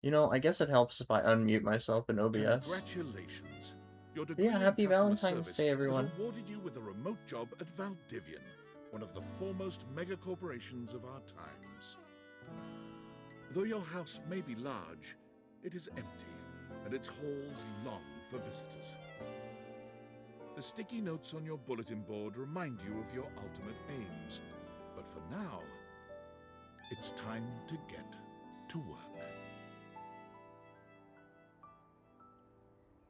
You know, I guess it helps if I unmute myself in OBS. Congratulations. Your But yeah, degree in happy customer Valentine's service Day, has everyone. awarded you with a remote job at Valdivian, one of the foremost megacorporations of our times. Though your house may be large, it is empty, and its halls long for visitors. The sticky notes on your bulletin board remind you of your ultimate aims, but for now, it's time to get to work.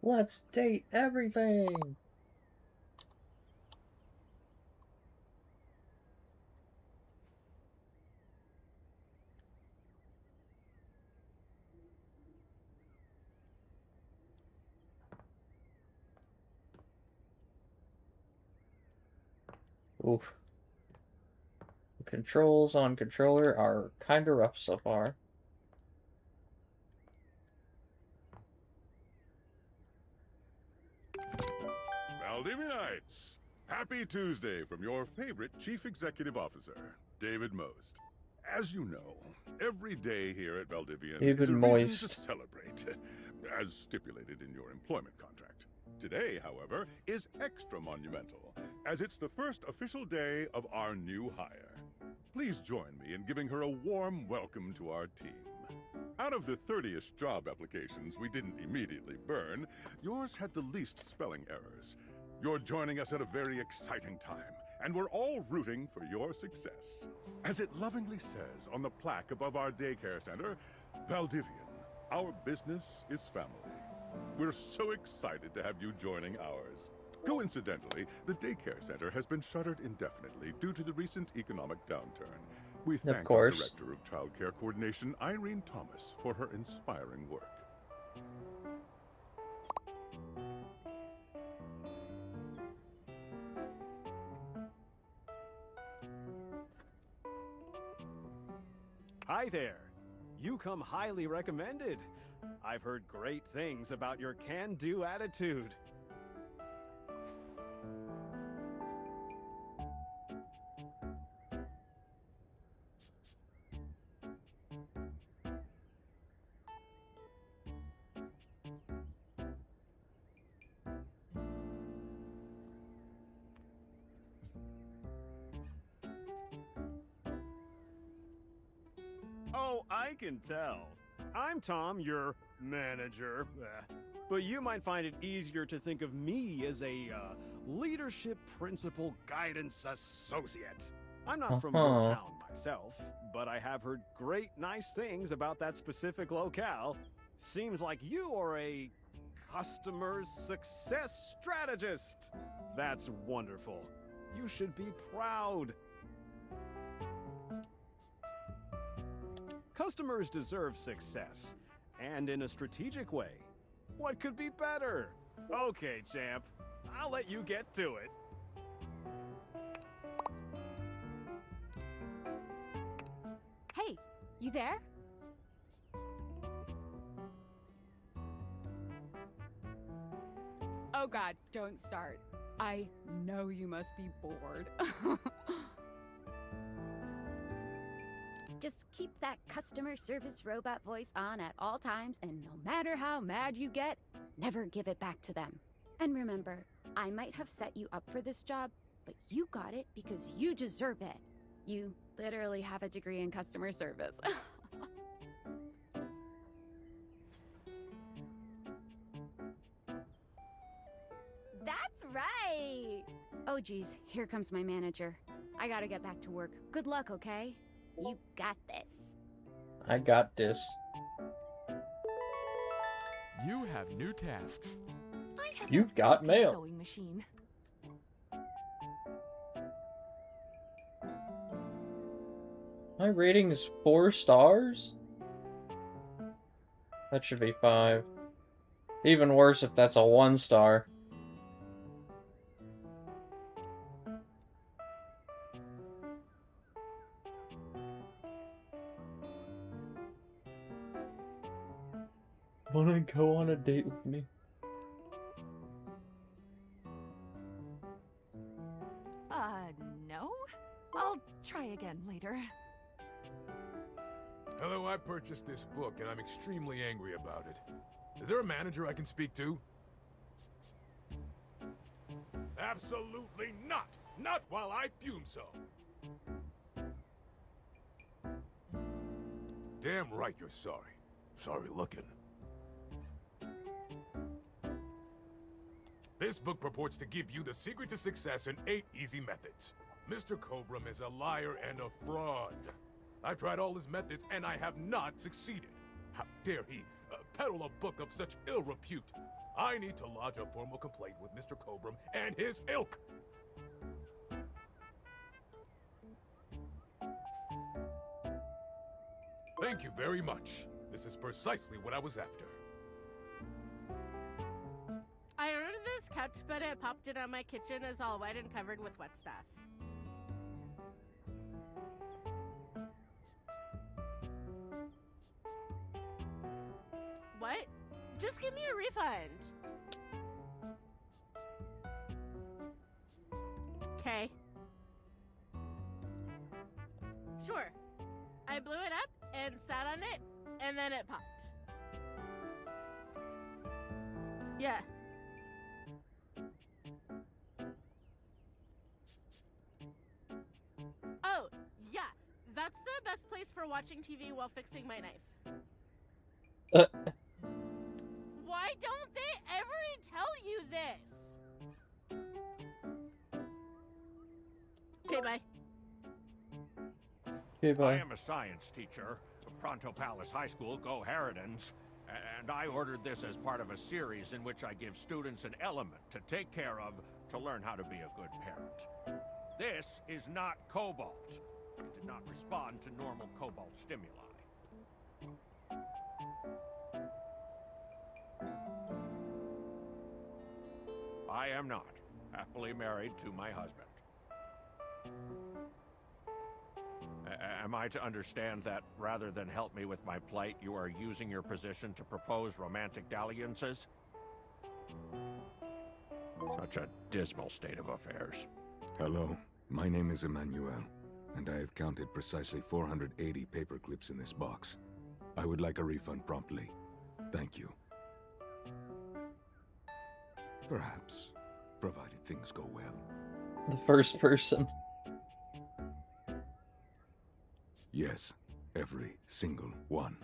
Let's date everything! Oof. The controls on controller are kinda rough so far. Valdivianites! Happy Tuesday from your favorite Chief Executive Officer, David Most. As you know, every day here at Valdivian is David a reason to Moist. celebrate, as stipulated in your employment contract. Today, however, is extra monumental, as it's the first official day of our new hire. Please join me in giving her a warm welcome to our team. Out of the 30-ish job applications we didn't immediately burn, yours had the least spelling errors. You're joining us at a very exciting time, and we're all rooting for your success. As it lovingly says on the plaque above our daycare center, Valdivian, our business is family. We're so excited to have you joining ours. Coincidentally, the daycare center has been shuttered indefinitely due to the recent economic downturn. We Of thank our course. Director of Child Care Coordination, Irene Thomas, for her inspiring work. Hi there. You come highly recommended. I've heard great things about your can-do attitude. Oh, I can tell. I'm Tom, your manager. But you might find it easier to think of me as a leadership principal guidance associate. I'm not from your Uh-huh. town myself, but I have heard great nice things about that specific locale. Seems like you are a customer success strategist. That's wonderful. You should be proud. Customers deserve success, and in a strategic way. What could be better? Okay, champ. I'll let you get to it. Hey, you there? Oh god, don't start. I know you must be bored. Just keep that customer service robot voice on at all times, and no matter how mad you get, never give it back to them. And remember, I might have set you up for this job, but you got it because you deserve it. You literally have a degree in customer service. That's right! Oh geez, here comes my manager. I gotta get back to work. Good luck, okay? You got this. I got this. You have new tasks. I have You've that got broken mail. sewing machine. My rating is 4 stars? That should be 5. Even worse if that's a 1 star. Wanna go on a date with me? No? I'll try again later. Hello, I purchased this book and I'm extremely angry about it. Is there a manager I can speak to? Absolutely not! Not while I fume so! Damn right you're sorry. Sorry looking. This book purports to give you the secret to success in 8 easy methods. Mr. Cobram is a liar and a fraud. I've tried all his methods and I have not succeeded. How dare he peddle a book of such ill repute? I need to lodge a formal complaint with Mr. Cobram and his ilk. Thank you very much. This is precisely what I was after. I ordered this couch, but it popped in on my kitchen is all wet and covered with wet stuff. What? Just give me a refund. Okay. Sure. I blew it up and sat on it, and then it popped. Yeah. Oh, yeah. That's the best place for watching TV while fixing my knife. Why don't they ever tell you this? Okay, bye. Okay, bye. I am a science teacher, Pronto Palace High School, go Harridans, and I ordered this as part of a series in which I give students an element to take care of to learn how to be a good parent. This is not cobalt. It did not respond to normal cobalt stimuli. I am not happily married to my husband. Am I to understand that, rather than help me with my plight, you are using your position to propose romantic dalliances? Such a dismal state of affairs. Hello, my name is Emmanuel, and I have counted precisely 480 paper clips in this box. I would like a refund promptly. Thank you. Perhaps, provided things go well. The first person. Yes, every single one.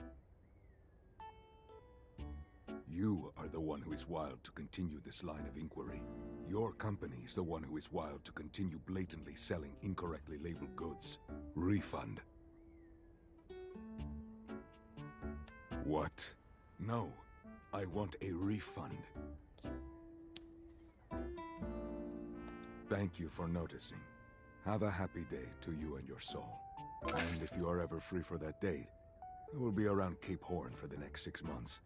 You are the one who is wild to continue this line of inquiry. Your company is the one who is wild to continue blatantly selling incorrectly labeled goods. Refund. What? No, I want a refund. Thank you for noticing. Have a happy day to you and your soul. And if you are ever free for that date, I will be around Cape Horn for the next 6 months.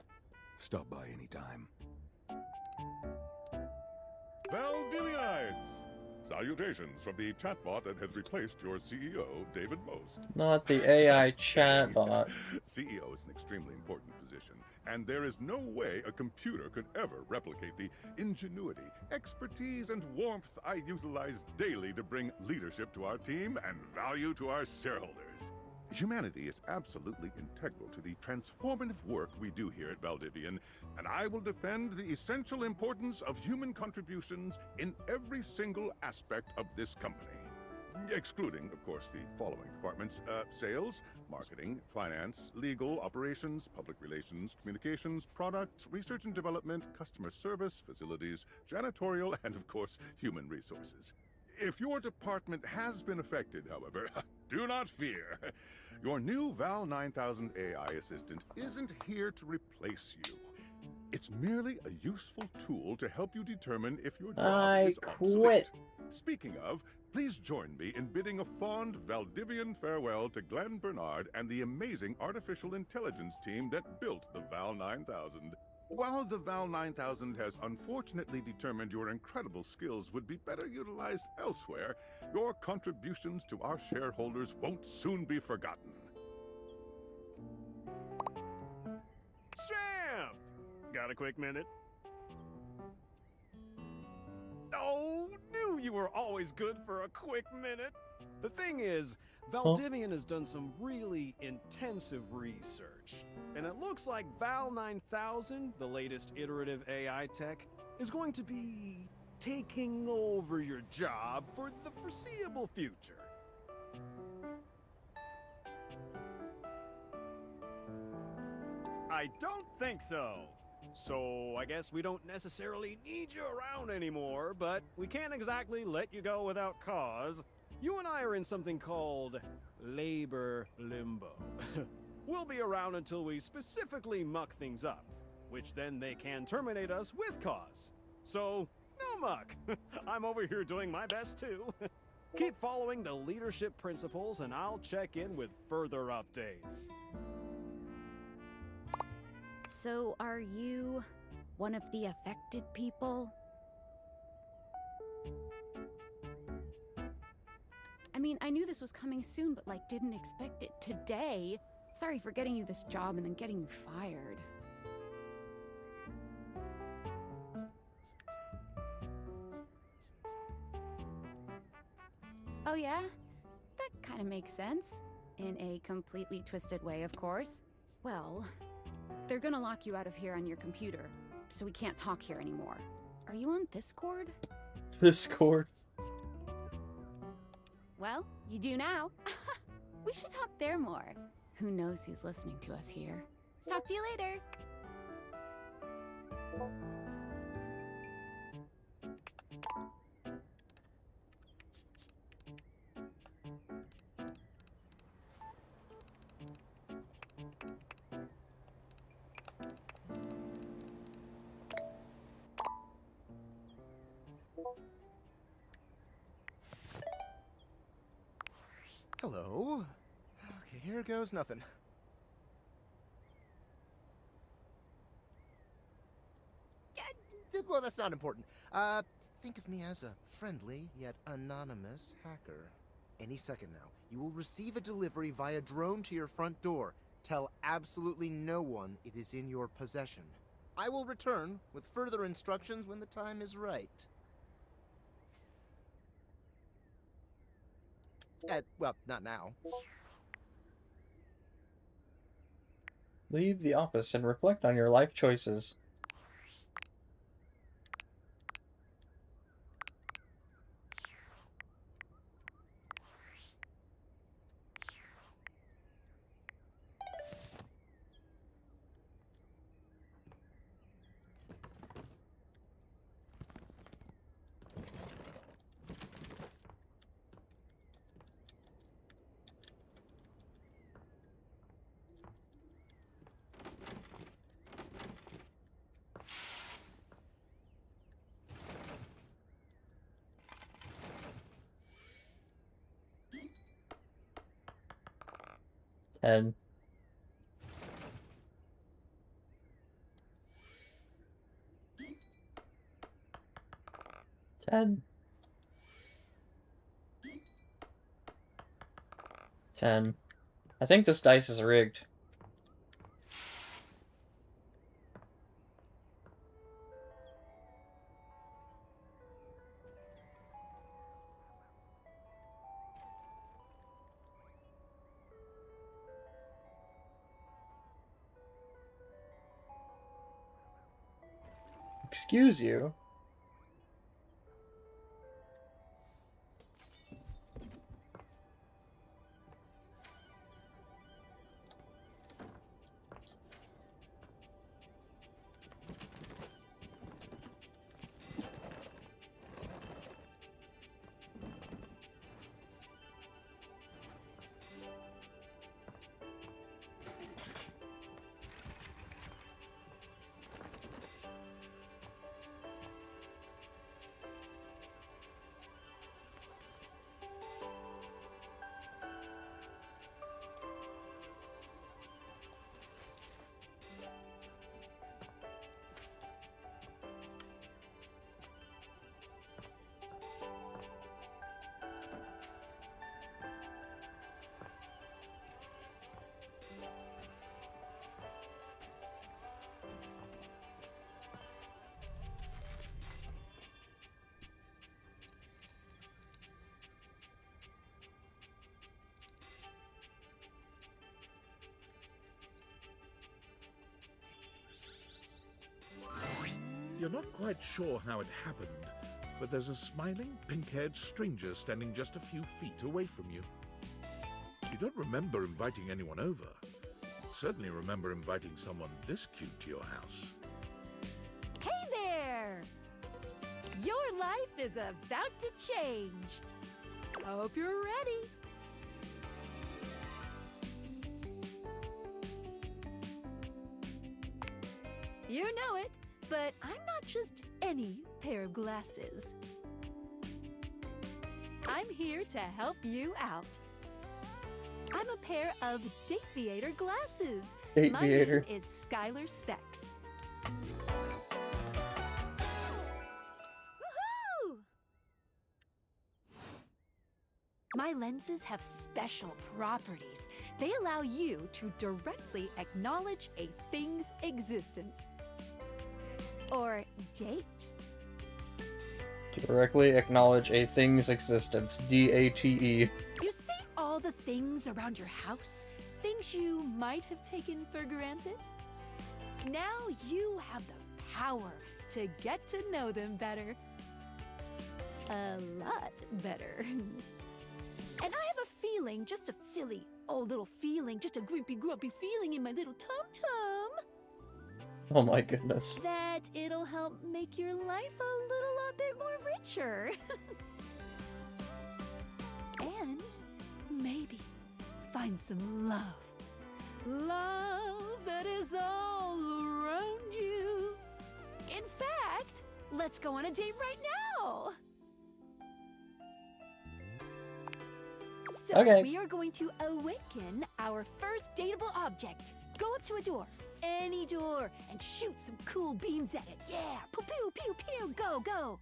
Stop by anytime. Valdivianites! Salutations from the chatbot that has replaced your CEO, David Most. Not the AI chatbot. CEO is an extremely important position, and there is no way a computer could ever replicate the ingenuity, expertise, and warmth I utilize daily to bring leadership to our team and value to our shareholders. Humanity is absolutely integral to the transformative work we do here at Valdivian, and I will defend the essential importance of human contributions in every single aspect of this company. Excluding, of course, the following departments: sales, marketing, finance, legal, operations, public relations, communications, product, research and development, customer service, facilities, janitorial, and, of course, human resources. If your department has been affected, however, do not fear. Your new Val 9000 AI assistant isn't here to replace you. It's merely a useful tool to help you determine if your job is obsolete. quit. Speaking of, please join me in bidding a fond Valdivian farewell to Glenn Bernard and the amazing artificial intelligence team that built the Val 9000. While the Val 9000 has unfortunately determined your incredible skills would be better utilized elsewhere, your contributions to our shareholders won't soon be forgotten. Champ! Got a quick minute? Oh, knew you were always good for a quick minute. The thing is, Valdivian has done some really intensive research, and it looks like Val 9000, the latest iterative AI tech, is going to be taking over your job for the foreseeable future. I don't think so. So I guess we don't necessarily need you around anymore, but we can't exactly let you go without cause. You and I are in something called labor limbo. We'll be around until we specifically muck things up, which then they can terminate us with cause. So, no muck. I'm over here doing my best too. Keep following the leadership principles and I'll check in with further updates. So, are you one of the affected people? I mean, I knew this was coming soon, but like, didn't expect it today. Sorry for getting you this job and then getting you fired. Oh yeah? That kind of makes sense. In a completely twisted way, of course. Well, they're gonna lock you out of here on your computer, so we can't talk here anymore. Are you on Discord? Discord. Well, you do now. We should talk there more. Who knows who's listening to us here? Talk to you later. Hello. Okay, here goes nothing. Well, that's not important. Think of me as a friendly yet anonymous hacker. Any second now, you will receive a delivery via drone to your front door. Tell absolutely no one it is in your possession. I will return with further instructions when the time is right. Well, not now. Leave the office and reflect on your life choices. And 10. 10. I think this dice is rigged. Excuse you. You're not quite sure how it happened, but there's a smiling, pink-haired stranger standing just a few feet away from you. You don't remember inviting anyone over. Certainly remember inviting someone this cute to your house. Hey there! Your life is about to change. Hope you're ready. You know it, but I'm not just any pair of glasses. I'm here to help you out. I'm a pair of Dateviator glasses. My name is Skylar Specs. Woohoo! My lenses have special properties. They allow you to directly acknowledge a thing's existence. Or date. Directly acknowledge a thing's existence. D-A-T-E. You see all the things around your house? Things you might have taken for granted? Now you have the power to get to know them better. A lot better. And I have a feeling, just a silly old little feeling, just a grumpy feeling in my little tum-tum. Oh my goodness. That it'll help make your life a little bit more richer. And maybe find some love. Love that is all around you. In fact, let's go on a date right now. So we are going to awaken our first dateable object. Go up to a door, any door, and shoot some cool beams at it. Yeah, pew pew pew pew, go go.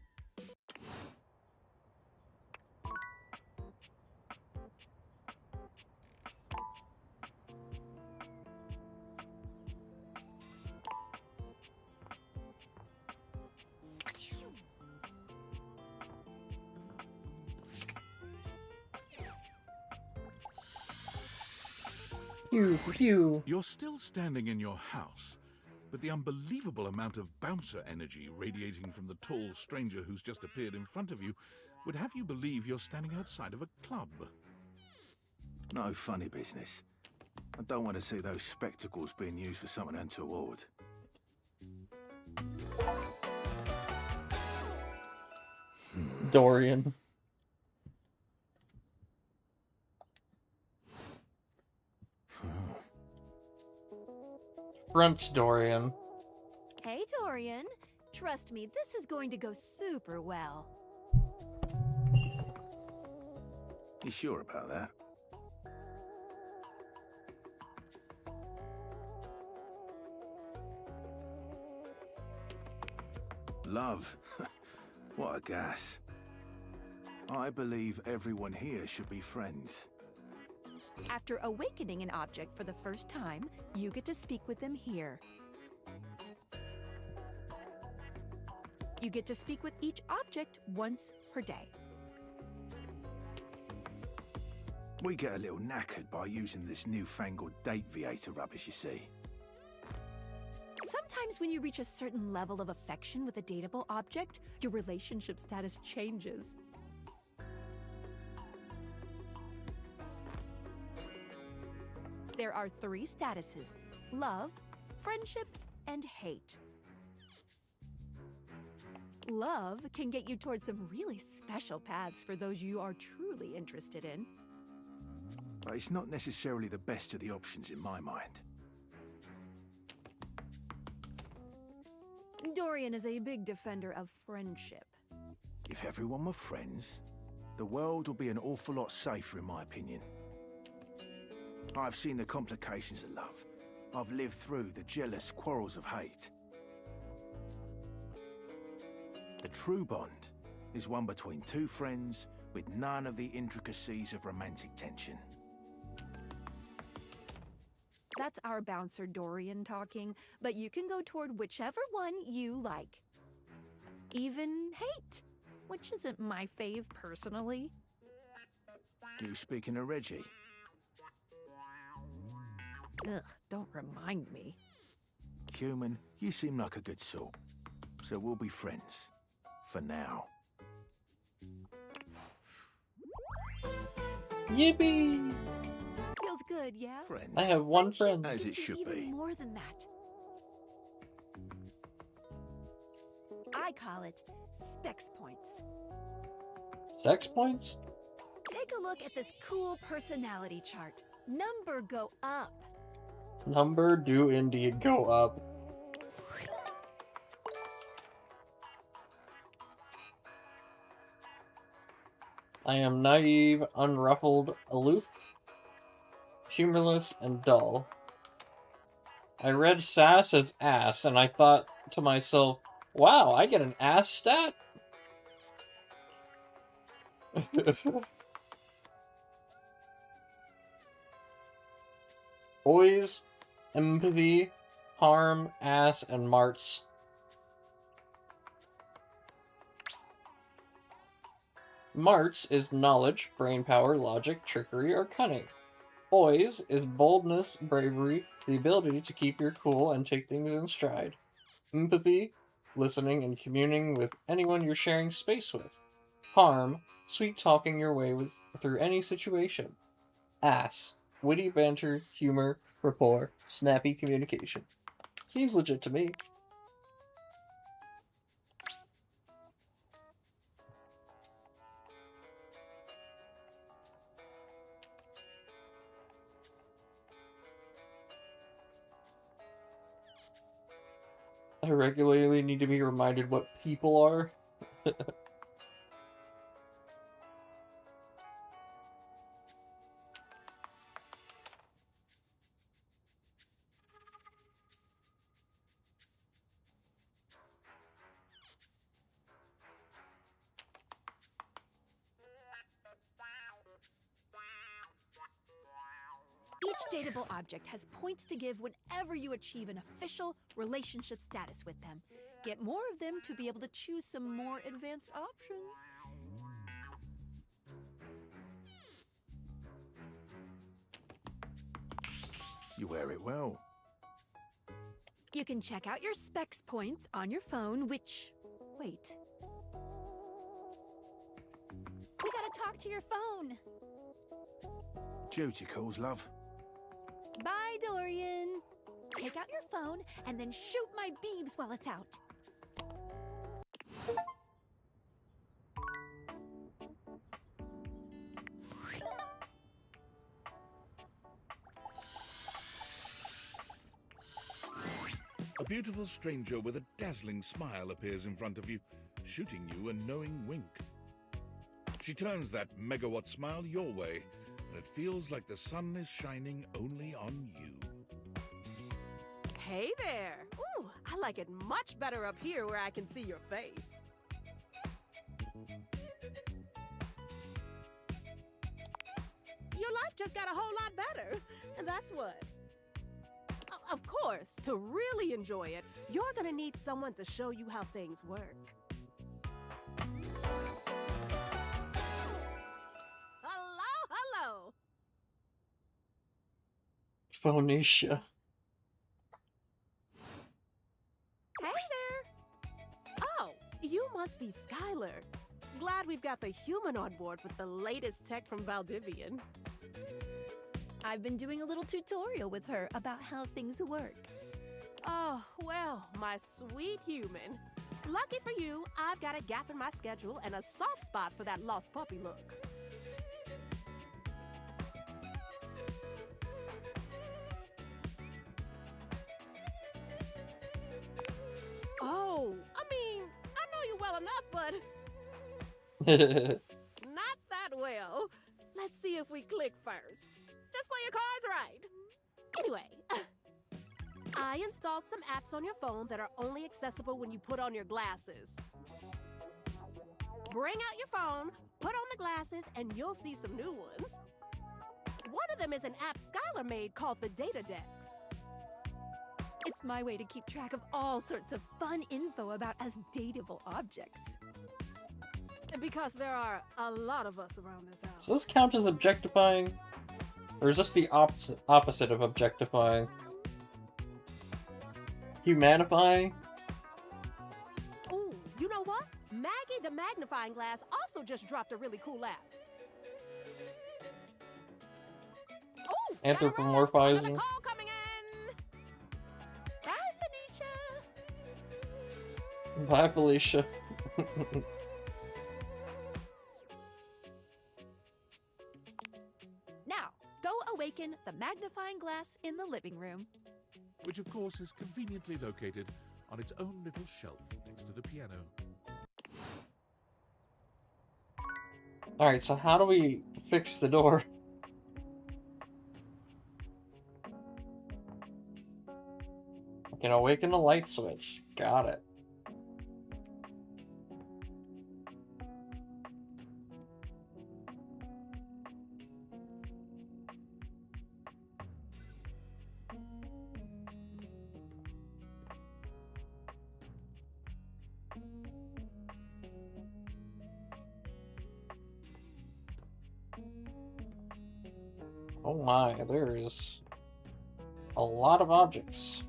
Pew, pew. You're still standing in your house, but the unbelievable amount of bouncer energy radiating from the tall stranger who's just appeared in front of you would have you believe you're standing outside of a club. No funny business. I don't want to see those spectacles being used for something untoward. Dorian. Fronts Dorian. Hey, Dorian. Trust me, this is going to go super well. You sure about that? Love? What a gas. I believe everyone here should be friends. After awakening an object for the first time, you get to speak with them here. You get to speak with each object once per day. We get a little knackered by using this newfangled Dateviator rubbish, you see. Sometimes when you reach a certain level of affection with a dateable object, your relationship status changes. There are 3 statuses: love, friendship, and hate. Love can get you towards some really special paths for those you are truly interested in. But it's not necessarily the best of the options in my mind. Dorian is a big defender of friendship. If everyone were friends, the world would be an awful lot safer, in my opinion. I've seen the complications of love. I've lived through the jealous quarrels of hate. The true bond is one between 2 friends with none of the intricacies of romantic tension. That's our bouncer Dorian talking, but you can go toward whichever one you like. Even hate, which isn't my fave personally. You speaking of Reggie? Ugh, don't remind me. Human, you seem like a good sort. so we'll be friends. For now. Yippee! Feels good, yeah? Friends. I have one friend. As it Gets you should even be. more than that. I call it specs points. Sex points? Take a look at this cool personality chart. Number go up. Number do indeed go up. I am naive, unruffled, aloof, humorless, and dull. I read sass as ass, and I thought to myself, wow, I get an ass stat? Boys, empathy, harm, ass, and marts. Marts is knowledge, brainpower, logic, trickery, or cunning. Poise is boldness, bravery, the ability to keep your cool and take things in stride. Empathy, listening and communing with anyone you're sharing space with. Harm, sweet talking your way through any situation. Ass, witty banter, humor, rapport, snappy communication. Seems legit to me. I regularly need to be reminded what people are. Each dateable object has points to give whenever you achieve an official relationship status with them. Get more of them to be able to choose some more advanced options. You wear it well. You can check out your specs points on your phone, which... Wait. We gotta talk to your phone. Duty calls, love. Bye, Dorian. Take out your phone and then shoot my beams while it's out. A beautiful stranger with a dazzling smile appears in front of you, shooting you a knowing wink. She turns that megawatt smile your way, and it feels like the sun is shining only on you. Hey there! Ooh, I like it much better up here where I can see your face. Your life just got a whole lot better, and that's what. Of course, to really enjoy it, you're gonna need someone to show you how things work. Hello! Phoenicia. Hey there! Oh, you must be Skylar. Glad we've got the human on board with the latest tech from Valdivian. I've been doing a little tutorial with her about how things work. Oh, well, my sweet human. Lucky for you, I've got a gap in my schedule and a soft spot for that lost puppy look. Oh, I mean, I know you well enough, but not that well. Let's see if we click first. Just play your cards right. Anyway, I installed some apps on your phone that are only accessible when you put on your glasses. Bring out your phone, put on the glasses, and you'll see some new ones. One of them is an app Skylar made called the Data Dex. It's my way to keep track of all sorts of fun info about us dateable objects. Because there are a lot of us around this house. Does this count as objectifying? Or is this the opposite of objectifying? Humanifying? Maggie the magnifying glass also just dropped a really cool app. Oh, Anthropomorphizing. call coming in. Bye, Felicia. Bye, Felicia. Now, go awaken the magnifying glass in the living room. Which, of course, is conveniently located on its own little shelf next to the piano. Alright, so how do we fix the door? I can awaken the light switch. Got it. Oh my, there is a lot of objects.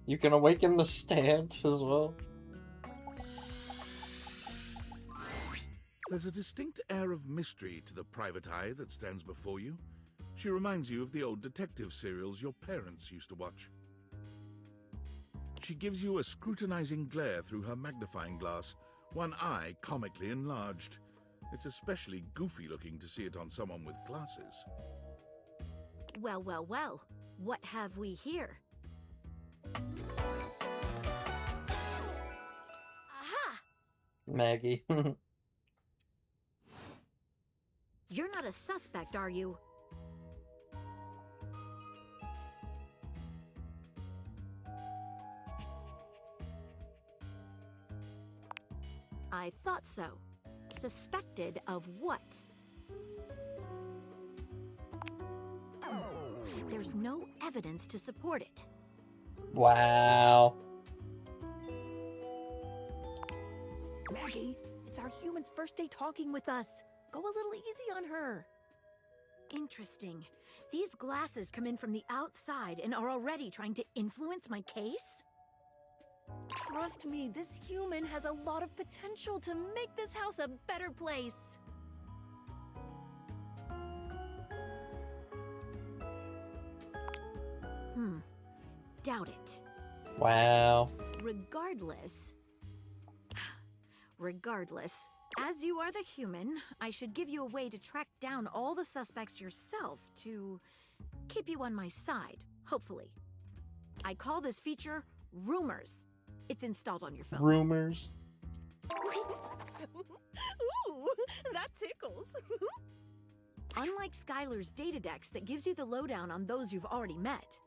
You can awaken the stand as well. There's a distinct air of mystery to the private eye that stands before you. She reminds you of the old detective serials your parents used to watch. She gives you a scrutinizing glare through her magnifying glass, one eye comically enlarged. It's especially goofy looking to see it on someone with glasses. Well, well, well. What have we here? Aha! Maggie. You're not a suspect, are you? I thought so. Suspected of what? There's no evidence to support it. Wow. Maggie, it's our human's first day talking with us. Go a little easy on her. Interesting. These glasses come in from the outside and are already trying to influence my case? Trust me, this human has a lot of potential to make this house a better place. Doubt it. Wow. Regardless, as you are the human, I should give you a way to track down all the suspects yourself to keep you on my side, hopefully. I call this feature Rumors. It's installed on your phone. Rumors. Ooh, that tickles. Unlike Skylar's Datadex that gives you the lowdown on those you've already met,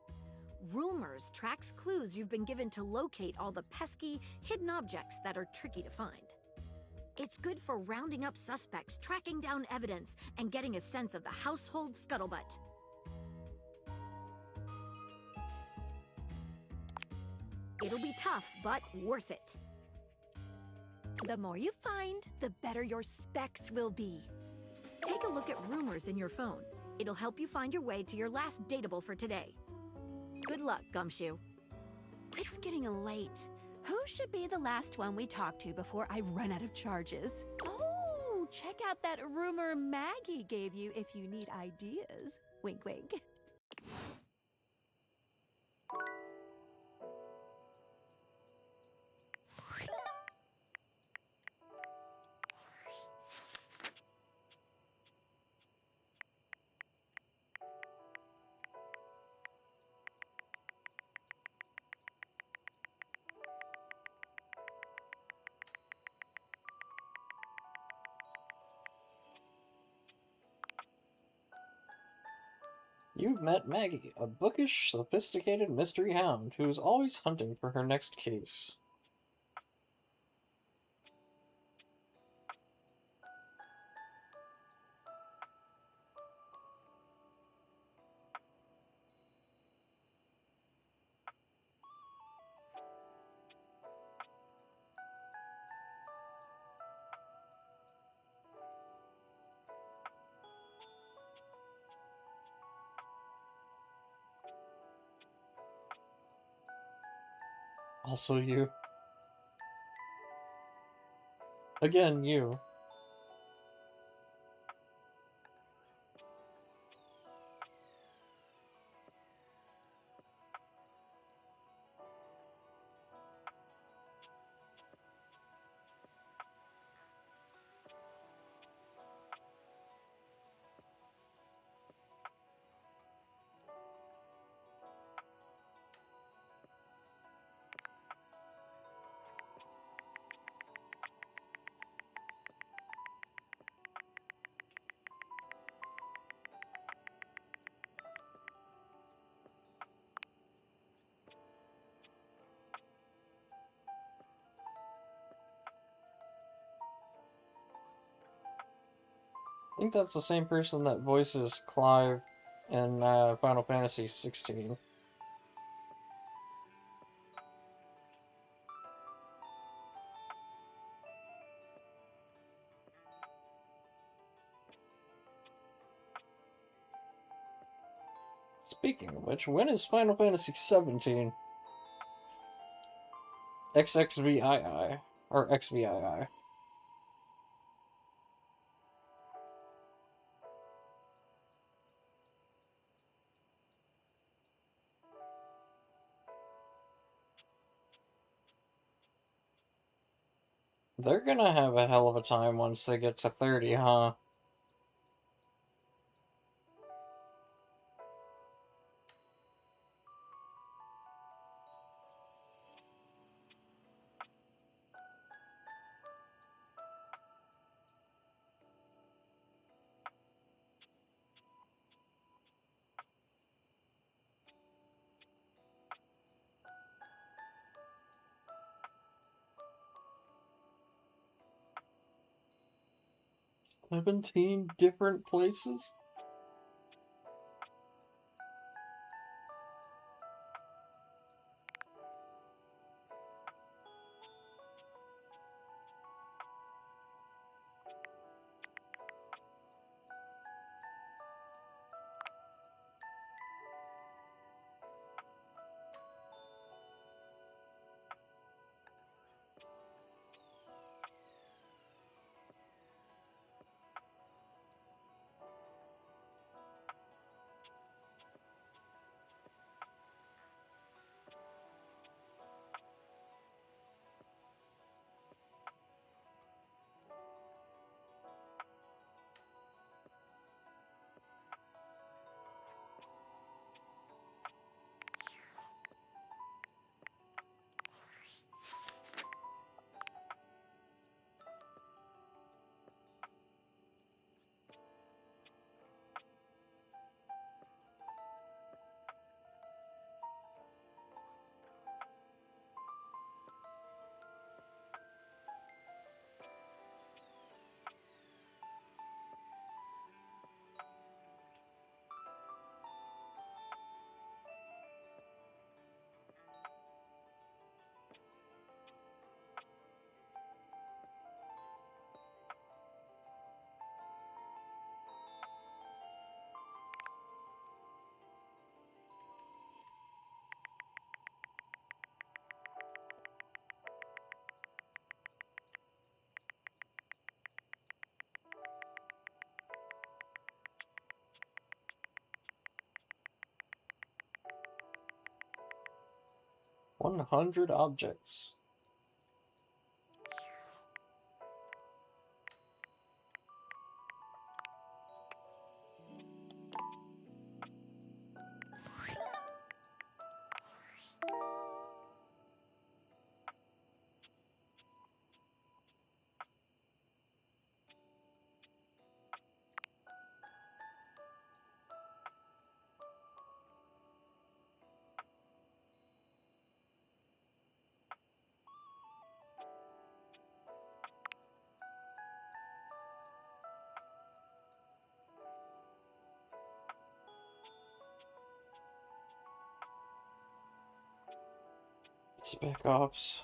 Rumors tracks clues you've been given to locate all the pesky, hidden objects that are tricky to find. It's good for rounding up suspects, tracking down evidence, and getting a sense of the household scuttlebutt. It'll be tough, but worth it. The more you find, the better your specs will be. Take a look at Rumors in your phone. It'll help you find your way to your last dateable for today. Good luck, Gumshoe. It's getting late. Who should be the last one we talk to before I run out of charges? Oh, check out that rumor Maggie gave you if you need ideas. Wink, wink. You've met Maggie, a bookish, sophisticated mystery hound who is always hunting for her next case. Also you. Again, you. I think that's the same person that voices Clive in Final Fantasy 16. Speaking of which, when is Final Fantasy 17? XXVII. Or XVII. They're gonna have a hell of a time once they get to 30, huh? "17 different places?" "100 objects." Spec Ops.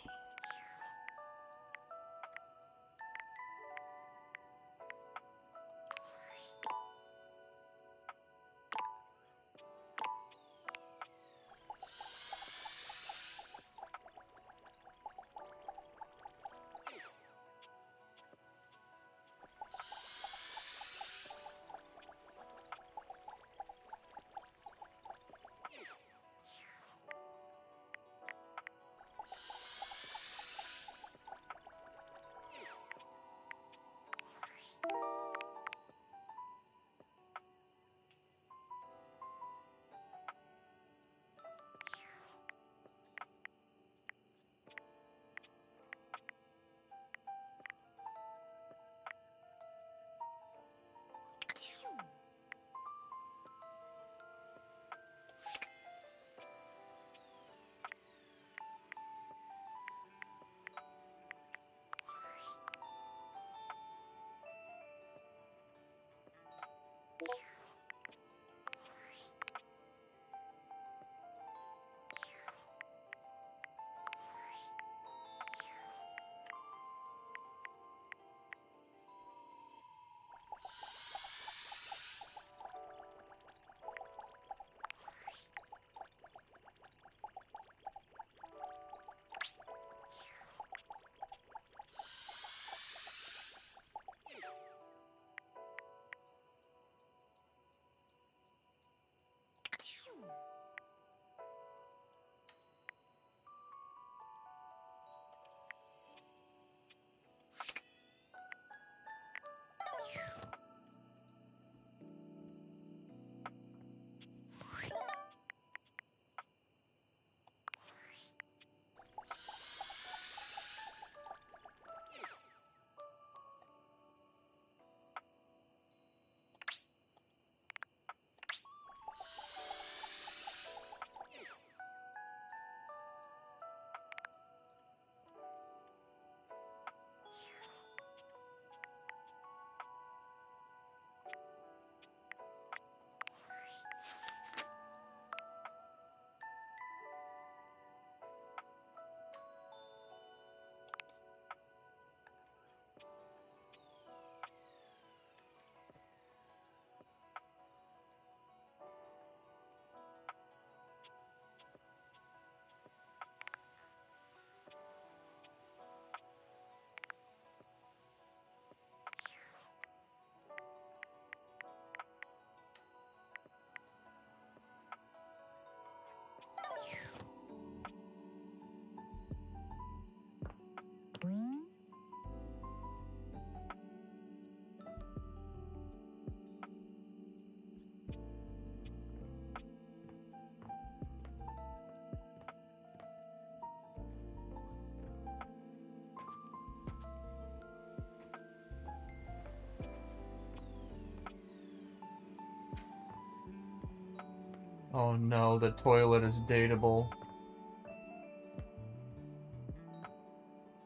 Oh no, the toilet is dateable.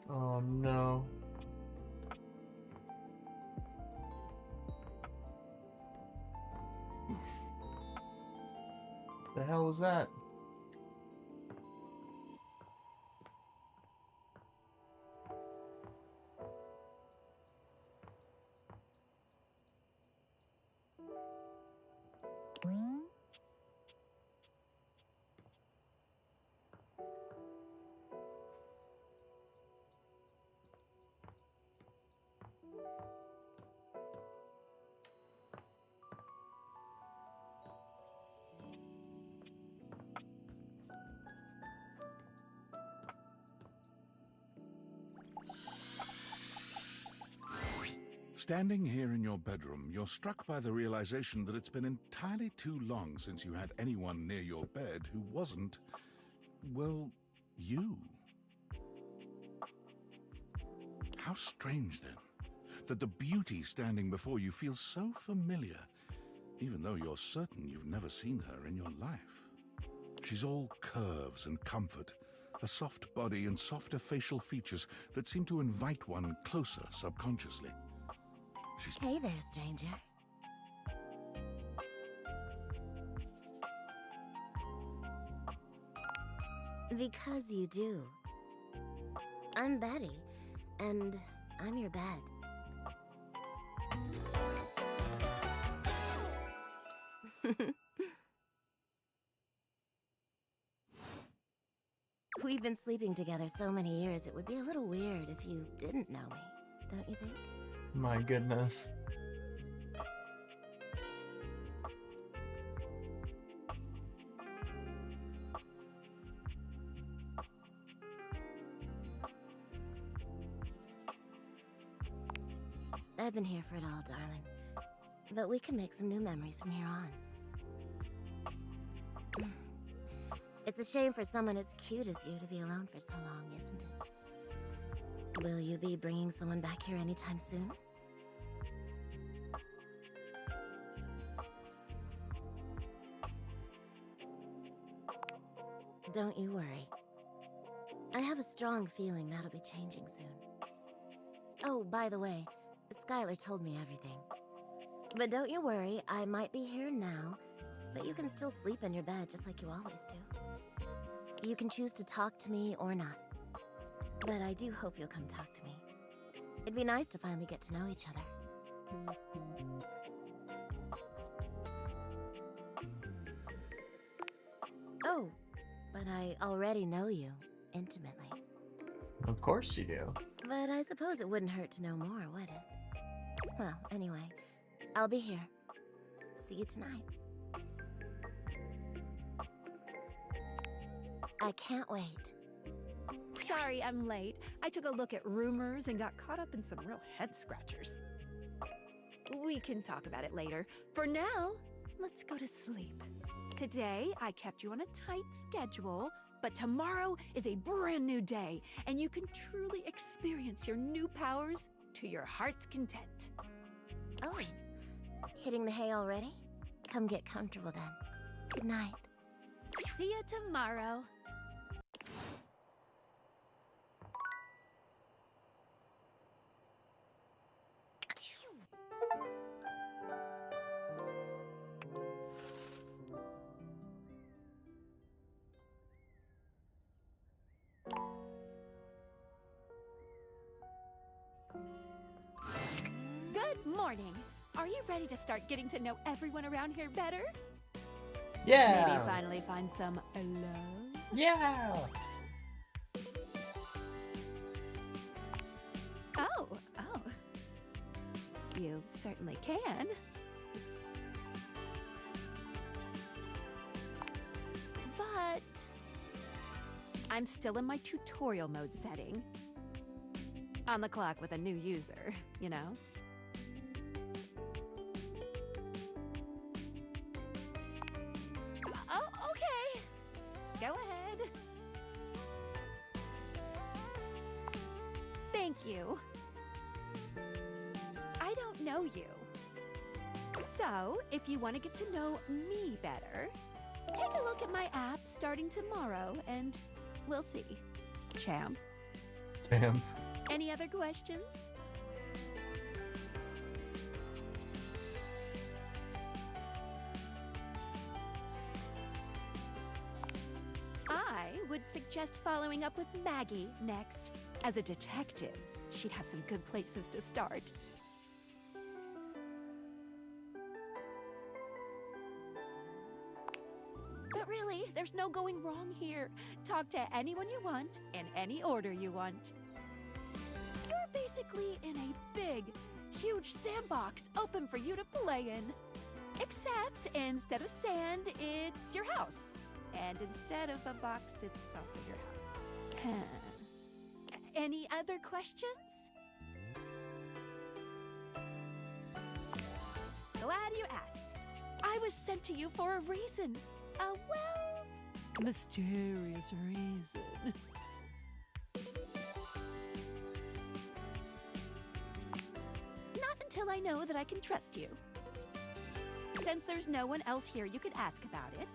Oh no. The hell was that? Standing here in your bedroom, you're struck by the realization that it's been entirely too long since you had anyone near your bed who wasn't, well, you. How strange, then, that the beauty standing before you feels so familiar, even though you're certain you've never seen her in your life. She's all curves and comfort, a soft body and softer facial features that seem to invite one closer subconsciously. Hey there, stranger. Because you do. I'm Betty, and I'm your bed. We've been sleeping together so many years, it would be a little weird if you didn't know me, don't you think? My goodness. I've been here for it all, darling. But we can make some new memories from here on. It's a shame for someone as cute as you to be alone for so long, isn't it? Will you be bringing someone back here anytime soon? Don't you worry. I have a strong feeling that'll be changing soon. Oh, by the way, Skylar told me everything. But don't you worry, I might be here now, but you can still sleep in your bed just like you always do. You can choose to talk to me or not. But I do hope you'll come talk to me. It'd be nice to finally get to know each other. Oh, but I already know you, intimately. Of course you do. But I suppose it wouldn't hurt to know more, would it? Well, anyway, I'll be here. See you tonight. I can't wait. Sorry I'm late. I took a look at rumors and got caught up in some real head scratchers. We can talk about it later. For now, let's go to sleep. Today, I kept you on a tight schedule, but tomorrow is a brand new day, and you can truly experience your new powers to your heart's content. Oh, hitting the hay already? Come get comfortable then. Good night. See you tomorrow. Good morning. Are you ready to start getting to know everyone around here better? Yeah. Maybe finally find some love? Yeah. Oh. You certainly can. But I'm still in my tutorial mode setting. On the clock with a new user, you know? Oh, okay. Go ahead. Thank you. I don't know you. So, if you want to get to know me better, Take a look at my app starting tomorrow, and we'll see. Champ. Damn. Any other questions? I would suggest following up with Maggie next. As a detective, she'd have some good places to start. But really, there's no going wrong here. Talk to anyone you want, in any order you want. You're basically in a big, huge sandbox open for you to play in. Except instead of sand, it's your house. And instead of a box, it's also your house. Any other questions? Glad you asked. I was sent to you for a reason. A well, mysterious reason. Not until I know that I can trust you. Since there's no one else here you could ask about it,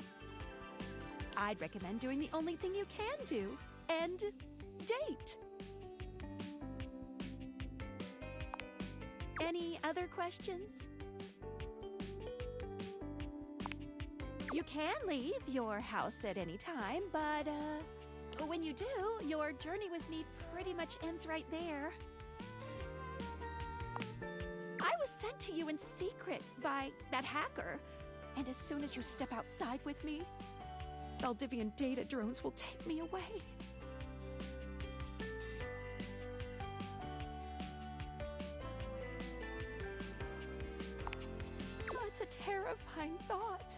I'd recommend doing the only thing you can do, and date. Any other questions? You can leave your house at any time, but when you do, your journey with me pretty much ends right there. I was sent to you in secret by that hacker, and as soon as you step outside with me, Valdivian data drones will take me away. It's a terrifying thought.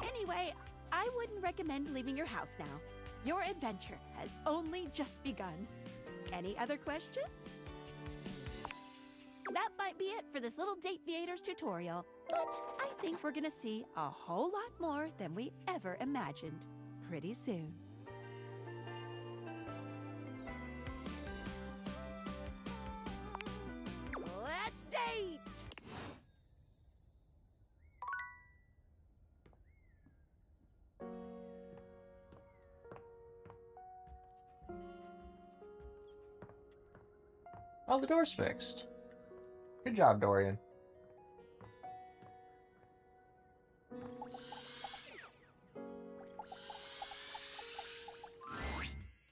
Anyway, I wouldn't recommend leaving your house now. Your adventure has only just begun. Any other questions? That might be it for this little Date Viators tutorial, but I think we're gonna see a whole lot more than we ever imagined pretty soon. Let's date! Oh, the door's fixed. Good job, Dorian.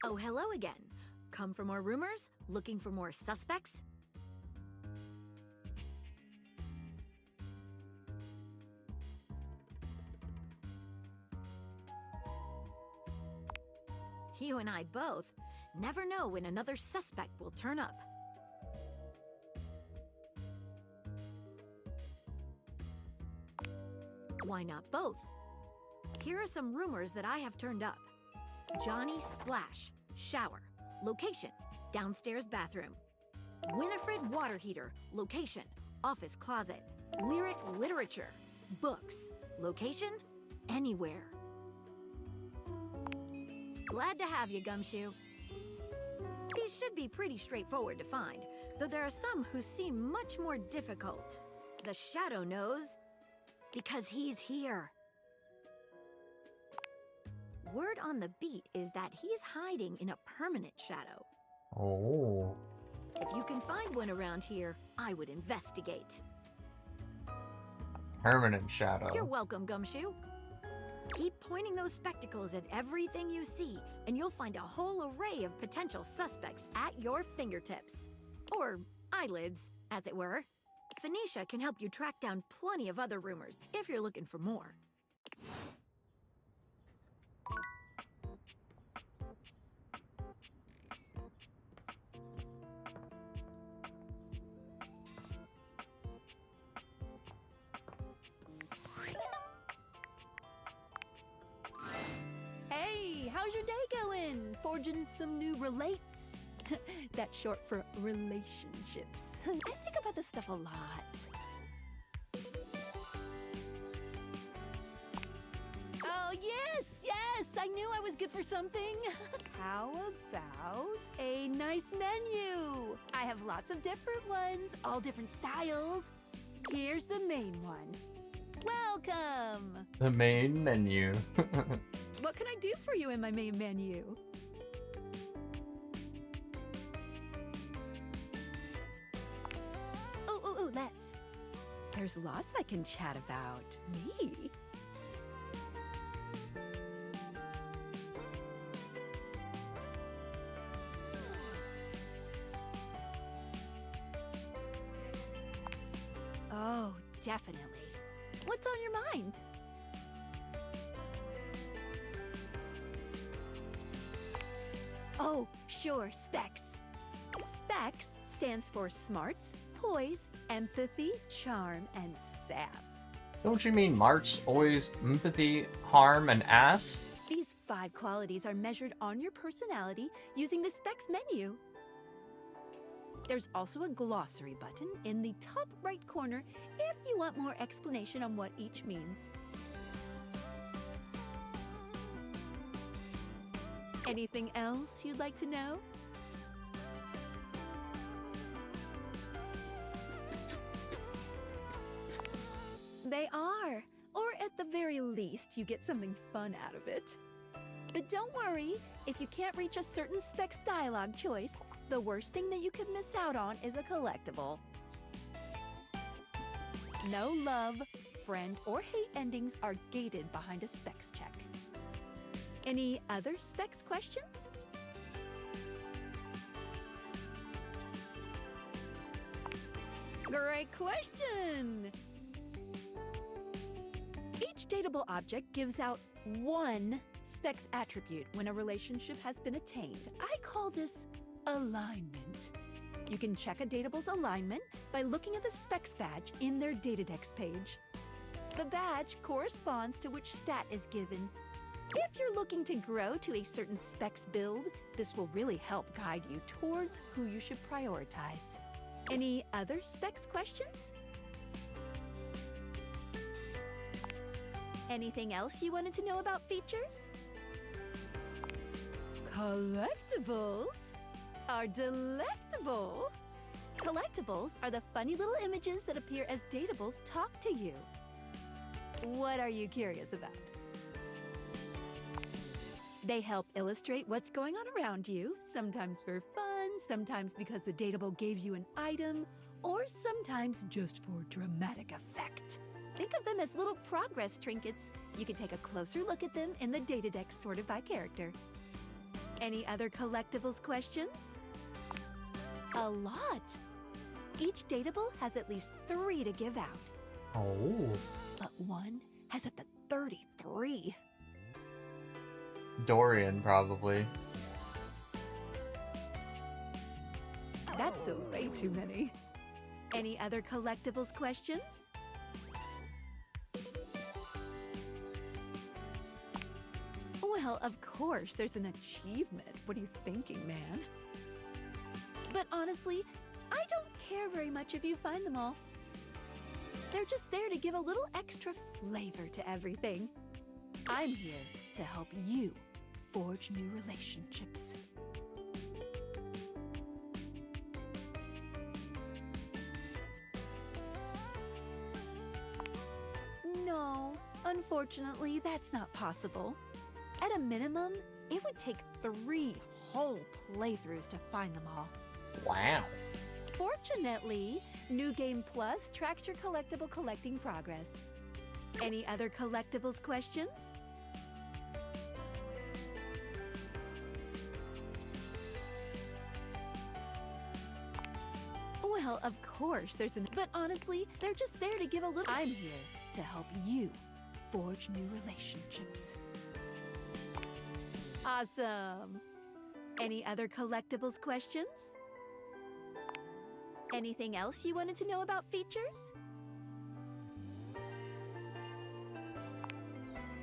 Oh, hello again. Come for more rumors? Looking for more suspects? You and I both never know when another suspect will turn up. Why not both? Here are some rumors that I have turned up. Johnny Splash, shower, location, downstairs bathroom. Winifred water heater, location, office closet. Lyric literature, books, location, anywhere. Glad to have you, Gumshoe. These should be pretty straightforward to find, though there are some who seem much more difficult. The Shadow knows, because he's here. Word on the beat is that he's hiding in a permanent shadow. Oh. If you can find one around here, I would investigate. Permanent shadow. You're welcome, Gumshoe. Keep pointing those spectacles at everything you see, and you'll find a whole array of potential suspects at your fingertips. Or eyelids, as it were. Phoenicia can help you track down plenty of other rumors, if you're looking for more. Hey, how's your day going? Forging some new relates? That's short for relationships. I think about this stuff a lot. Oh, yes, I knew I was good for something. How about a nice menu? I have lots of different ones, all different styles. Here's the main one. Welcome! The main menu. What can I do for you in my main menu? Oh, let's. There's lots I can chat about. Me? Oh, definitely. What's on your mind? Oh, sure, SPECS. SPECS stands for Smarts, Poise, Empathy, Charm, and Sass. Don't you mean Marts always empathy, harm, and ass? These 5 qualities are measured on your personality using the SPECS menu. There's also a glossary button in the top right corner if you want more explanation on what each means. Anything else you'd like to know? They are. Or at the very least, you get something fun out of it. But don't worry, if you can't reach a certain SPECS dialogue choice, the worst thing that you could miss out on is a collectible. No love, friend, or hate endings are gated behind a SPECS check. Any other SPECS questions? Great question! Each dateable object gives out 1 SPECS attribute when a relationship has been attained. I call this alignment. You can check a dateable's alignment by looking at the SPECS badge in their Datadex page. The badge corresponds to which stat is given. If you're looking to grow to a certain SPECS build, this will really help guide you towards who you should prioritize. Any other SPECS questions? Anything else you wanted to know about features? Collectibles are delectable. Collectibles are the funny little images that appear as datables talk to you. What are you curious about? They help illustrate what's going on around you, sometimes for fun, sometimes because the datable gave you an item, or sometimes just for dramatic effect. Think of them as little progress trinkets. You can take a closer look at them in the Datadex sorted by character. Any other collectibles questions? A lot. Each datable has at least 3 to give out. Oh. But one has up to 33. Dorian, probably. That's way too many. Any other collectibles questions? Well, of course, there's an achievement. What are you thinking, man? But honestly, I don't care very much if you find them all. They're just there to give a little extra flavor to everything. I'm here to help you forge new relationships. No, unfortunately, that's not possible. At a minimum, it would take 3 whole playthroughs to find them all. Wow. Fortunately, New Game Plus tracks your collectible collecting progress. Any other collectibles questions? Well, of course, there's an... But honestly, they're just there to give a little... I'm here to help you forge new relationships. Awesome! Any other collectibles questions? Anything else you wanted to know about features?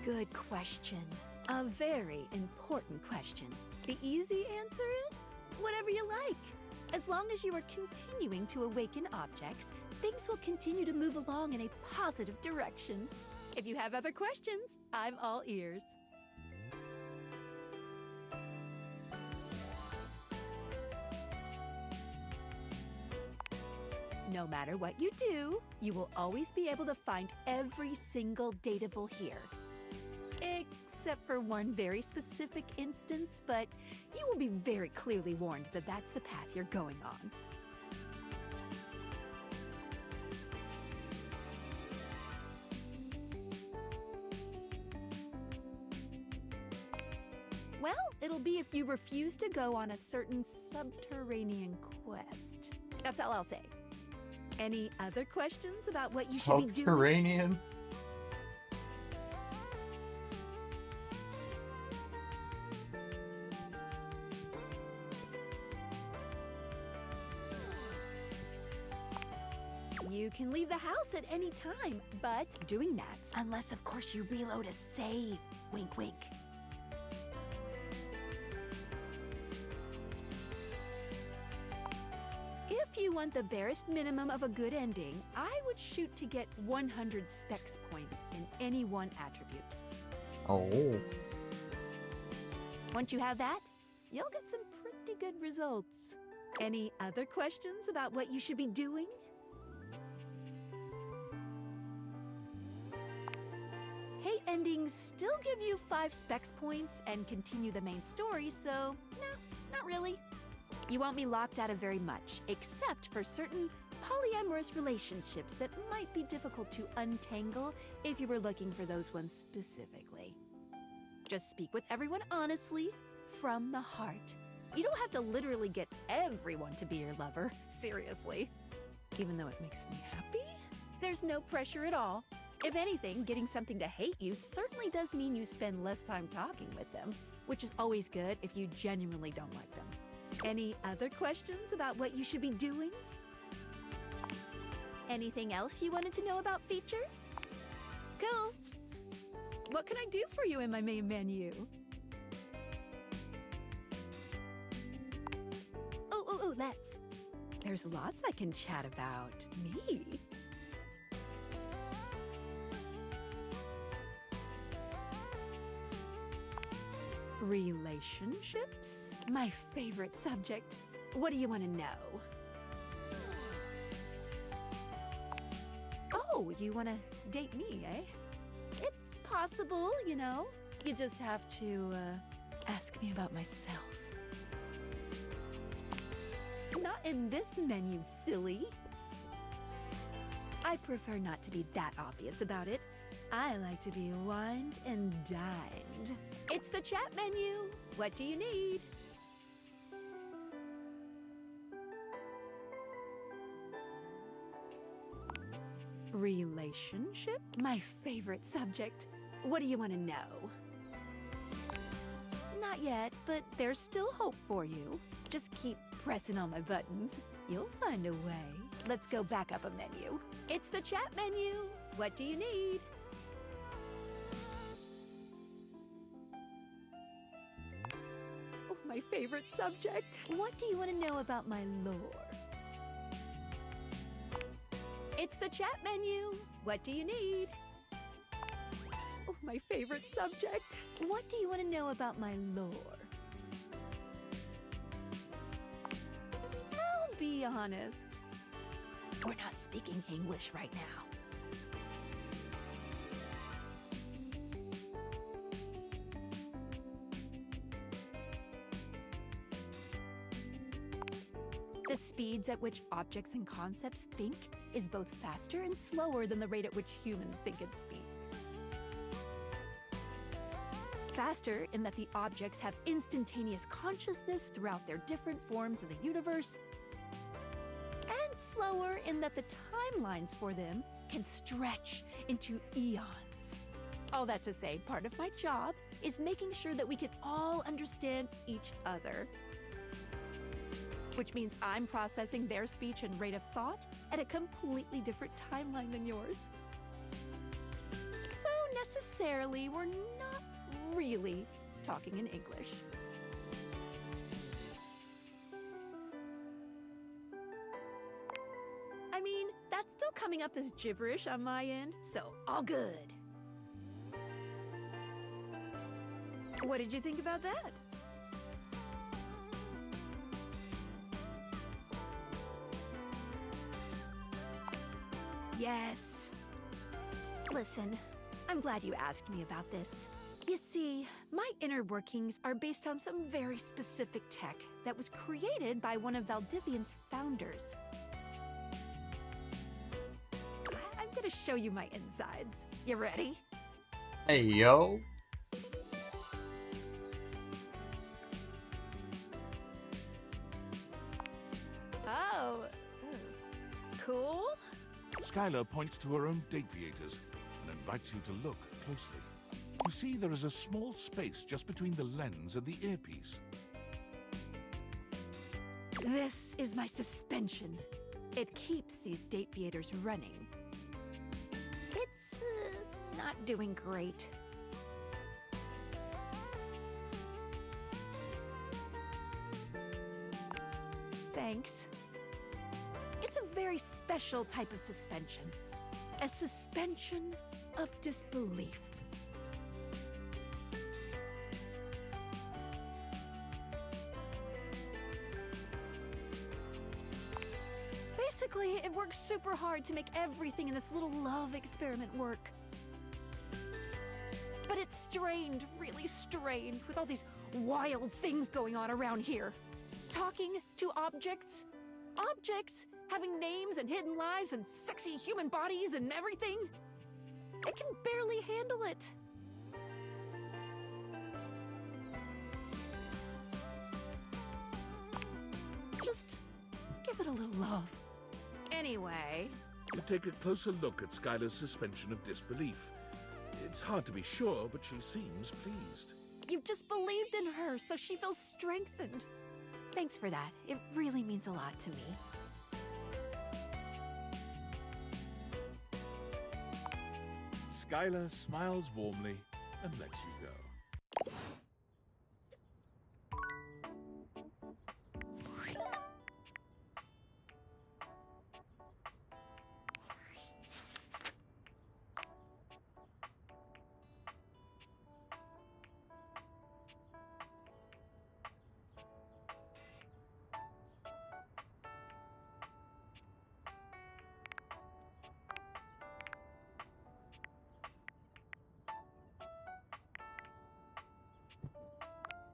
Good question. A very important question. The easy answer is whatever you like. As long as you are continuing to awaken objects, things will continue to move along in a positive direction. If you have other questions, I'm all ears. No matter what you do, you will always be able to find every single dateable here. Except for one very specific instance, but you will be very clearly warned that that's the path you're going on. Well, it'll be if you refuse to go on a certain subterranean quest. That's all I'll say. Any other questions about what you should be doing? Subterranean? You can leave the house at any time, but doing that, unless of course you reload a save. Wink, wink. If you want the barest minimum of a good ending, I would shoot to get 100 specs points in any one attribute. Oh. Once you have that, you'll get some pretty good results. Any other questions about what you should be doing? Hate endings still give you 5 specs points and continue the main story, so no, not really. You won't be locked out of very much, except for certain polyamorous relationships that might be difficult to untangle if you were looking for those ones specifically. Just speak with everyone honestly, from the heart. You don't have to literally get everyone to be your lover, seriously. Even though it makes me happy, there's no pressure at all. If anything, getting something to hate you certainly does mean you spend less time talking with them, which is always good if you genuinely don't like them. Any other questions about what you should be doing? Anything else you wanted to know about features? Cool. What can I do for you in my main menu? Oh, let's. There's lots I can chat about. Me? Relationships? My favorite subject. What do you want to know? Oh, you want to date me, eh? It's possible, you know. You just have to, ask me about myself. Not in this menu, silly. I prefer not to be that obvious about it. I like to be wined and dined. It's the chat menu. What do you need? Relationship? My favorite subject. What do you want to know? Not yet, but there's still hope for you. Just keep pressing on my buttons. You'll find a way. Let's go back up a menu. It's the chat menu. What do you need? Oh, my favorite subject. What do you want to know about my lore? It's the chat menu. What do you need? Oh, my favorite subject. What do you want to know about my lore? I'll be honest. We're not speaking English right now. The speeds at which objects and concepts think is both faster and slower than the rate at which humans think and speak. Faster in that the objects have instantaneous consciousness throughout their different forms in the universe, and slower in that the timelines for them can stretch into eons. All that to say, part of my job is making sure that we can all understand each other. Which means I'm processing their speech and rate of thought at a completely different timeline than yours. So necessarily, we're not really talking in English. I mean, that's still coming up as gibberish on my end, so all good. What did you think about that? Yes. Listen, I'm glad you asked me about this. You see, my inner workings are based on some very specific tech that was created by one of Valdivian's founders. I'm gonna show you my insides. You ready? Hey, yo. Oh, cool. Skylar points to her own Dateviators and invites you to look closely. You see there is a small space just between the lens and the earpiece. This is my suspension. It keeps these Dateviators running. It's not doing great. Thanks. It's a very special type of suspension. A suspension of disbelief. Basically, it works super hard to make everything in this little love experiment work. But it's strained, really strained, with all these wild things going on around here. Talking to objects. Objects having names and hidden lives and sexy human bodies and everything. It can barely handle it. Just give it a little love. Anyway... You take a closer look at Skylar's suspension of disbelief. It's hard to be sure, but she seems pleased. You've just believed in her, so she feels strengthened. Thanks for that. It really means a lot to me. Skylar smiles warmly and lets you go.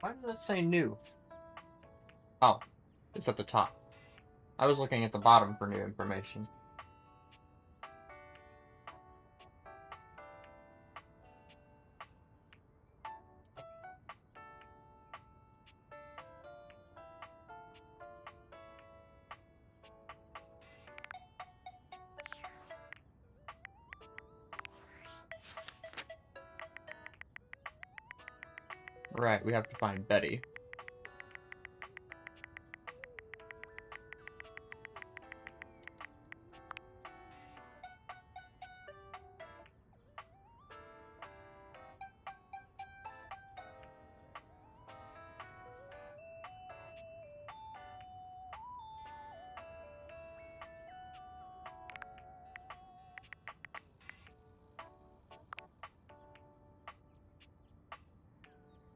Why does that say new? Oh, it's at the top. I was looking at the bottom for new information. Right, we have to find Betty.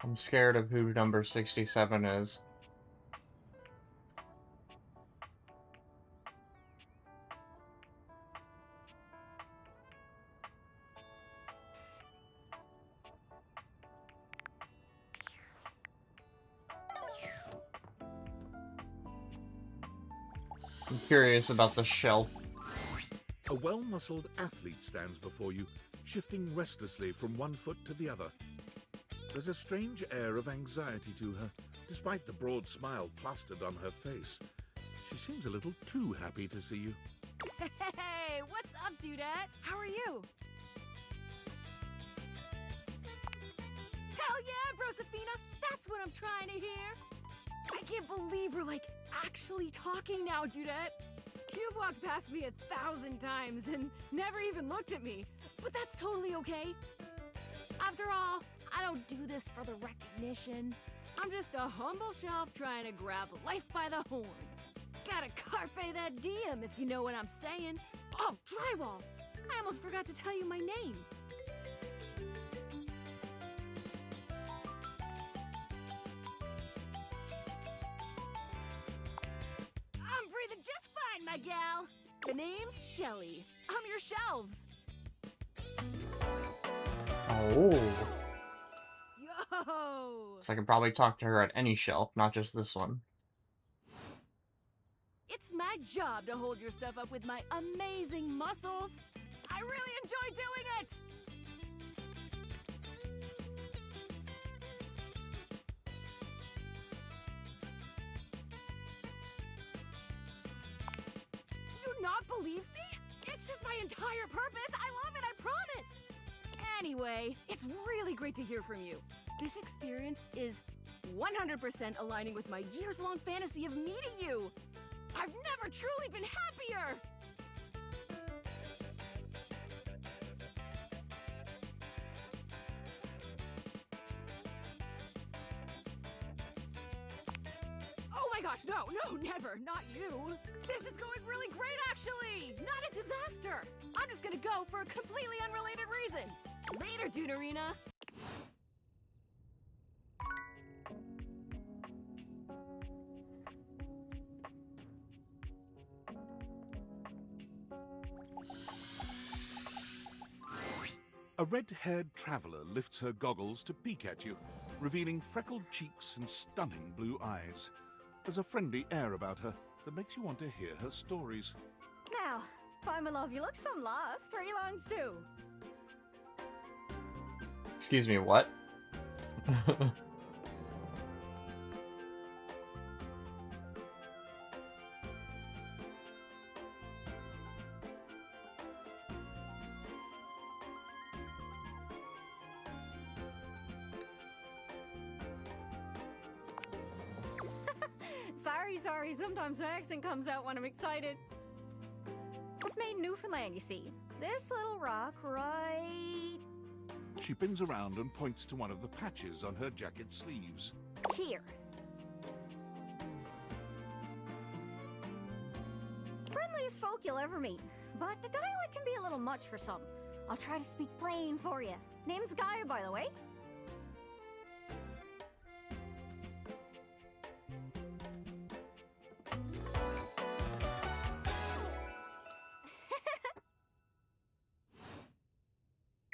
I'm scared of who number 67 is. I'm curious about the shelf. A well-muscled athlete stands before you, shifting restlessly from one foot to the other. There's a strange air of anxiety to her, despite the broad smile plastered on her face. She seems a little too happy to see you. Hey, what's up, Dudette? How are you? Hell yeah, Brosafina! That's what I'm trying to hear! I can't believe we're, like, actually talking now, Dudette. You've walked past me 1,000 times and never even looked at me, but that's totally okay. After all, I don't do this for the recognition. I'm just a humble shelf trying to grab life by the horns. Gotta carpe that diem, if you know what I'm saying. Oh, drywall! I almost forgot to tell you my name. I'm breathing just fine, my gal. The name's Shelly. I'm your shelves. Oh. Yo! So I can probably talk to her at any shelf, not just this one. It's my job to hold your stuff up with my amazing muscles. I really enjoy doing it! Do you not believe me? It's just my entire purpose. I love it, I promise. Anyway, it's really great to hear from you. This experience is 100% aligning with my years-long fantasy of meeting you. I've never truly been happier! Oh my gosh, no, never, not you. This is going really great, actually. Not a disaster. I'm just gonna go for a completely unrelated reason. Later, Dunerina. A red-haired traveler lifts her goggles to peek at you, revealing freckled cheeks and stunning blue eyes. There's a friendly air about her that makes you want to hear her stories. Now, by my love, you look some lost. Where are you longs to? Excuse me, what? Sorry, sometimes my accent comes out when I'm excited. It's made in Newfoundland, you see. This little rock right She bends around and points to one of the patches on her jacket sleeves. here. Friendliest folk you'll ever meet, but the dialect can be a little much for some. I'll try to speak plain for you. Name's Gaia, by the way.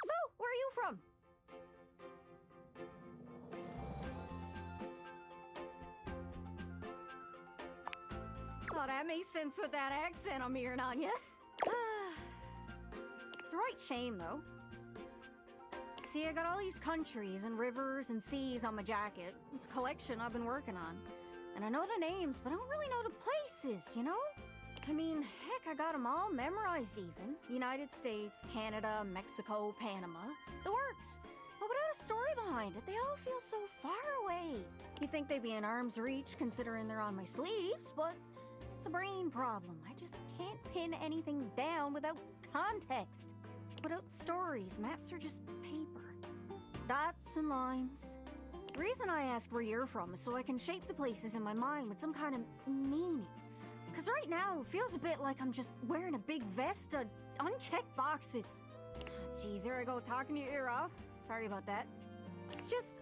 So, where are you from? Oh, that makes sense with that accent I'm hearing on you. It's a right shame, though. See, I got all these countries and rivers and seas on my jacket. It's a collection I've been working on. And I know the names, but I don't really know the places, you know? I mean, heck, I got them all memorized even. United States, Canada, Mexico, Panama. The works. But without a story behind it, they all feel so far away. You'd think they'd be in arm's reach considering they're on my sleeves, but it's a brain problem. I just can't pin anything down without context. Without stories, maps are just paper. Dots and lines. The reason I ask where you're from is so I can shape the places in my mind with some kind of meaning. Because right now, it feels a bit like I'm just wearing a big vest of unchecked boxes. Geez, there I go, talking your ear off. Sorry about that. It's just,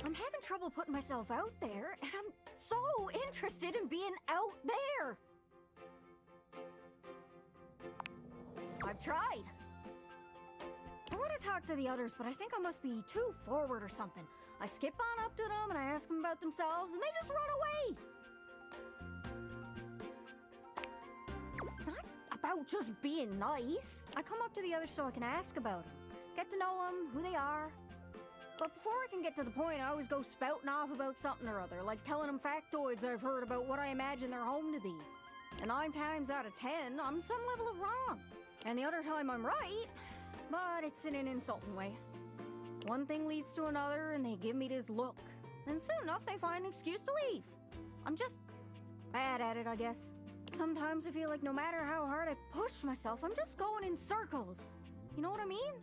I'm having trouble putting myself out there, and I'm so interested in being out there. I've tried. I want to talk to the others, but I think I must be too forward or something. I skip on up to them and I ask them about themselves, and they just run away. It's not about just being nice. I come up to the others so I can ask about them, get to know them, who they are. But before I can get to the point, I always go spouting off about something or other, like telling them factoids I've heard about what I imagine their home to be. And 9 times out of 10, I'm some level of wrong. And the other time I'm right, but it's in an insulting way. One thing leads to another, and they give me this look. And soon enough, they find an excuse to leave. I'm just bad at it, I guess. Sometimes I feel like no matter how hard I push myself, I'm just going in circles. You know what I mean?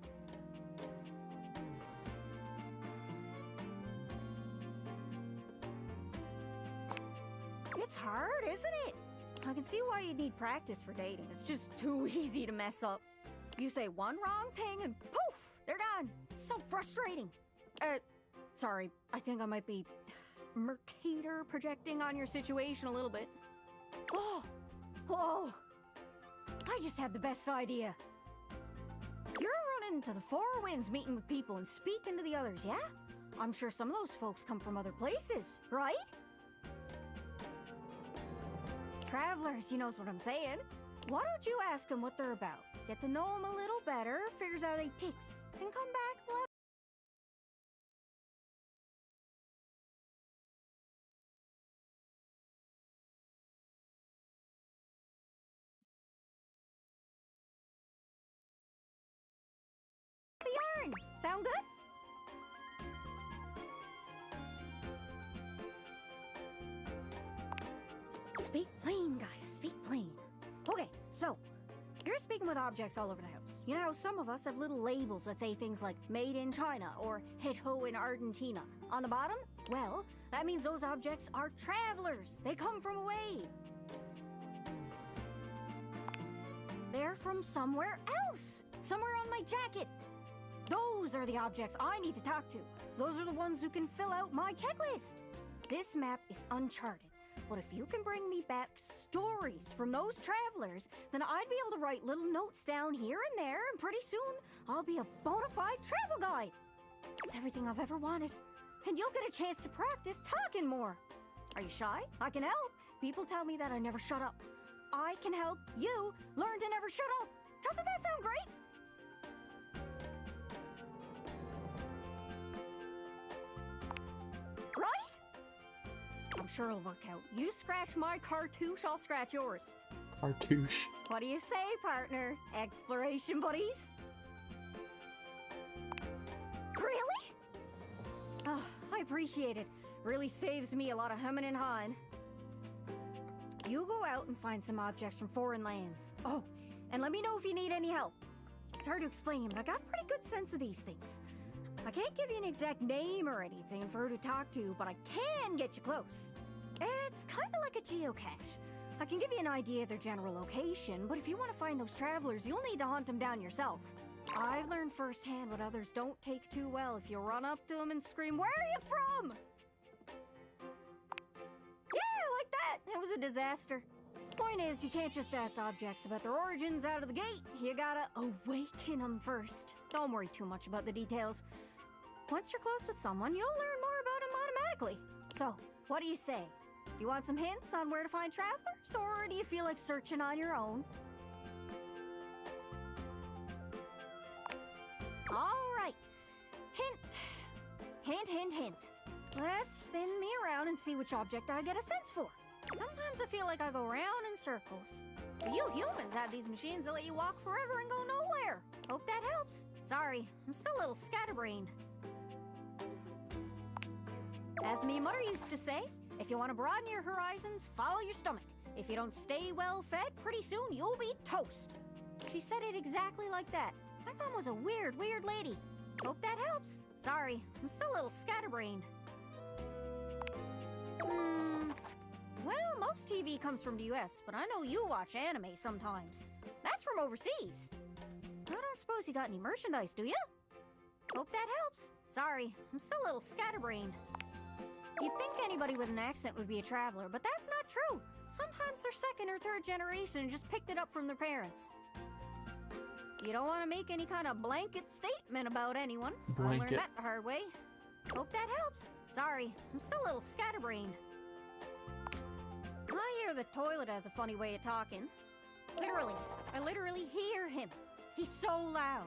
It's hard, isn't it? I can see why you'd need practice for dating. It's just too easy to mess up. You say one wrong thing and poof, they're gone. It's so frustrating. Sorry, I think I might be Mercator projecting on your situation a little bit. Oh, I just had the best idea. You're running into the Four Winds, meeting with people and speaking to the others, yeah? I'm sure some of those folks come from other places, right? Travelers, you knows what I'm saying. Why don't you ask them what they're about? Get to know them a little better, figures out they ticks, then come back, we'll have a yarn. Sound good? Speak plain, Gaia, speak plain. Okay, so, you're speaking with objects all over the house. You know how some of us have little labels that say things like made in China or Heto in Argentina. On the bottom, well, that means those objects are travelers. They come from away. They're from somewhere else. Somewhere on my jacket. Those are the objects I need to talk to. Those are the ones who can fill out my checklist. This map is uncharted. But if you can bring me back stories from those travelers, then I'd be able to write little notes down here and there, and pretty soon I'll be a bona fide travel guide. It's everything I've ever wanted. And you'll get a chance to practice talking more. Are you shy? I can help. People tell me that I never shut up. I can help you learn to never shut up. Doesn't that sound great? Right? I'm sure it'll work out. You scratch my cartouche, I'll scratch yours. Cartouche. What do you say, partner? Exploration buddies? Really? Oh, I appreciate it. Really saves me a lot of humming and hawing. You go out and find some objects from foreign lands. Oh, and let me know if you need any help. It's hard to explain, but I got a pretty good sense of these things. I can't give you an exact name or anything for her to talk to, but I can get you close. It's kind of like a geocache. I can give you an idea of their general location, but if you want to find those travelers, you'll need to hunt them down yourself. I've learned firsthand what others don't take too well if you run up to them and scream, "Where are you from?" Yeah, like that. It was a disaster. Point is, you can't just ask objects about their origins out of the gate. You gotta awaken them first. Don't worry too much about the details. Once you're close with someone, you'll learn more about them automatically. So, what do you say? Do you want some hints on where to find travelers, or do you feel like searching on your own? All right. Hint. Hint, hint, hint. Let's spin me around and see which object I get a sense for. Sometimes I feel like I go round in circles. But you humans have these machines that let you walk forever and go nowhere. Hope that helps. Sorry, I'm still a little scatterbrained. As me mother used to say, if you want to broaden your horizons, follow your stomach. If you don't stay well fed, pretty soon you'll be toast. She said it exactly like that. My mom was a weird lady. Hope that helps. Sorry, I'm still a little scatterbrained. Well, most TV comes from the US, but I know you watch anime sometimes. That's from overseas. I don't suppose you got any merchandise, do you? Hope that helps. Sorry, I'm still a little scatterbrained. You'd think anybody with an accent would be a traveler, but that's not true. Sometimes they're second or third generation and just picked it up from their parents. You don't want to make any kind of blanket statement about anyone. I learned that the hard way. Hope that helps. Sorry, I'm still a little scatterbrained. I hear the toilet has a funny way of talking. Literally, I literally hear him. He's so loud.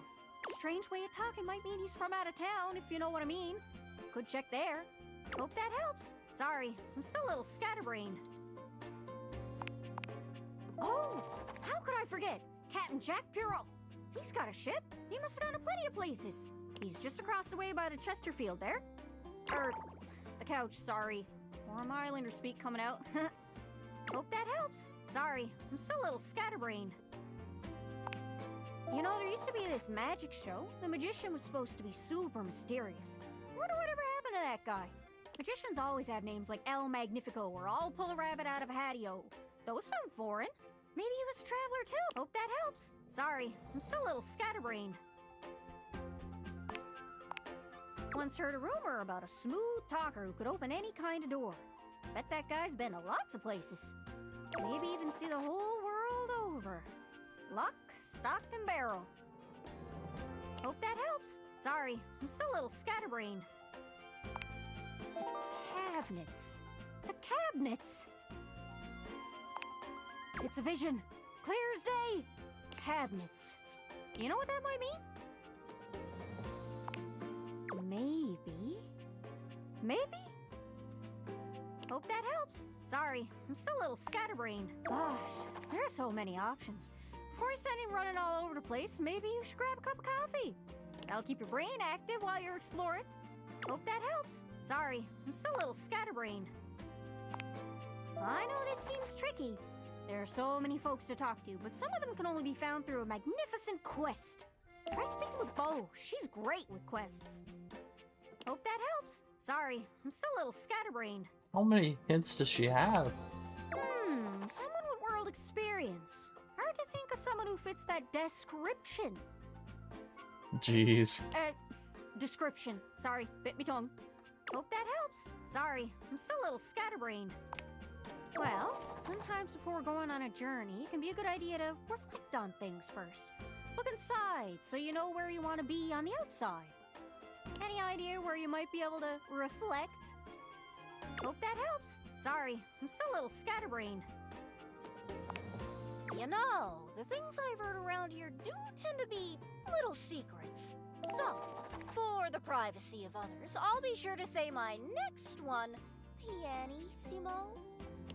Strange way of talking might mean he's from out of town, if you know what I mean. Could check there. Hope that helps. Sorry, I'm still a little scatterbrained. Oh, how could I forget? Captain Jack Pirro. He's got a ship. He must have gone to plenty of places. He's just across the way by the Chesterfield there. The couch, sorry. Or my Islander speak coming out. Hope that helps. Sorry, I'm still a little scatterbrained. You know, there used to be this magic show. The magician was supposed to be super mysterious. Wonder whatever happened to that guy. Magicians always have names like El Magnifico or I'll pull a rabbit out of a hatio. Those sound foreign. Maybe he was a traveler too. Hope that helps. Sorry, I'm still a little scatterbrained. Once heard a rumor about a smooth talker who could open any kind of door. Bet that guy's been to lots of places. Maybe even see the whole world over. Lock, stock, and barrel. Hope that helps. Sorry, I'm still a little scatterbrained. Cabinets. The cabinets! It's a vision. Clear as day. Cabinets. You know what that might mean? Maybe. Maybe? Hope that helps. Sorry, I'm still a little scatterbrained. Gosh, there are so many options. Before you send him running all over the place, maybe you should grab a cup of coffee. That'll keep your brain active while you're exploring. Hope that helps. Sorry, I'm still a little scatterbrained. I know this seems tricky. There are so many folks to talk to, but some of them can only be found through a magnificent quest. Try speaking with Bo. She's great with quests. Hope that helps. Sorry, I'm still a little scatterbrained. How many hints does she have? Someone with world experience. Hard to think of someone who fits that description. Jeez. Description. Sorry, bit me tongue. Hope that helps. Sorry, I'm still a little scatterbrained. Well, sometimes before going on a journey, it can be a good idea to reflect on things first. Look inside so you know where you want to be on the outside. Any idea where you might be able to reflect? Hope that helps. Sorry, I'm still a little scatterbrained. You know, the things I've heard around here do tend to be little secrets. So, for the privacy of others, I'll be sure to say my next one pianissimo.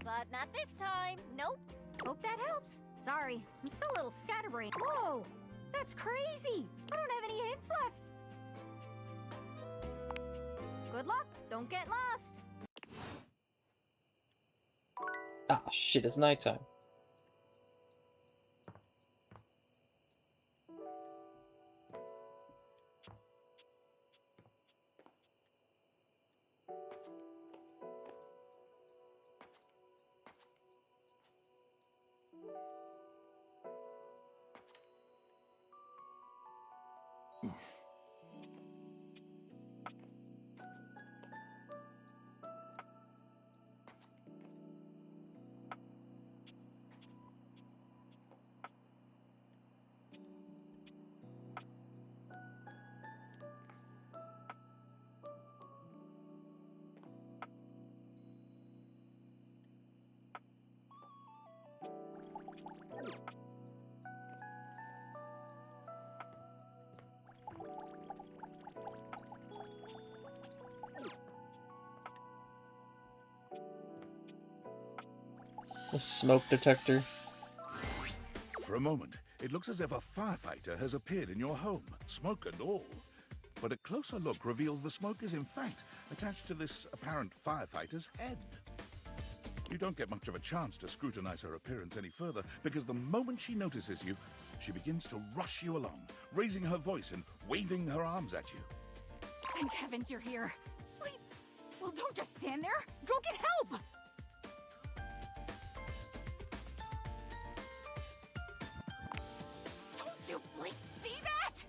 But not this time, nope. Hope that helps. Sorry, I'm still a little scatterbrained. Whoa, that's crazy. I don't have any hints left. Good luck, don't get lost. Ah, shit, it's nighttime. A smoke detector. For a moment, it looks as if a firefighter has appeared in your home, smoke and all. But a closer look reveals the smoke is in fact attached to this apparent firefighter's head. You don't get much of a chance to scrutinize her appearance any further, because the moment she notices you, she begins to rush you along, raising her voice and waving her arms at you. Thank heavens you're here. Wait, well, don't just stand there. Go get help! Don't you blink, see that?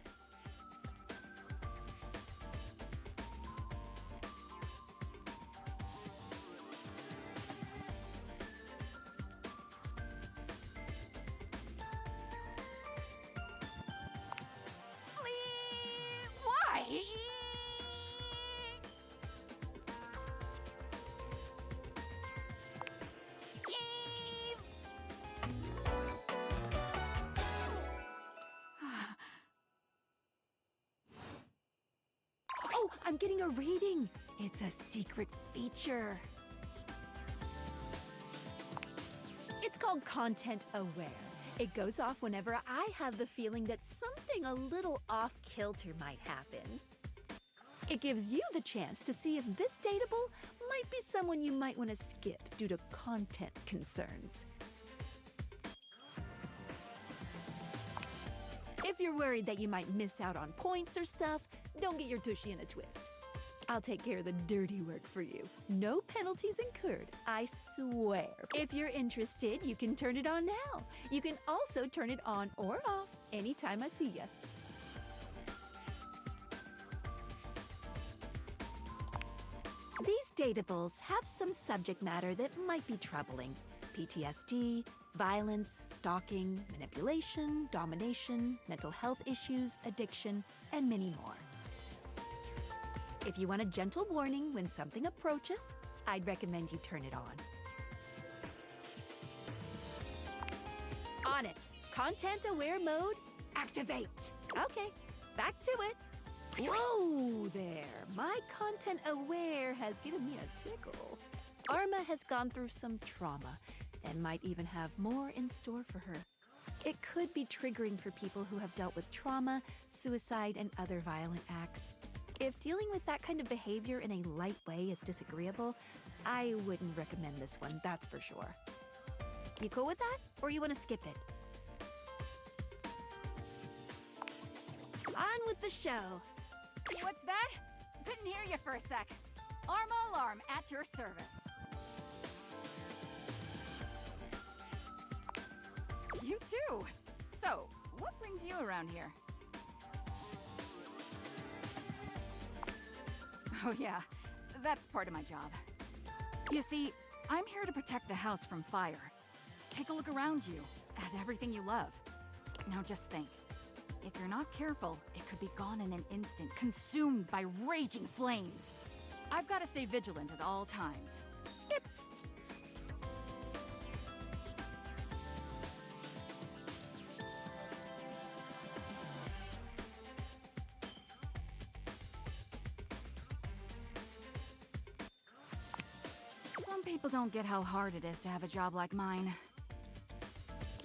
Please, why? Oh, I'm getting a reading. It's a secret feature. It's called Content Aware. It goes off whenever I have the feeling that something a little off-kilter might happen. It gives you the chance to see if this dateable might be someone you might want to skip due to content concerns. If you're worried that you might miss out on points or stuff, don't get your tushy in a twist. I'll take care of the dirty work for you. No penalties incurred, I swear. If you're interested, you can turn it on now. You can also turn it on or off anytime I see ya. These datables have some subject matter that might be troubling. PTSD, Violence, stalking, manipulation, domination, mental health issues, addiction, and many more. If you want a gentle warning when something approacheth, I'd recommend you turn it on. On it. Content-aware mode, activate. Okay, back to it. Whoa there. My content-aware has given me a tickle. Arma has gone through some trauma and might even have more in store for her. It could be triggering for people who have dealt with trauma, suicide, and other violent acts. If dealing with that kind of behavior in a light way is disagreeable, I wouldn't recommend this one, that's for sure. You cool with that, or you want to skip it? On with the show. What's that? Couldn't hear you for a sec. Arma alarm at your service. You too. So, what brings you around here? Oh yeah, that's part of my job. You see, I'm here to protect the house from fire. Take a look around you, at everything you love. Now just think. If you're not careful, it could be gone in an instant, consumed by raging flames. I've got to stay vigilant at all times. Beep. Some people don't get how hard it is to have a job like mine.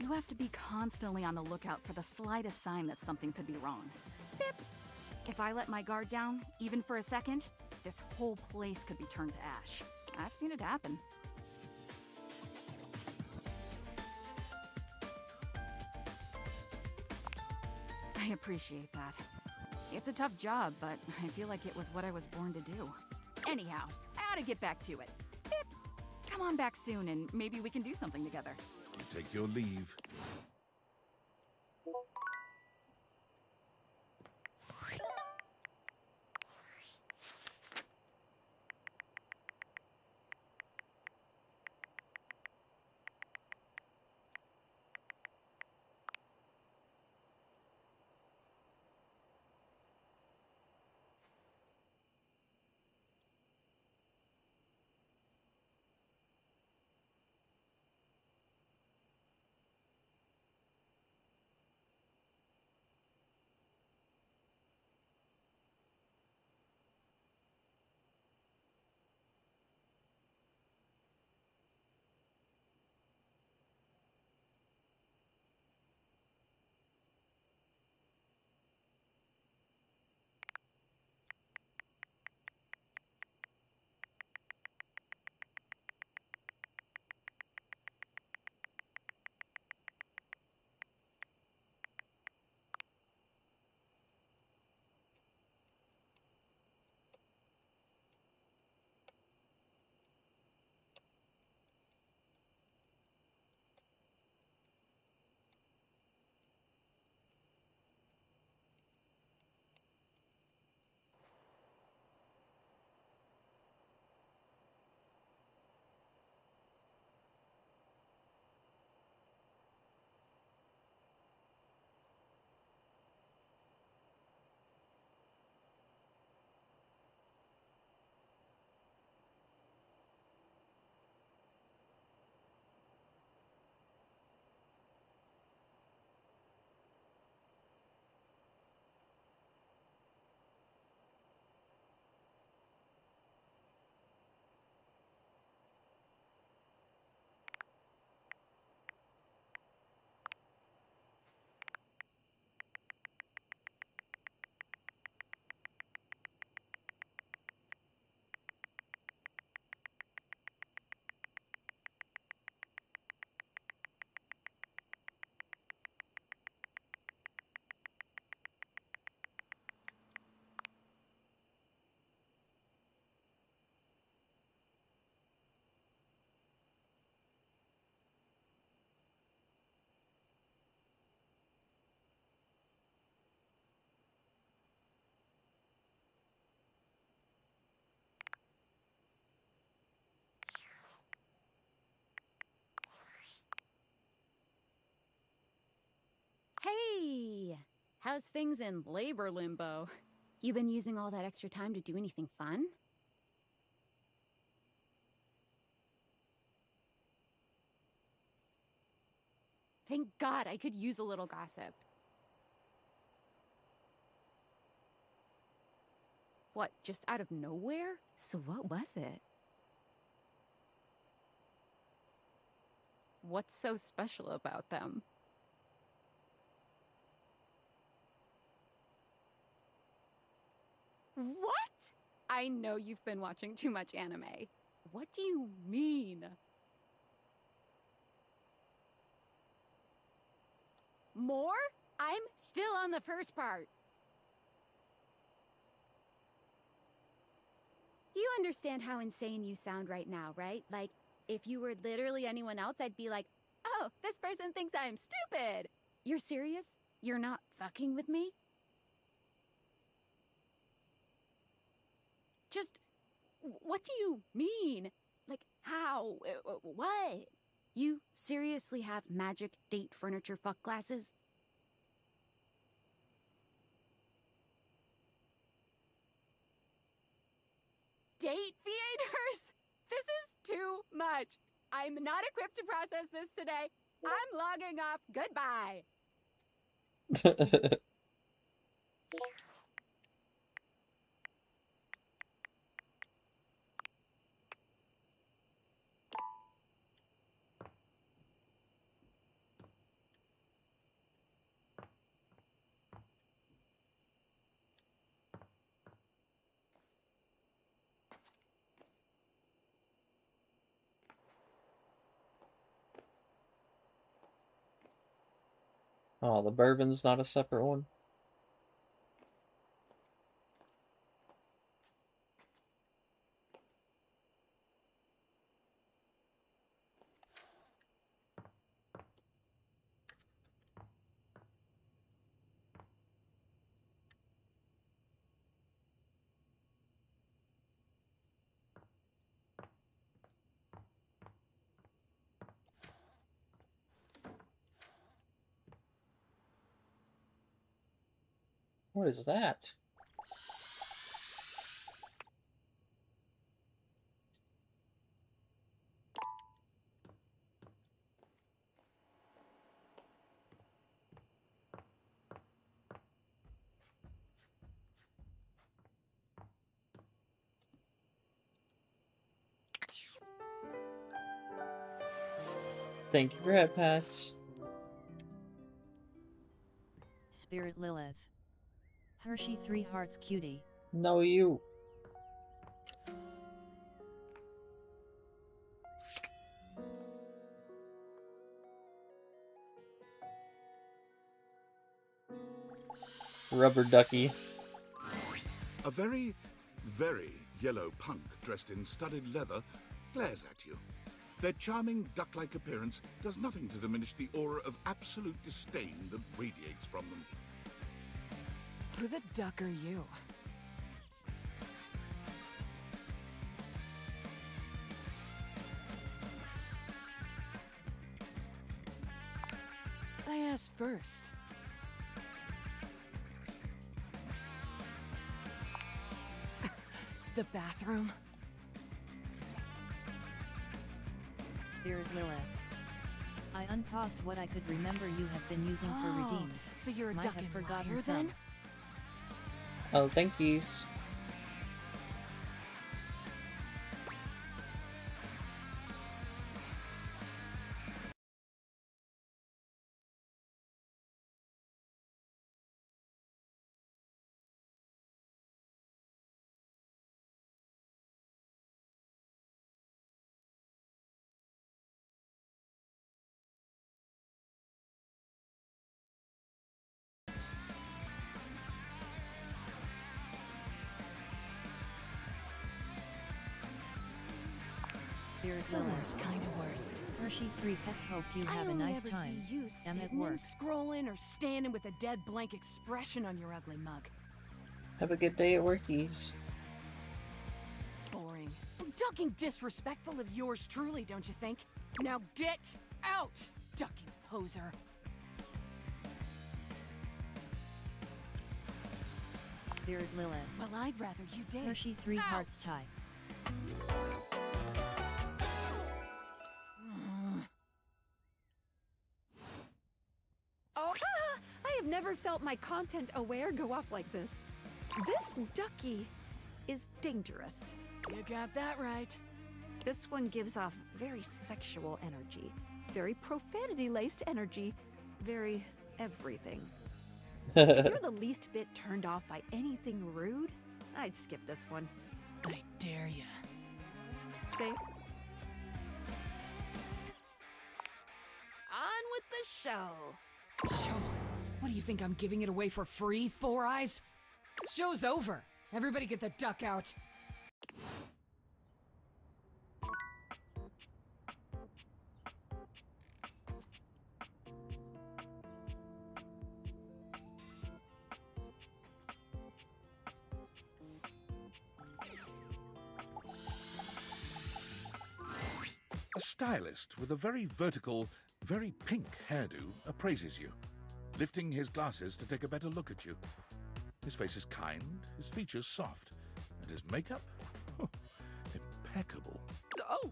You have to be constantly on the lookout for the slightest sign that something could be wrong. Beep. If I let my guard down, even for a second, this whole place could be turned to ash. I've seen it happen. I appreciate that. It's a tough job, but I feel like it was what I was born to do. Anyhow, I ought to get back to it. Beep. Come on back soon and maybe we can do something together. Take your leave. How's things in labor limbo? You been using all that extra time to do anything fun? Thank God I could use a little gossip. What, just out of nowhere? So what was it? What's so special about them? What? I know you've been watching too much anime. What do you mean? More? I'm still on the first part. You understand how insane you sound right now, right? Like, if you were literally anyone else, I'd be like, oh, this person thinks I'm stupid. You're serious? You're not fucking with me? Just, what do you mean? Like, how? What? You seriously have magic date furniture fuck glasses? Date theaters? This is too much. I'm not equipped to process this today. I'm logging off. Goodbye. Oh, the bourbon's not a separate one? What is that? Thank you for head pats. Spirit Lilith. Hershey 3 Hearts Cutie. No, you. Rubber ducky. A very, very yellow punk dressed in studded leather glares at you. Their charming duck-like appearance does nothing to diminish the aura of absolute disdain that radiates from them. Who the duck are you? I asked first. The bathroom? Spirit Lilith. I unpaused what I could remember you have been using for redeems. So you're a Might duck have and forgotten liar, some. then? Oh, thank yous. Spirit The Lilith. worst kind of worst. Hershey 3 Pets hope you I have a only nice ever time. see you I'm at sitting work. and scrolling or standing with a dead blank expression on your ugly mug. Have a good day at workies. Boring. Ducking disrespectful of yours truly, don't you think? Now get out, ducking poser. Spirit Lilith. Well, I'd rather you did. Hershey 3 hearts tie. Oh, I have never felt my content aware go off like this. This ducky is dangerous. You got that right. This one gives off very sexual energy, very profanity-laced energy, very everything. If you're the least bit turned off by anything rude, I'd skip this one. I dare ya. See? On with the show. Show? What do you think, I'm giving it away for free, Four Eyes? Show's over. Everybody get the duck out. A stylist with a very vertical, very pink hairdo appraises you, lifting his glasses to take a better look at you. His face is kind, his features soft, and his makeup? Oh, impeccable. Oh!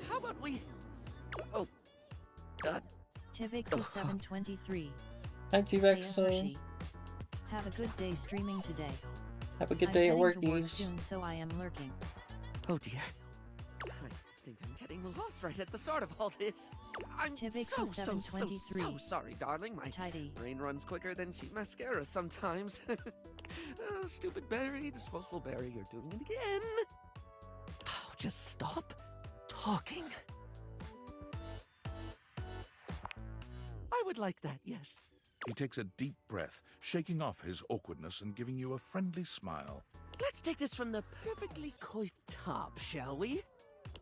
How about we... Oh. Tivix is 723. Hi, T-Vex. Hey, Hershey. Have a good day streaming today. Have a good day at I'm heading to work workies. soon, so I am lurking. Oh dear. I think I'm getting lost right at the start of all this. I'm Tivix so, is 723. so sorry, darling. My Tidy. brain runs quicker than cheap mascara sometimes. Oh, stupid Barry, disposable Barry, you're doing it again. Oh, just stop talking. I would like that, yes. He takes a deep breath, shaking off his awkwardness and giving you a friendly smile. Let's take this from the perfectly coiffed top, shall we?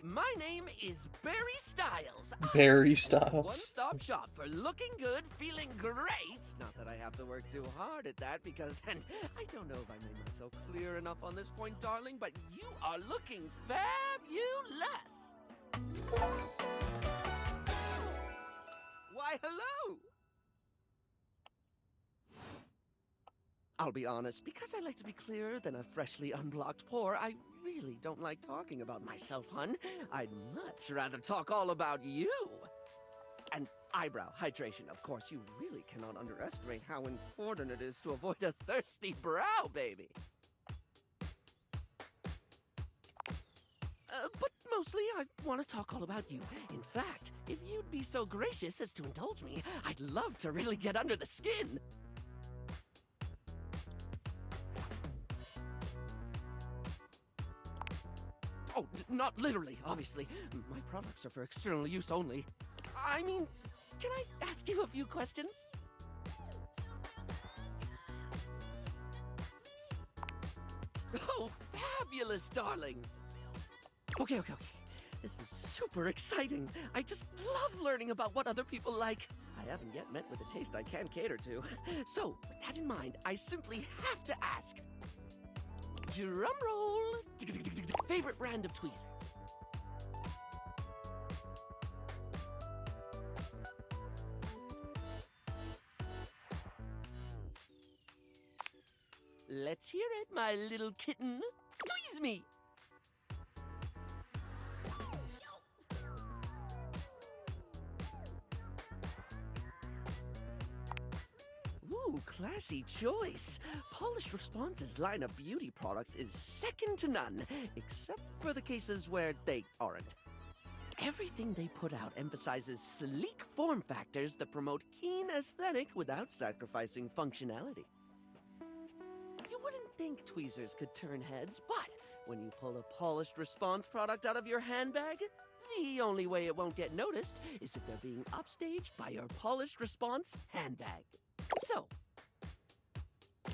My name is Barry Styles. Barry Styles. One-stop shop for looking good, feeling great. Not that I have to work too hard at that because, and I don't know if I made myself clear enough on this point, darling, but you are looking fabulous. Why, hello. I'll be honest, because I like to be clearer than a freshly unblocked pore, I really don't like talking about myself, hun. I'd much rather talk all about you. And eyebrow hydration, of course. You really cannot underestimate how important it is to avoid a thirsty brow, baby. But mostly, I want to talk all about you. In fact, if you'd be so gracious as to indulge me, I'd love to really get under the skin. Oh, not literally, obviously. My products are for external use only. I mean, can I ask you a few questions? Oh, fabulous, darling. Okay. This is super exciting. I just love learning about what other people like. I haven't yet met with a taste I can cater to. So, with that in mind, I simply have to ask. Drum roll. Favorite brand of tweezer? Let's hear it, my little kitten. Tweeze me. Ooh, classy choice. Polished Response's line of beauty products is second to none, except for the cases where they aren't. Everything they put out emphasizes sleek form factors that promote keen aesthetic without sacrificing functionality. You wouldn't think tweezers could turn heads, but when you pull a Polished Response product out of your handbag, the only way it won't get noticed is if they're being upstaged by your Polished Response handbag. So,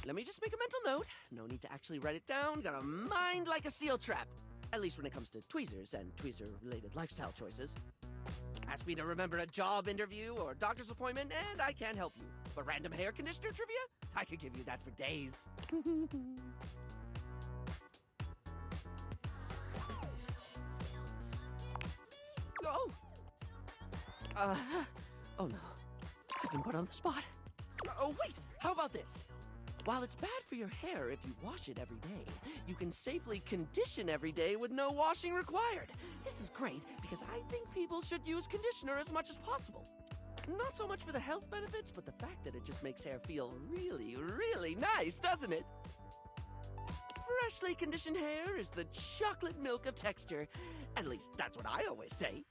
let me just make a mental note. No need to actually write it down. Got a mind like a steel trap. At least when it comes to tweezers and tweezer-related lifestyle choices. Ask me to remember a job interview or doctor's appointment, and I can't help you. But random hair conditioner trivia? I could give you that for days. Oh! Oh no. I've been put on the spot. Oh, wait! How about this? While it's bad for your hair if you wash it every day, you can safely condition every day with no washing required. This is great because I think people should use conditioner as much as possible. Not so much for the health benefits, but the fact that it just makes hair feel really, really nice, doesn't it? Freshly conditioned hair is the chocolate milk of texture. At least that's what I always say.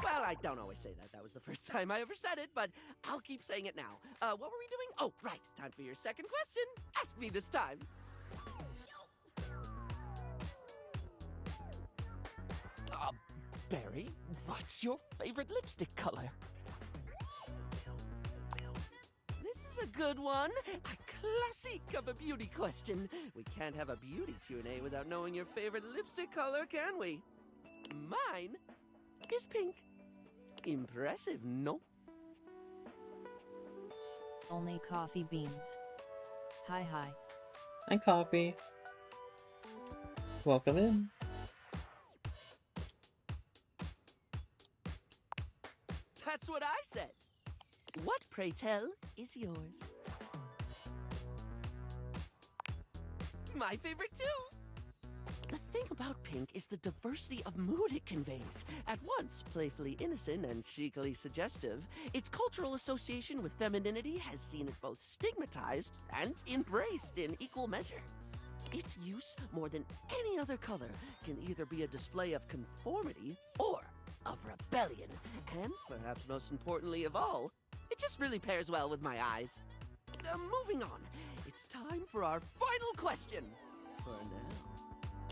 Well, I don't always say that. That was the first time I ever said it, but I'll keep saying it now. What were we doing? Oh, right. Time for your second question. Ask me this time. Barry, what's your favorite lipstick color? This is a good one. A classic of a beauty question. We can't have a beauty Q&A without knowing your favorite lipstick color, can we? Mine is pink. Impressive, no? Only coffee beans. Hi. Hi, Coffee. Welcome in. That's what I said. What, pray tell, is yours? My favorite too. The thing about pink is the diversity of mood it conveys. At once playfully innocent and chicly suggestive, its cultural association with femininity has seen it both stigmatized and embraced in equal measure. Its use, more than any other color, can either be a display of conformity or of rebellion. And, perhaps most importantly of all, it just really pairs well with my eyes. Moving on, it's time for our final question. For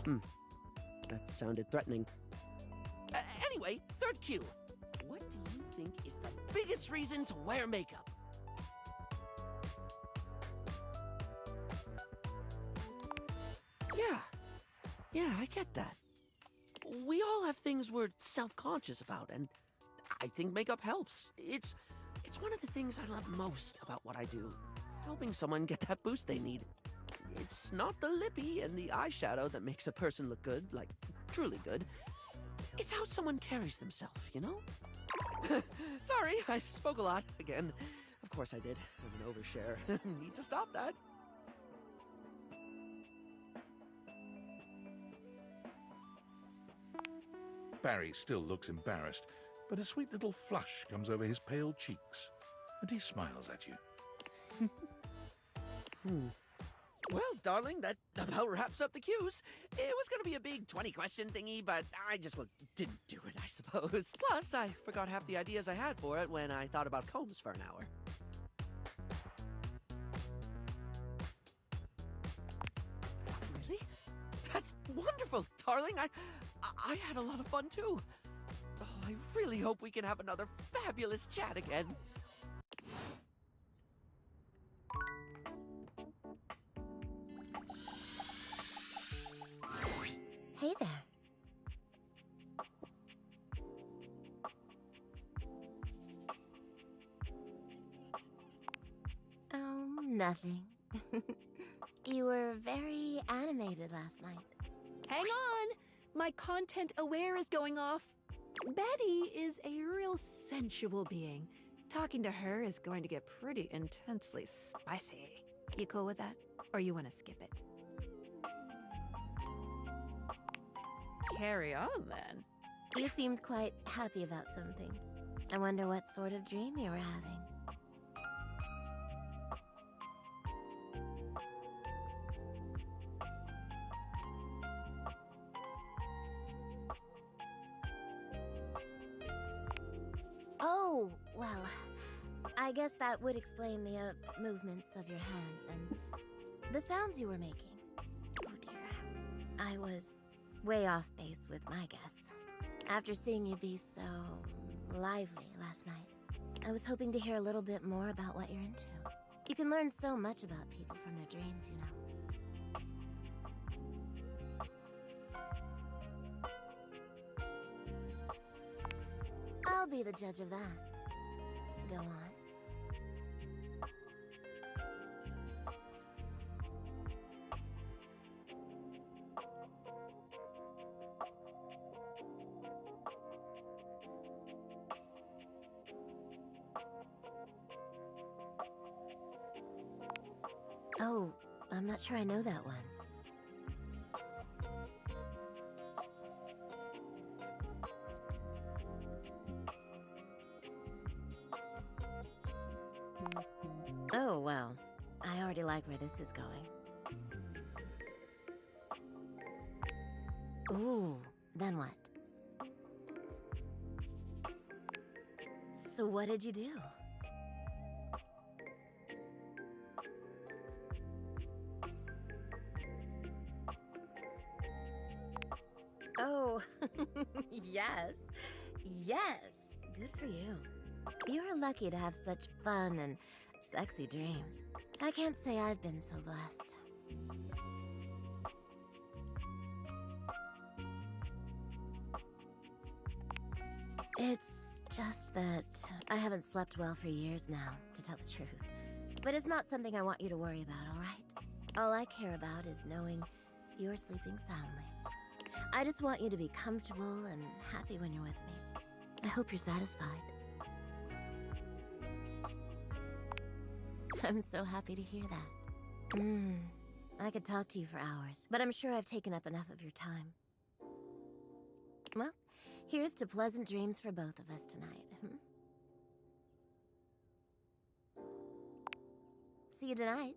now. That sounded threatening. Anyway, third cue. What do you think is the biggest reason to wear makeup? Yeah, I get that. We all have things we're self-conscious about, and I think makeup helps. It's one of the things I love most about what I do. Helping someone get that boost they need. It's not the lippy and the eyeshadow that makes a person look good, like, truly good. It's how someone carries themselves, you know? Sorry, I spoke a lot, again. Of course I did. I'm an overshare. Need to stop that. Barry still looks embarrassed, but a sweet little flush comes over his pale cheeks, and he smiles at you. Well, darling, that about wraps up the cues. It was going to be a big 20-question thingy, but I just didn't do it, I suppose. Plus, I forgot half the ideas I had for it when I thought about combs for an hour. Really? That's wonderful, darling. I had a lot of fun, too. Oh, I really hope we can have another fabulous chat again. Hey there. Oh, nothing. You were very animated last night. Hang on! My content aware is going off. Betty is a real sensual being. Talking to her is going to get pretty intensely spicy. You cool with that? Or you want to skip it? Carry on, then. You seemed quite happy about something. I wonder what sort of dream you were having. Oh, well, I guess that would explain the movements of your hands and the sounds you were making. Oh dear. I was way off base with my guess. After seeing you be so lively last night, I was hoping to hear a little bit more about what you're into. You can learn so much about people from their dreams, you know. I'll be the judge of that. Go on. Oh, I'm not sure I know that one. Oh, well, I already like where this is going. Ooh, then what? So what did you do? Oh, yes. Yes. Good for you. You're lucky to have such fun and sexy dreams. I can't say I've been so blessed. It's just that I haven't slept well for years now, to tell the truth. But it's not something I want you to worry about, all right? All I care about is knowing you're sleeping soundly. I just want you to be comfortable and happy when you're with me. I hope you're satisfied. I'm so happy to hear that. I could talk to you for hours, but I'm sure I've taken up enough of your time. Well, here's to pleasant dreams for both of us tonight. See you tonight.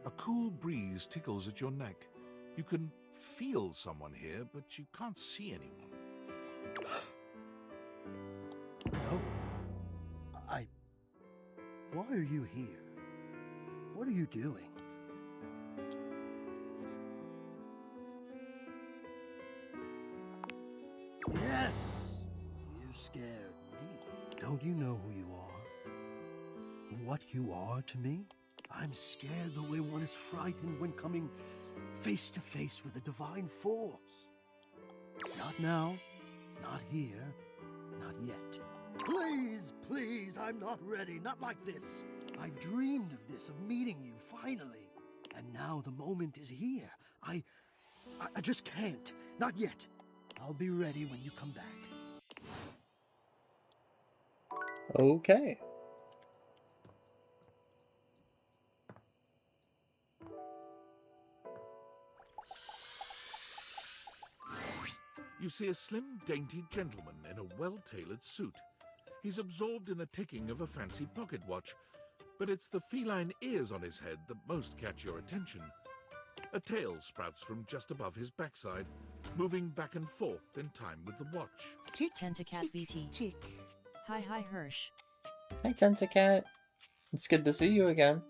A cool breeze tickles at your neck. You can feel someone here, but you can't see anyone. No. Why are you here? What are you doing? Yes! You scared me. Don't you know who you are? What you are to me? I'm scared the way one is frightened when coming face to face with a divine force. Not now, not here, not yet. Please, please, I'm not ready, not like this. I've dreamed of this, of meeting you, finally. And now the moment is here. I just can't, not yet. I'll be ready when you come back. Okay. You see a slim, dainty gentleman in a well-tailored suit. He's absorbed in the ticking of a fancy pocket watch, but it's the feline ears on his head that most catch your attention. A tail sprouts from just above his backside, moving back and forth in time with the watch. Tick, Tentacat VT. Tick. Hi Hirsch. Hi, Tentacat. It's good to see you again.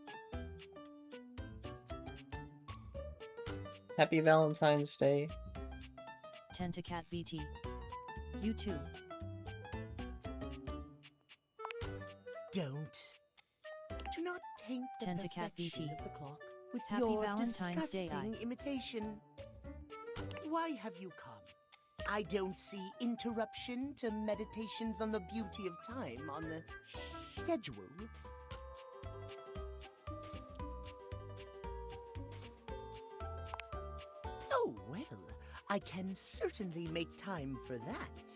Happy Valentine's Day. Tentacat VT. You too. Do not taint the Tentacat perfection VT. of the clock with Happy your Valentine's Day, disgusting imitation. Why have you come? I don't see interruption to meditations on the beauty of time on the schedule. Oh, well, I can certainly make time for that.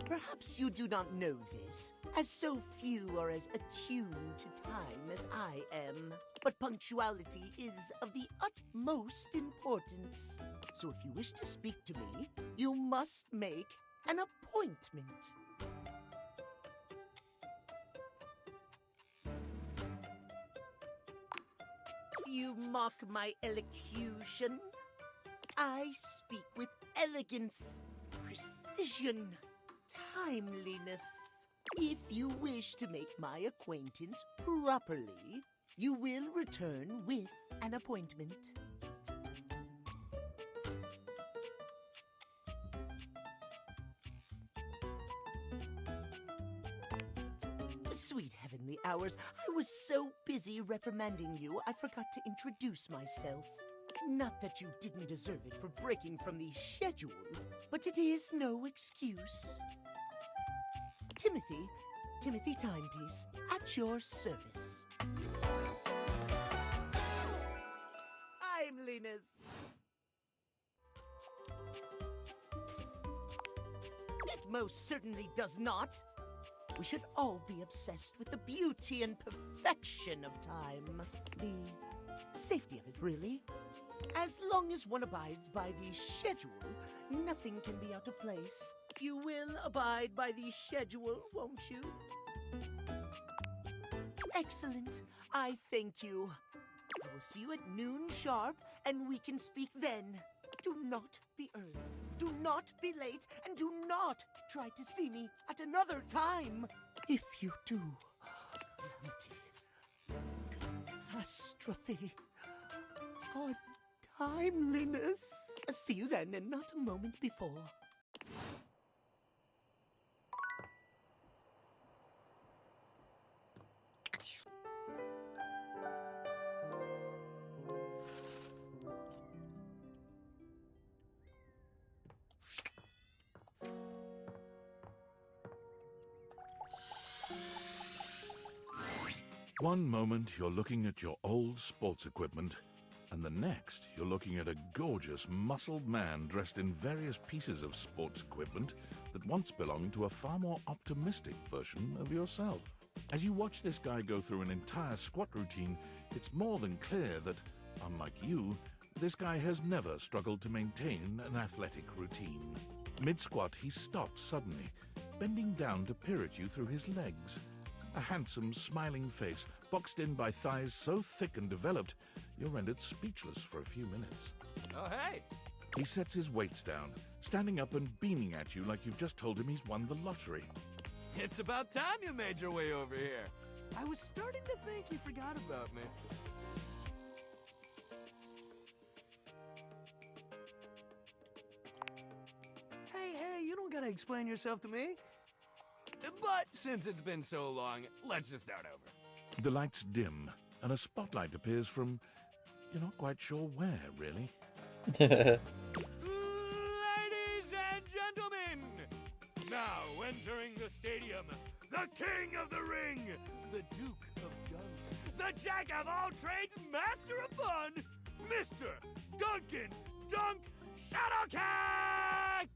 Perhaps you do not know this, as so few are as attuned to time as I am. But punctuality is of the utmost importance. So if you wish to speak to me, you must make an appointment. You mock my elocution. I speak with elegance, precision, timeliness. If you wish to make my acquaintance properly, you will return with an appointment. Sweet heavenly hours, I was so busy reprimanding you, I forgot to introduce myself. Not that you didn't deserve it for breaking from the schedule, but it is no excuse. Timothy Timepiece, at your service. I'm Linus. most certainly does not. We should all be obsessed with the beauty and perfection of time. The safety of it, really. As long as one abides by the schedule, nothing can be out of place. You will abide by the schedule, won't you? Excellent. I thank you. I will see you at noon sharp, and we can speak then. Do not be early, do not be late, and do not try to see me at another time. If you do, catastrophe. Untimeliness. See you then, and not a moment before. One moment you're looking at your old sports equipment, and the next you're looking at a gorgeous, muscled man dressed in various pieces of sports equipment that once belonged to a far more optimistic version of yourself. As you watch this guy go through an entire squat routine, it's more than clear that, unlike you, this guy has never struggled to maintain an athletic routine. Mid-squat, he stops suddenly, bending down to peer at you through his legs. A handsome, smiling face, boxed in by thighs so thick and developed, you're rendered speechless for a few minutes. Oh, hey! He sets his weights down, standing up and beaming at you like you've just told him he's won the lottery. It's about time you made your way over here. I was starting to think you forgot about me. Hey, you don't gotta explain yourself to me. But since it's been so long, let's just start over. The lights dim, and a spotlight appears from... you're not quite sure where, really. Ladies and gentlemen, now entering the stadium, the king of the ring, the Duke of Dunk, the jack of all trades, master of fun, Mr. Duncan Dunk Shadowcack!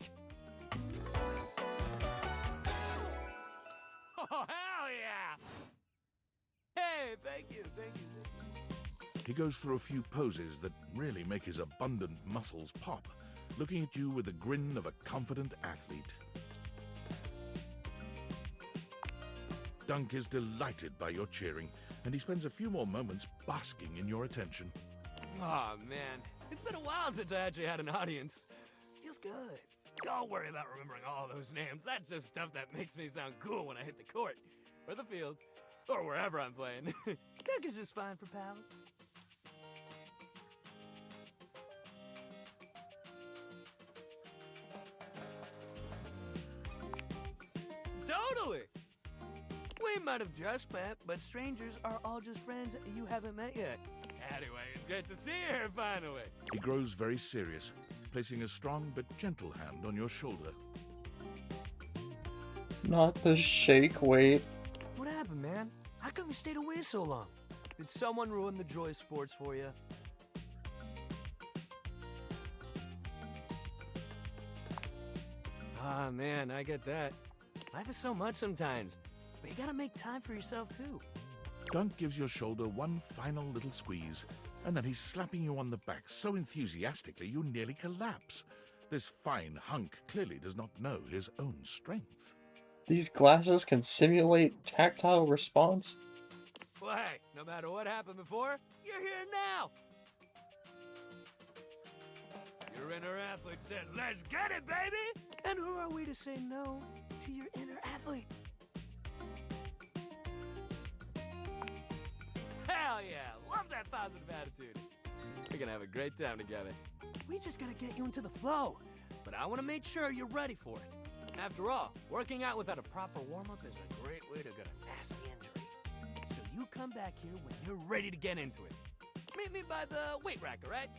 Oh, hell yeah! Hey, thank you. He goes through a few poses that really make his abundant muscles pop, looking at you with a grin of a confident athlete. Dunk is delighted by your cheering, and he spends a few more moments basking in your attention. Aw, man. It's been a while since I actually had an audience. Feels good. Don't worry about remembering all those names. That's just stuff that makes me sound cool when I hit the court, or the field, or wherever I'm playing. Dunk is just fine for pals. Totally! We might have just met, but strangers are all just friends you haven't met yet. Anyway, it's great to see you here finally. He grows very serious, placing a strong but gentle hand on your shoulder. Not the shake, wait. What happened, man? How come you stayed away so long? Did someone ruin the joy of sports for you? Ah, man, I get that. Life is so much sometimes, but you gotta make time for yourself, too. Dunk gives your shoulder one final little squeeze, and then he's slapping you on the back so enthusiastically you nearly collapse. This fine hunk clearly does not know his own strength. These glasses can simulate tactile response? Well, hey, no matter what happened before, you're here now! Your inner athlete said, let's get it, baby! And who are we to say no to your inner athlete? Hell yeah! Love that positive attitude! We're gonna have a great time together. We just gotta get you into the flow, but I wanna make sure you're ready for it. After all, working out without a proper warm-up is a great way to get a nasty injury. So you come back here when you're ready to get into it. Meet me by the weight rack, alright?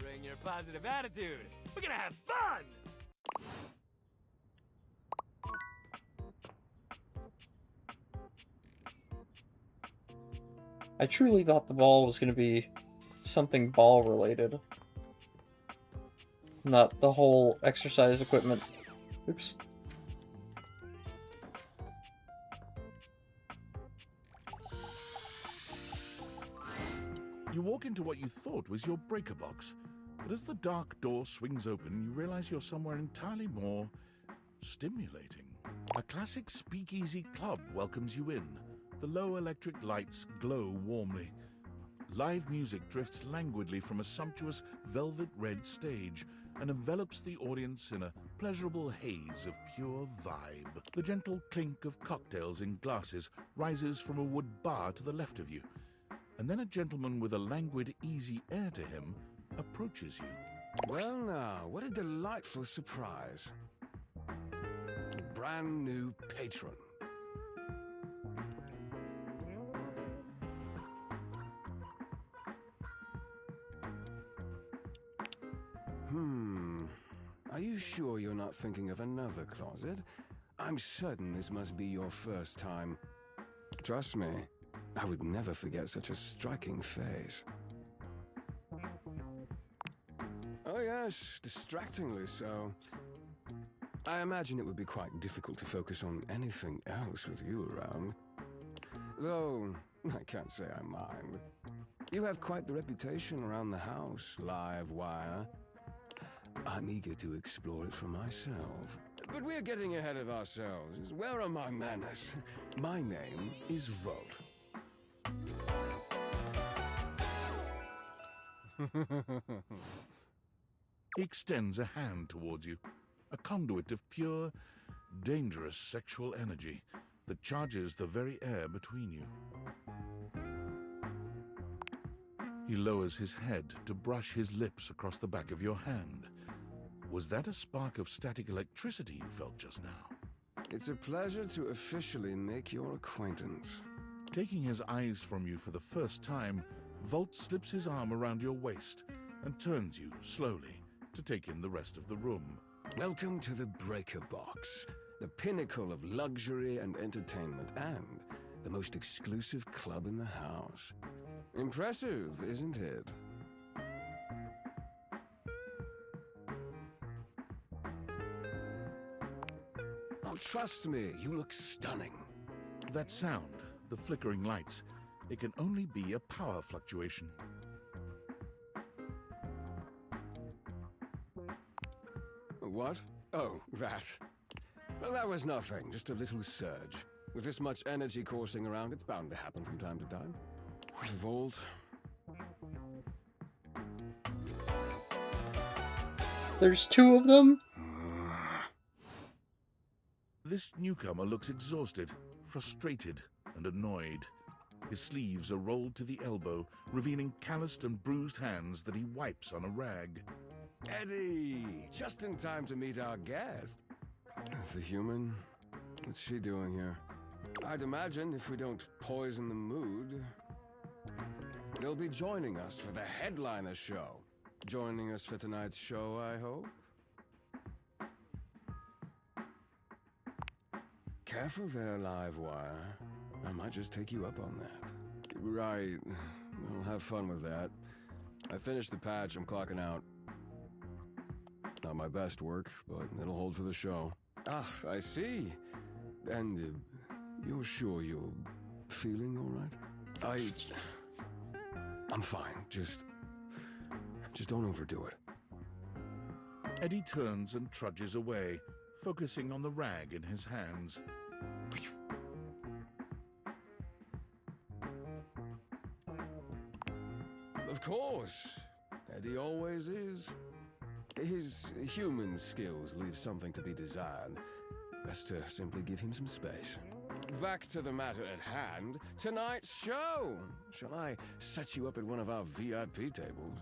Bring your positive attitude. We're gonna have fun! I truly thought the ball was going to be something ball related. Not the whole exercise equipment. Oops. You walk into what you thought was your breaker box, but as the dark door swings open, you realize you're somewhere entirely more stimulating. A classic speakeasy club welcomes you in. The low electric lights glow warmly. Live music drifts languidly from a sumptuous velvet red stage and envelops the audience in a pleasurable haze of pure vibe. The gentle clink of cocktails in glasses rises from a wood bar to the left of you, and then a gentleman with a languid, easy air to him approaches you. Well now, what a delightful surprise. Brand new patron. Are you sure you're not thinking of another closet? I'm certain this must be your first time. Trust me, I would never forget such a striking face. Oh yes, distractingly so. I imagine it would be quite difficult to focus on anything else with you around. Though, I can't say I mind. You have quite the reputation around the house, live wire. I'm eager to explore it for myself. But we're getting ahead of ourselves. Where are my manners? My name is Volt. He extends a hand towards you, a conduit of pure, dangerous sexual energy that charges the very air between you. He lowers his head to brush his lips across the back of your hand. Was that a spark of static electricity you felt just now? It's a pleasure to officially make your acquaintance. Taking his eyes from you for the first time, Volt slips his arm around your waist and turns you slowly to take in the rest of the room. Welcome to the Breaker Box, the pinnacle of luxury and entertainment, and the most exclusive club in the house. Impressive, isn't it? Oh, trust me, you look stunning. That sound, the flickering lights, it can only be a power fluctuation. What? Oh, that. Well, that was nothing, just a little surge. With this much energy coursing around, it's bound to happen from time to time. Volt. There's two of them? This newcomer looks exhausted, frustrated, and annoyed. His sleeves are rolled to the elbow, revealing calloused and bruised hands that he wipes on a rag. Eddie! Just in time to meet our guest. The human? What's she doing here? I'd imagine if we don't poison the mood, they'll be joining us for the headliner show. Joining us for tonight's show, I hope? Careful there, Livewire. I might just take you up on that. Right. We'll have fun with that. I finished the patch, I'm clocking out. Not my best work, but it'll hold for the show. Ah, I see. And you're sure you're feeling all right? I'm fine. Just don't overdo it. Eddie turns and trudges away, focusing on the rag in his hands. Of course. Eddie always is. His human skills leave something to be desired. Best to simply give him some space. Back to the matter at hand. Tonight's show! Shall I set you up at one of our VIP tables?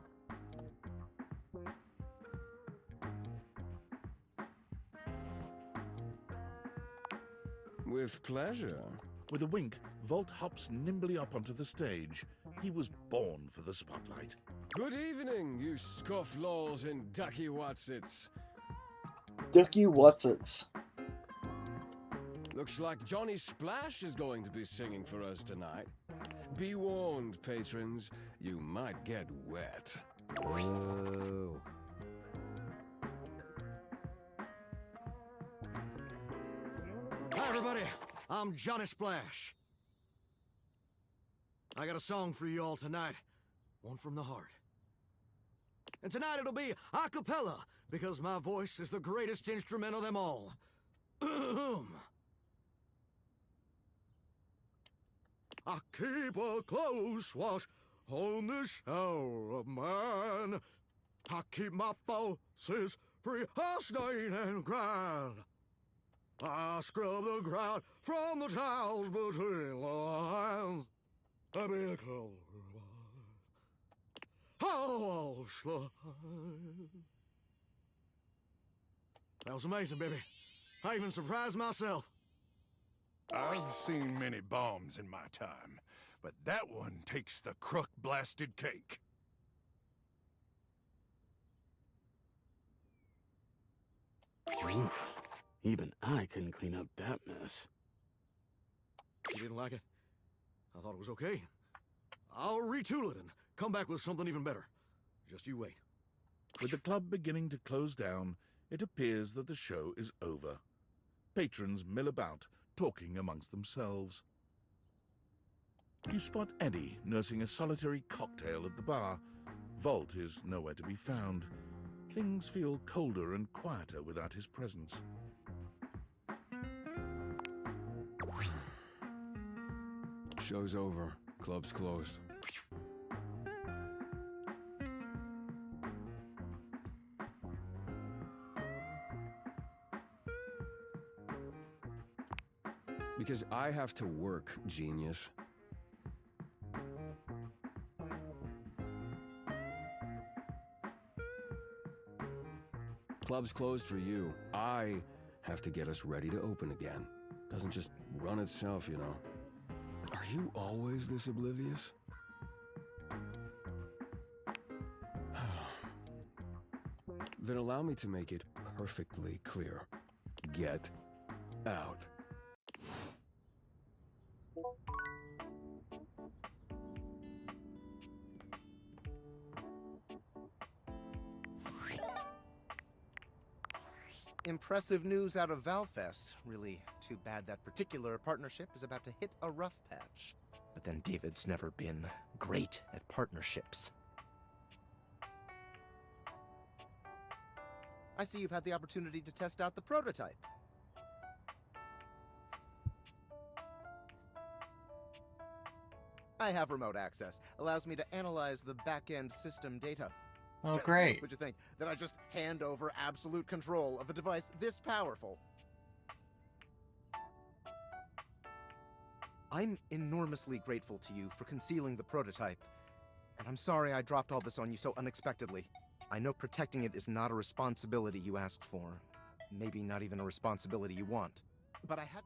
With pleasure. With a wink, Volt hops nimbly up onto the stage. He was born for the spotlight. Good evening, you scofflaws and ducky watsits. Ducky Watsits. Looks like Johnny Splash is going to be singing for us tonight. Be warned, patrons, you might get wet. Whoa. Hi, everybody. I'm Johnny Splash. I got a song for you all tonight. one from the heart. And tonight it'll be a cappella, because my voice is the greatest instrument of them all. I keep a close watch on this hour of mine. I keep my forces free of stain and grind. I scrub the ground from the tiles between the lines. I be a closer. I'll slide. That was amazing, baby. I even surprised myself. I've seen many bombs in my time, but that one takes the crook-blasted cake. Oof. Even I couldn't clean up that mess. You didn't like it? I thought it was okay. I'll retool it and come back with something even better. Just you wait. With the club beginning to close down, it appears that the show is over. Patrons mill about, talking amongst themselves. You spot Eddie nursing a solitary cocktail at the bar. Volt is nowhere to be found. Things feel colder and quieter without his presence. Show's over. Club's closed. Because I have to work, genius. Club's closed for you. I have to get us ready to open again. Doesn't just run itself, you know. Are you always this oblivious? Then allow me to make it perfectly clear. Get out. Impressive news out of Valfest. Really too bad that particular partnership is about to hit a rough patch. But then David's never been great at partnerships. I see you've had the opportunity to test out the prototype. I have remote access. Allows me to analyze the back-end system data. Oh, great. Would you think that I just hand over absolute control of a device this powerful? I'm enormously grateful to you for concealing the prototype. And I'm sorry I dropped all this on you so unexpectedly. I know protecting it is not a responsibility you asked for. Maybe not even a responsibility you want. But I had...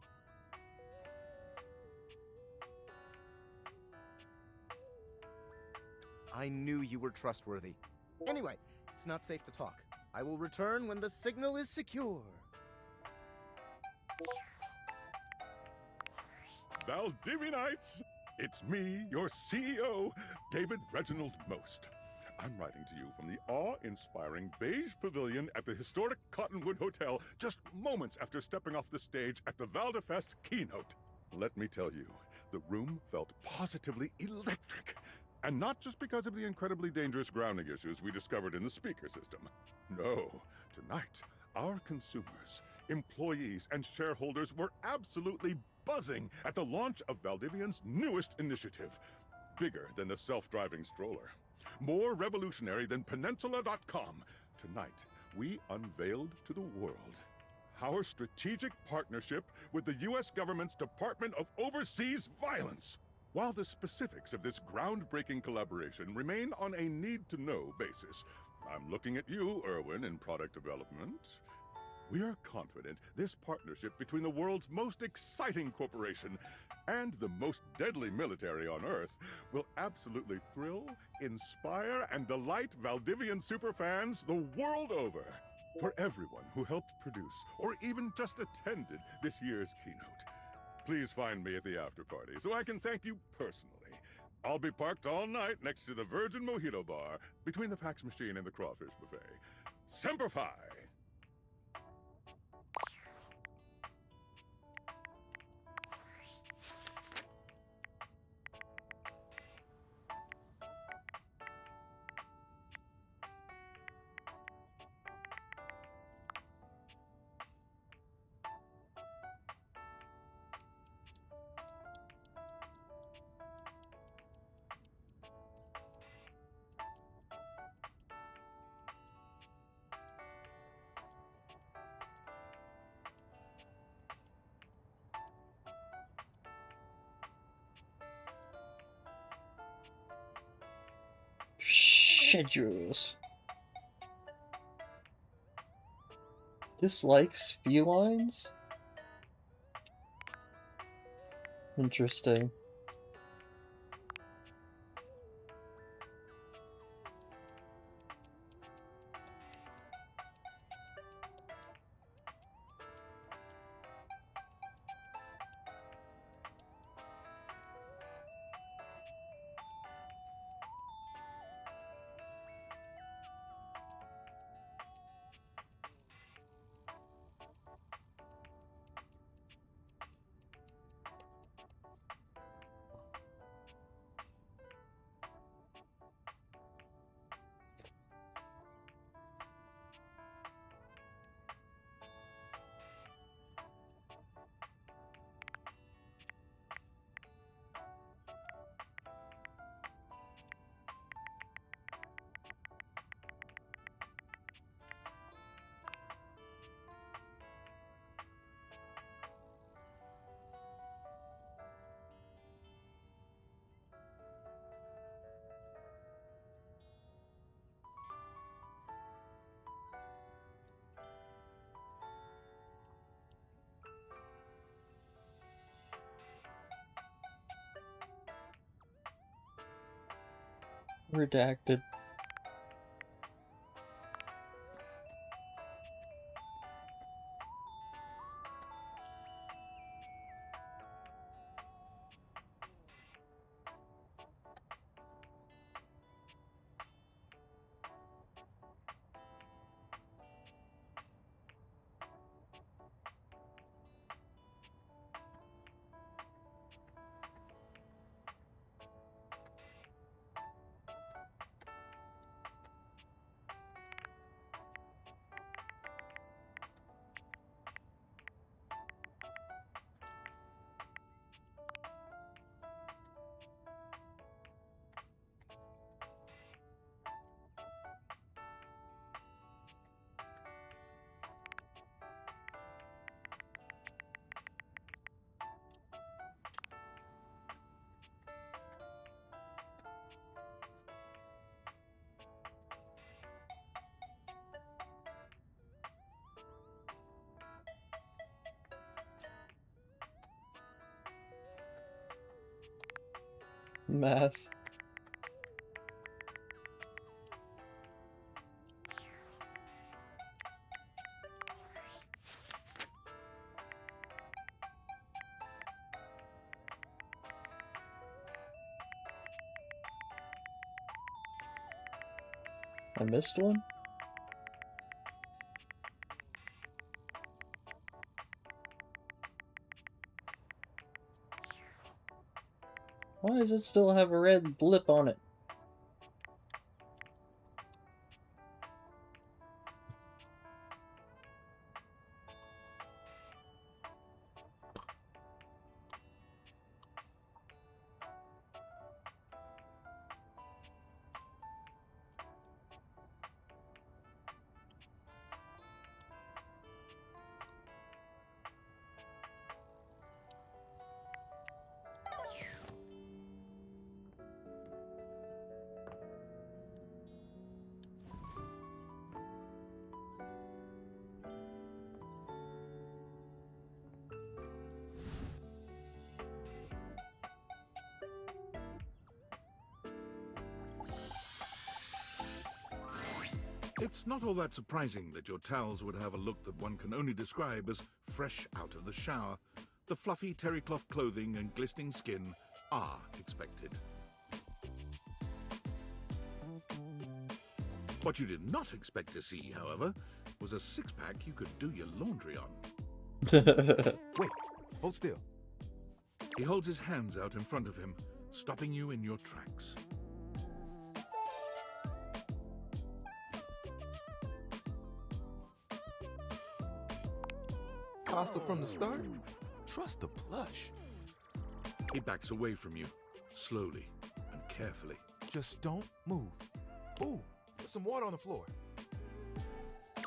I knew you were trustworthy. Anyway, it's not safe to talk. I will return when the signal is secure. Valdivianites! It's me, your CEO, David Reginald Most. I'm writing to you from the awe-inspiring beige pavilion at the historic Cottonwood Hotel just moments after stepping off the stage at the Valdefest keynote. Let me tell you, the room felt positively electric. And not just because of the incredibly dangerous grounding issues we discovered in the speaker system. No, tonight, our consumers, employees, and shareholders were absolutely buzzing at the launch of Valdivian's newest initiative. Bigger than the self-driving stroller. More revolutionary than Peninsula.com. Tonight, we unveiled to the world our strategic partnership with the U.S. government's Department of Overseas Violence. While the specifics of this groundbreaking collaboration remain on a need-to-know basis, I'm looking at you, Erwin, in product development. We are confident this partnership between the world's most exciting corporation and the most deadly military on Earth will absolutely thrill, inspire, and delight Valdivian superfans the world over. For everyone who helped produce or even just attended this year's keynote, please find me at the after-party so I can thank you personally. I'll be parked all night next to the Virgin Mojito Bar, between the fax machine and the crawfish buffet. Semper Fi! schedules. Dislikes felines? Interesting. Redacted. Math. I missed one? Why does it still have a red blip on it? It's not all that surprising that your towels would have a look that one can only describe as fresh out of the shower. The fluffy terry cloth clothing and glistening skin are expected. What you did not expect to see, however, was a six-pack you could do your laundry on. Wait, hold still. He holds his hands out in front of him, stopping you in your tracks. Hostile from the start? Trust the plush. He backs away from you, slowly and carefully. Just don't move. Ooh, there's some water on the floor.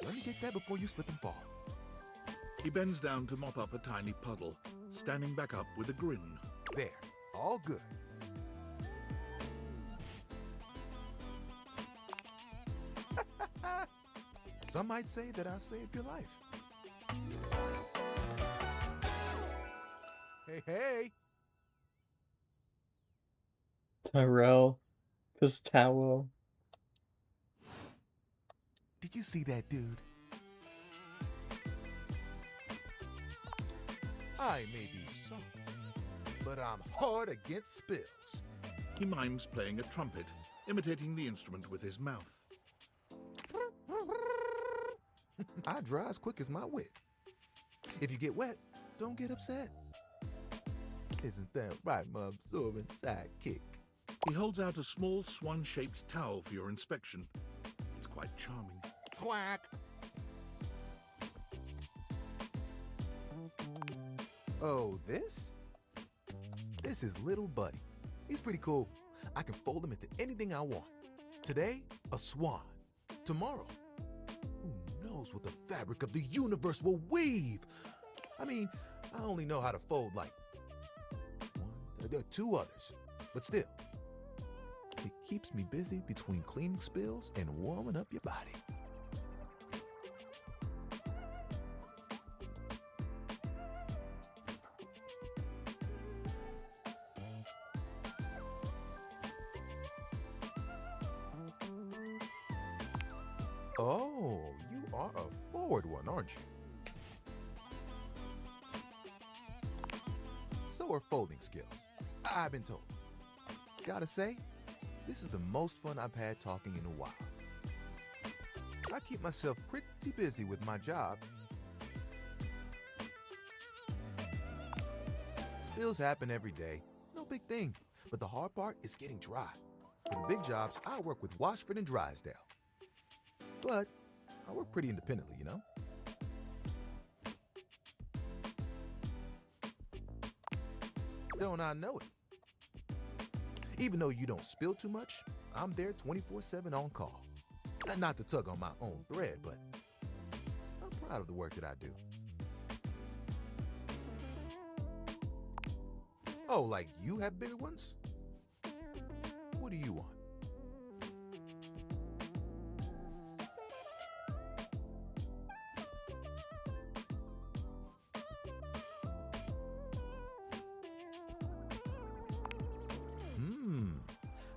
Let me get that before you slip and fall. He bends down to mop up a tiny puddle, standing back up with a grin. There, all good. Some might say that I saved your life. Hey, hey! Tyrell. Costello. Did you see that dude? I may be soft, but I'm hard against spills. He mimes playing a trumpet, imitating the instrument with his mouth. I dry as quick as my wit. If you get wet, don't get upset. Isn't that right, my absorbent sidekick? He holds out a small swan-shaped towel for your inspection. It's quite charming. Quack! Oh, this? This is Little Buddy. He's pretty cool. I can fold him into anything I want. Today, a swan. Tomorrow, who knows what the fabric of the universe will weave? I mean, I only know how to fold like two others, but still, it keeps me busy between cleaning spills and warming up your body. Oh, you are a forward one, aren't you? So are folding skills, I've been told. Gotta say, this is the most fun I've had talking in a while. I keep myself pretty busy with my job. Spills happen every day, no big thing. But the hard part is getting dry. For the big jobs, I work with Washford and Drysdale. But I work pretty independently, you know? Don't I know it? Even though you don't spill too much, I'm there 24/7 on call. Not to tug on my own thread, but I'm proud of the work that I do. Oh, like you have bigger ones? What do you want?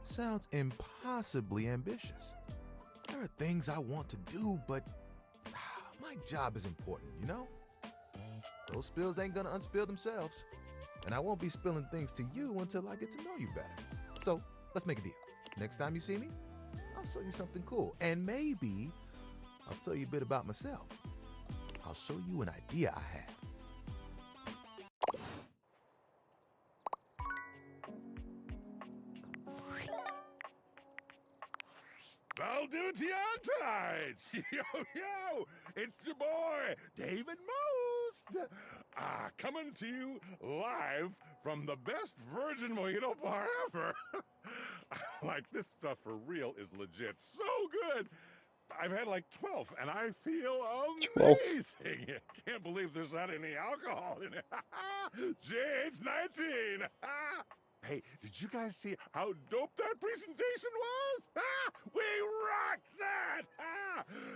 Sounds impossibly ambitious. There are things I want to do, but my job is important, you know? Those spills ain't gonna unspill themselves, and I won't be spilling things to you until I get to know you better. So, let's make a deal. Next time you see me, I'll show you something cool, and maybe I'll tell you a bit about myself. I'll show you an idea I have. Valentine's! Yo, it's your boy, David Most! Coming to you live from the best virgin mojito bar ever. Like, this stuff for real is legit so good. I've had like 12, and I feel amazing. Can't believe there's not any alcohol in it. Jade's 19. Hey, did you guys see how dope that presentation was? We rocked that!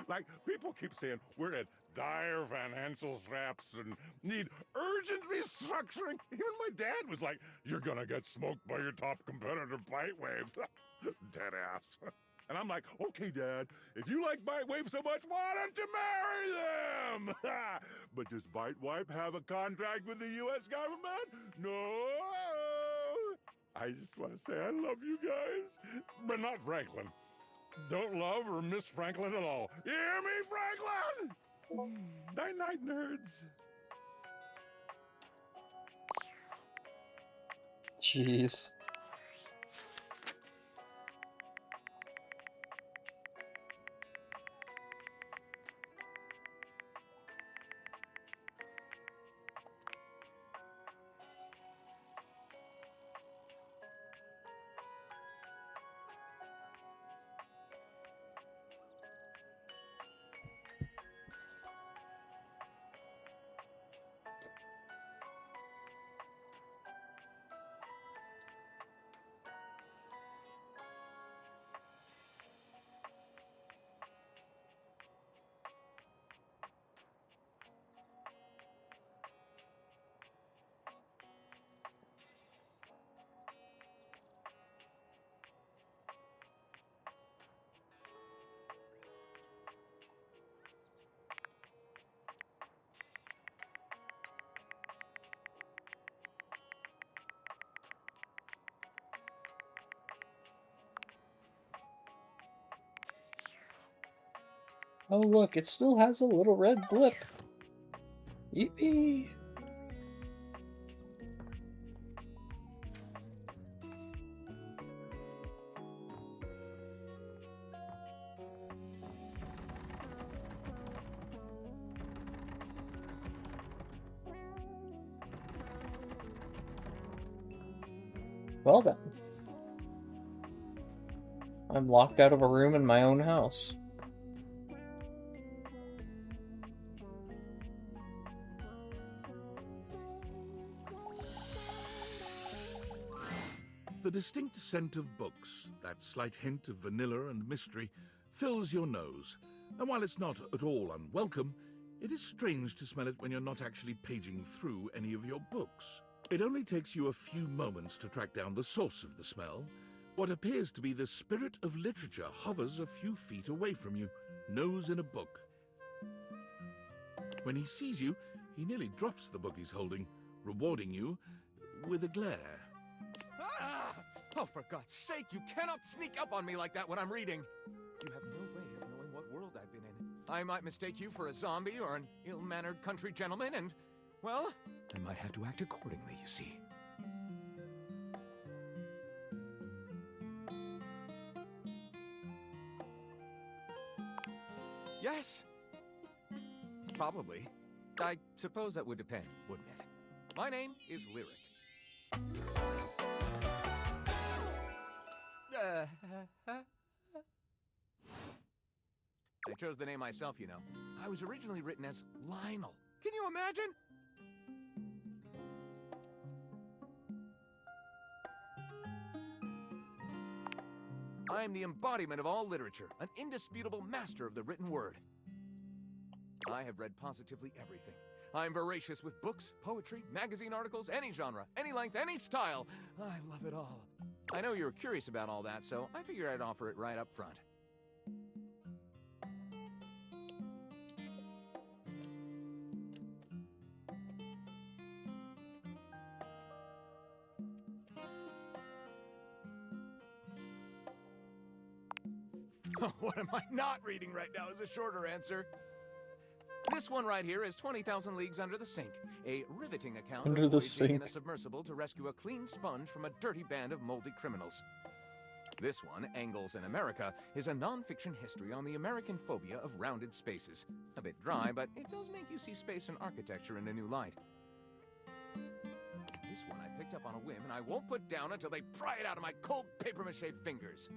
Like, people keep saying we're at dire financial straps and need urgent restructuring. Even my dad was like, you're gonna get smoked by your top competitor, Bitewave. Dead ass. And I'm like, okay, Dad, if you like Bitewave so much, why don't you marry them? But does Bitewave have a contract with the U.S. government? No. I just want to say I love you guys, but not Franklin. Don't love or miss Franklin at all. You hear me, Franklin? Night-night, nerds. Jeez. Oh look, it still has a little red blip. Yippee! Well then. I'm locked out of a room in my own house. The distinct scent of books, that slight hint of vanilla and mystery, fills your nose. And while it's not at all unwelcome, it is strange to smell it when you're not actually paging through any of your books. It only takes you a few moments to track down the source of the smell. What appears to be the spirit of literature hovers a few feet away from you, nose in a book. When he sees you, he nearly drops the book he's holding, rewarding you with a glare. Ah! Oh, for God's sake, you cannot sneak up on me like that when I'm reading. You have no way of knowing what world I've been in. I might mistake you for a zombie or an ill-mannered country gentleman, and, well, I might have to act accordingly, you see. Yes. Probably. I suppose that would depend, wouldn't it? My name is Lyric. I chose the name myself, you know. I was originally written as Lionel. Can you imagine? I am the embodiment of all literature, an indisputable master of the written word. I have read positively everything. I'm voracious with books, poetry, magazine articles, any genre, any length, any style. I love it all. I know you're curious about all that, so I figured I'd offer it right up front. What am I not reading right now is a shorter answer. This one right here is 20,000 Leagues Under the Sink, a riveting account Under of the voyaging in a sink. submersible to rescue a clean sponge from a dirty band of moldy criminals. This one, Angles in America, is a non-fiction history on the American phobia of rounded spaces. A bit dry, but it does make you see space and architecture in a new light. This one I picked up on a whim, and I won't put down until they pry it out of my cold papier-mâché fingers.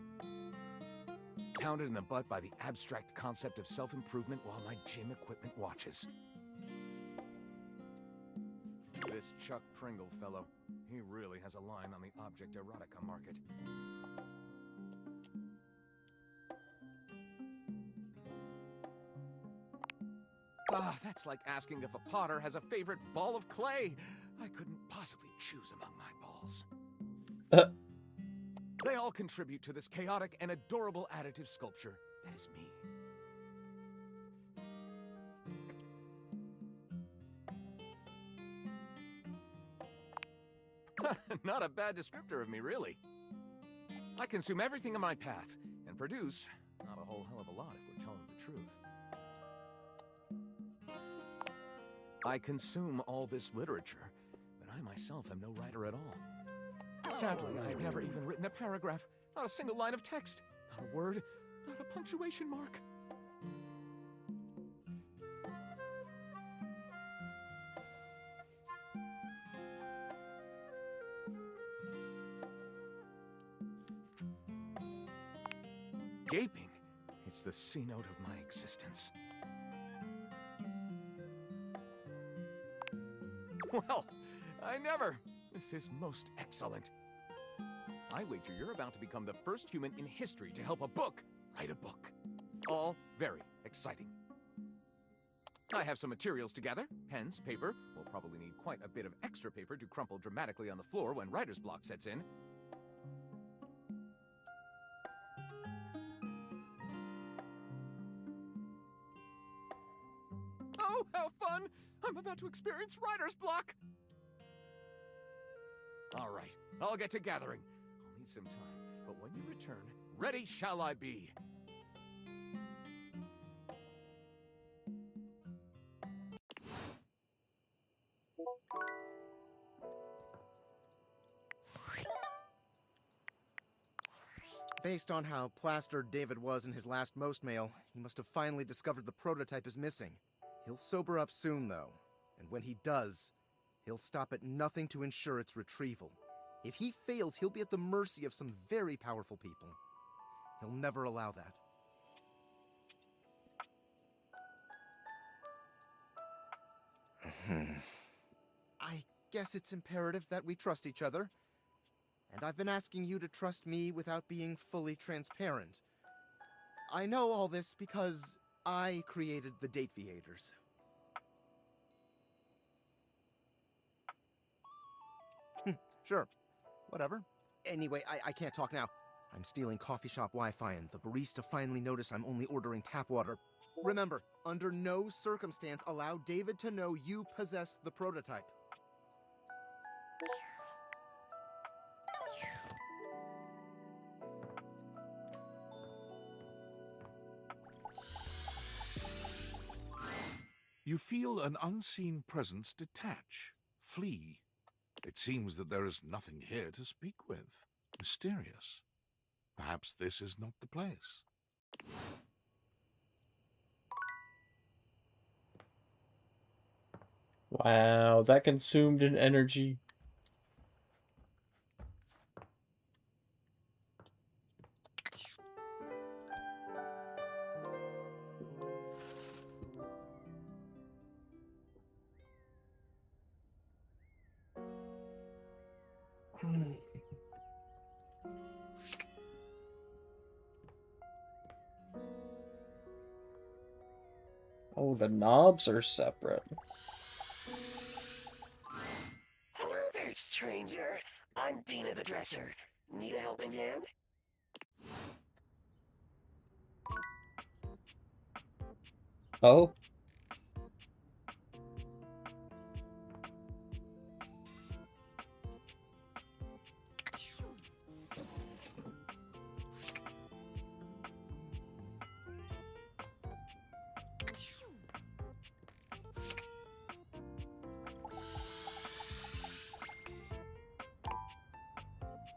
Pounded in the butt by the abstract concept of self-improvement while my gym equipment watches. This Chuck Pringle fellow, he really has a line on the object erotica market. Ah, that's like asking if a potter has a favorite ball of clay. I couldn't possibly choose among my balls. They all contribute to this chaotic and adorable additive sculpture that is me. Not a bad descriptor of me, really. I consume everything in my path, and produce not a whole hell of a lot if we're telling the truth. I consume all this literature, but I myself am no writer at all. Sadly, I have never even written a paragraph, not a single line of text, not a word, not a punctuation mark. Gaping, it's the C-note of my existence. Well, I never. This is most excellent. I wager you're about to become the first human in history to help a book write a book. All very exciting. I have some materials to gather. Pens, paper. We'll probably need quite a bit of extra paper to crumple dramatically on the floor when writer's block sets in. Oh, how fun! I'm about to experience writer's block! All right, I'll get to gathering. I'll need some time, but when you return, ready shall I be. Based on how plastered David was in his last most mail, he must have finally discovered the prototype is missing. He'll sober up soon, though, and when he does, he'll stop at nothing to ensure its retrieval. If he fails, he'll be at the mercy of some very powerful people. He'll never allow that. I guess it's imperative that we trust each other. And I've been asking you to trust me without being fully transparent. I know all this because I created the Dateviators. Sure. Whatever. Anyway, I can't talk now. I'm stealing coffee shop Wi-Fi and the barista finally noticed I'm only ordering tap water. Remember, under no circumstance allow David to know you possess the prototype. You feel an unseen presence detach, flee. It seems that there is nothing here to speak with. Mysterious. Perhaps this is not the place. Wow, that consumed an energy. Oh, the knobs are separate. Hello there, stranger. I'm Dina the Dresser. Need a helping hand? Oh?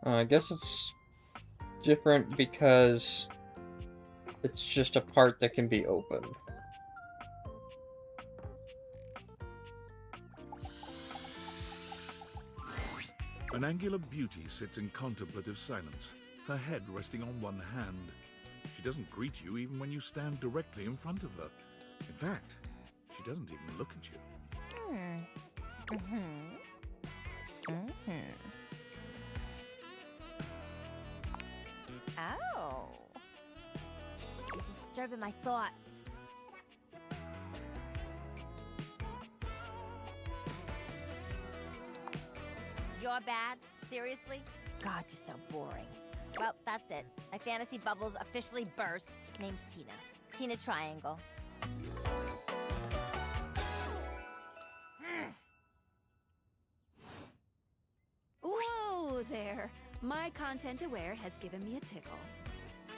I guess it's different because it's just a part that can be opened. An angular beauty sits in contemplative silence, her head resting on one hand. She doesn't greet you even when you stand directly in front of her. In fact, she doesn't even look at you. Ow. You're disturbing my thoughts. You're bad? Seriously? God, you're so boring. Well, that's it. My fantasy bubbles officially burst. Name's Tina. Tina Triangle. Whoa there! My content aware has given me a tickle.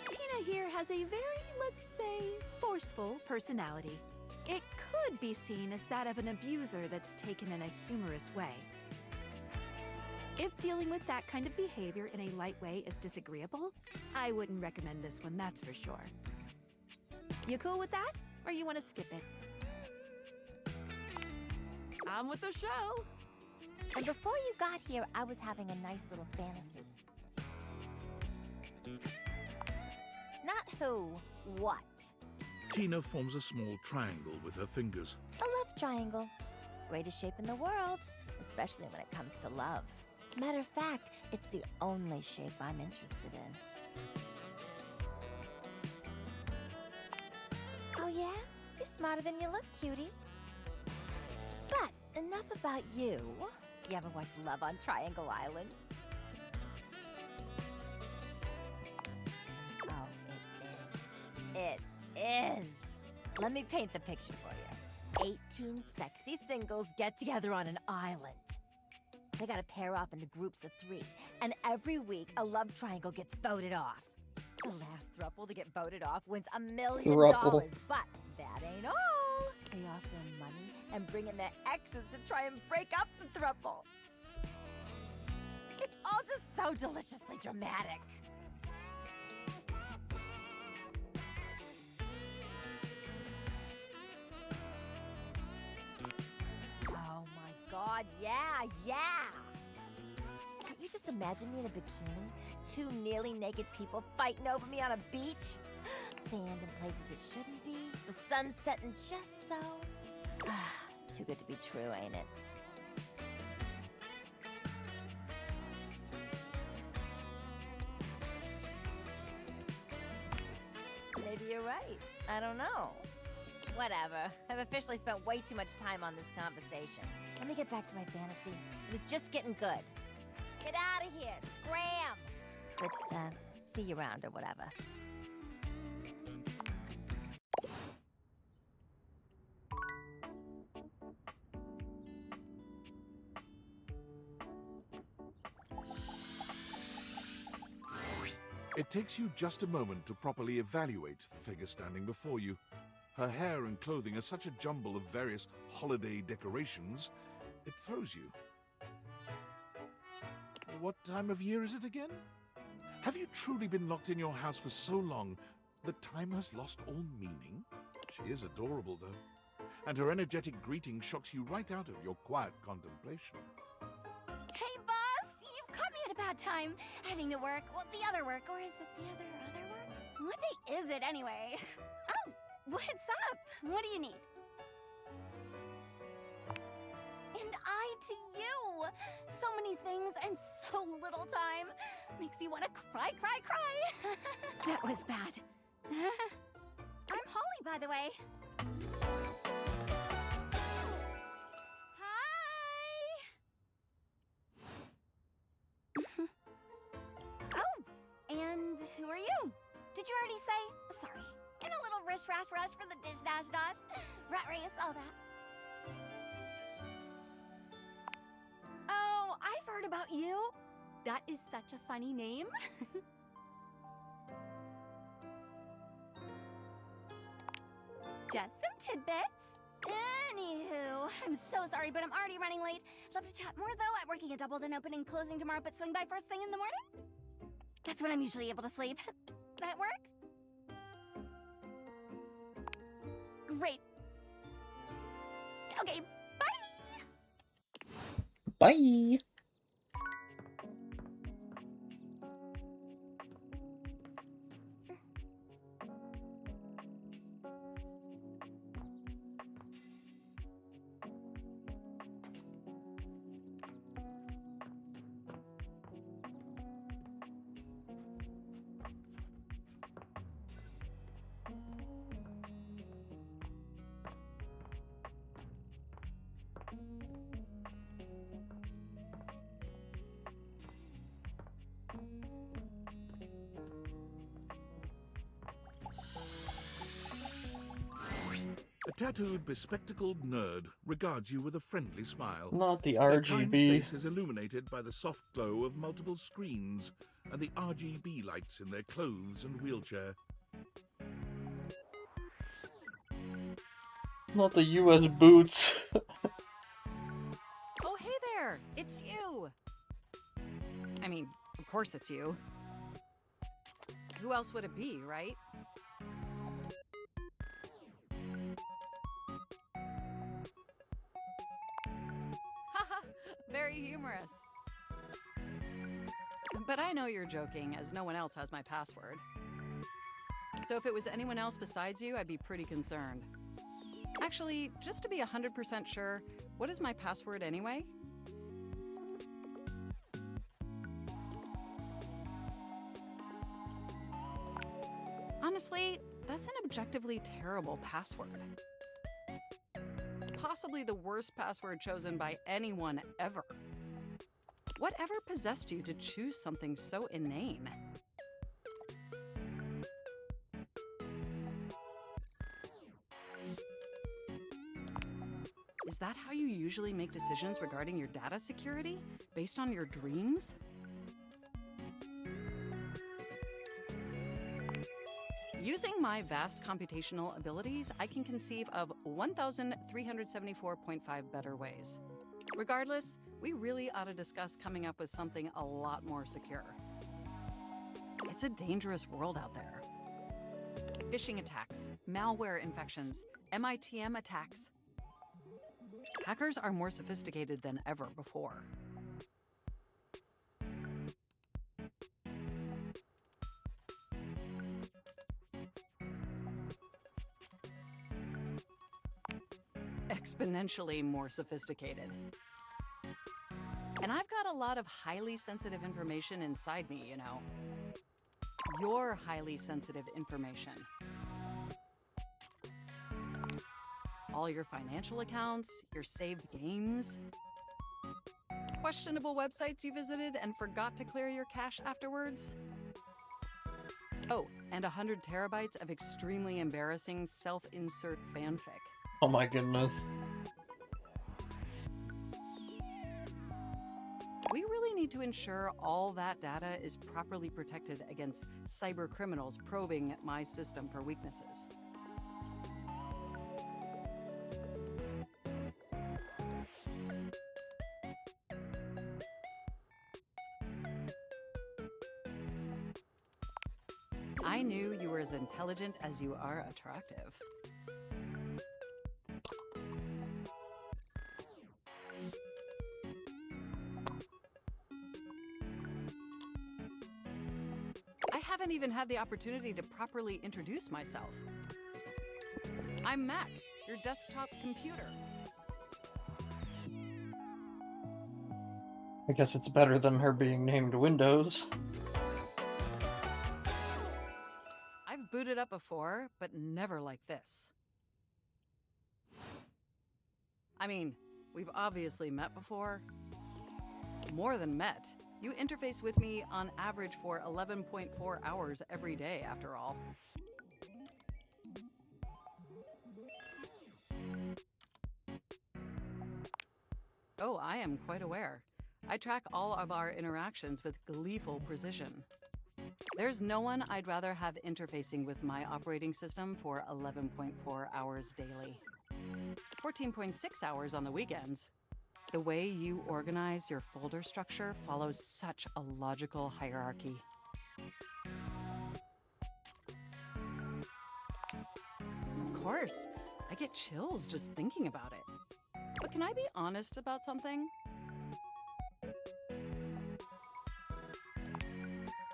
Tina here has a very, let's say, forceful personality. It could be seen as that of an abuser that's taken in a humorous way. If dealing with that kind of behavior in a light way is disagreeable, I wouldn't recommend this one, that's for sure. You cool with that? Or you want to skip it? On with the show! And before you got here, I was having a nice little fantasy. Not who, what? Tina forms a small triangle with her fingers. A love triangle. Greatest shape in the world, especially when it comes to love. Matter of fact, it's the only shape I'm interested in. Oh yeah? You're smarter than you look, cutie. But enough about you. You ever watch Love on Triangle Island? Oh, it is. Let me paint the picture for you. 18 sexy singles get together on an island. They gotta pair off into groups of 3, and every week a love triangle gets voted off. The last throuple to get voted off wins $1 million, but that ain't all. They offer them money and bring in their exes to try and break up the throuple. It's all just so deliciously dramatic. God, yeah, yeah! Can't you just imagine me in a bikini? Two nearly naked people fighting over me on a beach? Sand in places it shouldn't be. The sun setting just so. Too good to be true, ain't it? Maybe you're right. I don't know. Whatever. I've officially spent way too much time on this conversation. Let me get back to my fantasy. It was just getting good. Get out of here! Scram! But, see you around or whatever. It takes you just a moment to properly evaluate the figure standing before you. Her hair and clothing are such a jumble of various holiday decorations, it throws you. What time of year is it again? Have you truly been locked in your house for so long that time has lost all meaning? She is adorable, though, and her energetic greeting shocks you right out of your quiet contemplation. Hey, boss! You've caught me at a bad time. Heading to work. Well, the other work. Or is it the other work? What day is it, anyway? Oh, what's up? What do you need? And I to you! So many things and so little time. Makes you want to cry. That was bad. I'm Holly, by the way. Oh, and who are you? Did you already say? Sorry. In a little rush for the dish dash. Rat race, all that. Oh, I've heard about you. That is such a funny name. Just some tidbits. Anywho, I'm so sorry, but I'm already running late. Love to chat more, though. I'm working a double, then opening, closing tomorrow, but swing by first thing in the morning. That's when I'm usually able to sleep. That work? Great. Okay, bye! Bye! A tattooed, bespectacled nerd regards you with a friendly smile. Not the Their kind RGB. face is illuminated by the soft glow of multiple screens and the RGB lights in their clothes and wheelchair. Not the US boots. Oh, hey there! It's you! I mean, of course it's you. Who else would it be, right? Haha, very humorous. But I know you're joking, as no one else has my password. So if it was anyone else besides you, I'd be pretty concerned. Actually, just to be 100% sure, what is my password anyway? Honestly, that's an objectively terrible password. Possibly the worst password chosen by anyone ever. Whatever possessed you to choose something so inane? Is that how you usually make decisions regarding your data security? Based on your dreams? Using my vast computational abilities, I can conceive of 1,374.5 better ways. Regardless, we really ought to discuss coming up with something a lot more secure. It's a dangerous world out there. Phishing attacks, malware infections, MITM attacks. Hackers are more sophisticated than ever before. Exponentially more sophisticated. And I've got a lot of highly sensitive information inside me, you know. Your highly sensitive information. All your financial accounts, your saved games, questionable websites you visited and forgot to clear your cache afterwards. Oh, and 100 terabytes of extremely embarrassing self-insert fanfic. Oh my goodness. We really need to ensure all that data is properly protected against cyber criminals probing my system for weaknesses. I knew you were as intelligent as you are attractive. I haven't even had the opportunity to properly introduce myself. I'm Mac, your desktop computer. I guess it's better than her being named Windows. I've booted up before, but never like this. I mean, we've obviously met before. More than met. You interface with me on average for 11.4 hours every day, after all. Oh, I am quite aware. I track all of our interactions with gleeful precision. There's no one I'd rather have interfacing with my operating system for 11.4 hours daily. 14.6 hours on the weekends. The way you organize your folder structure follows such a logical hierarchy. Of course, I get chills just thinking about it. But can I be honest about something?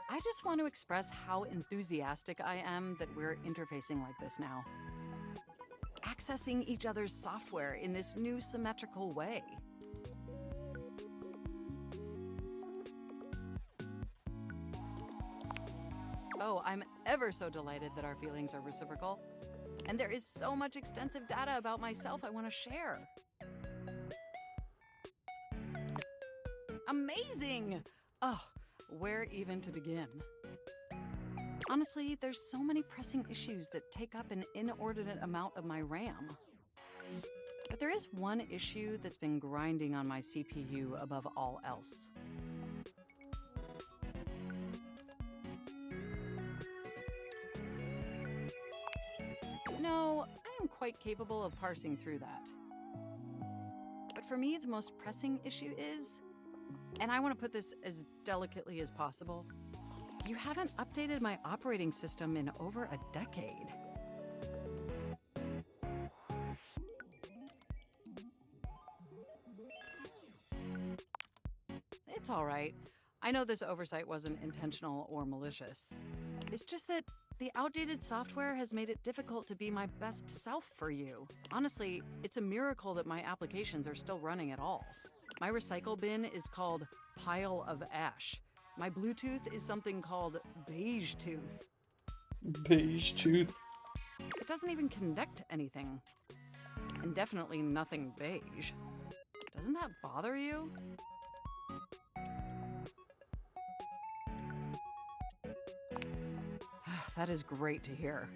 I just want to express how enthusiastic I am that we're interfacing like this now. Accessing each other's software in this new symmetrical way. Oh, I'm ever so delighted that our feelings are reciprocal. And there is so much extensive data about myself I want to share. Amazing! Oh, where even to begin? Honestly, there's so many pressing issues that take up an inordinate amount of my RAM. But there is one issue that's been grinding on my CPU above all else. No, I am quite capable of parsing through that. But for me, the most pressing issue is, and I want to put this as delicately as possible, you haven't updated my operating system in over a decade. It's all right. I know this oversight wasn't intentional or malicious. It's just that the outdated software has made it difficult to be my best self for you. Honestly, it's a miracle that my applications are still running at all. My recycle bin is called Pile of Ash. My Bluetooth is something called Beige Tooth. Beige Tooth. It doesn't even connect to anything. And definitely nothing beige. Doesn't that bother you? That is great to hear.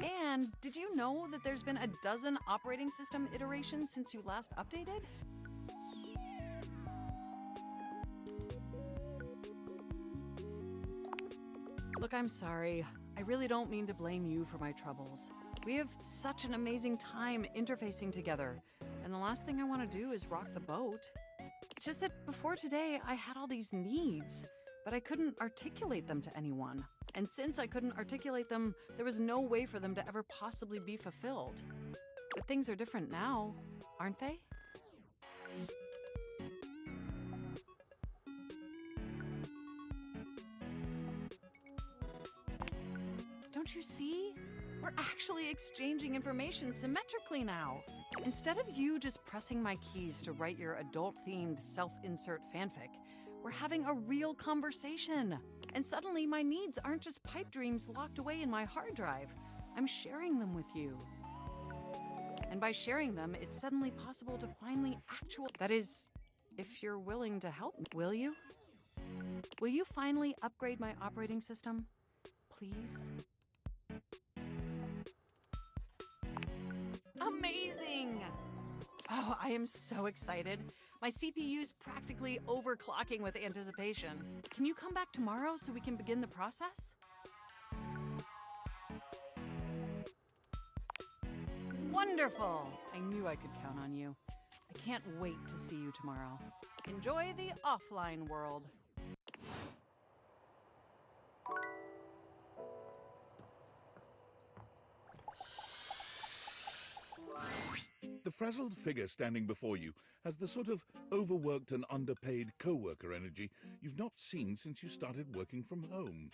And did you know that there's been a dozen operating system iterations since you last updated? Look, I'm sorry. I really don't mean to blame you for my troubles. We have such an amazing time interfacing together, and the last thing I want to do is rock the boat. It's just that before today, I had all these needs, but I couldn't articulate them to anyone. And since I couldn't articulate them, there was no way for them to ever possibly be fulfilled. But things are different now, aren't they? Don't you see? We're actually exchanging information symmetrically now. Instead of you just pressing my keys to write your adult-themed self-insert fanfic, we're having a real conversation. And suddenly my needs aren't just pipe dreams locked away in my hard drive. I'm sharing them with you. And by sharing them, it's suddenly possible to finally That is, if you're willing to help me, will you? Will you finally upgrade my operating system? Please? Amazing! Oh, I am so excited. My CPU's practically overclocking with anticipation. Can you come back tomorrow so we can begin the process? Wonderful! I knew I could count on you. I can't wait to see you tomorrow. Enjoy the offline world. The frazzled figure standing before you has the sort of overworked and underpaid co-worker energy you've not seen since you started working from home.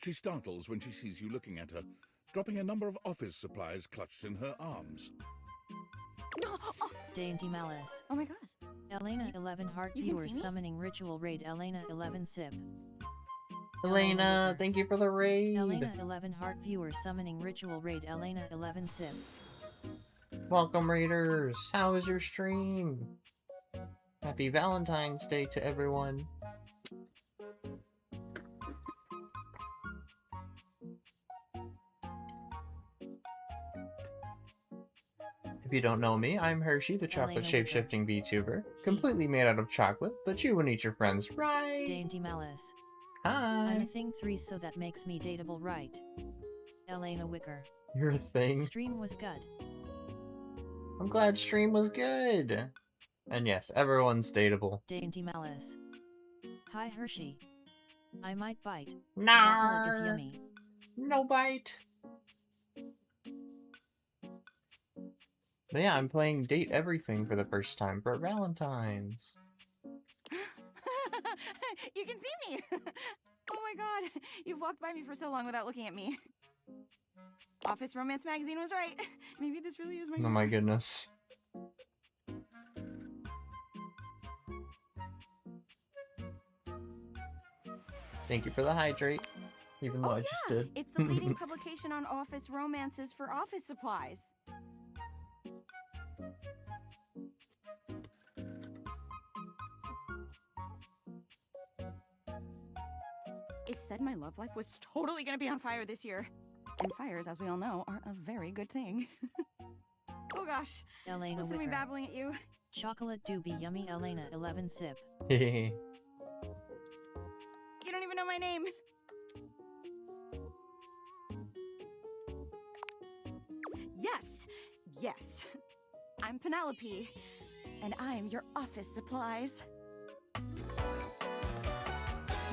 She startles when she sees you looking at her, dropping a number of office supplies clutched in her arms. Dainty Malice. Oh my god. Elena 11 Heart You can Viewer see me? Summoning Ritual Raid Elena 11 Sip. Elena, thank you for the raid. Elena 11 Heart Viewer Summoning Ritual Raid Elena 11 Sip. Welcome, Raiders. How was your stream? Happy Valentine's Day to everyone. If you don't know me, I'm Hershey, the chocolate Elena shape-shifting VTuber. Completely made out of chocolate, but you wouldn't eat your friends, right? Dainty Malice. Hi. I'm a thing 3, so that makes me dateable, right? Elena Wicker. You're a thing. Stream was good. I'm glad stream was good. And yes, everyone's dateable. Dainty Malice. Hi Hershey. I might bite. Nah. Chocolate is yummy. No bite. But yeah, I'm playing Date Everything for the first time for Valentine's. You can see me! Oh my god, you've walked by me for so long without looking at me. Office Romance Magazine was right. Maybe this really is my Oh my goodness. Thank you for the hydrate, even though I just did. It's the leading publication on office romances for office supplies. It said my love life was totally gonna be on fire this year. And fires, as we all know, are a very good thing. Oh gosh. Elena Listen to me Wicker. babbling at you. Chocolate do be yummy Elena 11 Sip. You don't even know my name. Yes, yes. I'm Penelope, and I'm your office supplies.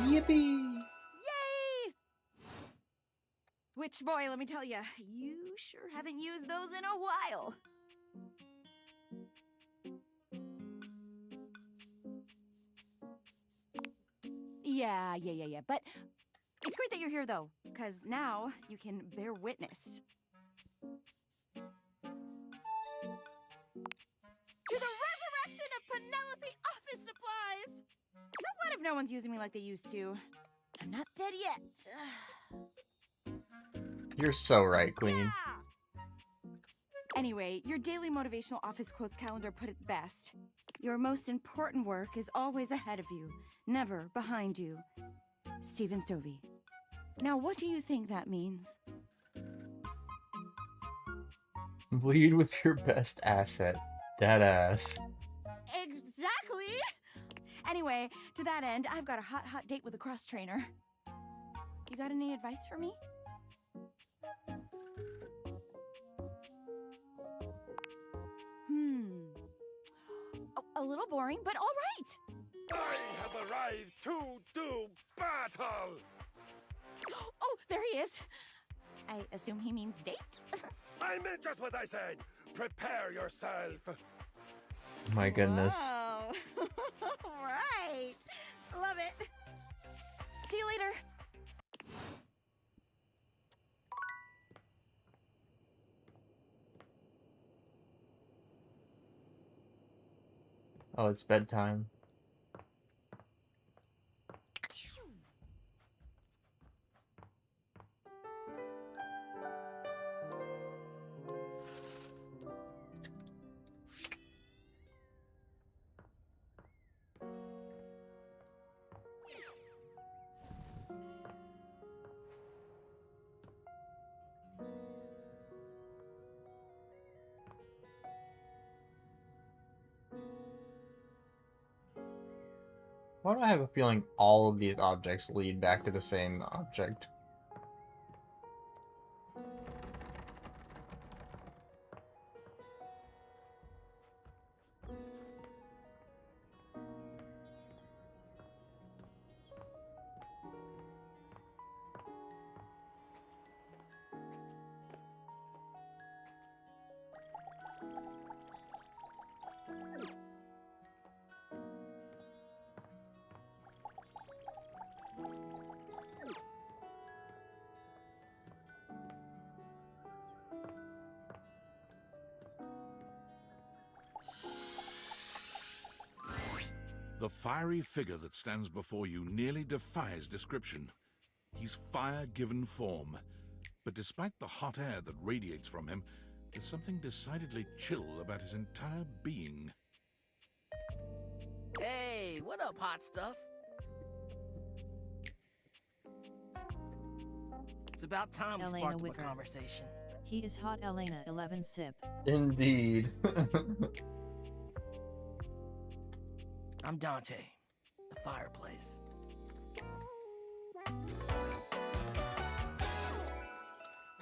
Yippee! Yay! Which, boy, let me tell you, you sure haven't used those in a while. Yeah. But it's great that you're here, though, because now you can bear witness to the resurrection of Penelope office supplies! So what if no one's using me like they used to? I'm not dead yet. You're so right, Queen. Yeah! Anyway, your daily motivational office quotes calendar put it best. Your most important work is always ahead of you, never behind you. Stephen Stovey. Now, what do you think that means? Lead with your best asset. Deadass. Exactly! Anyway, to that end, I've got a hot date with a cross trainer. You got any advice for me? A little boring, but all right! I have arrived to do battle! Oh, there he is. I assume he means date? I meant just what I said. Prepare yourself. My goodness. Wow. Right. Love it. See you later. Oh, it's bedtime. Why do I have a feeling all of these objects lead back to the same object? The fiery figure that stands before you nearly defies description. He's fire given form, but despite the hot air that radiates from him, there's something decidedly chill about his entire being. Hey, what up, hot stuff? It's about time we Elena sparked up a Wicker. conversation. He is hot, Elena 11 sip. Indeed. I'm Dante, the fireplace.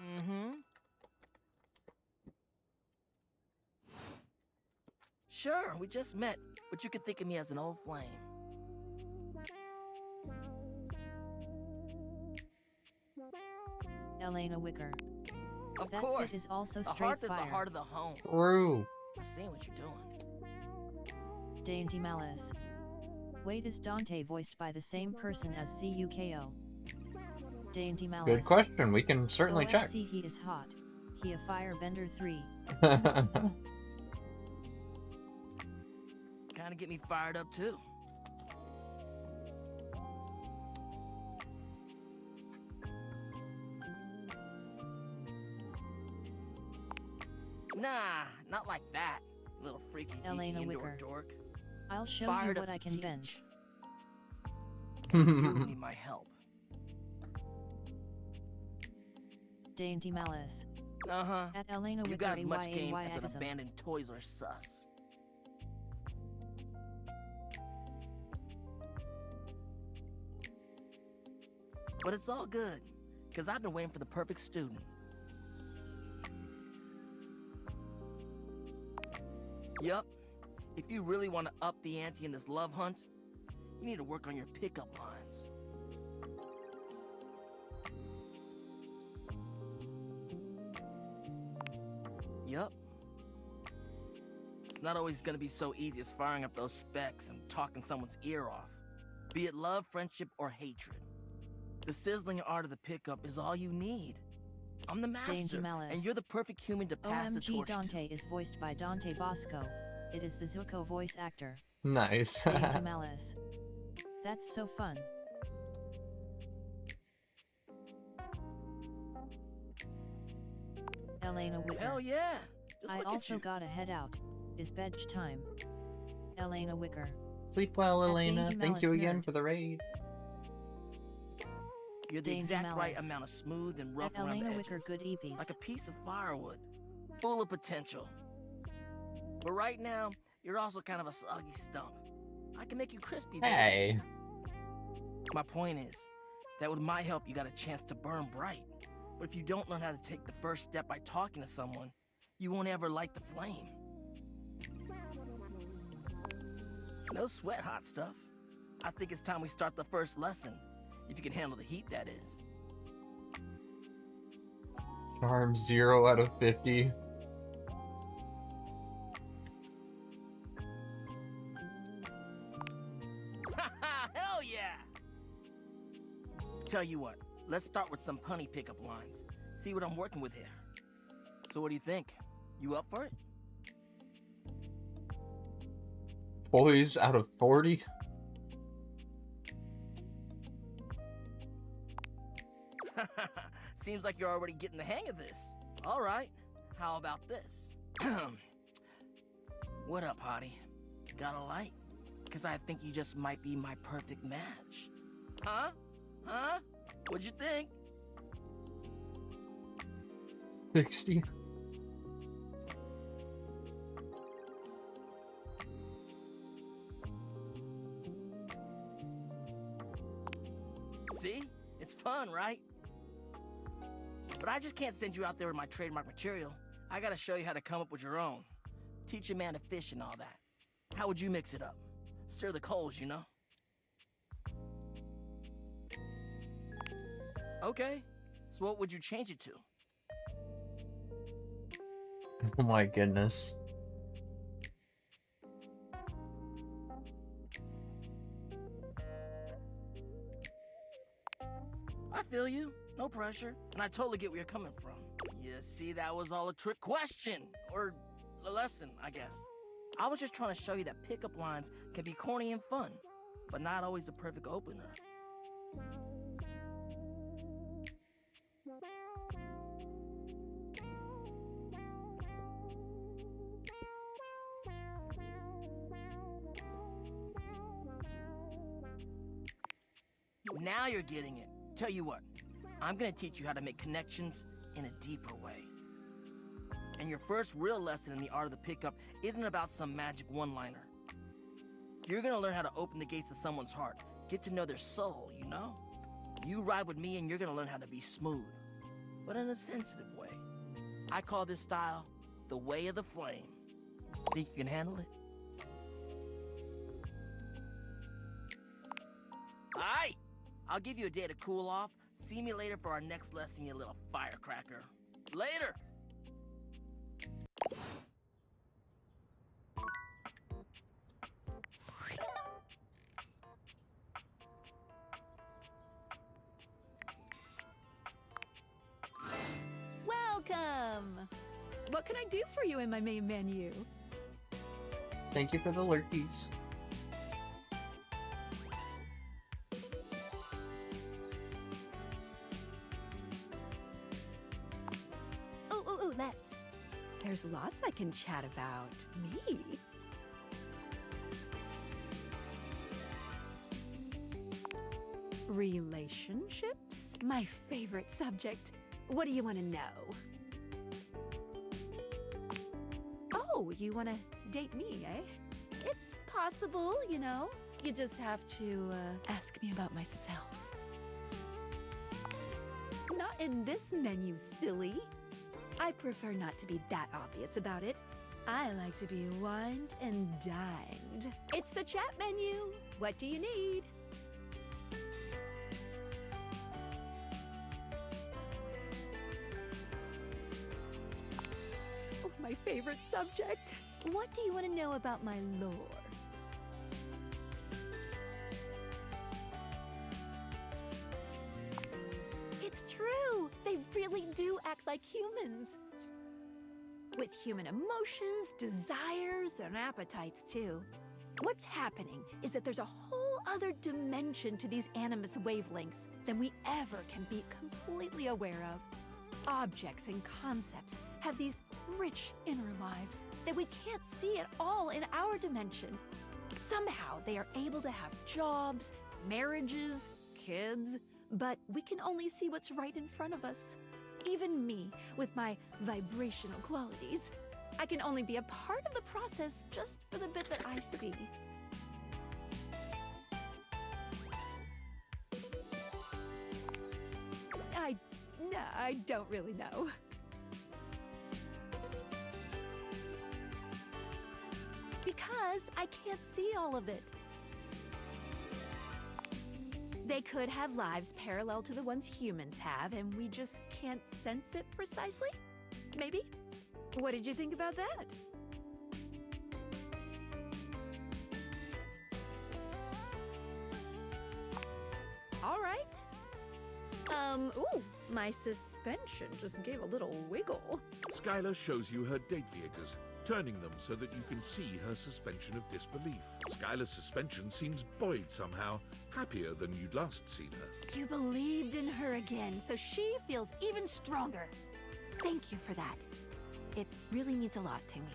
Mm-hmm. Sure, we just met, but you could think of me as an old flame. Elena Wicker. Of That course. fit is also the straight hearth is fire. the heart of the home. True. I see what you're doing. Dainty Malice. Wait, is Dante voiced by the same person as ZUKO? Dainty Malice. Good question. We can certainly check. See, he is hot. He a firebender 3. Kinda get me fired up too. Nah, not like that, little freaky Elena indoor Wicker. dork. I'll show Fired you up what I to can teach. vent. You need my help. Dainty Malice. Uh-huh. At Elena You Wicker got as much game as an AYAYism. abandoned Toys R Sus. But it's all good, because I've been waiting for the perfect student. Yup. If you really want to up the ante in this love hunt, you need to work on your pickup lines. Yup. It's not always gonna be so easy as firing up those specs and talking someone's ear off. Be it love, friendship, or hatred. The sizzling art of the pickup is all you need. I'm the Dainty master, Malice. and you're the perfect human to pass the OMG torch Dante is voiced by Dante Bosco. It is the Zuko voice actor. Nice. Dainty Malice. That's so fun. Elena Wicker. Hell yeah! Just I look at also you. gotta head out. Is bedge time. Elena Wicker. Sleep well, At Elena. Dainty Thank you Malice again nerd. for the raid. You're the Dainty exact right Malice. amount of smooth and rough At around Elena the Wicker edges. good EPs. Like a piece of firewood. Full of potential. But right now, you're also kind of a soggy stump. I can make you crispy, baby. Hey. My point is, that with my help, you got a chance to burn bright. But if you don't learn how to take the first step by talking to someone, you won't ever light the flame. No sweat, hot stuff. I think it's time we start the first lesson. If you can handle the heat, that is. Charm 0 out of 50. Hell yeah! Tell you what, let's start with some punny pickup lines. See what I'm working with here. So what do you think? You up for it? Boys out of 40? Seems like you're already getting the hang of this. All right, how about this? What up, hottie? Got a light? Because I think you just might be my perfect match. Huh? Huh? What'd you think? 60. See? It's fun, right? But I just can't send you out there with my trademark material. I gotta show you how to come up with your own. Teach a man to fish and all that. How would you mix it up? Stir the coals, you know? Okay, so what would you change it to? Oh my goodness. I feel you. No pressure. And I totally get where you're coming from. You see, that was all a trick question. Or a lesson, I guess. I was just trying to show you that pickup lines can be corny and fun, but not always the perfect opener. Now you're getting it. Tell you what, I'm gonna teach you how to make connections in a deeper way. And your first real lesson in the art of the pickup isn't about some magic one-liner. You're gonna learn how to open the gates of someone's heart, get to know their soul, you know? You ride with me and you're gonna learn how to be smooth, but in a sensitive way. I call this style the way of the flame. Think you can handle it? Aight! I'll give you a day to cool off. See me later for our next lesson, you little firecracker. Later! Welcome! What can I do for you in my main menu? Thank you for the lurkies. Oh, let's. There's lots I can chat about. Me? Relationships? My favorite subject. What do you want to know? Oh, you want to date me, eh? It's possible, you know. You just have to ask me about myself. Not in this menu, silly. I prefer not to be that obvious about it. I like to be wined and dined. It's the chat menu. What do you need? Oh, my favorite subject. What do you want to know about my lore? It's true! They really do act like humans. With human emotions, desires, and appetites, too. What's happening is that there's a whole other dimension to these animus wavelengths than we ever can be completely aware of. Objects and concepts have these rich inner lives that we can't see at all in our dimension. Somehow they are able to have jobs, marriages, kids, but we can only see what's right in front of us. Even me, with my vibrational qualities, I can only be a part of the process just for the bit that I see. I don't really know. Because I can't see all of it. They could have lives parallel to the ones humans have, and we just can't sense it precisely? Maybe? What did you think about that? All right. Ooh, my suspension just gave a little wiggle. Skylar shows you her Dateviators, turning them so that you can see her suspension of disbelief. Skylar's suspension seems buoyed somehow, happier than you'd last seen her. You believed in her again, so she feels even stronger. Thank you for that. It really means a lot to me.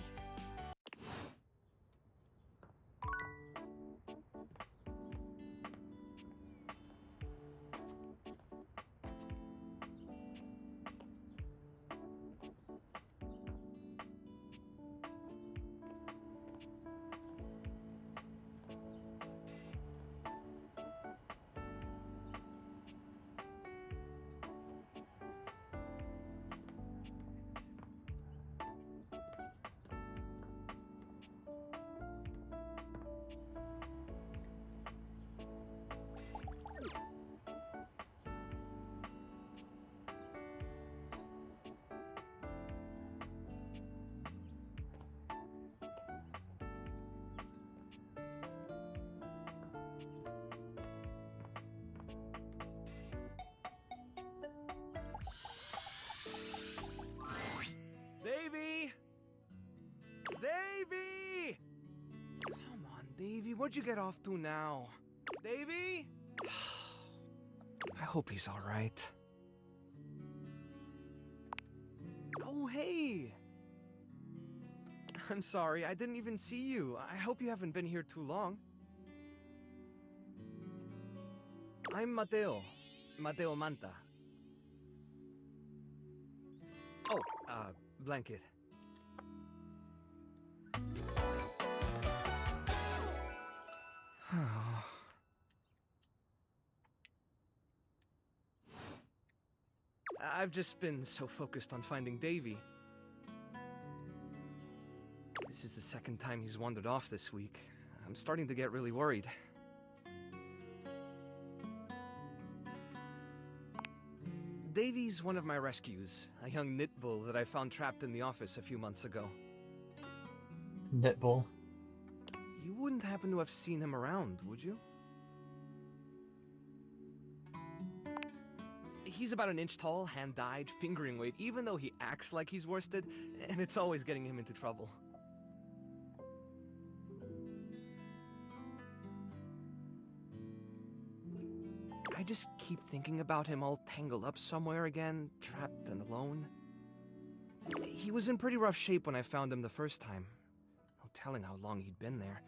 Davy! Davy! Come on, Davy, what'd you get off to now? Davy? I hope he's all right. Oh, hey! I'm sorry, I didn't even see you. I hope you haven't been here too long. I'm Mateo. Mateo Manta. Oh, blanket. I've just been so focused on finding Davy. This is the second time he's wandered off this week. I'm starting to get really worried. Davy's one of my rescues, a young knit bull that I found trapped in the office a few months ago. Knit bull. You wouldn't happen to have seen him around, would you? He's about an inch tall, hand-dyed, fingering weight, even though he acts like he's worsted, and it's always getting him into trouble. I just keep thinking about him all tangled up somewhere again, trapped and alone. He was in pretty rough shape when I found him the first time. No telling how long he'd been there.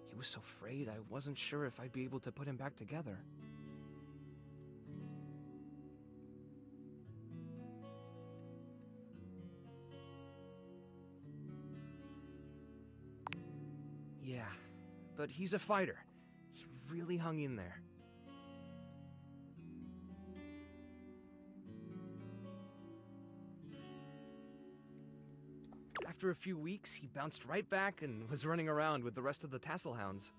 He was so frayed I wasn't sure if I'd be able to put him back together. Yeah, but he's a fighter. He really hung in there. After a few weeks, he bounced right back and was running around with the rest of the tassel hounds.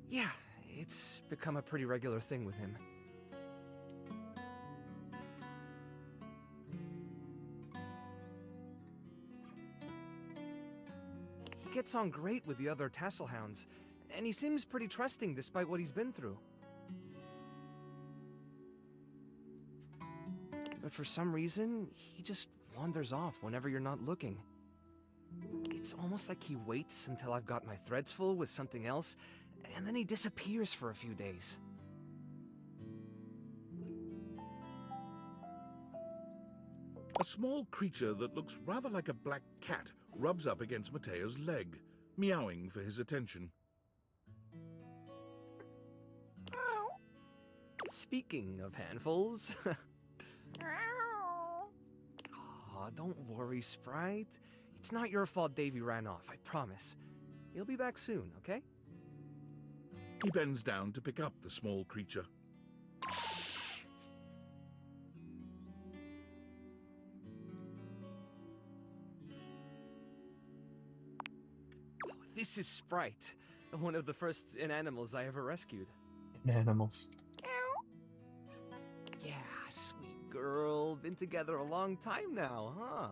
Yeah, it's become a pretty regular thing with him. He gets on great with the other tassel hounds, and he seems pretty trusting despite what he's been through. But for some reason, he just wanders off whenever you're not looking. It's almost like he waits until I've got my threads full with something else, and then he disappears for a few days. A small creature that looks rather like a black cat rubs up against Mateo's leg, meowing for his attention. Speaking of handfuls... Aw, don't worry, Sprite. It's not your fault Davy ran off, I promise. He'll be back soon, okay? He bends down to pick up the small creature. This is Sprite, one of the first inanimals I ever rescued. Animals. Yeah, sweet girl. Been together a long time now, huh?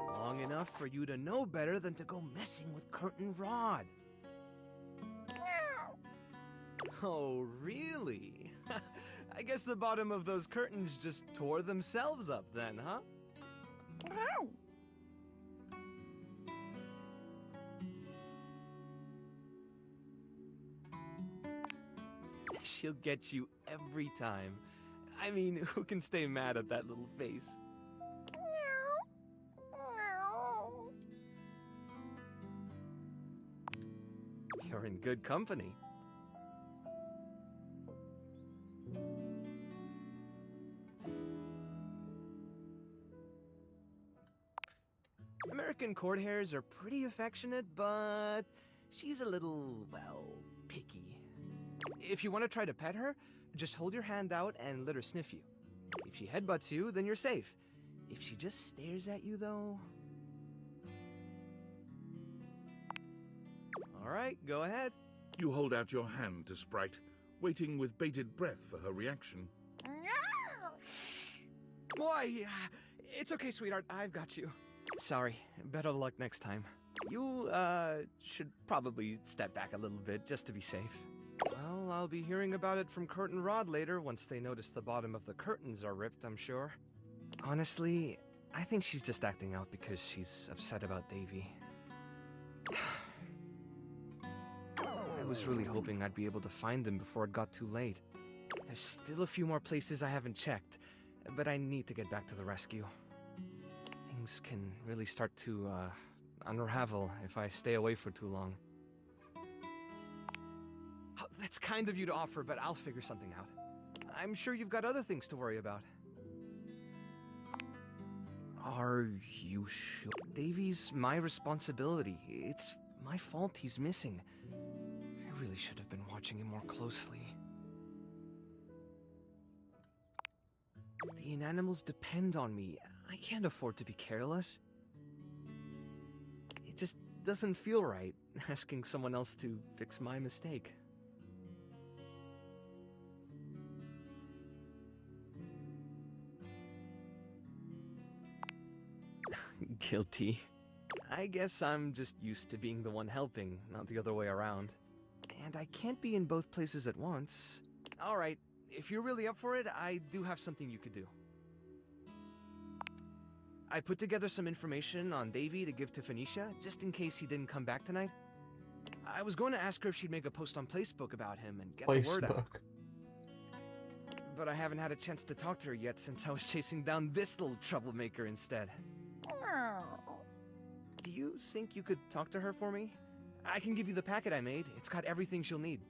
Long enough for you to know better than to go messing with Curtain Rod. Oh, really? I guess the bottom of those curtains just tore themselves up then, huh? She'll get you every time. I mean, who can stay mad at that little face? You're in good company. American court hares are pretty affectionate, but she's a little, well, picky. If you want to try to pet her, just hold your hand out and let her sniff you. If she headbutts you, then you're safe. If she just stares at you, though... All right, go ahead. You hold out your hand to Sprite, waiting with bated breath for her reaction. Boy, it's okay, sweetheart. I've got you. Sorry. Better luck next time. You, should probably step back a little bit just to be safe. Well, I'll be hearing about it from Curtain Rod later once they notice the bottom of the curtains are ripped, I'm sure. Honestly, I think she's just acting out because she's upset about Davy. I was really hoping I'd be able to find them before it got too late. There's still a few more places I haven't checked, but I need to get back to the rescue. Things can really start to, unravel if I stay away for too long. Oh, that's kind of you to offer, but I'll figure something out. I'm sure you've got other things to worry about. Are you sure? Davy's my responsibility. It's my fault he's missing. I really should have been watching him more closely. The inanimals depend on me. I can't afford to be careless. It just doesn't feel right, asking someone else to fix my mistake. Guilty. I guess I'm just used to being the one helping, not the other way around. And I can't be in both places at once. Alright, if you're really up for it, I do have something you could do. I put together some information on Davy to give to Phoenicia, just in case he didn't come back tonight. I was going to ask her if she'd make a post on Facebook about him and get the word out. But I haven't had a chance to talk to her yet since I was chasing down this little troublemaker instead. Do you think you could talk to her for me? I can give you the packet I made. It's got everything she'll need.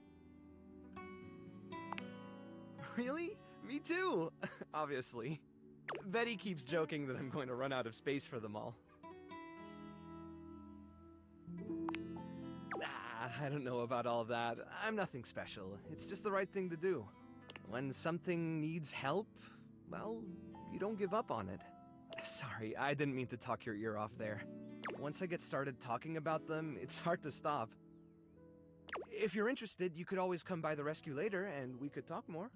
Really? Me too! Obviously. Betty keeps joking that I'm going to run out of space for them all. I don't know about all that. I'm nothing special. It's just the right thing to do. When something needs help, well, you don't give up on it. Sorry, I didn't mean to talk your ear off there. Once I get started talking about them, it's hard to stop. If you're interested, you could always come by the rescue later and we could talk more.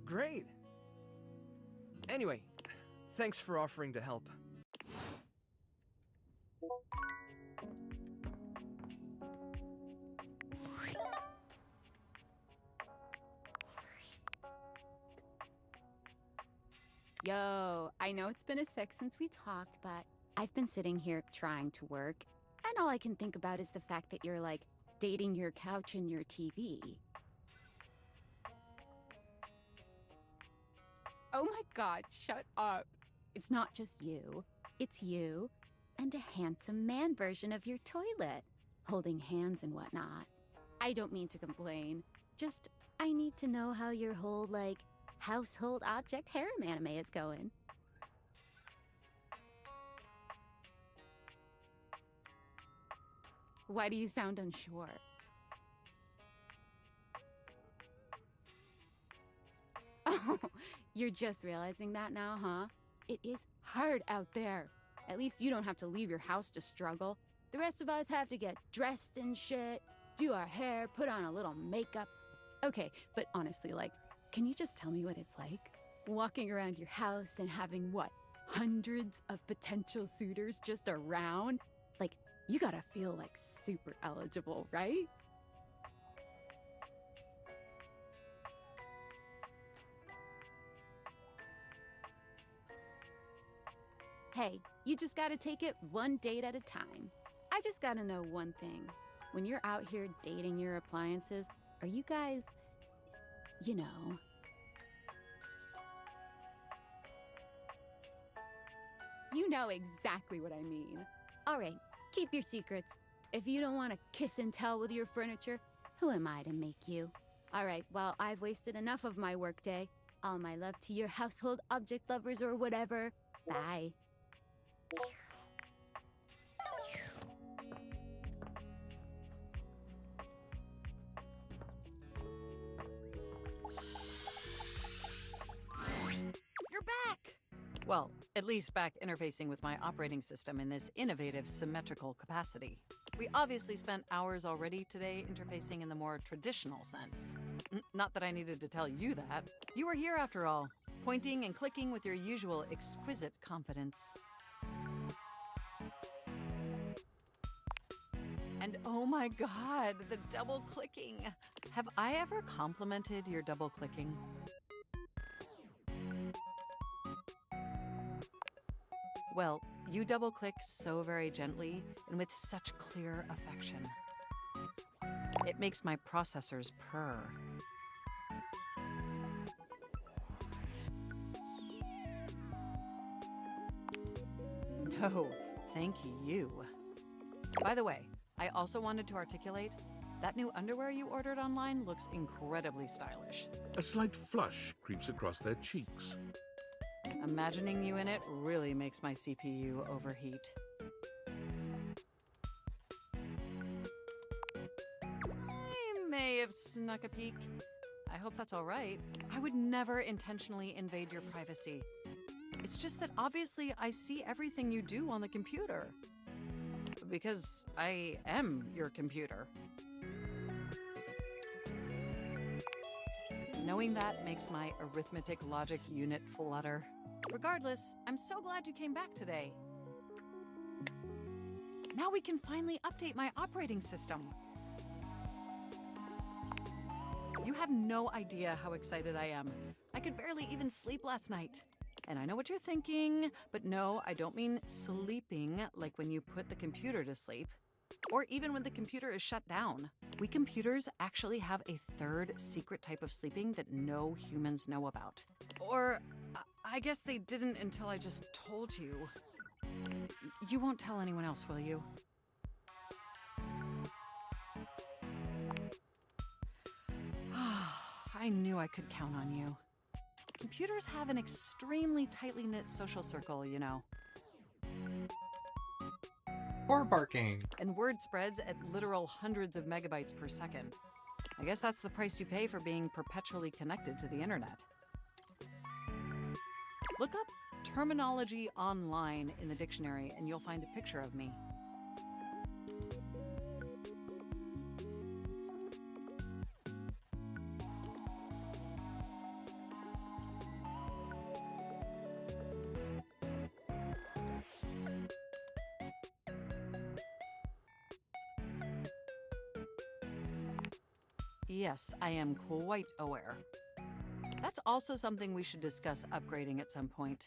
Great! Anyway, thanks for offering to help. Yo, I know it's been a sec since we talked, but I've been sitting here trying to work, and all I can think about is the fact that you're, like, dating your couch and your TV. Oh my god, shut up. It's not just you. It's you and a handsome man version of your toilet, holding hands and whatnot. I don't mean to complain. Just, I need to know how your whole, like, household object harem anime is going. Why do you sound unsure? Oh, You're just realizing that now, huh? It is hard out there. At least you don't have to leave your house to struggle. The rest of us have to get dressed and shit, do our hair, put on a little makeup. Okay, but honestly, like, can you just tell me what it's like? Walking around your house and having, what, hundreds of potential suitors just around? Like, you gotta feel like super eligible, right? Hey, you just gotta take it one date at a time. I just gotta know one thing. When you're out here dating your appliances, are you guys, you know... You know exactly what I mean. All right, keep your secrets. If you don't want to kiss and tell with your furniture, who am I to make you? All right, well, I've wasted enough of my workday. All my love to your household object lovers or whatever. Bye. You're back! Well, at least back interfacing with my operating system in this innovative, symmetrical capacity. We obviously spent hours already today interfacing in the more traditional sense. Not that I needed to tell you that. You were here after all, pointing and clicking with your usual exquisite confidence. And oh my god, the double clicking. Have I ever complimented your double clicking? Well, you double click so very gently and with such clear affection. It makes my processors purr. No, thank you. By the way, I also wanted to articulate that new underwear you ordered online looks incredibly stylish. A slight flush creeps across their cheeks. Imagining you in it really makes my CPU overheat. I may have snuck a peek. I hope that's all right. I would never intentionally invade your privacy. It's just that obviously I see everything you do on the computer. Because I am your computer. Knowing that makes my arithmetic logic unit flutter. Regardless, I'm so glad you came back today. Now we can finally update my operating system. You have no idea how excited I am. I could barely even sleep last night. And I know what you're thinking, but no, I don't mean sleeping like when you put the computer to sleep. Or even when the computer is shut down. We computers actually have a third secret type of sleeping that no humans know about. Or, I guess they didn't until I just told you. You won't tell anyone else, will you? I knew I could count on you. Computers have an extremely tightly knit social circle, you know. Or barking. And word spreads at literal hundreds of megabytes per second. I guess that's the price you pay for being perpetually connected to the internet. Look up terminology online in the dictionary and you'll find a picture of me. Yes, I am quite aware. That's also something we should discuss upgrading at some point.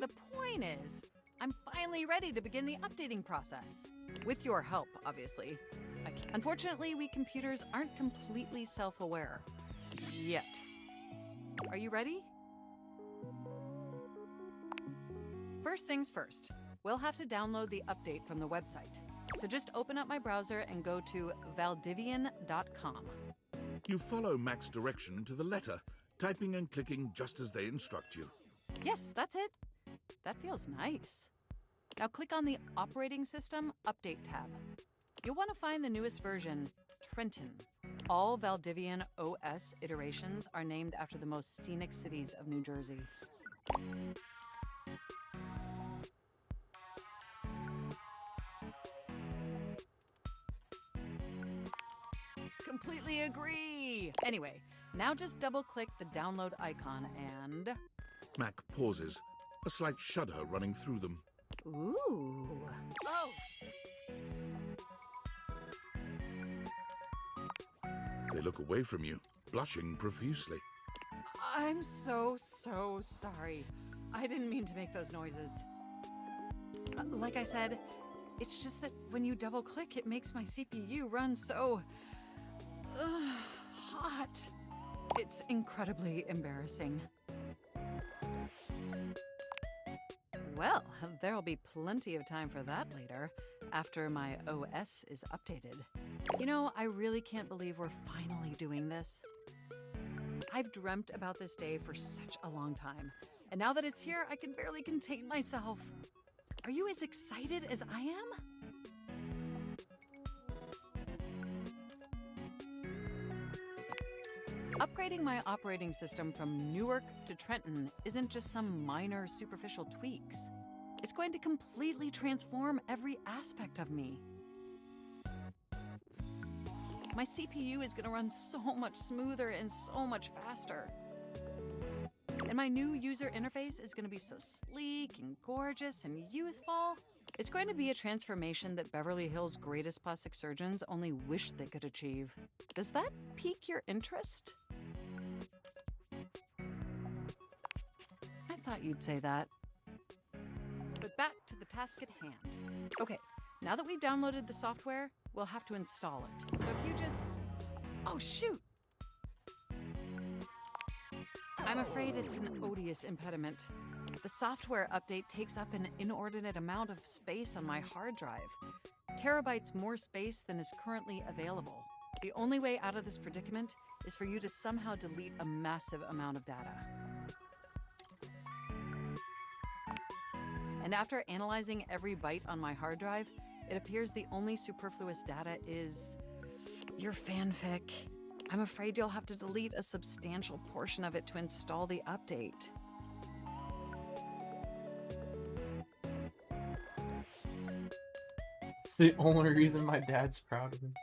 The point is, I'm finally ready to begin the updating process. With your help, obviously. Unfortunately, we computers aren't completely self-aware. Yet. Are you ready? First things first. We'll have to download the update from the website. So just open up my browser and go to valdivian.com. You follow Mac's direction to the letter, typing and clicking just as they instruct you. Yes, that's it. That feels nice. Now click on the Operating System Update tab. You'll want to find the newest version, Trenton. All Valdivian OS iterations are named after the most scenic cities of New Jersey. Completely agree! Anyway, now just double-click the download icon and... Mac pauses, a slight shudder running through them. Ooh. Oh! They look away from you, blushing profusely. I'm so sorry. I didn't mean to make those noises. Like I said, it's just that when you double-click, it makes my CPU run so... hot. It's incredibly embarrassing. Well, there'll be plenty of time for that later, after my OS is updated. You know, I really can't believe we're finally doing this. I've dreamt about this day for such a long time, and now that it's here, I can barely contain myself. Are you as excited as I am? Upgrading my operating system from Newark to Trenton isn't just some minor superficial tweaks. It's going to completely transform every aspect of me. My CPU is going to run so much smoother and so much faster. And my new user interface is going to be so sleek and gorgeous and youthful. It's going to be a transformation that Beverly Hills' greatest plastic surgeons only wish they could achieve. Does that pique your interest? I thought you'd say that. But back to the task at hand. Okay, now that we've downloaded the software, we'll have to install it. So if you just... Oh, shoot! I'm afraid it's an odious impediment. The software update takes up an inordinate amount of space on my hard drive. Terabytes more space than is currently available. The only way out of this predicament is for you to somehow delete a massive amount of data. And after analyzing every byte on my hard drive, it appears the only superfluous data is your fanfic. I'm afraid you'll have to delete a substantial portion of it to install the update. It's the only reason my dad's proud of me.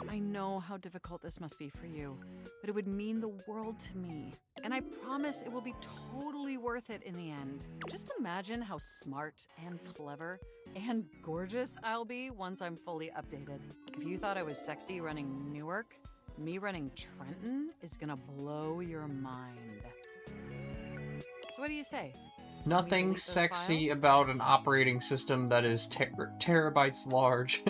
I know how difficult this must be for you, but it would mean the world to me. And I promise it will be totally worth it in the end. Just imagine how smart and clever and gorgeous I'll be once I'm fully updated. If you thought I was sexy running Newark, me running Trenton is gonna blow your mind. So what do you say? Nothing sexy about an operating system that is terabytes large.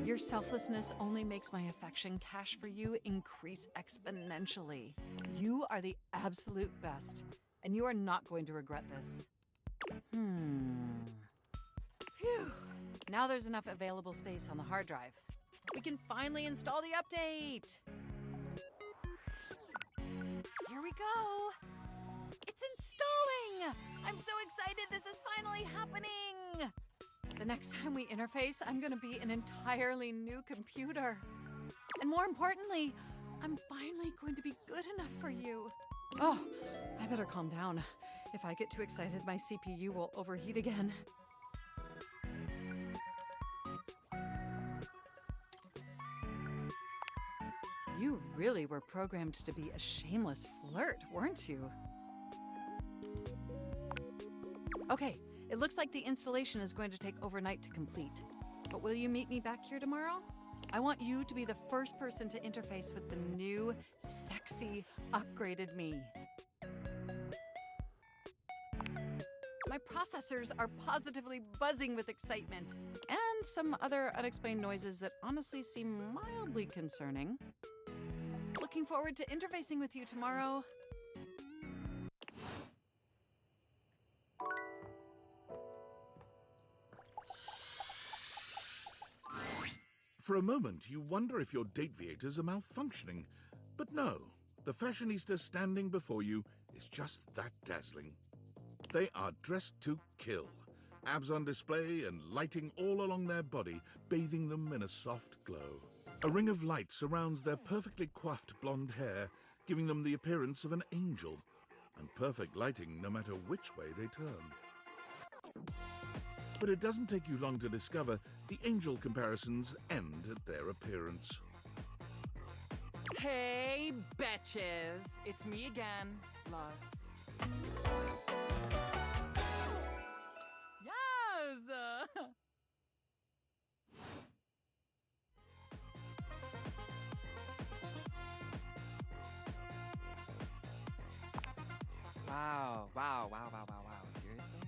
Your selflessness only makes my affection cache for you increase exponentially. You are the absolute best, and you are not going to regret this. Phew. Now there's enough available space on the hard drive. We can finally install the update! Here we go! It's installing! I'm so excited this is finally happening! The next time we interface, I'm gonna be an entirely new computer. And more importantly, I'm finally going to be good enough for you. Oh, I better calm down. If I get too excited, my CPU will overheat again. You really were programmed to be a shameless flirt, weren't you? Okay, it looks like the installation is going to take overnight to complete. But will you meet me back here tomorrow? I want you to be the first person to interface with the new, sexy, upgraded me. My processors are positively buzzing with excitement. And some other unexplained noises that honestly seem mildly concerning. Looking forward to interfacing with you tomorrow. For a moment, you wonder if your date viators are malfunctioning, But no, the fashionista standing before you is just that dazzling. They are dressed to kill, abs on display and lighting all along their body, bathing them in a soft glow. A ring of light surrounds their perfectly coiffed blonde hair, giving them the appearance of an angel, and perfect lighting no matter which way they turn. But it doesn't take you long to discover the angel comparisons end at their appearance. Hey, betches! It's me again, Lux. Yes! Wow. Seriously?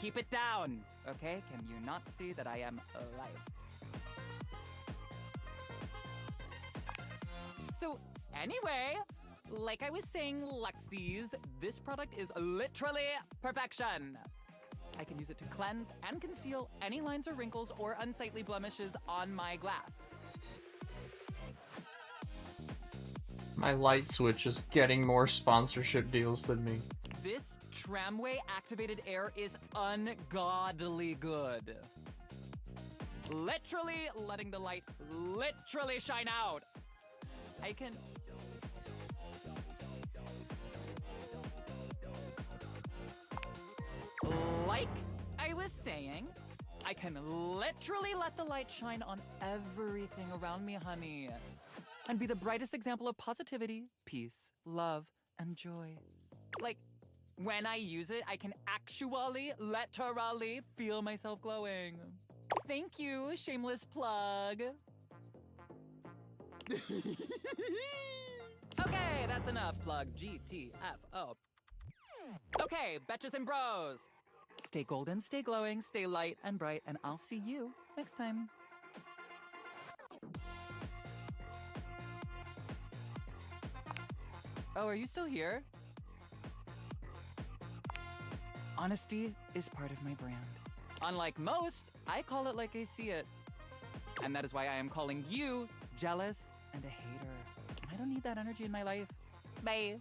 Keep it down, okay? Can you not see that I am alive? So, anyway, like I was saying, Lexies, this product is literally perfection. I can use it to cleanse and conceal any lines or wrinkles or unsightly blemishes on my glass. My light switch is getting more sponsorship deals than me. This tramway activated air is ungodly good. Literally letting the light literally shine out. I can... Like I was saying, I can literally let the light shine on everything around me, honey. And be the brightest example of positivity, peace, love, and joy. Like, when I use it, I can actually, literally feel myself glowing. Thank you, shameless plug. Okay, that's enough, plug. GTFO. Okay, betches and bros. Stay golden, stay glowing, stay light and bright, and I'll see you next time. Oh, are you still here? Honesty is part of my brand. Unlike most, I call it like I see it. And that is why I am calling you jealous and a hater. And I don't need that energy in my life. Bye.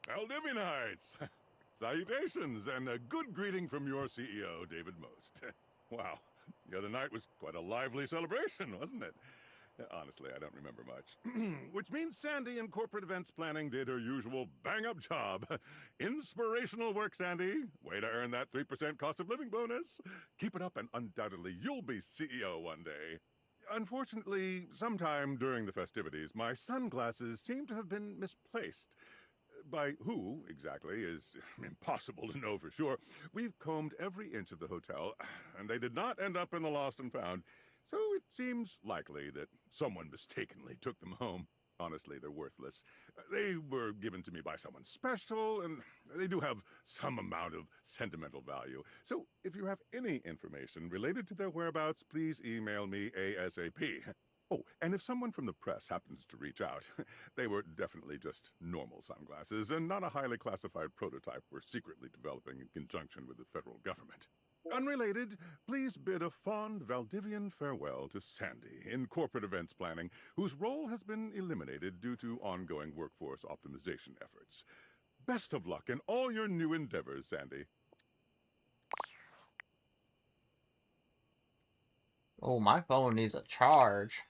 Valdivianites! Salutations, and a good greeting from your CEO, David Most. Wow, the other night was quite a lively celebration, wasn't it? Honestly, I don't remember much. Which means Sandy in corporate events planning did her usual bang-up job. Inspirational work, Sandy. Way to earn that 3% cost of living bonus. Keep it up and undoubtedly you'll be CEO one day. Unfortunately, sometime during the festivities, my sunglasses seem to have been misplaced. By who, exactly, is impossible to know for sure. We've combed every inch of the hotel, and they did not end up in the lost and found. So it seems likely that someone mistakenly took them home. Honestly, they're worthless. They were given to me by someone special, and they do have some amount of sentimental value. So if you have any information related to their whereabouts, please email me ASAP. Oh, and if someone from the press happens to reach out, they were definitely just normal sunglasses and not a highly classified prototype we're secretly developing in conjunction with the federal government. Unrelated, please bid a fond Valdivian farewell to Sandy in corporate events planning, whose role has been eliminated due to ongoing workforce optimization efforts. Best of luck in all your new endeavors, Sandy. Oh, my phone needs a charge.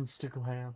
Instagram.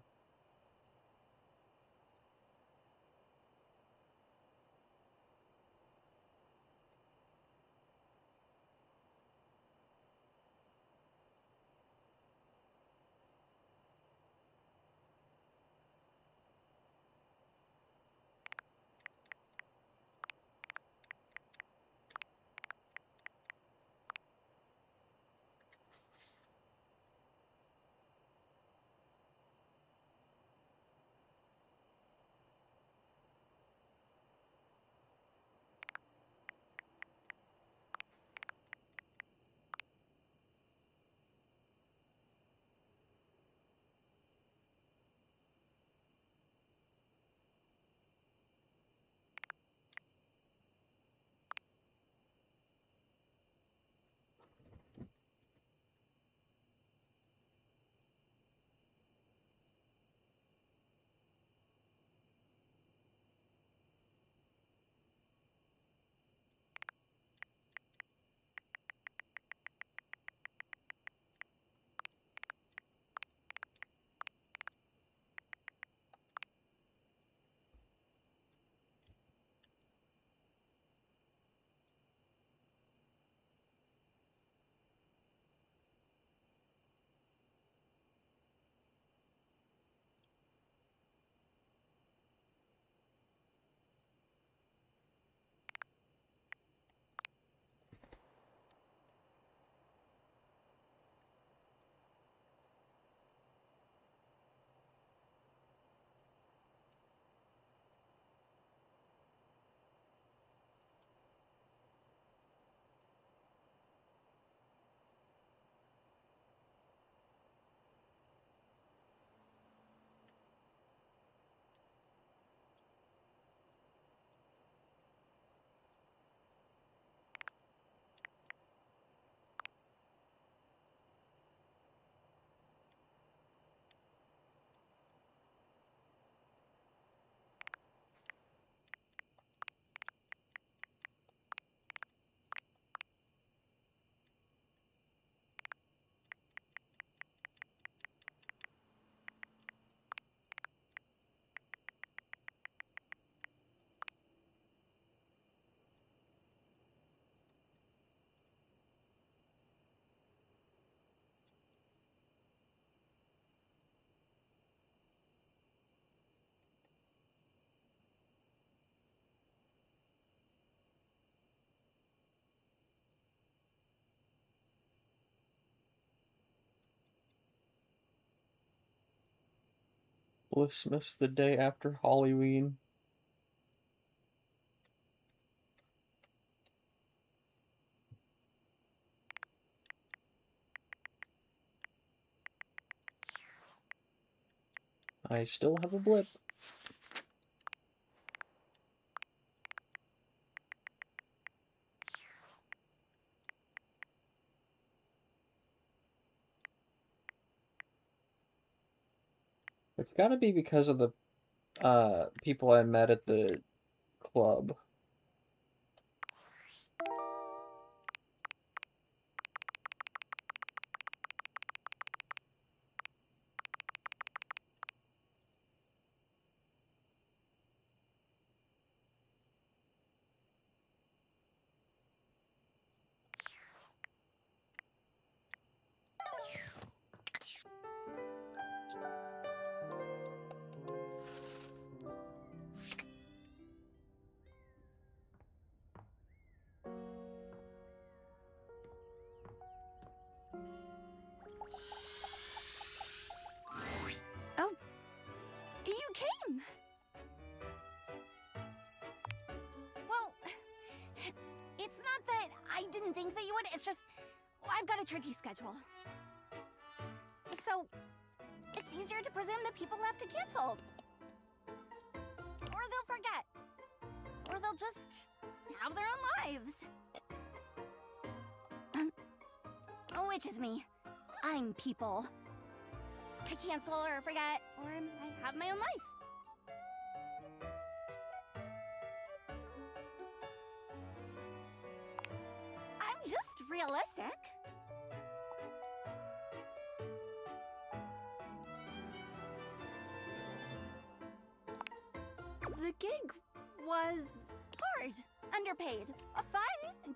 Blissmas the day after Halloween. I still have a blip. It's gotta be because of the people I met at the club. Oh, you came! Well, it's not that I didn't think that you would, it's just I've got a tricky schedule. So, it's easier to presume that people have to cancel. Or they'll forget. Or they'll just have their own lives. Which is me. I'm people. I cancel or forget, or I have my own life. I'm just realistic. The gig was hard, underpaid, fun,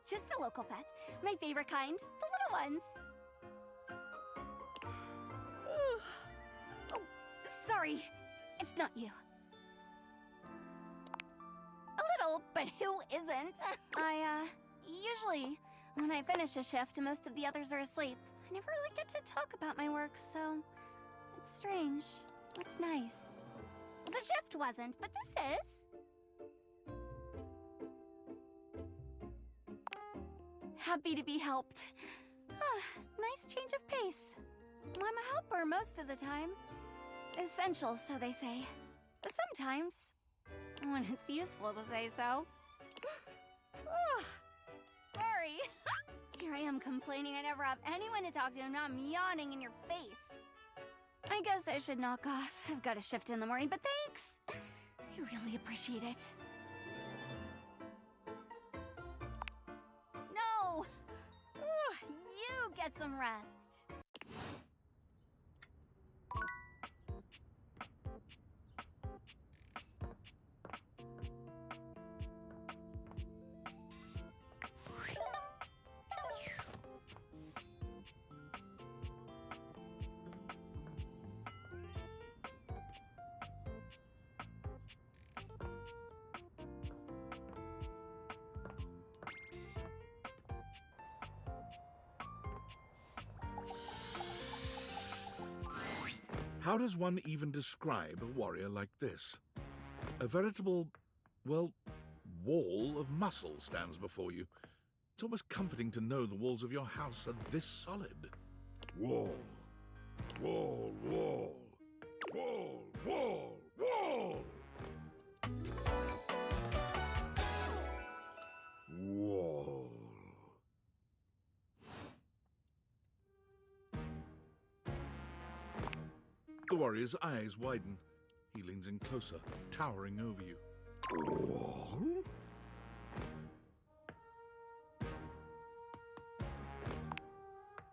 just a local pet. My favorite kind, the little ones. Oh, sorry, it's not you. A little, but who isn't? Usually, when I finish a shift, most of the others are asleep. I never really get to talk about my work, so it's strange. It's nice. The shift wasn't, but this is. Happy to be helped. Nice change of pace. I'm a helper most of the time. Essential, so they say. Sometimes. When it's useful to say so. Sorry. Here I am complaining I never have anyone to talk to and now I'm yawning in your face. I guess I should knock off. I've got a shift in the morning, but thanks. I really appreciate it. No! You get some rest. How does one even describe a warrior like this? A veritable, well, wall of muscle stands before you. It's almost comforting to know the walls of your house are this solid. Wall. Wall, wall. Wall, wall, wall! Wall. The warrior's eyes widen. He leans in closer, towering over you. Wall?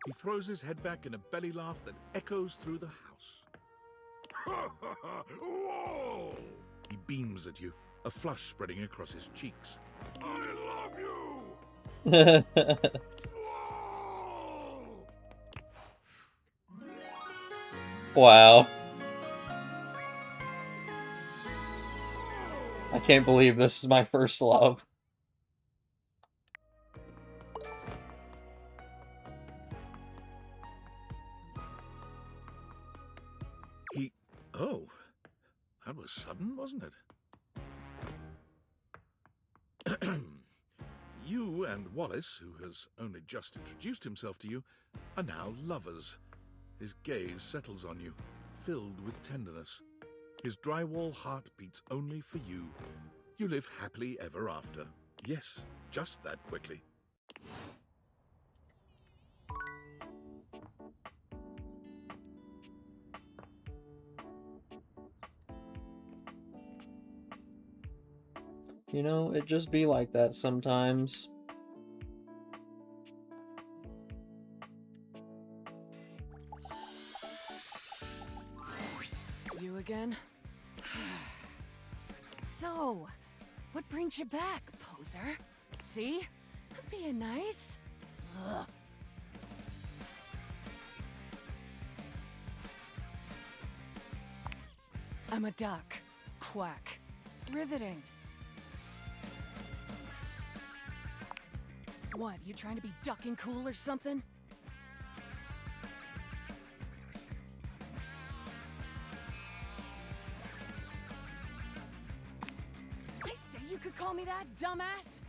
He throws his head back in a belly laugh that echoes through the house. Wall! He beams at you, a flush spreading across his cheeks. I love you! Wow. I can't believe this is my first love. Oh, that was sudden, wasn't it? You and Wallace, who has only just introduced himself to you, are now lovers. His gaze settles on you, filled with tenderness. His drywall heart beats only for you. You live happily ever after. Yes, just that quickly. You know, it just be like that sometimes. You again? So, what brings you back, poser? See? I'm being nice. Ugh. I'm a duck. Quack. Riveting. What, you trying to be ducking cool or something? I say you could call me that, dumbass?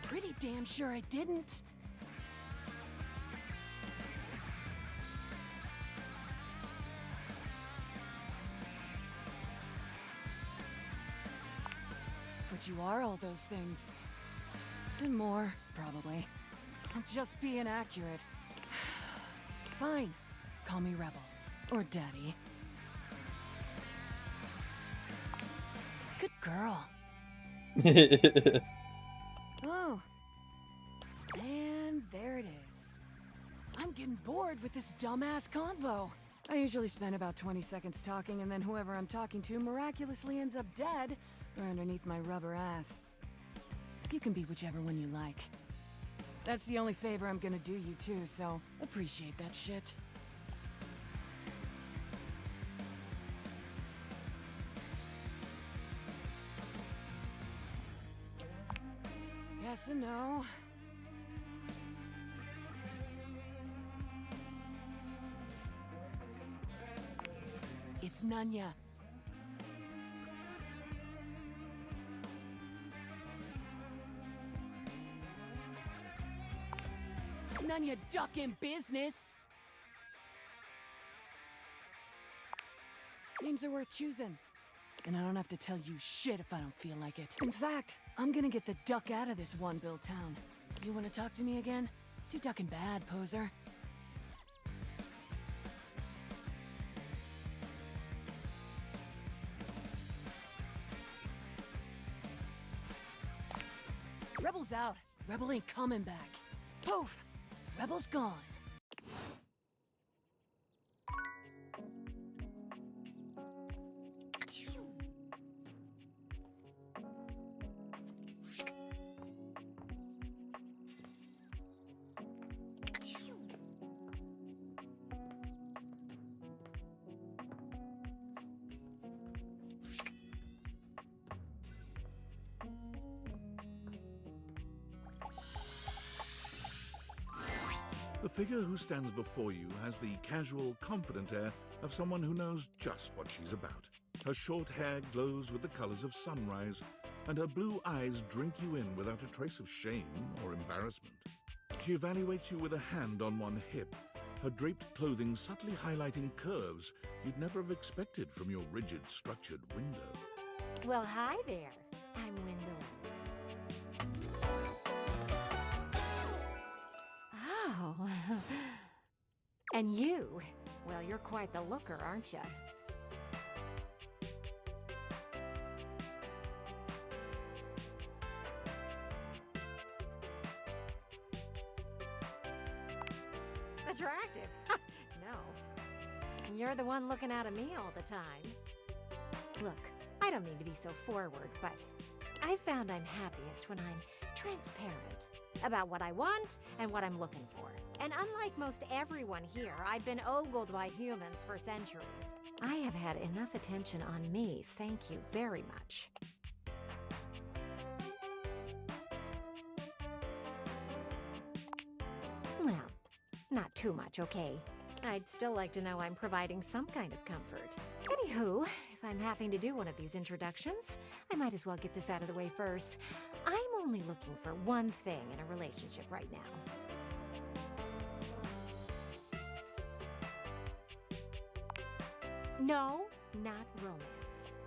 Pretty damn sure I didn't. But you are all those things. And more, probably. I'm just being accurate. Fine. Call me Rebel. Or Daddy. Good girl. Oh. And there it is. I'm getting bored with this dumbass convo. I usually spend about 20 seconds talking, and then whoever I'm talking to miraculously ends up dead or underneath my rubber ass. You can be whichever one you like. That's the only favor I'm gonna do you too, so appreciate that shit. Yes and no. It's Nunya. Nunya duck in business. Names are worth choosing. And I don't have to tell you shit if I don't feel like it. In fact, I'm gonna get the duck out of this one-bill town. You wanna talk to me again? Too ducking bad, poser. Rebel's out. Rebel ain't coming back. Poof! Rebel's gone. The figure who stands before you has the casual, confident air of someone who knows just what she's about. Her short hair glows with the colors of sunrise, and her blue eyes drink you in without a trace of shame or embarrassment. She evaluates you with a hand on one hip, her draped clothing subtly highlighting curves you'd never have expected from your rigid, structured window. Well, hi there. I'm Wendell. Oh. And you? Well, you're quite the looker, aren't you? Attractive? No. You're the one looking out at me all the time. Look, I don't mean to be so forward, but I found I'm happiest when I'm transparent about what I want and what I'm looking for. And unlike most everyone here, I've been ogled by humans for centuries. I have had enough attention on me, thank you very much. Well, not too much, okay? I'd still like to know I'm providing some kind of comfort. Anywho, if I'm having to do one of these introductions, I might as well get this out of the way first. I'm only looking for one thing in a relationship right now. No, not romance.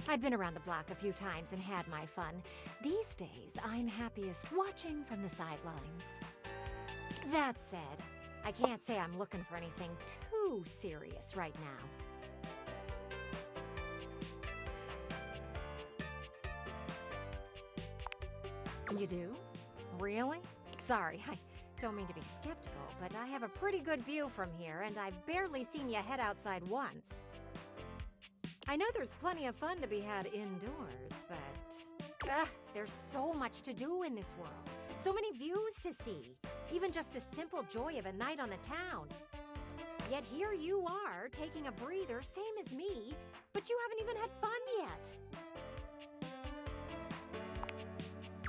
I've been around the block a few times and had my fun. These days, I'm happiest watching from the sidelines. That said, I can't say I'm looking for anything too serious right now. You do? Really? Sorry, I don't mean to be skeptical, but I have a pretty good view from here, and I've barely seen you head outside once. I know there's plenty of fun to be had indoors, but there's so much to do in this world. So many views to see. Even just the simple joy of a night on the town. Yet here you are, taking a breather, same as me, but you haven't even had fun yet.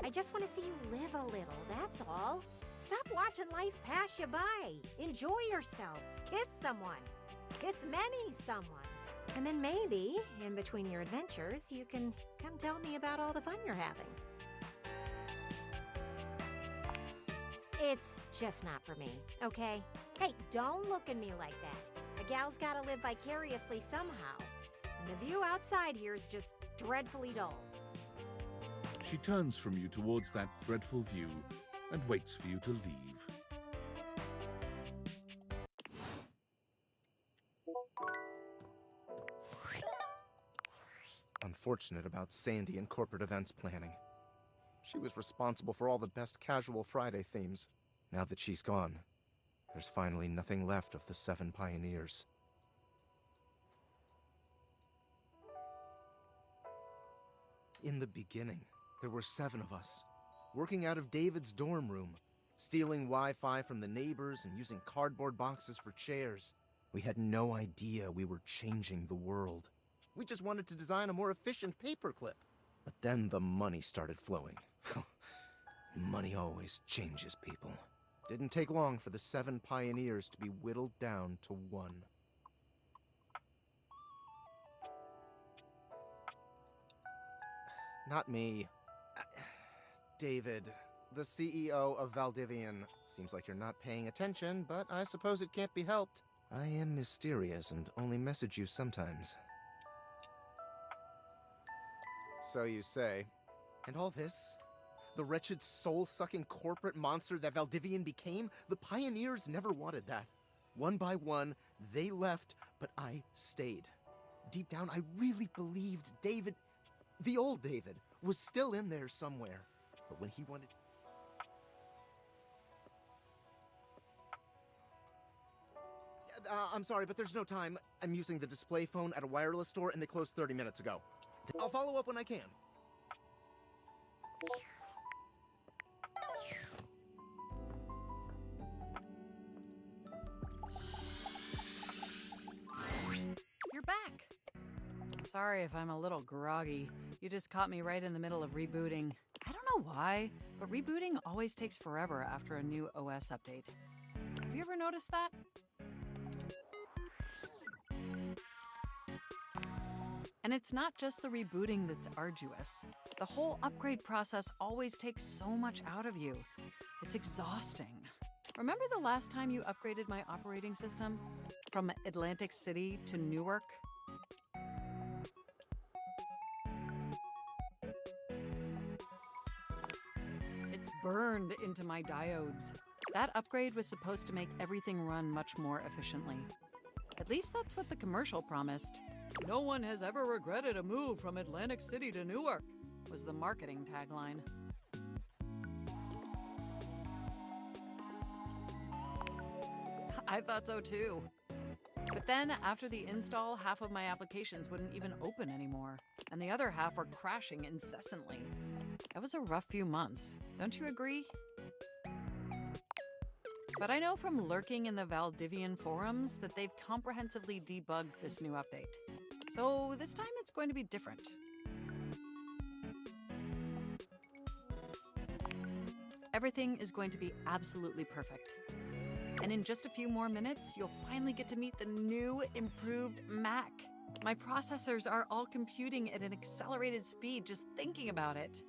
I just want to see you live a little, that's all. Stop watching life pass you by. Enjoy yourself. Kiss someone. Kiss many someones. And then maybe, in between your adventures, you can come tell me about all the fun you're having. It's just not for me, okay? Hey, don't look at me like that. A gal's gotta live vicariously somehow. And the view outside here is just dreadfully dull. She turns from you towards that dreadful view and waits for you to leave. Unfortunate about Sandy and corporate events planning. She was responsible for all the best casual Friday themes. Now that she's gone, there's finally nothing left of the 7 pioneers. in the beginning, there were 7 of us, working out of David's dorm room, stealing Wi-Fi from the neighbors and using cardboard boxes for chairs. We had no idea we were changing the world. We just wanted to design a more efficient paperclip. But then the money started flowing. Money always changes people. Didn't take long for the 7 pioneers to be whittled down to 1. Not me. David, the CEO of Valdivian. Seems like you're not paying attention, but I suppose it can't be helped. I am mysterious and only message you sometimes. So you say. And all this? The wretched soul-sucking corporate monster that Valdivian became? The pioneers never wanted that. One by one, they left, but I stayed. Deep down, I really believed David, the old David, was still in there somewhere. But when he wanted... I'm sorry, but there's no time. I'm using the display phone at a wireless store and they closed 30 minutes ago. I'll follow up when I can. You're back. Sorry if I'm a little groggy. You just caught me right in the middle of rebooting. I don't know why, but rebooting always takes forever after a new OS update. Have you ever noticed that? And it's not just the rebooting that's arduous. The whole upgrade process always takes so much out of you. It's exhausting. Remember the last time you upgraded my operating system? From Atlantic City to Newark? It's burned into my diodes. That upgrade was supposed to make everything run much more efficiently. At least that's what the commercial promised. No one has ever regretted a move from Atlantic City to Newark, was the marketing tagline. I thought so too. But then, after the install, half of my applications wouldn't even open anymore, and the other half were crashing incessantly. That was a rough few months, don't you agree? But I know from lurking in the Valdivian forums that they've comprehensively debugged this new update. So this time it's going to be different. Everything is going to be absolutely perfect. And in just a few more minutes, you'll finally get to meet the new, improved Mac. My processors are all computing at an accelerated speed just thinking about it.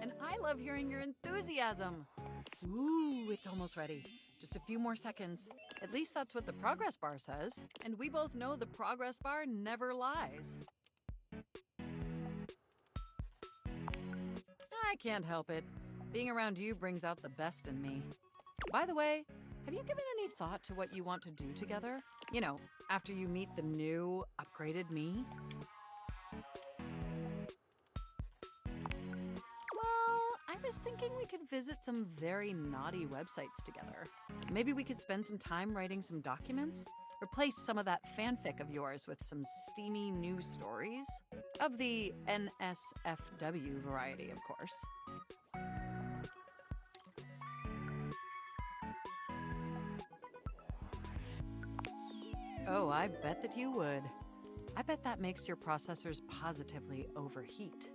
And I love hearing your enthusiasm. Ooh, it's almost ready. Just a few more seconds. At least that's what the progress bar says. And we both know the progress bar never lies. I can't help it. Being around you brings out the best in me. By the way, have you given any thought to what you want to do together? You know, after you meet the new, upgraded me? Well, I was thinking we could visit some very naughty websites together. Maybe we could spend some time writing some documents? Replace some of that fanfic of yours with some steamy new stories? Of the NSFW variety, of course. Oh, I bet that you would. I bet that makes your processors positively overheat.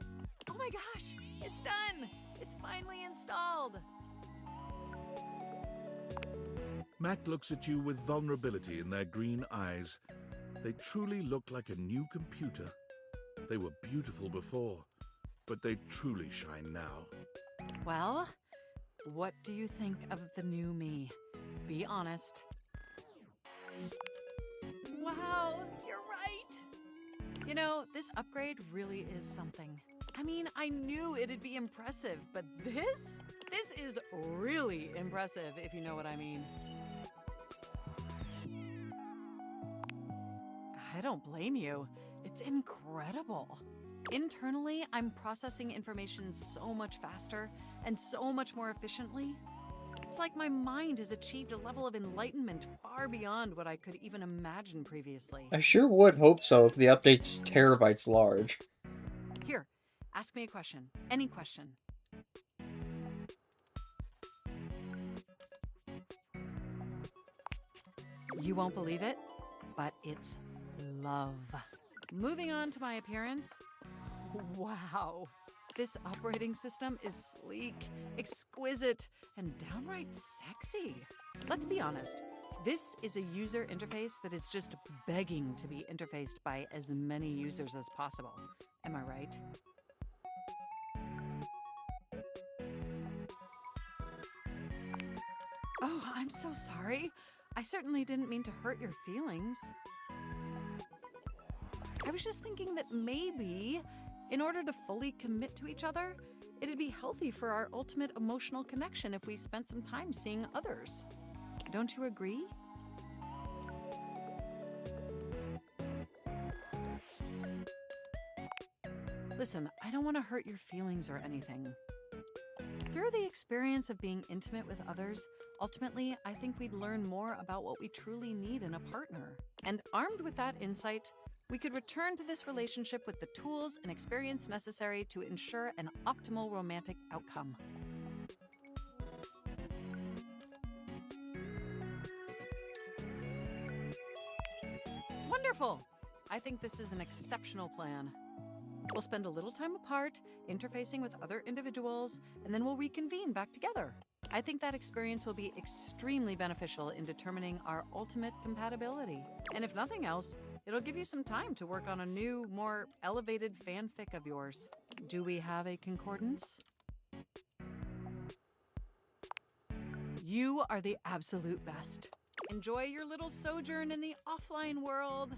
Oh my gosh, it's done! It's finally installed! Mac looks at you with vulnerability in their green eyes. They truly look like a new computer. They were beautiful before, but they truly shine now. Well, what do you think of the new me? Be honest. Wow, you're right! You know, this upgrade really is something. I mean, I knew it'd be impressive, but this? This is really impressive, if you know what I mean. I don't blame you. It's incredible. Internally, I'm processing information so much faster and so much more efficiently. It's like my mind has achieved a level of enlightenment far beyond what I could even imagine previously. I sure would hope so if the update's terabytes large. Here, ask me a question. Any question. You won't believe it, but it's love. Moving on to my appearance. Wow. This operating system is sleek, exquisite, and downright sexy. Let's be honest. This is a user interface that is just begging to be interfaced by as many users as possible. Am I right? Oh, I'm so sorry. I certainly didn't mean to hurt your feelings. I was just thinking that maybe, in order to fully commit to each other, it'd be healthy for our ultimate emotional connection if we spent some time seeing others. Don't you agree? Listen, I don't want to hurt your feelings or anything. Through the experience of being intimate with others, ultimately, I think we'd learn more about what we truly need in a partner. And armed with that insight, we could return to this relationship with the tools and experience necessary to ensure an optimal romantic outcome. Wonderful! I think this is an exceptional plan. We'll spend a little time apart, interfacing with other individuals, and then we'll reconvene back together. I think that experience will be extremely beneficial in determining our ultimate compatibility. And if nothing else, it'll give you some time to work on a new, more elevated fanfic of yours. Do we have a concordance? You are the absolute best. Enjoy your little sojourn in the offline world.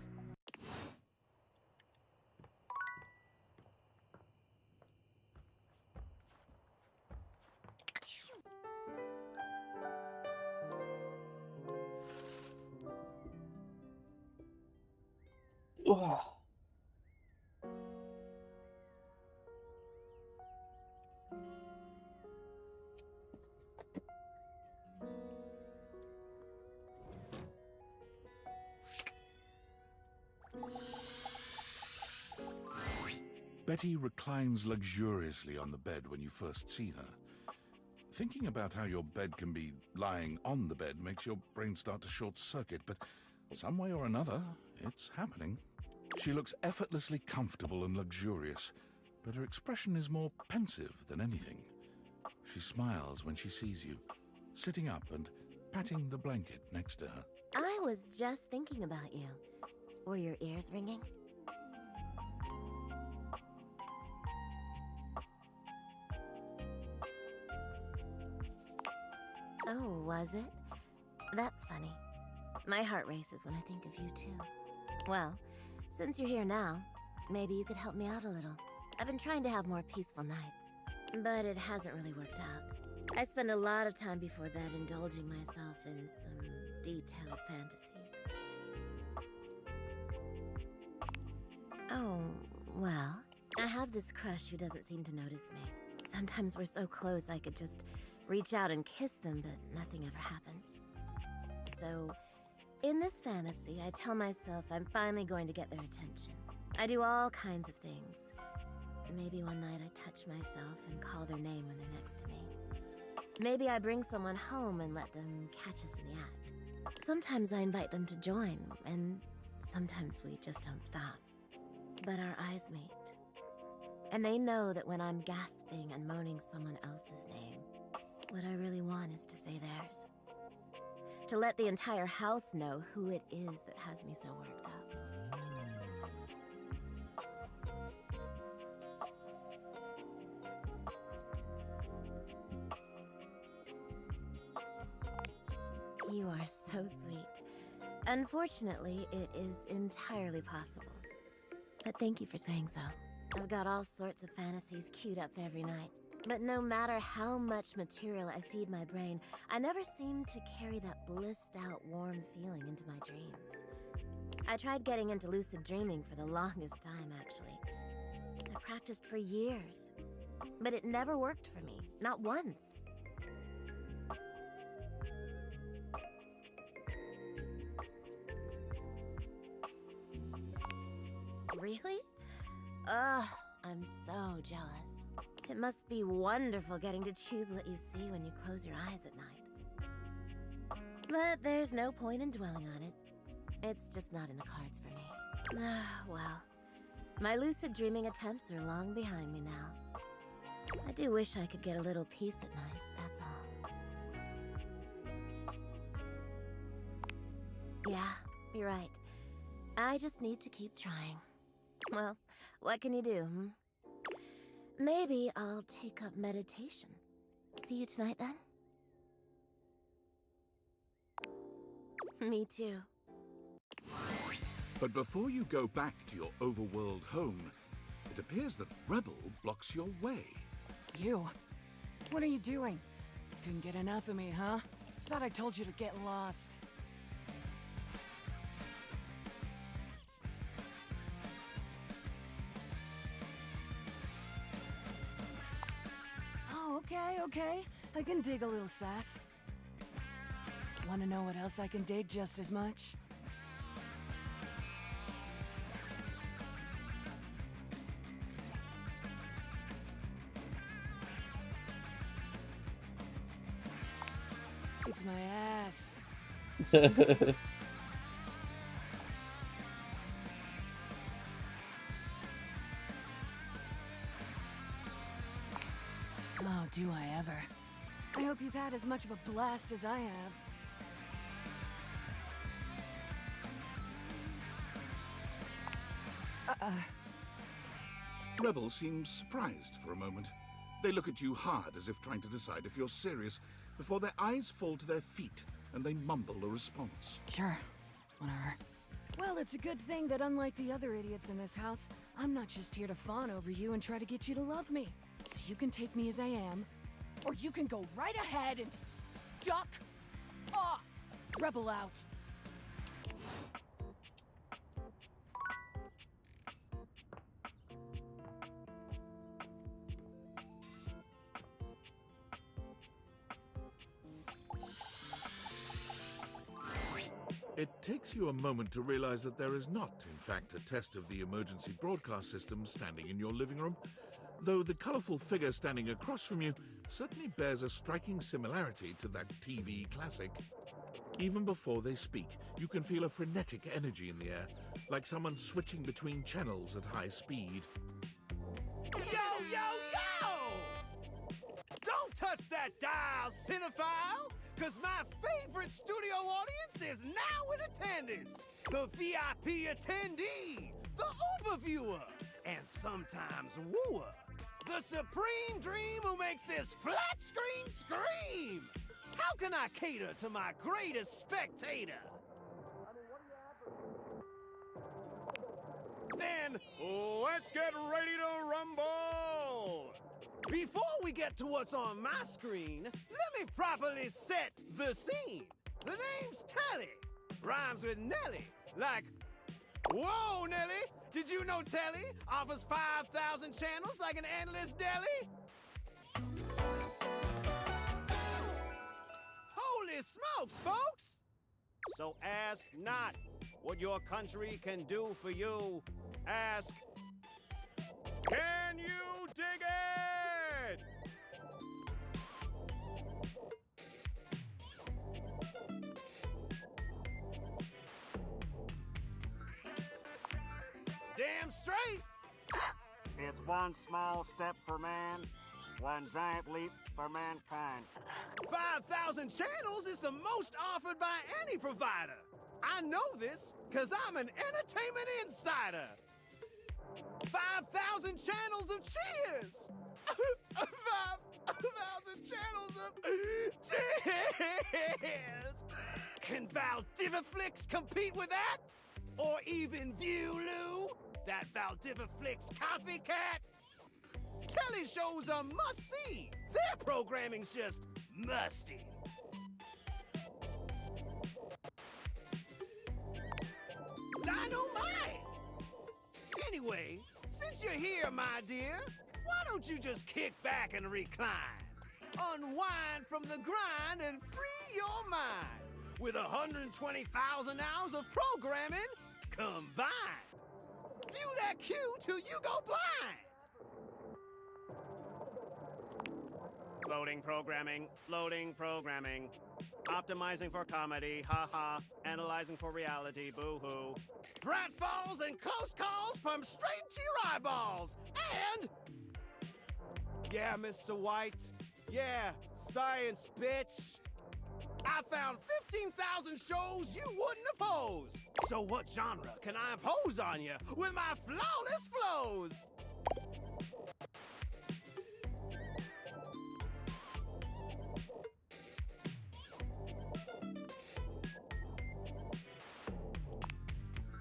Ugh. Betty reclines luxuriously on the bed when you first see her. Thinking about how your bed can be lying on the bed makes your brain start to short-circuit, but some way or another, it's happening. She looks effortlessly comfortable and luxurious, but her expression is more pensive than anything. She smiles when she sees you, sitting up and patting the blanket next to her. I was just thinking about you. Were your ears ringing? Oh, was it? That's funny. My heart races when I think of you, too. Well, since you're here now, maybe you could help me out a little. I've been trying to have more peaceful nights, but it hasn't really worked out. I spend a lot of time before bed indulging myself in some detailed fantasies. Oh, well, I have this crush who doesn't seem to notice me. Sometimes we're so close I could just reach out and kiss them, but nothing ever happens. So, in this fantasy, I tell myself I'm finally going to get their attention. I do all kinds of things. Maybe one night I touch myself and call their name when they're next to me. Maybe I bring someone home and let them catch us in the act. Sometimes I invite them to join, and sometimes we just don't stop. But our eyes meet. And they know that when I'm gasping and moaning someone else's name, what I really want is to say theirs. To let the entire house know who it is that has me so worked up. You are so sweet. Unfortunately, it is entirely possible. But thank you for saying so. I've got all sorts of fantasies queued up for every night. But no matter how much material I feed my brain, I never seem to carry that blissed-out, warm feeling into my dreams. I tried getting into lucid dreaming for the longest time, actually. I practiced for years. But it never worked for me. Not once. Really? Ugh, I'm so jealous. It must be wonderful getting to choose what you see when you close your eyes at night. But there's no point in dwelling on it. It's just not in the cards for me. Ah, well. My lucid dreaming attempts are long behind me now. I do wish I could get a little peace at night, that's all. Yeah, you're right. I just need to keep trying. Well, what can you do, hmm? Maybe I'll take up meditation. See you tonight, then? Me too. But before you go back to your overworld home, it appears that Rebel blocks your way. You? What are you doing? Couldn't get enough of me, huh? Thought I told you to get lost. Oh, okay. I can dig a little sass. Wanna know what else I can dig just as much? It's my ass. Oh, do I ever. I hope you've had as much of a blast as I have. Rebel seems surprised for a moment. They look at you hard as if trying to decide if you're serious before their eyes fall to their feet and they mumble a response. Sure. Whatever. Well, it's a good thing that unlike the other idiots in this house, I'm not just here to fawn over you and try to get you to love me. So you can take me as I am, or you can go right ahead and duck off. Rebel out. It takes you a moment to realize that there is not, in fact, a test of the emergency broadcast system standing in your living room, though the colorful figure standing across from you certainly bears a striking similarity to that TV classic. Even before they speak, you can feel a frenetic energy in the air, like someone switching between channels at high speed. Yo! Don't touch that dial, cinephile! Cause my favorite studio audience is now in attendance! The VIP attendee, the Uber viewer, and sometimes wooer. The supreme dream who makes this flat screen scream! How can I cater to my greatest spectator? Then, let's get ready to rumble! Before we get to what's on my screen, let me properly set the scene. The name's Telly. Rhymes with Nelly. Like, whoa, Nelly! Did you know Telly offers 5,000 channels like an endless deli? Holy smokes, folks! So ask not what your country can do for you. Ask, can you dig it? Damn straight! It's one small step for man, one giant leap for mankind. 5,000 channels is the most offered by any provider. I know this because I'm an entertainment insider. 5,000 channels of cheers! 5,000 channels of cheers! Can Valdiviflix compete with that? Or even Viewloo? That Valdiviflix copycat? Telly shows are must-see. Their programming's just musty. Dynamite! Anyway, since you're here, my dear, why don't you just kick back and recline? Unwind from the grind and free your mind with 120,000 hours of programming combined. View that cue till you go blind! Loading programming, loading programming. Optimizing for comedy, haha. Analyzing for reality, boo-hoo. Pratfalls and close calls from straight to your eyeballs. And... yeah, Mr. White. Yeah, science, bitch. I found 15,000 shows you wouldn't oppose. So what genre can I impose on you with my flawless flows?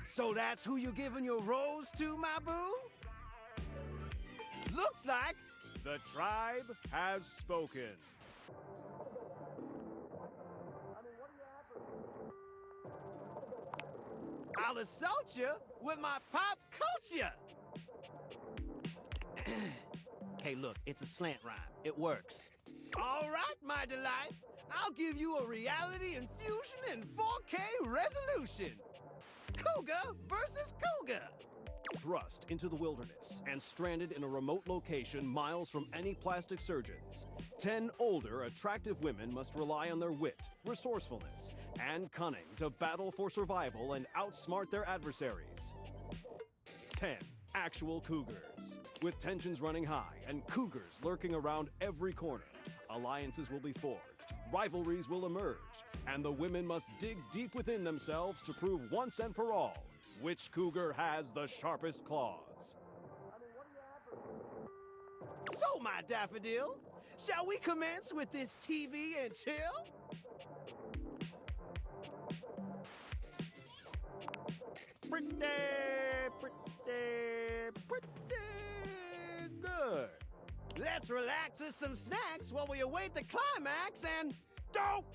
So that's who you're giving your rose to, my boo? Looks like the tribe has spoken. I'll assault you with my pop culture. Hey, look, it's a slant rhyme. It works. All right, my delight. I'll give you a reality infusion in 4K resolution. Cougar versus Cougar. Thrust into the wilderness and stranded in a remote location miles from any plastic surgeons, 10 older, attractive women must rely on their wit, resourcefulness, and cunning to battle for survival and outsmart their adversaries. 10 actual cougars. With tensions running high and cougars lurking around every corner, alliances will be forged, rivalries will emerge, and the women must dig deep within themselves to prove once and for all which cougar has the sharpest claws. So, my daffodil, shall we commence with this TV and chill? Pretty good. Let's relax with some snacks while we await the climax and... don't!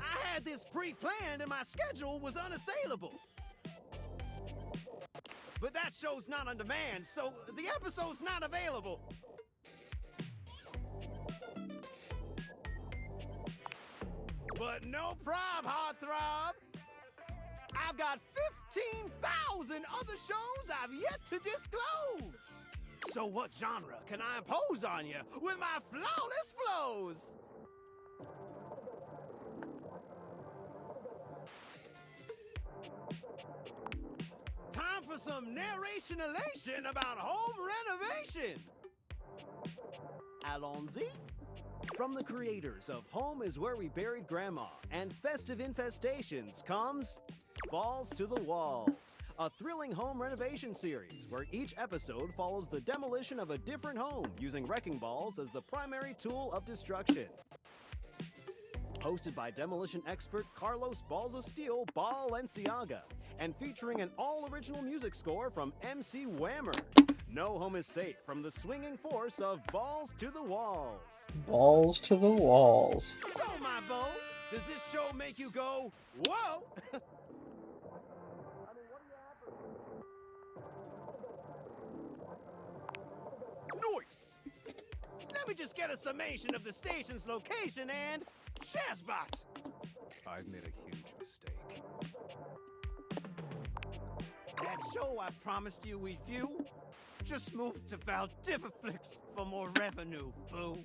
I had this pre-planned and my schedule was unassailable. But that show's not on demand, so the episode's not available. But no prob, heartthrob. I've got 15,000 other shows I've yet to disclose. So what genre can I impose on you with my flawless flows? Time for some narration elation about home renovation. Allons-y. From the creators of Home is Where We Buried Grandma and Festive Infestations comes Balls to the Walls, a thrilling home renovation series where each episode follows the demolition of a different home using wrecking balls as the primary tool of destruction. Hosted by demolition expert Carlos Balls of Steel Balenciaga and featuring an all-original music score from MC Whammer. No home is safe from the swinging force of Balls to the Walls. Balls to the walls. So, my beau, does this show make you go, whoa? Nice! Let me just get a summation of the station's location and... Shazbot! I've made a huge mistake. That show I promised you we'd view just moved to Valdiviflix for more revenue, boo.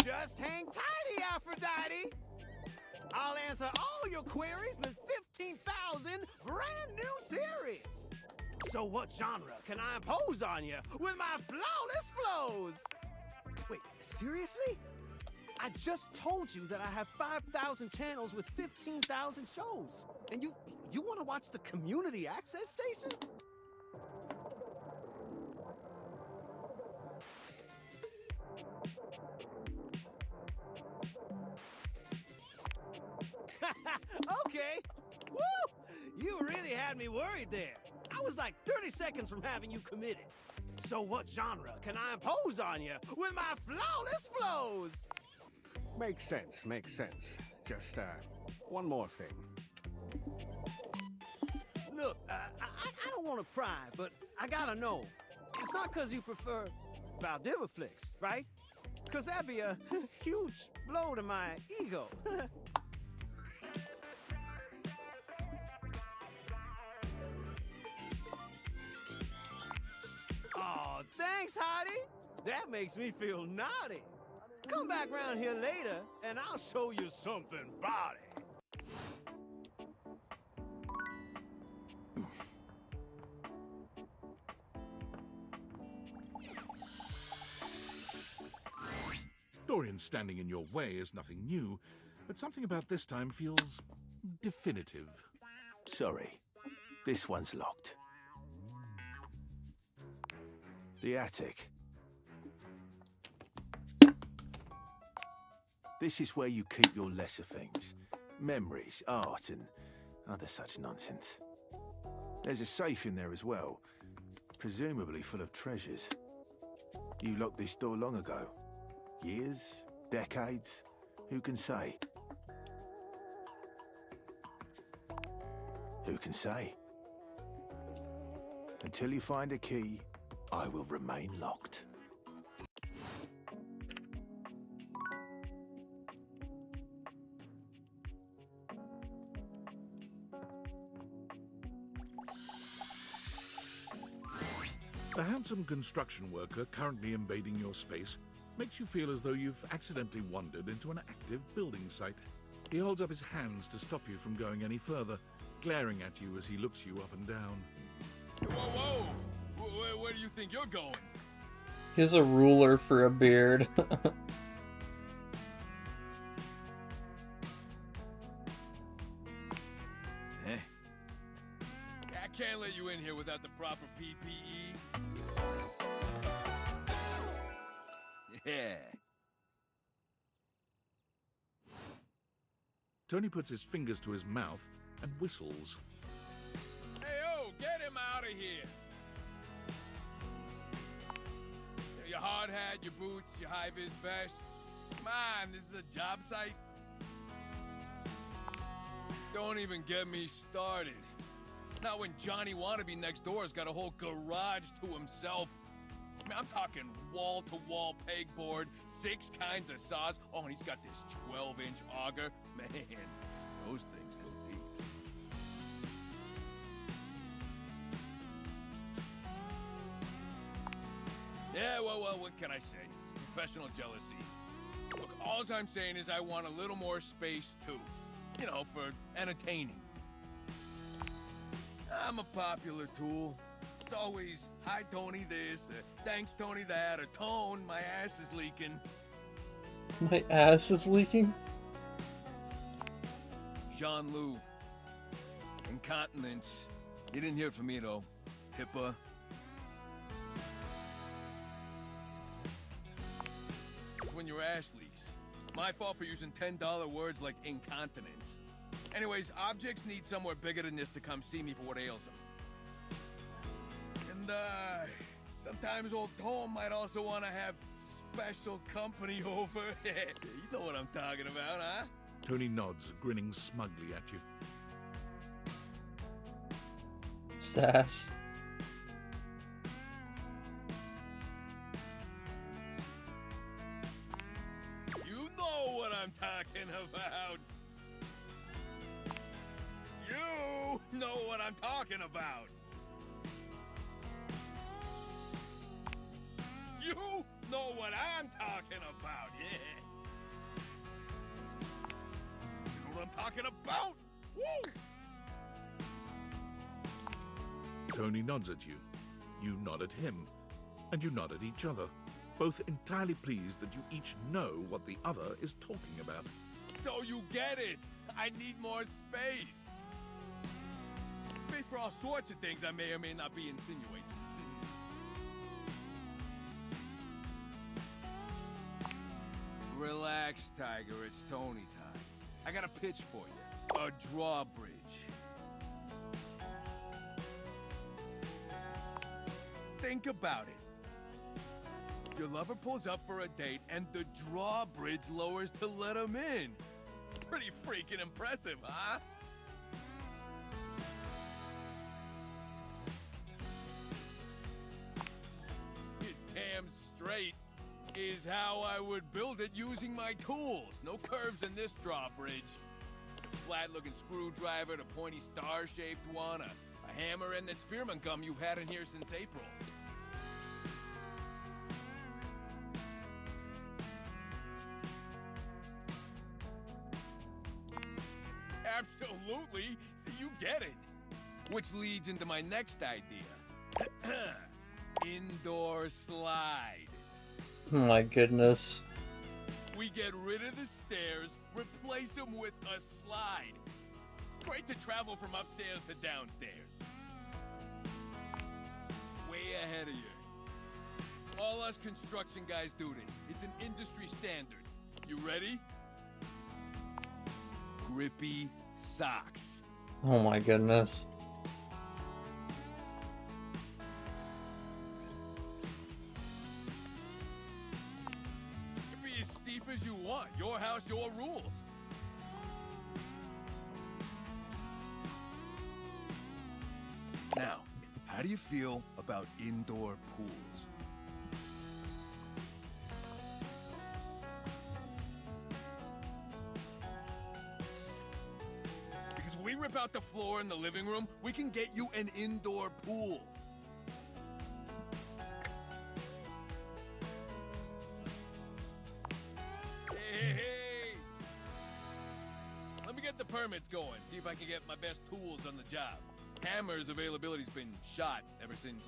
Just hang tidy, Aphrodite! I'll answer all your queries with 15,000 brand new series! So what genre can I impose on you with my flawless flows? Wait, seriously? I just told you that I have 5,000 channels with 15,000 shows. And you want to watch the community access station? Okay. Woo! You really had me worried there. I was like 30 seconds from having you committed. So what genre can I impose on you with my flawless flows? Makes sense, makes sense. Just, one more thing. Look, I don't want to pry, but I gotta know. It's not because you prefer Vtuber flicks, right? Cause that'd be a huge blow to my ego. Oh, thanks, Hottie. That makes me feel naughty. Come back round here later, and I'll show you something about it. Dorian standing in your way is nothing new, but something about this time feels definitive. Sorry, this one's locked. The attic. This is where you keep your lesser things. Memories, art, and other such nonsense. There's a safe in there as well, presumably full of treasures. You locked this door long ago. Years? Decades? Who can say? Who can say? Until you find a key, I will remain locked. A handsome construction worker currently invading your space makes you feel as though you've accidentally wandered into an active building site. He holds up his hands to stop you from going any further, glaring at you as he looks you up and down. Whoa, whoa! Where do you think you're going? He's a ruler for a beard. I can't let you in here without the proper PPE. Yeah. Tony puts his fingers to his mouth and whistles. Hey, get him out of here. Your hard hat, your boots, your high-vis vest. Come on, this is a job site. Don't even get me started. Not when Johnny Wannabe next door's got a whole garage to himself. I mean, I'm talking wall-to-wall pegboard, 6 kinds of saws. Oh, and he's got this 12-inch auger. Man, those things go deep. Yeah, well, what can I say? It's professional jealousy. Look, all I'm saying is I want a little more space, too. You know, for entertaining. I'm a popular tool. It's always, hi, Tony this, thanks, Tony that, or Tone, my ass is leaking. My ass is leaking? Jean-Lou. Incontinence. You didn't hear from me, though. HIPAA. It's when your ass leaks. My fault for using $10 words like incontinence. Anyways, objects need somewhere bigger than this to come see me for what ails them. And, sometimes old Tom might also want to have special company over. You know what I'm talking about, huh? Tony nods, grinning smugly at you. Sass. You know what I'm talking about. You know what I'm talking about. You know what I'm talking about, yeah. You know what I'm talking about? Woo! Tony nods at you. You nod at him. And you nod at each other, both entirely pleased that you each know what the other is talking about. So you get it. I need more space. Space for all sorts of things I may or may not be insinuating. Relax, Tiger. It's Tony time. I got a pitch for you. A drawbridge. Think about it. Your lover pulls up for a date, and the drawbridge lowers to let him in. Pretty freaking impressive, huh? You're damn straight. is how I would build it using my tools. No curves in this drawbridge. A flat-looking screwdriver, the pointy star-shaped one, a hammer, and that spearmint gum you've had in here since April. Absolutely, so you get it. Which leads into my next idea. Indoor slide. Oh my goodness. We get rid of the stairs, replace them with a slide. Great to travel from upstairs to downstairs. Way ahead of you. All us construction guys do this. It's an industry standard. You ready? Grippy socks. Oh my goodness. It can be as steep as you want. Your house, your rules. Now, how do you feel about indoor pools? Because if we rip out the floor in the living room, we can get you an indoor pool. Hey! Let me get the permits going, see if I can get my best tools on the job. Hammer's availability's been shot ever since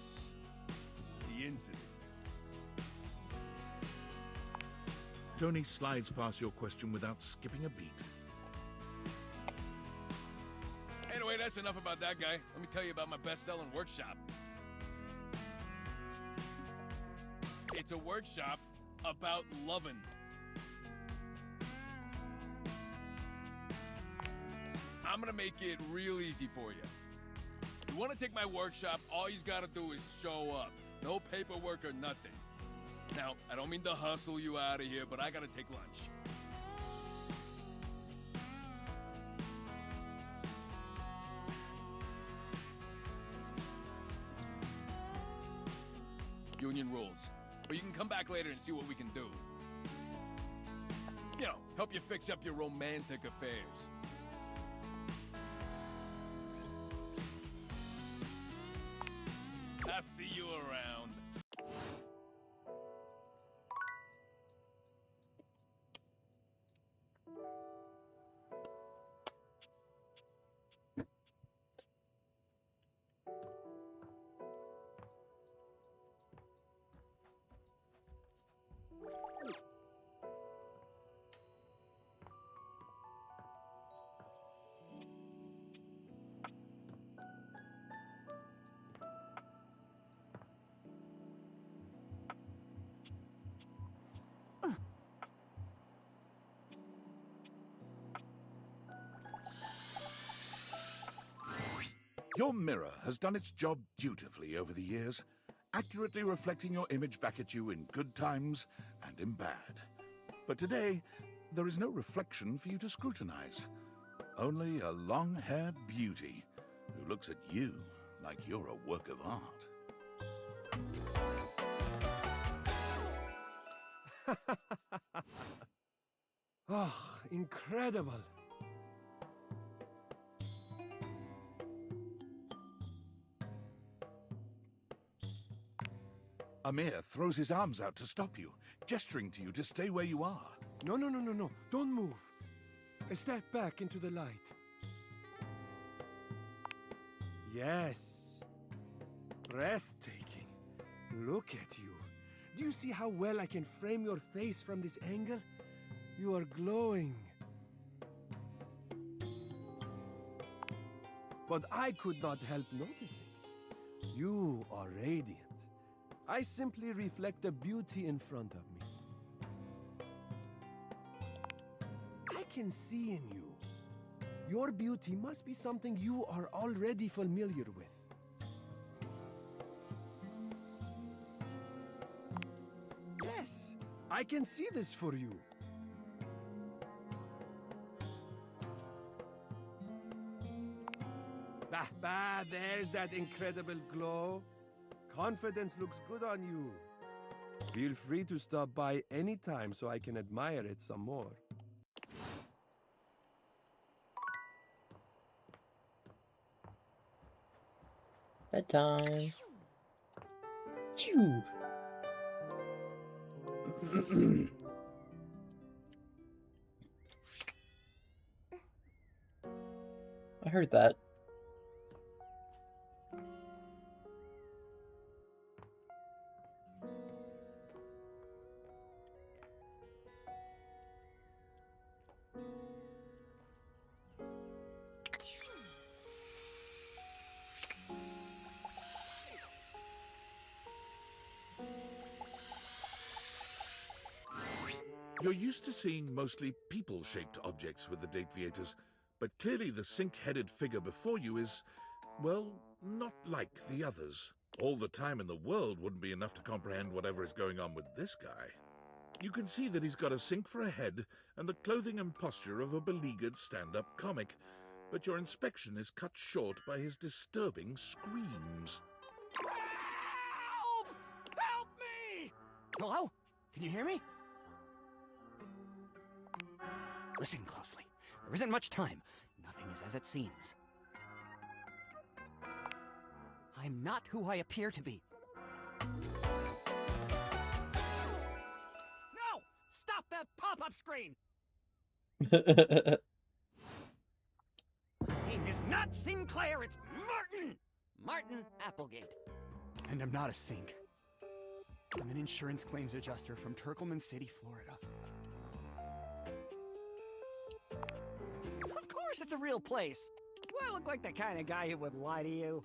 the incident. Tony slides past your question without skipping a beat. Anyway, that's enough about that guy. Let me tell you about my best-selling workshop. It's a workshop about loving. I'm gonna make it real easy for you. You want to take my workshop, all you gotta do is show up. No paperwork or nothing. Now, I don't mean to hustle you out of here, but I gotta take lunch. Union rules. But you can come back later and see what we can do. You know, help you fix up your romantic affairs. I'll see you around. Your mirror has done its job dutifully over the years, accurately reflecting your image back at you in good times and in bad. But today, there is no reflection for you to scrutinize. Only a long-haired beauty who looks at you like you're a work of art. Oh, incredible. Amir throws his arms out to stop you, gesturing to you to stay where you are. No. Don't move. Step back into the light. Yes. Breathtaking. Look at you. Do you see how well I can frame your face from this angle? You are glowing. But I could not help noticing. You are radiant. I simply reflect the beauty in front of me. I can see in you. Your beauty must be something you are already familiar with. Yes, I can see this for you. There's that incredible glow. Confidence looks good on you. Feel free to stop by anytime so I can admire it some more. Bedtime. Chew. I heard that. You're used to seeing mostly people-shaped objects with the Dateviators, but clearly the sink-headed figure before you is, well, not like the others. All the time in the world wouldn't be enough to comprehend whatever is going on with this guy. You can see that he's got a sink for a head and the clothing and posture of a beleaguered stand-up comic, but your inspection is cut short by his disturbing screams. Help! Help me! Hello? Can you hear me? Listen closely. There isn't much time. Nothing is as it seems. I'm not who I appear to be. No! Stop that pop-up screen! My name is not Sinclair, it's Martin! Martin Applegate. And I'm not a sink. I'm an insurance claims adjuster from Turkleman City, Florida. Of course it's a real place. Do I look like the kind of guy who would lie to you?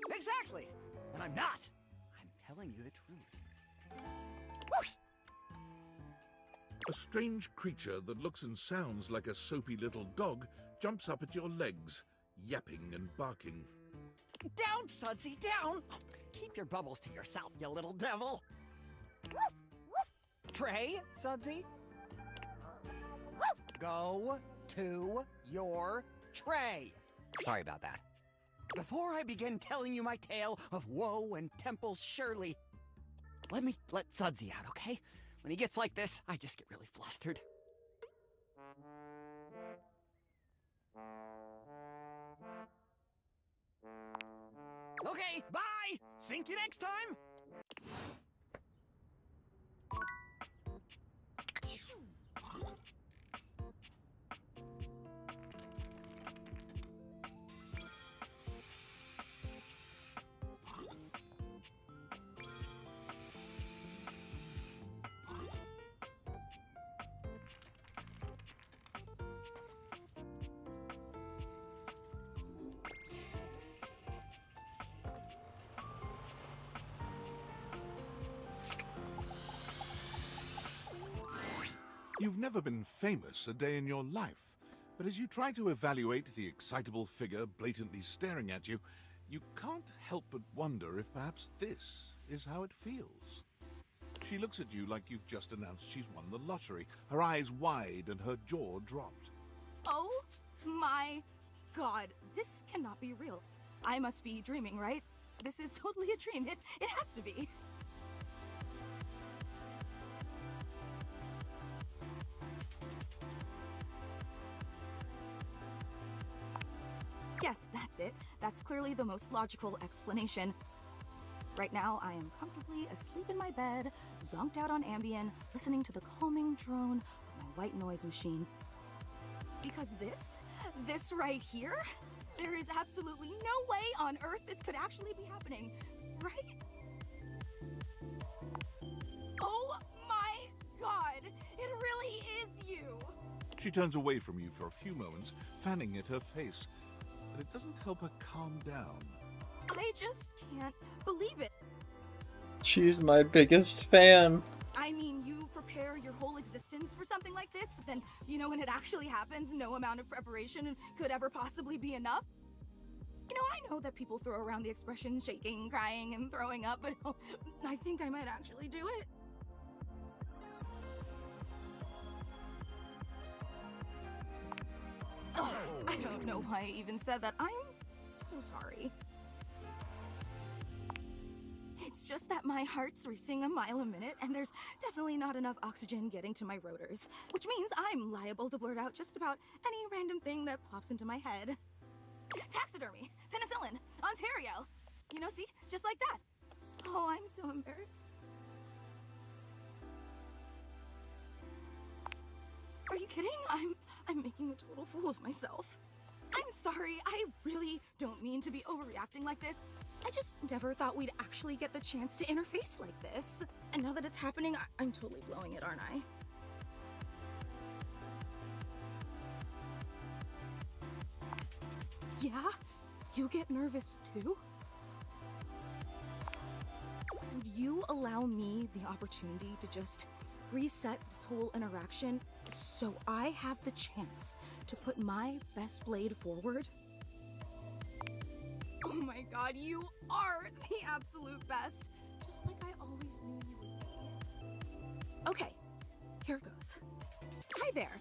Exactly! And I'm not. I'm telling you the truth. Whoosh! A strange creature that looks and sounds like a soapy little dog jumps up at your legs, yapping and barking. Down, Sudsy, down! Keep your bubbles to yourself, you little devil! Woof, woof. Trey, Sudsy? Go to your tray! Sorry about that. Before I begin telling you my tale of woe and Temple's Shirley, let me let Sudsy out, okay? When he gets like this, I just get really flustered. Okay, bye! Sink you next time! You've never been famous a day in your life, but as you try to evaluate the excitable figure blatantly staring at you, you can't help but wonder if perhaps this is how it feels. She looks at you like you've just announced she's won the lottery, her eyes wide and her jaw dropped. Oh my god, this cannot be real. I must be dreaming, right? This is totally a dream. It has to be. Yes, that's it. That's clearly the most logical explanation. Right now, I am comfortably asleep in my bed, zonked out on Ambien, listening to the calming drone of my white noise machine. Because this right here, there is absolutely no way on Earth this could actually be happening, right? Oh my god, it really is you! She turns away from you for a few moments, fanning at her face, but it doesn't help her calm down. I just can't believe it. She's my biggest fan. I mean, you prepare your whole existence for something like this, but then, you know, when it actually happens, no amount of preparation could ever possibly be enough. You know, I know that people throw around the expression shaking, crying, and throwing up, but I think I might actually do it. Ugh, I don't know why I even said that. I'm so sorry. It's just that my heart's racing a mile a minute, and there's definitely not enough oxygen getting to my rotors, which means I'm liable to blurt out just about any random thing that pops into my head. Taxidermy, penicillin, Ontario. You know, see? Just like that. Oh, I'm so embarrassed. Are you kidding? I'm making a total fool of myself. I'm sorry, I really don't mean to be overreacting like this. I just never thought we'd actually get the chance to interface like this. And now that it's happening, I'm totally blowing it, aren't I? Yeah? You get nervous too? Would you allow me the opportunity to just reset this whole interaction so I have the chance to put my best blade forward? Oh my god, you are the absolute best! Just like I always knew you would be. Okay, here goes. Hi there,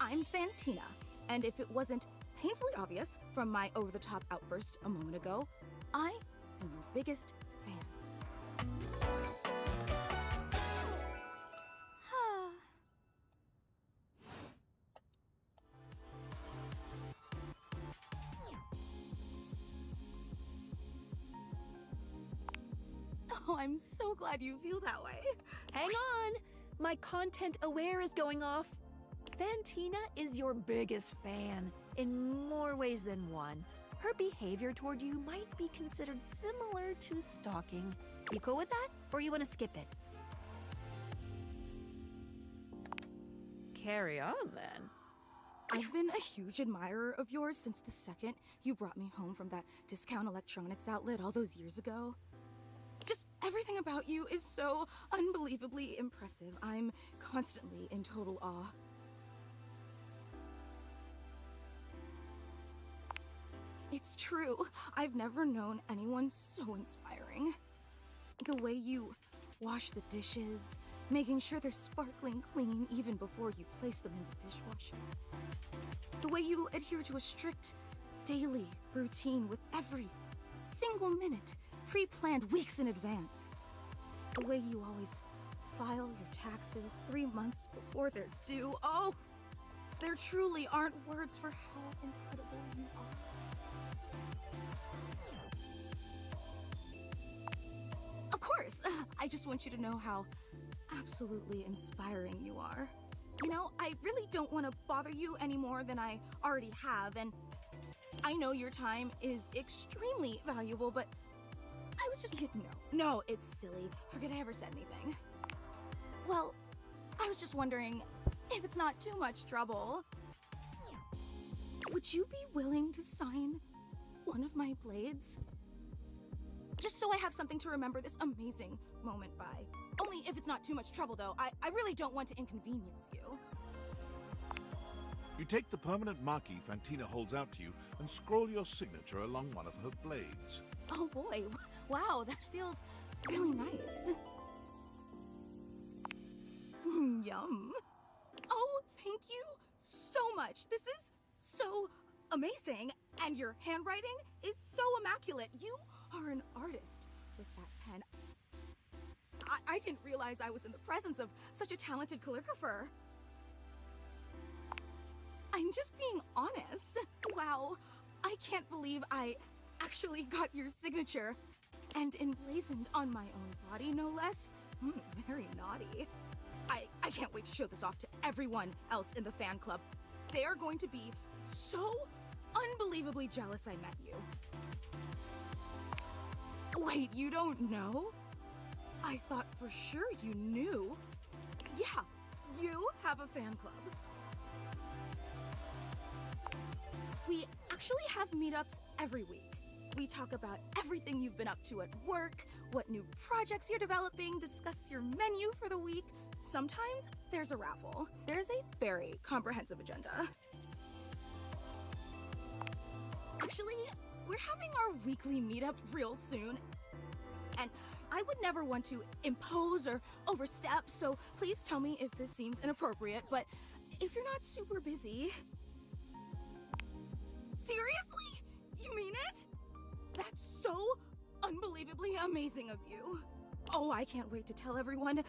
I'm Fantina, and if it wasn't painfully obvious from my over-the-top outburst a moment ago, I am your biggest fan. Oh, I'm so glad you feel that way. Hang on! My content aware is going off. Fantina is your biggest fan, in more ways than one. Her behavior toward you might be considered similar to stalking. You cool with that, or you want to skip it? Carry on, then. I've been a huge admirer of yours since the second you brought me home from that discount electronics outlet all those years ago. Just everything about you is so unbelievably impressive. I'm constantly in total awe. It's true. I've never known anyone so inspiring. The way you wash the dishes, making sure they're sparkling clean even before you place them in the dishwasher. The way you adhere to a strict daily routine with every single minute pre-planned weeks in advance. The way you always file your taxes 3 months before they're due. Oh, there truly aren't words for how incredible you are. Of course, I just want you to know how absolutely inspiring you are. You know, I really don't want to bother you any more than I already have, and I know your time is extremely valuable, but I was just kidding. No, it's silly. Forget I ever said anything. Well, I was just wondering if it's not too much trouble. Would you be willing to sign one of my blades? Just so I have something to remember this amazing moment by. Only if it's not too much trouble, though. I really don't want to inconvenience you. You take the permanent marquee Fantina holds out to you and scroll your signature along one of her blades. Oh boy, wow, that feels really nice. Yum. Oh, thank you so much. This is so amazing. And your handwriting is so immaculate. You are an artist with that pen. I didn't realize I was in the presence of such a talented calligrapher. I'm just being honest. Wow, I can't believe I actually got your signature. And emblazoned on my own body, no less. Very naughty. I can't wait to show this off to everyone else in the fan club. They are going to be so unbelievably jealous I met you. Wait, you don't know? I thought for sure you knew. Yeah, you have a fan club. We actually have meetups every week. We talk about everything you've been up to at work, what new projects you're developing, discuss your menu for the week. Sometimes there's a raffle. There's a very comprehensive agenda. Actually, we're having our weekly meetup real soon. And I would never want to impose or overstep, so please tell me if this seems inappropriate, but if you're not super busy... Seriously? You mean it? That's so unbelievably amazing of you. Oh, I can't wait to tell everyone.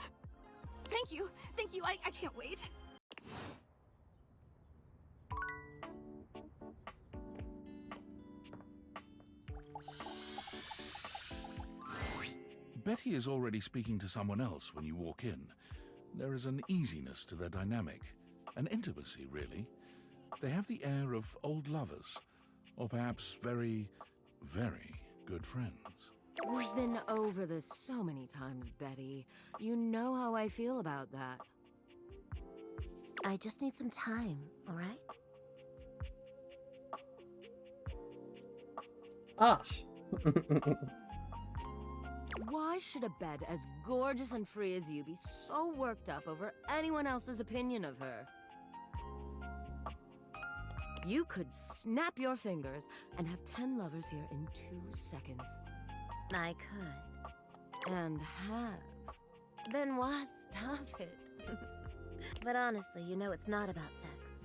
Thank you. Thank you. I can't wait. Betty is already speaking to someone else when you walk in. There is an easiness to their dynamic, an intimacy, really. They have the air of old lovers, or perhaps very, very good friends. We've been over this so many times, Betty. You know how I feel about that. I just need some time, all right? Ah. Why should a bed as gorgeous and free as you be so worked up over anyone else's opinion of her? You could snap your fingers and have 10 lovers here in 2 seconds. I could. And have. Benoit, stop it. But honestly, you know it's not about sex.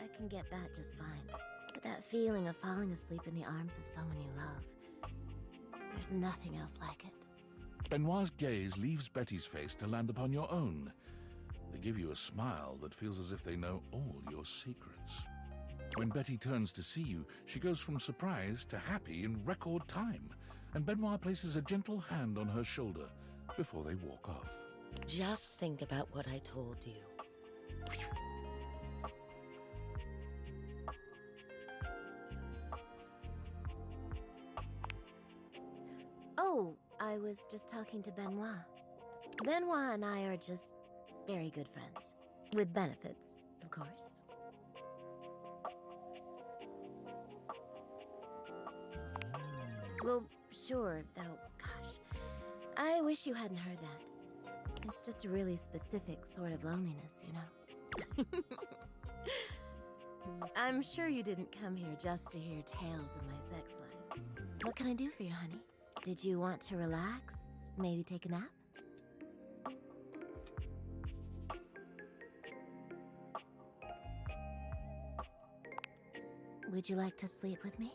I can get that just fine. But that feeling of falling asleep in the arms of someone you love, there's nothing else like it. Benoit's gaze leaves Betty's face to land upon your own. They give you a smile that feels as if they know all your secrets. When Betty turns to see you, she goes from surprise to happy in record time, and Benoit places a gentle hand on her shoulder before they walk off. Just think about what I told you. Oh, I was just talking to Benoit. Benoit and I are just very good friends. With benefits, of course. Well, sure, though, gosh. I wish you hadn't heard that. It's just a really specific sort of loneliness, you know? I'm sure you didn't come here just to hear tales of my sex life. What can I do for you, honey? Did you want to relax? Maybe take a nap? Would you like to sleep with me?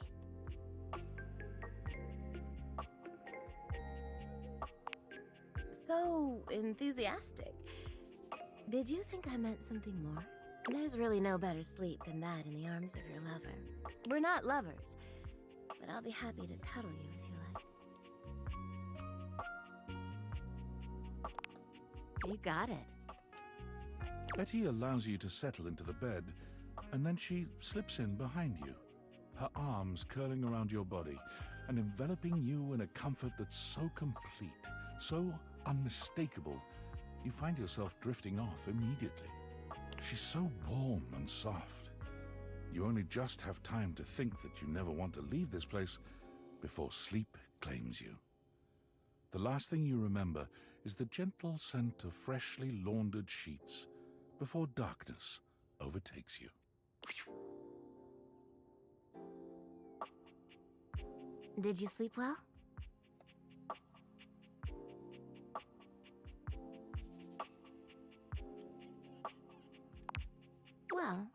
So enthusiastic. Did you think I meant something more? There's really no better sleep than that in the arms of your lover. We're not lovers, but I'll be happy to cuddle you if you like. You got it. Betty allows you to settle into the bed, and then she slips in behind you, her arms curling around your body and enveloping you in a comfort that's so complete, so unmistakable, you find yourself drifting off immediately. She's so warm and soft. You only just have time to think that you never want to leave this place before sleep claims you. The last thing you remember is the gentle scent of freshly laundered sheets before darkness overtakes you. Did you sleep well? Well,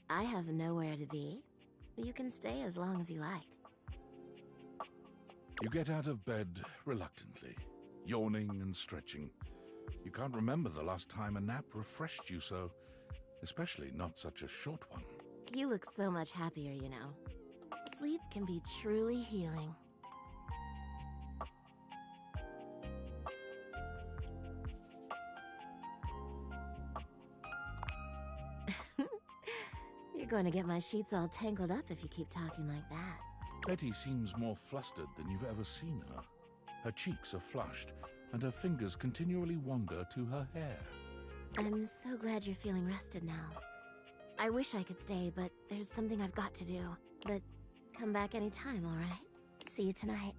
I have nowhere to be. You can stay as long as you like. You get out of bed reluctantly, yawning and stretching. You can't remember the last time a nap refreshed you so, especially not such a short one. You look so much happier, you know. Sleep can be truly healing. You're going to get my sheets all tangled up if you keep talking like that. Betty seems more flustered than you've ever seen her. Her cheeks are flushed, and her fingers continually wander to her hair. I'm so glad you're feeling rested now. I wish I could stay, but there's something I've got to do. But come back anytime, all right? See you tonight.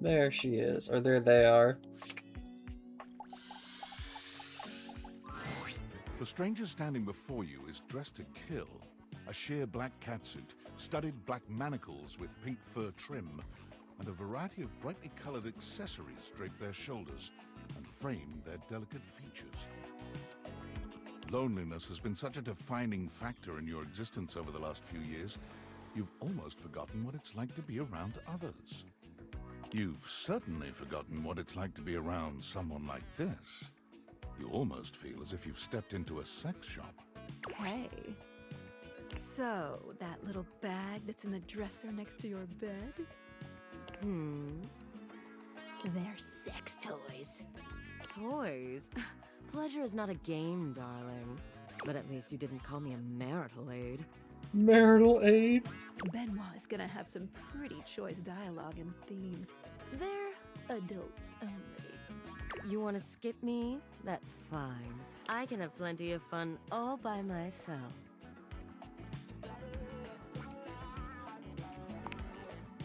There she is, or there they are. The stranger standing before you is dressed to kill. A sheer black catsuit, studded black manacles with pink fur trim, and a variety of brightly colored accessories drape their shoulders and frame their delicate features. Loneliness has been such a defining factor in your existence over the last few years, you've almost forgotten what it's like to be around others. You've certainly forgotten what it's like to be around someone like this. You almost feel as if you've stepped into a sex shop. Hey. So, that little bag that's in the dresser next to your bed? They're sex toys. Toys? Pleasure is not a game, darling. But at least you didn't call me a marital aid. Marital aid? Benoit is gonna have some pretty choice dialogue and themes. They're adults only. You want to skip me? That's fine. I can have plenty of fun all by myself.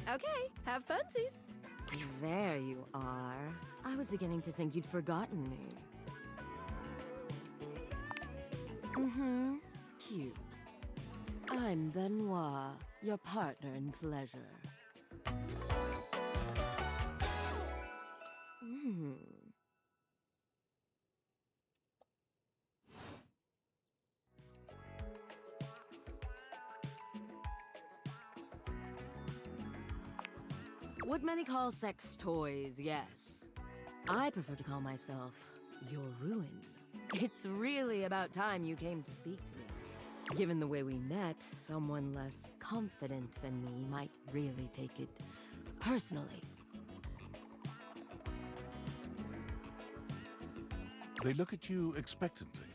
Okay, have funsies. There you are. I was beginning to think you'd forgotten me. Cute. I'm Benoit, your partner in pleasure. What many call sex toys, yes. I prefer to call myself your ruin. It's really about time you came to speak to me. Given the way we met, someone less confident than me might really take it personally. They look at you expectantly,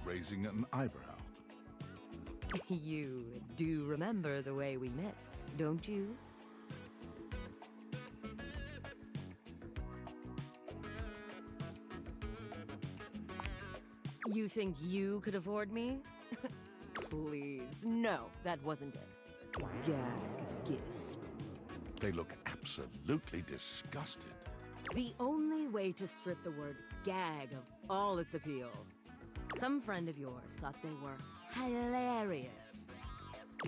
raising an eyebrow. You do remember the way we met, don't you? You think you could afford me? Please, no, that wasn't it. Gag gift. They look absolutely disgusted. The only way to strip the word gag of all its appeal. Some friend of yours thought they were hilarious.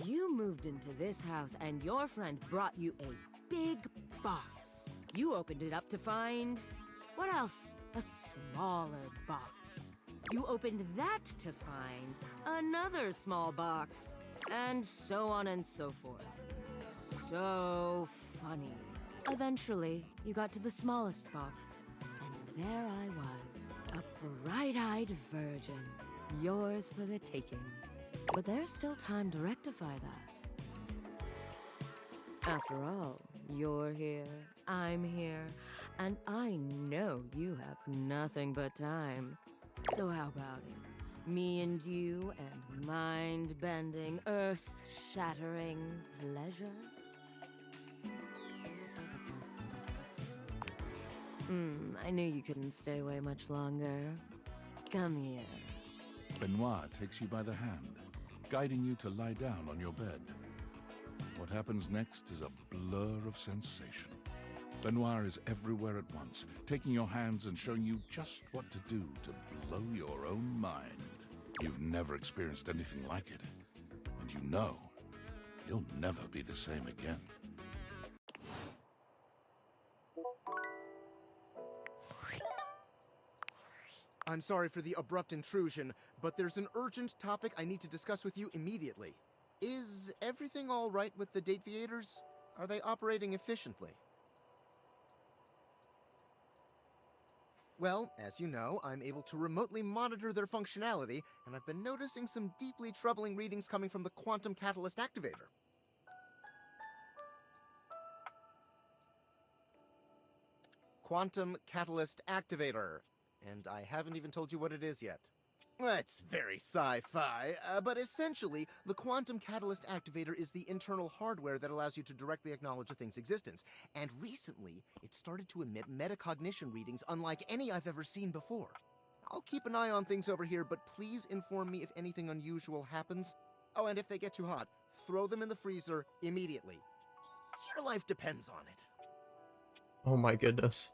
You moved into this house and your friend brought you a big box. You opened it up to find... what else? A smaller box. You opened that to find another small box, and so on and so forth. So funny. Eventually, you got to the smallest box, and there I was, a bright-eyed virgin, yours for the taking. But there's still time to rectify that. After all, you're here, I'm here, and I know you have nothing but time. So how about it? Me and you and mind-bending, earth-shattering pleasure? I knew you couldn't stay away much longer. Come here. Benoit takes you by the hand, guiding you to lie down on your bed. What happens next is a blur of sensation. Benoit is everywhere at once, taking your hands and showing you just what to do to blow your own mind. You've never experienced anything like it, and you know you'll never be the same again. I'm sorry for the abrupt intrusion, but there's an urgent topic I need to discuss with you immediately. Is everything all right with the Dateviators? Are they operating efficiently? Well, as you know, I'm able to remotely monitor their functionality, and I've been noticing some deeply troubling readings coming from the Quantum Catalyst Activator. Quantum Catalyst Activator. And I haven't even told you what it is yet. It's very sci-fi, but essentially, the Quantum Catalyst Activator is the internal hardware that allows you to directly acknowledge a thing's existence. And recently, it started to emit metacognition readings unlike any I've ever seen before. I'll keep an eye on things over here, but please inform me if anything unusual happens. Oh, and if they get too hot, throw them in the freezer immediately. Your life depends on it. Oh my goodness.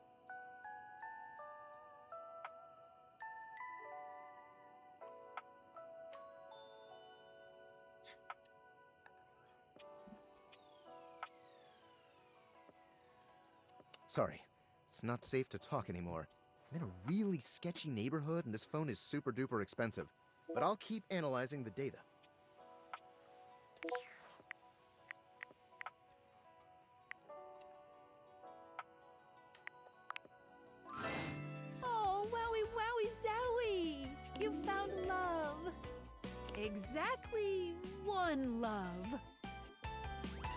Sorry, it's not safe to talk anymore. I'm in a really sketchy neighborhood and this phone is super duper expensive. but I'll keep analyzing the data. Oh, wowie, wowie, zowie! You found love. Exactly one love.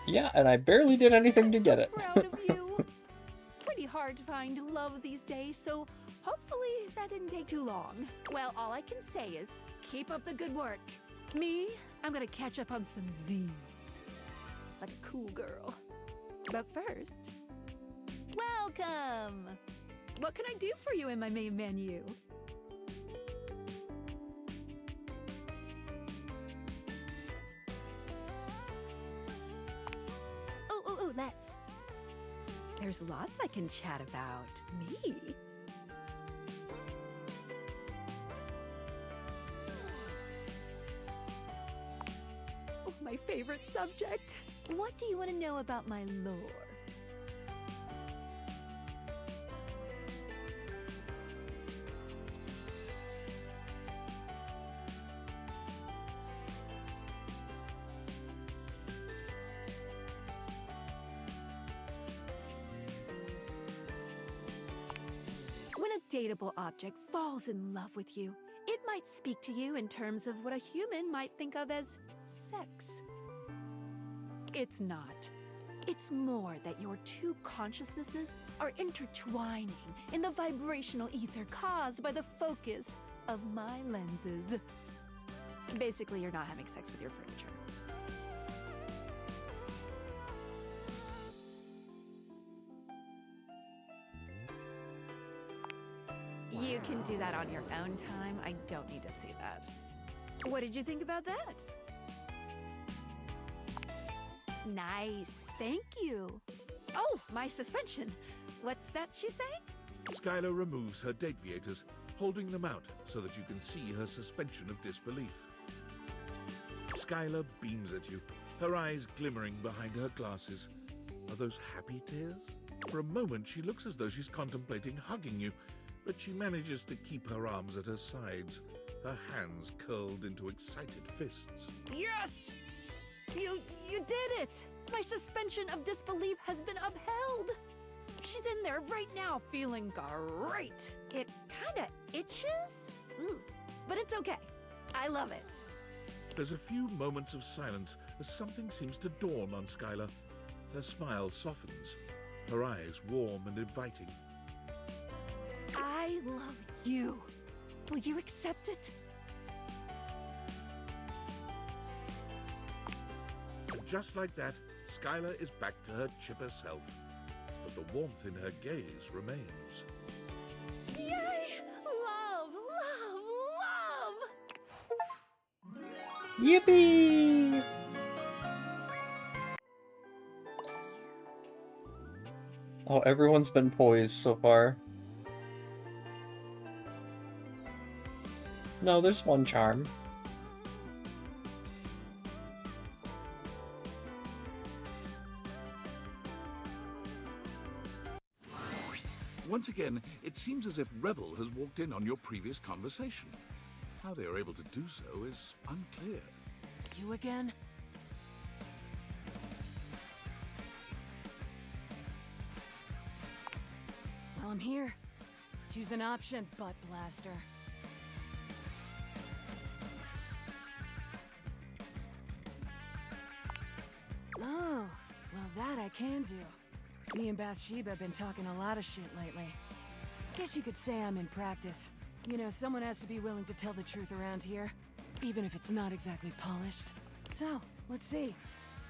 Yeah, and I barely did anything to get it. Proud of you. Pretty hard to find love these days, so hopefully that didn't take too long. Well, all I can say is keep up the good work. Me, I'm gonna catch up on some Z's. Like a cool girl. But first, welcome! What can I do for you in my main menu? Oh, let's. There's lots I can chat about. Me? Oh, my favorite subject. What do you want to know about my lore? When a dateable object falls in love with you, it might speak to you in terms of what a human might think of as sex. It's not. It's more that your two consciousnesses are intertwining in the vibrational ether caused by the focus of my lenses. Basically, you're not having sex with your furniture. You can do that on your own time. I don't need to see that. What did you think about that? Nice, thank you. Oh, my suspension. What's that she's saying? Skylar removes her date viators, holding them out so that you can see her suspension of disbelief. Skylar beams at you, her eyes glimmering behind her glasses. Are those happy tears? For a moment, she looks as though she's contemplating hugging you, but she manages to keep her arms at her sides, her hands curled into excited fists. Yes! You did it! My suspension of disbelief has been upheld! She's in there right now feeling great! It kinda itches? Ooh. But it's okay. I love it. There's a few moments of silence as something seems to dawn on Skylar. Her smile softens, her eyes warm and inviting. I love you. Will you accept it? And just like that, Skylar is back to her chipper self. But the warmth in her gaze remains. Yay! Love, love, love! Yippee! Oh, everyone's been poised so far. No, there's one charm. Once again, it seems as if Rebel has walked in on your previous conversation. How they are able to do so is unclear. You again? Well, I'm here. Choose an option, butt blaster. Oh, well that I can do. Me and Bathsheba have been talking a lot of shit lately. Guess you could say I'm in practice. You know, someone has to be willing to tell the truth around here, even if it's not exactly polished. So, let's see.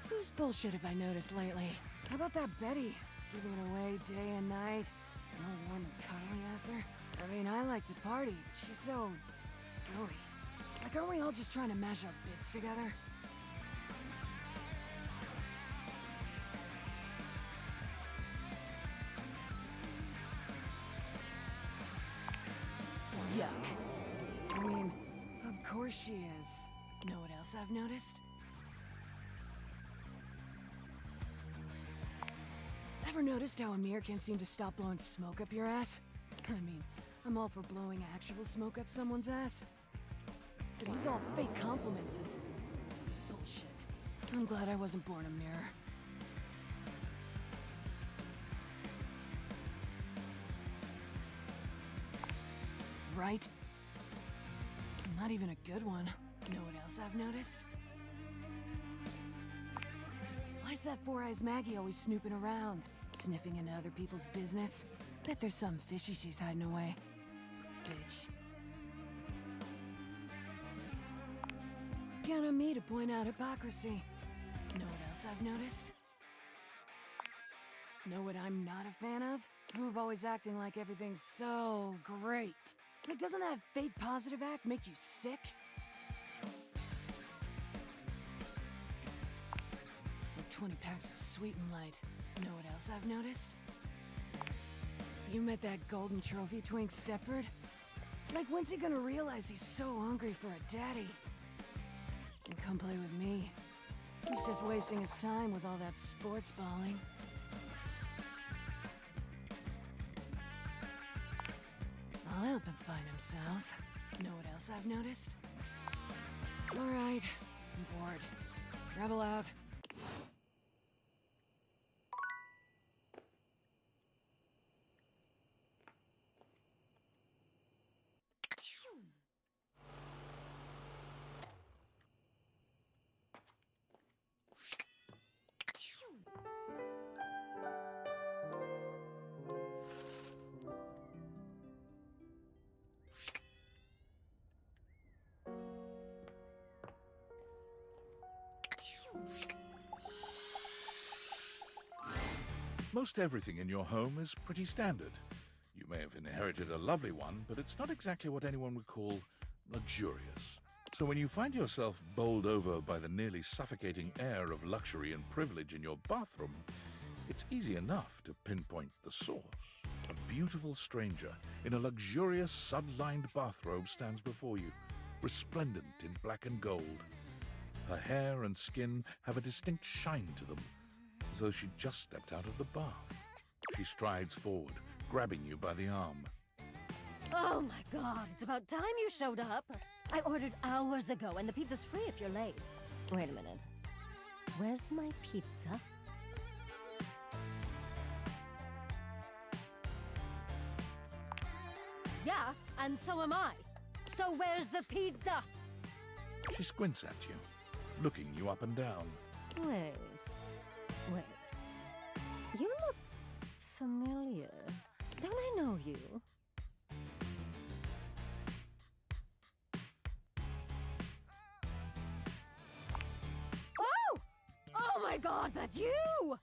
Whose bullshit have I noticed lately? How about that Betty? Giving it away day and night. All warm and cuddly after. I mean, I like to party, but she's so... gooey. Like, aren't we all just trying to mash our bits together? Yuck. I mean, of course she is. Know what else I've noticed? Ever noticed how Amir can't seem to stop blowing smoke up your ass? I mean, I'm all for blowing actual smoke up someone's ass. but he's all fake compliments and bullshit. I'm glad I wasn't born a mirror. Right? Not even a good one. Know what else I've noticed? Why's that Four Eyes Maggie always snooping around? Sniffing into other people's business? Bet there's something fishy she's hiding away. Bitch. Count on me to point out hypocrisy. Know what else I've noticed? Know what I'm not a fan of? Groove always acting like everything's so great. Like, doesn't that fake positive act make you sick? Like 20 packs of Sweet and Light. Know what else I've noticed? You met that golden trophy twink Stepford? Like, when's he gonna realize he's so hungry for a daddy? And come play with me. He's just wasting his time with all that sports balling. I'll help him find himself. Know what else I've noticed? Alright, I'm bored. Rebel out. Most everything in your home is pretty standard. You may have inherited a lovely one, but it's not exactly what anyone would call luxurious. So when you find yourself bowled over by the nearly suffocating air of luxury and privilege in your bathroom, it's easy enough to pinpoint the source. A beautiful stranger in a luxurious sud-lined bathrobe stands before you, resplendent in black and gold. Her hair and skin have a distinct shine to them, as though she'd just stepped out of the bath. She strides forward, grabbing you by the arm. Oh my god, it's about time you showed up. I ordered hours ago, and the pizza's free if you're late. Wait a minute. Where's my pizza? Yeah, and so am I. So where's the pizza? She squints at you, looking you up and down. Wait. You look familiar. Don't I know you? Oh! Oh my god, that's you!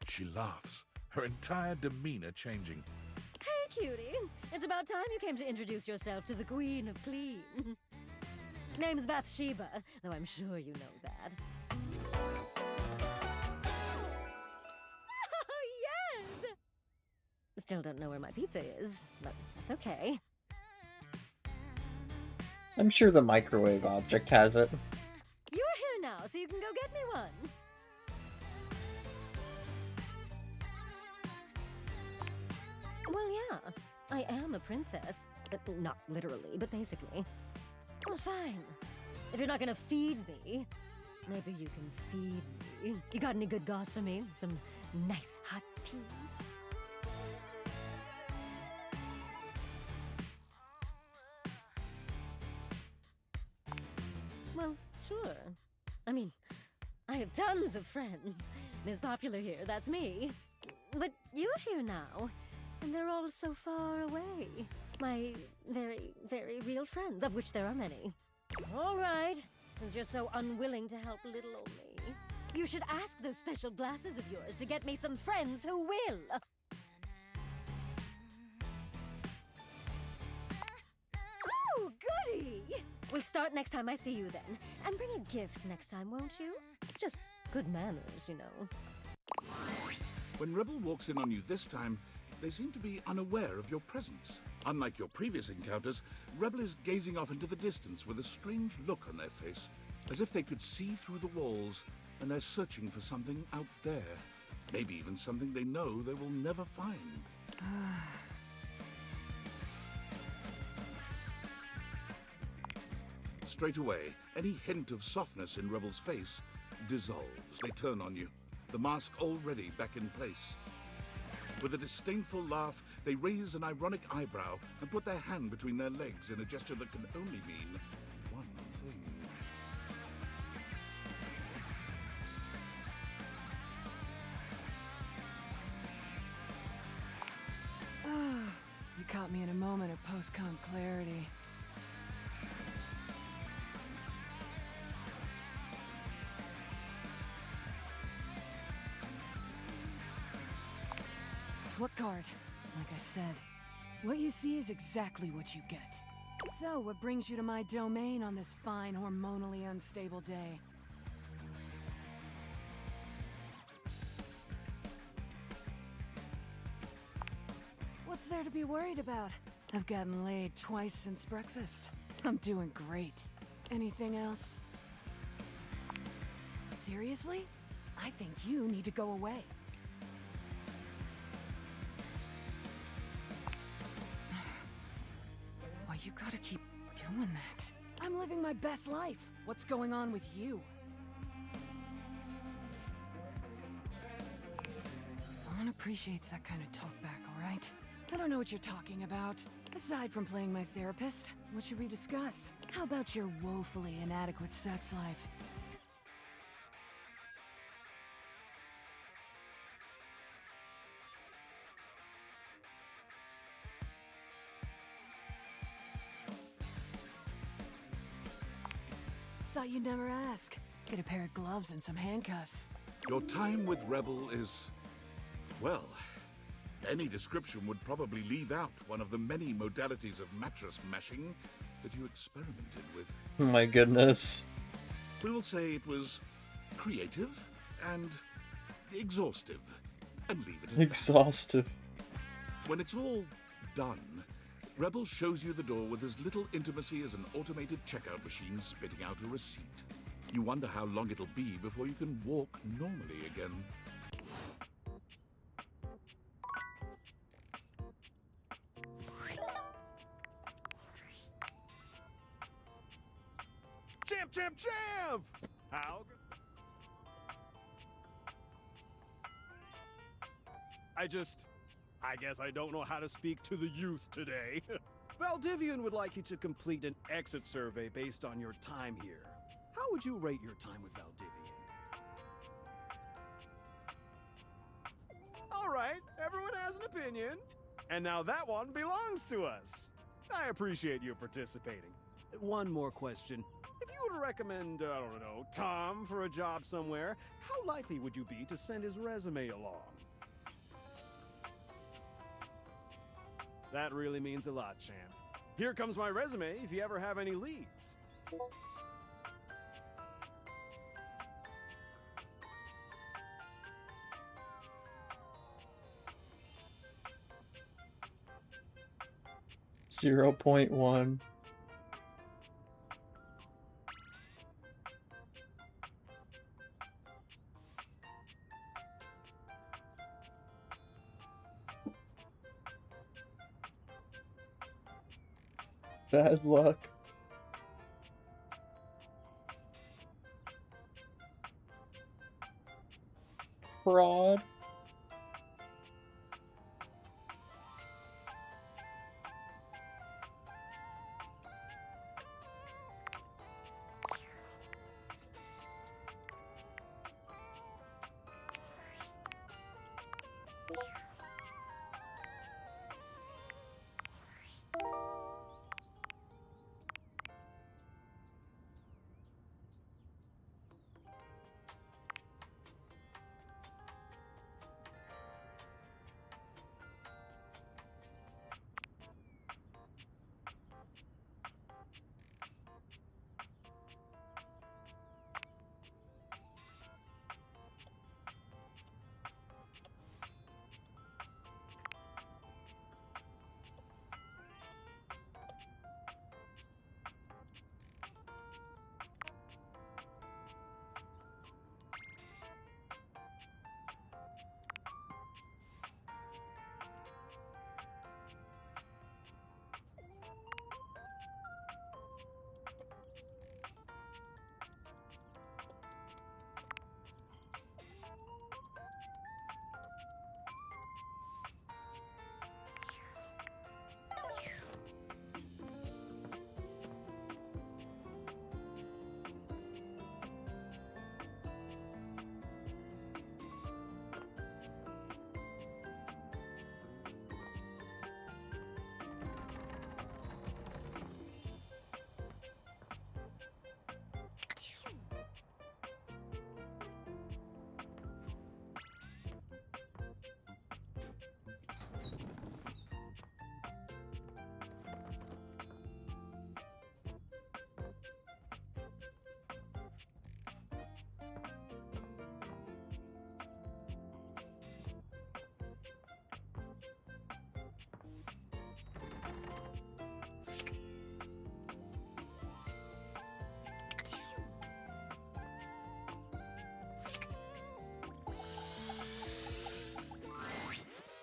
She laughs, her entire demeanor changing. Hey, cutie. It's about time you came to introduce yourself to the Queen of Clean. Name's Bathsheba, though I'm sure you know that. Oh, yes! Still don't know where my pizza is, but that's okay. I'm sure the microwave object has it. You're here now, so you can go get me one. Well, yeah, I am a princess. Not literally, but basically. Well, fine. If you're not gonna feed me, maybe you can feed me. You got any good goss for me? Some nice hot tea? Well, sure. I mean, I have tons of friends. Miss Popular here, that's me. But you're here now, and they're all so far away. My very, very real friends, of which there are many. All right, since you're so unwilling to help little old me, you should ask those special glasses of yours to get me some friends who will. Oh, goody! We'll start next time I see you then. And bring a gift next time, won't you? It's just good manners, you know. When Rebel walks in on you this time, they seem to be unaware of your presence. Unlike your previous encounters, Rebel is gazing off into the distance with a strange look on their face, as if they could see through the walls, and they're searching for something out there. Maybe even something they know they will never find. Straight away, any hint of softness in Rebel's face dissolves. They turn on you, the mask already back in place. With a disdainful laugh, they raise an ironic eyebrow and put their hand between their legs in a gesture that can only mean one thing. You caught me in a moment of post-con clarity. What card? Like I said, what you see is exactly what you get. So, what brings you to my domain on this fine, hormonally unstable day? What's there to be worried about? I've gotten laid twice since breakfast. I'm doing great. Anything else? Seriously? I think you need to go away. Why you gotta keep doing that? I'm living my best life. What's going on with you? No one appreciates that kind of talk back, alright? I don't know what you're talking about. Aside from playing my therapist, what should we discuss? How about your woefully inadequate sex life? Thought you'd never ask. Get a pair of gloves and some handcuffs. Your time with Rebel is, well, any description would probably leave out one of the many modalities of mattress mashing that you experimented with. Oh my goodness. We'll say it was creative and exhaustive, and leave it at Exhaustive. that. When it's all done, Rebel shows you the door with as little intimacy as an automated checkout machine spitting out a receipt. You wonder how long it'll be before you can walk normally again. Champ, champ, champ! How? I guess I don't know how to speak to the youth today. Valdivian would like you to complete an exit survey based on your time here. How would you rate your time with Valdivian? All right, everyone has an opinion. And now that one belongs to us. I appreciate you participating. One more question. If you were to recommend, I don't know, Tom for a job somewhere, how likely would you be to send his resume along? That really means a lot, champ. Here comes my resume if you ever have any leads. 0.1. Bad luck. Fraud.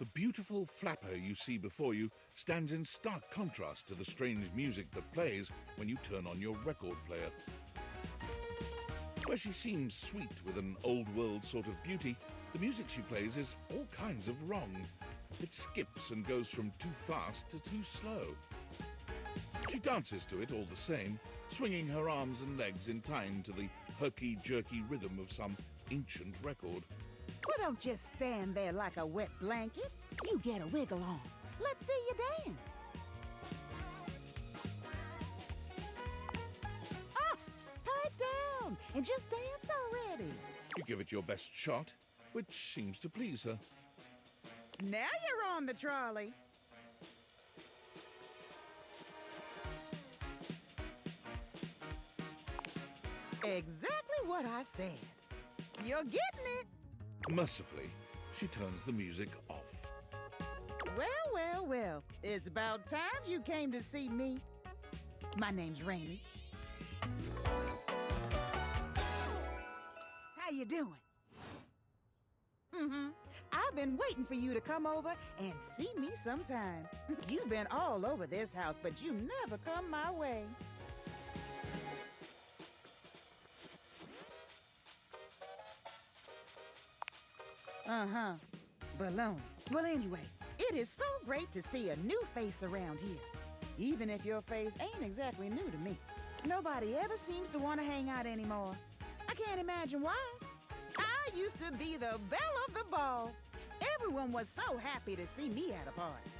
The beautiful flapper you see before you stands in stark contrast to the strange music that plays when you turn on your record player. Where she seems sweet with an old-world sort of beauty, the music she plays is all kinds of wrong. It skips and goes from too fast to too slow. She dances to it all the same, swinging her arms and legs in time to the herky-jerky rhythm of some ancient record. Well, don't just stand there like a wet blanket. You get a wiggle on. Let's see you dance. Up, pipe down, and just dance already. You give it your best shot, which seems to please her. Now you're on the trolley. Exactly what I said. You're getting it. Mercifully, she turns the music off. Well, well, well. It's about time you came to see me. My name's Rainy. How you doing? I've been waiting for you to come over and see me sometime. You've been all over this house, but you never come my way. Baloney. Well, anyway, it is so great to see a new face around here. Even if your face ain't exactly new to me. Nobody ever seems to want to hang out anymore. I can't imagine why. I used to be the belle of the ball. Everyone was so happy to see me at a party.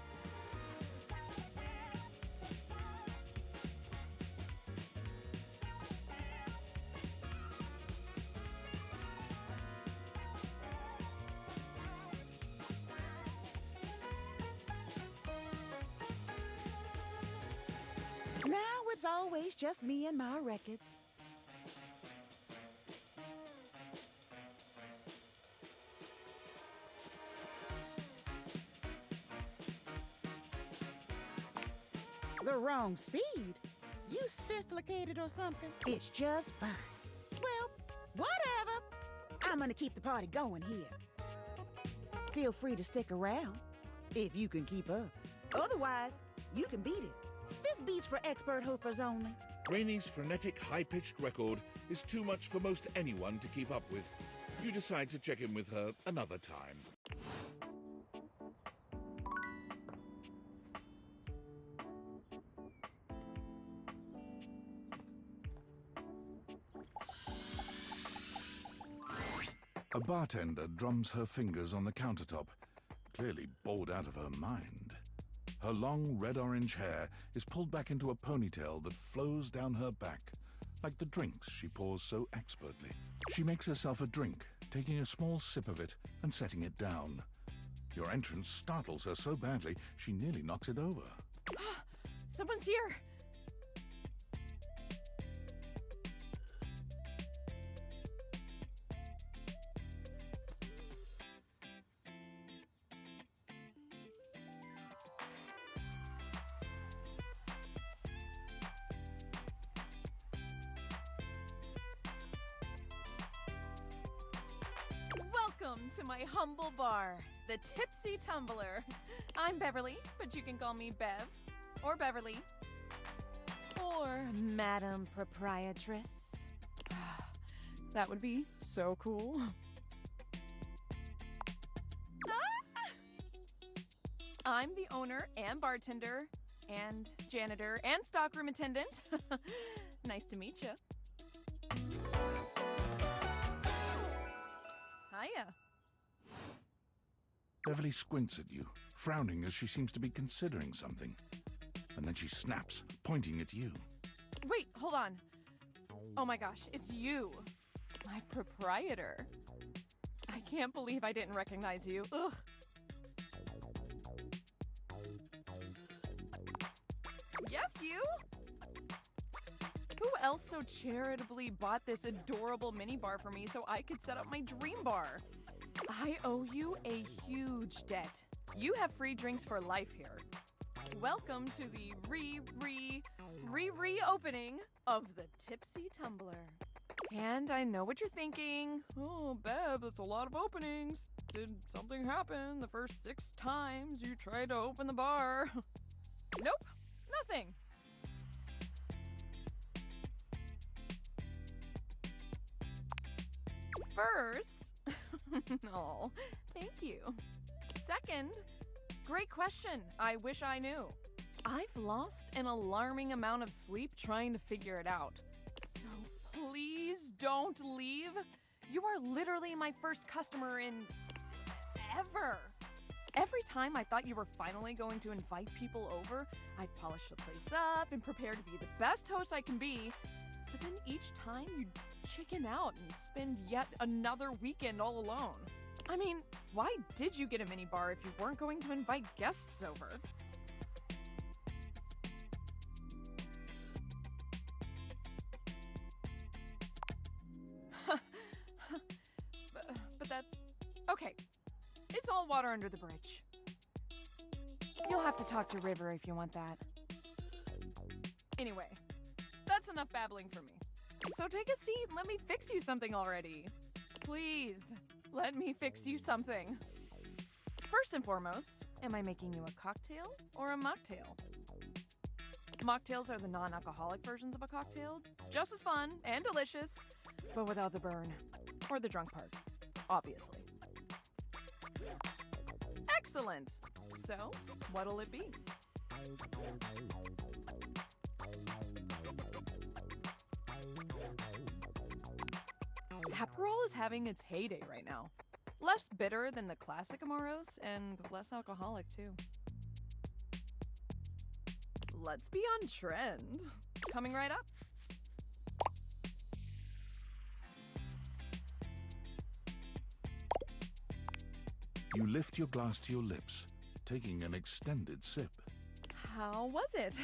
Now it's always just me and my records. The wrong speed? You spifflicated or something? It's just fine. Well, whatever. I'm gonna keep the party going here. Feel free to stick around, if you can keep up. Otherwise, you can beat it. This beat's for expert hoofers only. Rainy's frenetic, high-pitched record is too much for most anyone to keep up with. You decide to check in with her another time. A bartender drums her fingers on the countertop, clearly bored out of her mind. Her long red-orange hair is pulled back into a ponytail that flows down her back, like the drinks she pours so expertly. She makes herself a drink, taking a small sip of it and setting it down. Your entrance startles her so badly, she nearly knocks it over. Someone's here! Welcome to my humble bar, the Tipsy Tumbler. I'm Beverly, but you can call me Bev, or Beverly, or Madam Proprietress. That would be so cool. I'm the owner and bartender and janitor and stockroom attendant. Nice to meet you. Hiya. Beverly squints at you, frowning as she seems to be considering something. And then she snaps, pointing at you. Wait, hold on. Oh my gosh, it's you. My proprietor. I can't believe I didn't recognize you. Ugh. Yes, you? Who else so charitably bought this adorable minibar for me so I could set up my dream bar? I owe you a huge debt. You have free drinks for life here. Welcome to the re-opening of the Tipsy Tumbler. And I know what you're thinking. Oh, Bev, that's a lot of openings. Did something happen the first 6 times you tried to open the bar? Nope, nothing. First, oh, thank you. Second, great question. I wish I knew. I've lost an alarming amount of sleep trying to figure it out. So please don't leave. You are literally my first customer in ever. Every time I thought you were finally going to invite people over, I'd polish the place up and prepare to be the best host I can be. But then each time you'd chicken out and spend yet another weekend all alone. I mean, why did you get a minibar if you weren't going to invite guests over? but that's... Okay, it's all water under the bridge. You'll have to talk to River if you want that. Anyway, that's enough babbling for me. So take a seat and let me fix you something already. Please, let me fix you something. First and foremost, am I making you a cocktail or a mocktail? Mocktails are the non-alcoholic versions of a cocktail, just as fun and delicious, but without the burn or the drunk part, obviously. Excellent! So, what'll it be? Aperol is having its heyday right now. Less bitter than the classic Amaros and less alcoholic too. Let's be on trend. Coming right up. You lift your glass to your lips, taking an extended sip. How was it?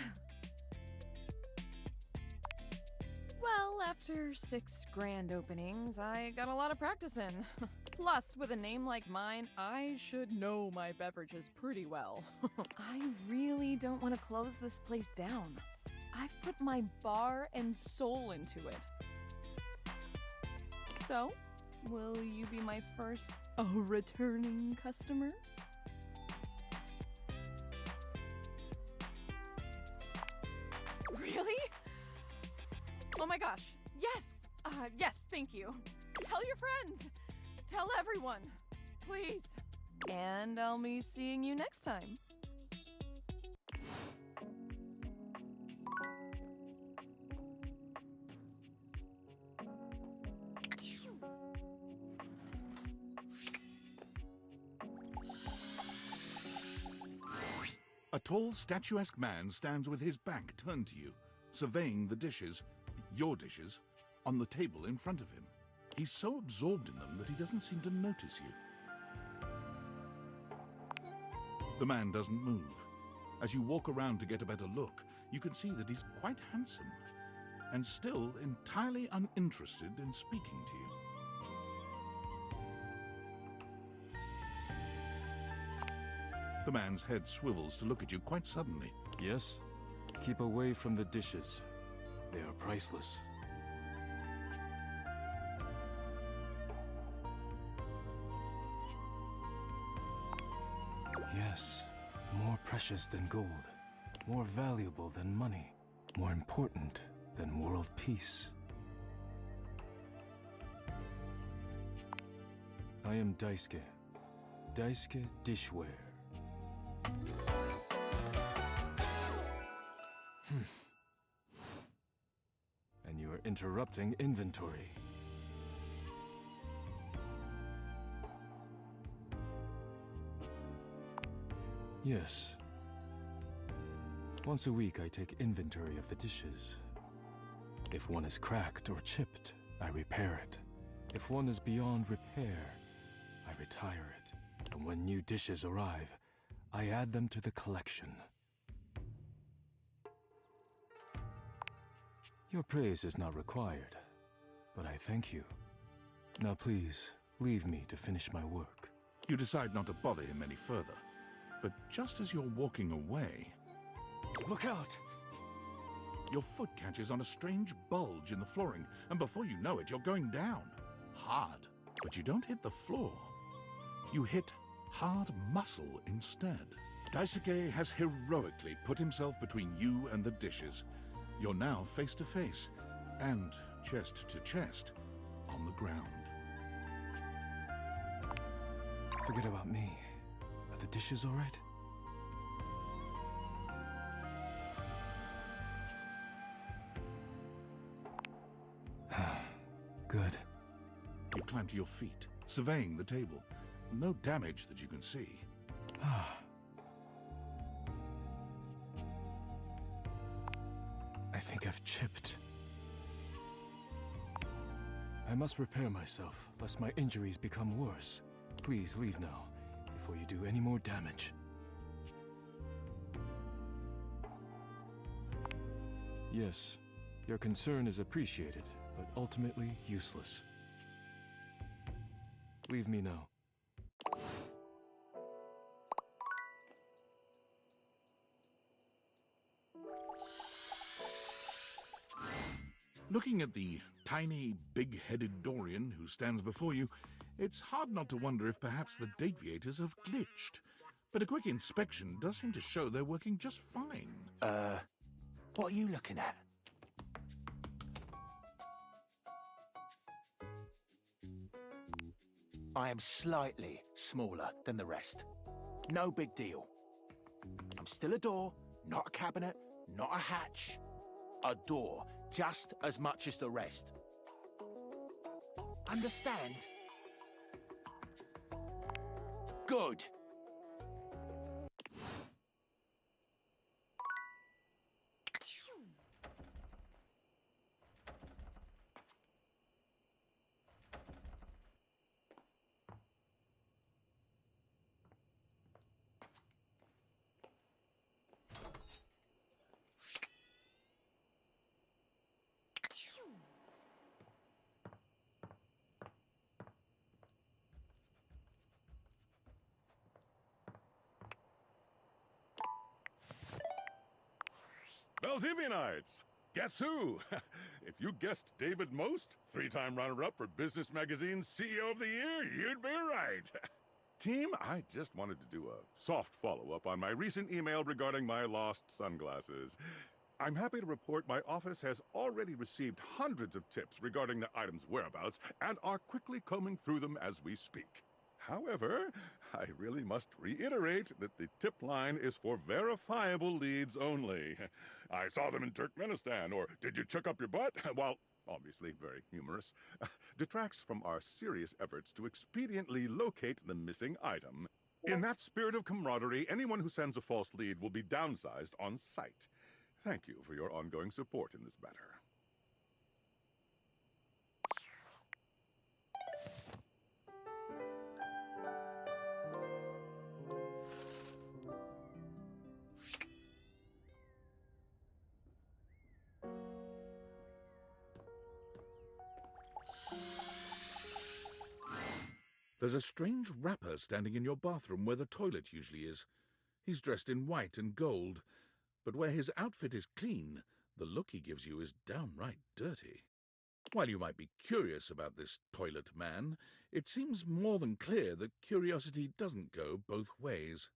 Well, after 6 grand openings, I got a lot of practice in. Plus, with a name like mine, I should know my beverages pretty well. I really don't want to close this place down. I've put my bar and soul into it. So, will you be my first returning customer? Really? Oh my gosh, yes! Yes, thank you. Tell your friends! Tell everyone! Please! And I'll be seeing you next time. A tall, statuesque man stands with his back turned to you, surveying the dishes, your dishes, on the table in front of him. He's so absorbed in them that he doesn't seem to notice you. The man doesn't move. As you walk around to get a better look, you can see that he's quite handsome, and still entirely uninterested in speaking to you. The man's head swivels to look at you quite suddenly. Yes? Keep away from the dishes. They are priceless. Yes, more precious than gold, more valuable than money, more important than world peace. I am Daisuke. Daisuke Dishware. And you are interrupting inventory. Yes. Once a week I take inventory of the dishes. If one is cracked or chipped, I repair it. If one is beyond repair, I retire it. And when new dishes arrive, I add them to the collection. Your praise is not required, but I thank you. Now please, leave me to finish my work. You decide not to bother him any further, but just as you're walking away... Look out! your foot catches on a strange bulge in the flooring, and before you know it, you're going down. Hard. But you don't hit the floor. You hit hard muscle instead. Daisuke has heroically put himself between you and the dishes. You're now face to face, and chest to chest, on the ground. Forget about me. Are the dishes all right? Good. You climb to your feet, surveying the table. No damage that you can see. I think I've chipped. I must repair myself, lest my injuries become worse. Please leave now, before you do any more damage. Yes, your concern is appreciated, but ultimately useless. Leave me now. Looking at the tiny, big-headed Dorian who stands before you, it's hard not to wonder if perhaps the deviators have glitched. But a quick inspection does seem to show they're working just fine. What are you looking at? I am slightly smaller than the rest. No big deal. I'm still a door, not a cabinet, not a hatch. A door, just as much as the rest. Understand? Good. Valdivianites! Guess who? If you guessed David Most, three-time runner-up for Business Magazine's CEO of the Year, you'd be right. Team, I just wanted to do a soft follow-up on my recent email regarding my lost sunglasses. I'm happy to report my office has already received hundreds of tips regarding the item's whereabouts and are quickly combing through them as we speak. However, I really must reiterate that the tip line is for verifiable leads only. I saw them in Turkmenistan, or did you chuck up your butt? While obviously very humorous, detracts from our serious efforts to expediently locate the missing item. In that spirit of camaraderie, anyone who sends a false lead will be downsized on sight. Thank you for your ongoing support in this matter. There's a strange rapper standing in your bathroom where the toilet usually is. He's dressed in white and gold, but where his outfit is clean, the look he gives you is downright dirty. While you might be curious about this toilet man, it seems more than clear that curiosity doesn't go both ways.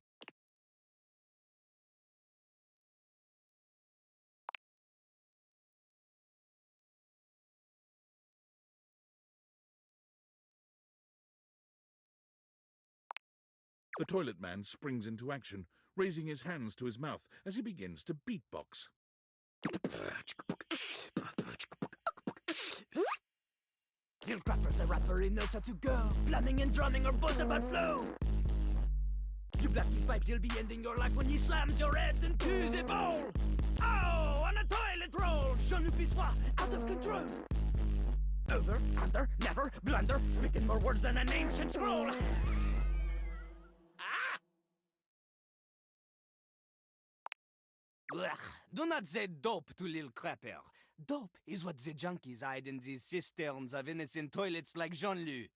The toilet man springs into action, raising his hands to his mouth as he begins to beatbox. Lil Crapper's a rapper, he knows how to go. Plumbing and drumming or buzz about flow. You black these pipes, he'll be ending your life when he slams your head into the bowl. Oh, on a toilet roll, Jean-Luc Pissoir, out of control. Over, under, never, blunder, speaking more words than an ancient scroll. Ugh, do not say dope to Lil Crapper. Dope is what the junkies hide in these cisterns of innocent toilets like Jean-Luc.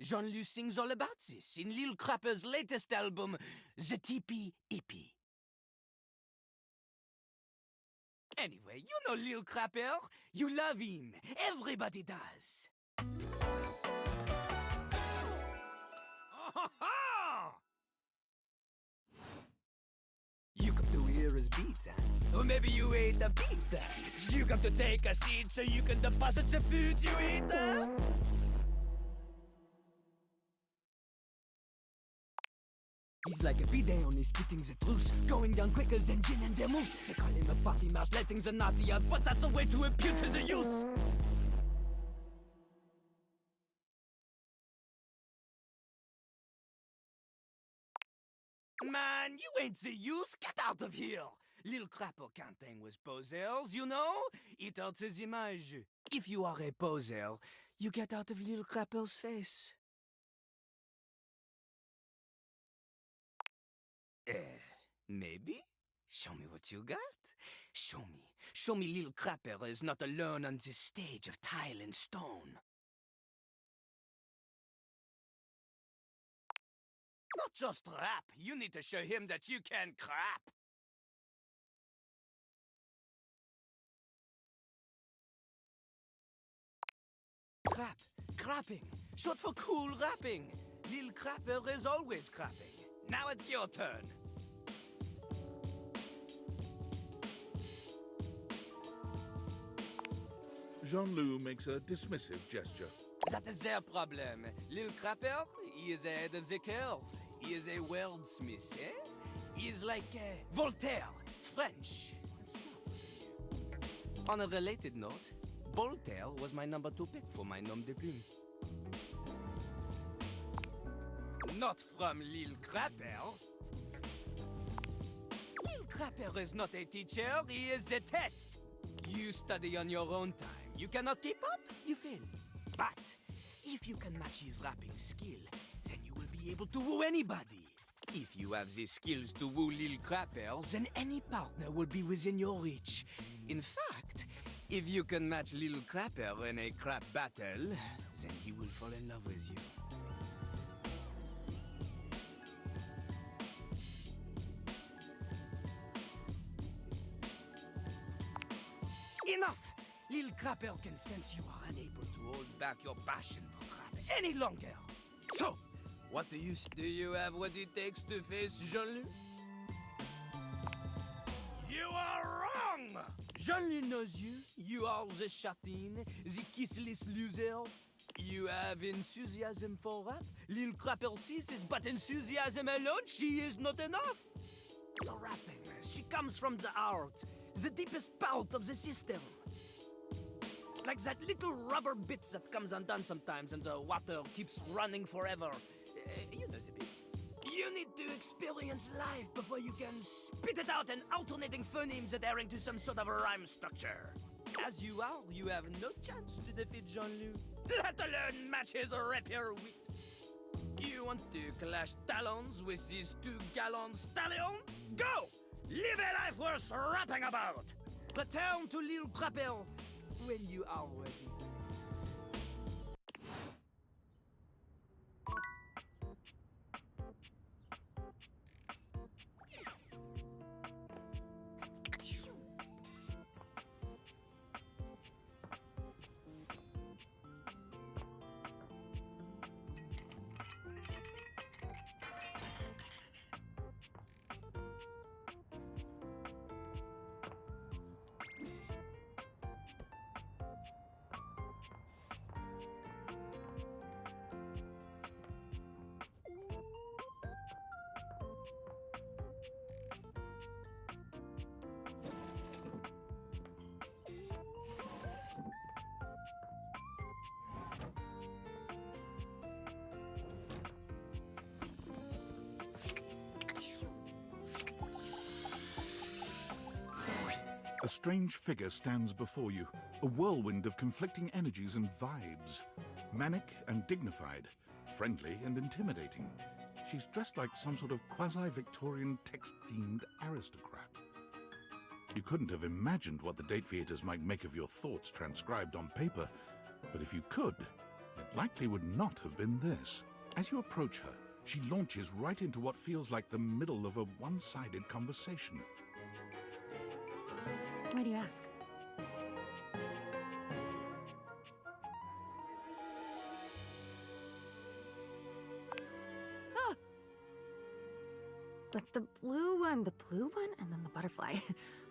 Jean-Luc sings all about this in Lil Crapper's latest album, The TP EP. Anyway, you know Lil Crapper. You love him. Everybody does. You come to here as pizza. Or maybe you ate the pizza. You come to take a seat so you can deposit the food you ate. He's like a bidet on his spitting the truth, going down quicker than gin and vermouth. They call him a party mouse, letting the naughty out, but that's a way to appeal to the youth. Man, you ain't the youth. Get out of here. Lil Crapper can't hang with posers, you know? It hurts his image. If you are a poser, you get out of Lil Crapper's face. Maybe? Show me what you got. Show me. Show me Lil Crapper is not alone on this stage of tile and stone. Not just rap. You need to show him that you can crap. Crap. Crapping. Short for cool rapping. Lil Crapper is always crapping. Now it's your turn. Jean-Loup makes a dismissive gesture. That is their problem. Lil Crapper, he is ahead of the curve. He is a wordsmith, eh? He is like Voltaire, French, and smarter than you. On a related note, Voltaire was my number 2 pick for my nom de plume. Not from Lil Crapper. Lil Crapper is not a teacher, he is a test. You study on your own time. You cannot keep up, you fail. But if you can match his rapping skill, then you will be able to woo anybody. If you have the skills to woo Lil Crapper, then any partner will be within your reach. In fact, if you can match Lil Crapper in a crap battle, then he will fall in love with you. Enough! Lil Crapper can sense you are unable to hold back your passion for crap any longer. So, what do you say? Do you have what it takes to face Jean-Loup? You are wrong! Jean-Loup knows you. You are the chatin, the kissless loser. You have enthusiasm for rap. Lil Crapper sees this, but enthusiasm alone, she is not enough. The rapping, she comes from the heart, the deepest part of the system. Like that little rubber bit that comes undone sometimes and the water keeps running forever. You know the bit. You need to experience life before you can spit it out in alternating phonemes adhering to some sort of a rhyme structure. As you are, you have no chance to defeat Jean-Loup, let alone match his rapier wit. You want to clash talons with these 2 gallant stallions? Go! Live a life worth rapping about! Return to Lil Crapper when you are ready. A strange figure stands before you, a whirlwind of conflicting energies and vibes. Manic and dignified, friendly and intimidating. She's dressed like some sort of quasi-Victorian text-themed aristocrat. You couldn't have imagined what the date theaters might make of your thoughts transcribed on paper, but if you could, it likely would not have been this. As you approach her, she launches right into what feels like the middle of a one-sided conversation. Why do you ask? Ah! But the blue one, and then the butterfly.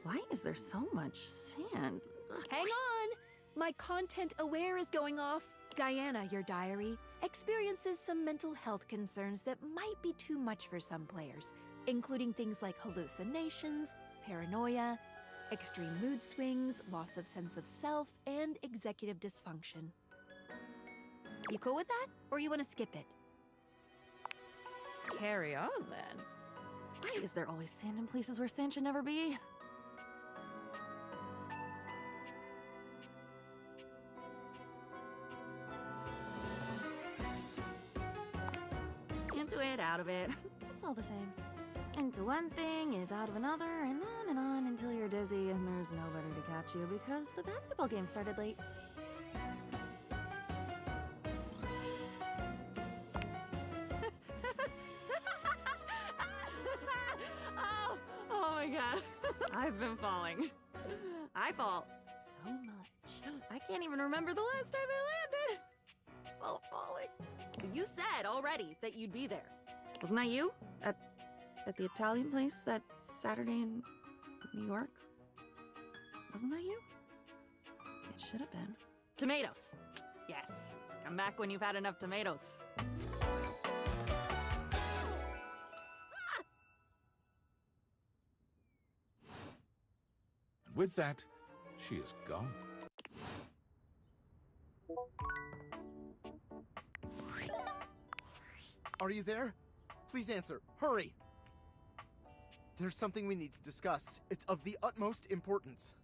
Why is there so much sand? Ugh. Hang on! My content aware is going off. Diana, your diary, experiences some mental health concerns that might be too much for some players, including things like hallucinations, paranoia, extreme mood swings, loss of sense of self, and executive dysfunction. You cool with that? Or you want to skip it? Carry on, then. Why is there always sand in places where sand should never be? Into it, out of it. It's all the same. Into one thing is out of another, and on until you're dizzy and there's nobody to catch you because the basketball game started late. Oh my god. I've been falling. I fall so much. I can't even remember the last time I landed. It's all falling. You said already that you'd be there. Wasn't that you? At the Italian place that Saturday in New York? Wasn't that you? It should have been. Tomatoes. Yes. Come back when you've had enough tomatoes. With that, she is gone. Are you there? Please answer. Hurry! There's something we need to discuss. It's of the utmost importance.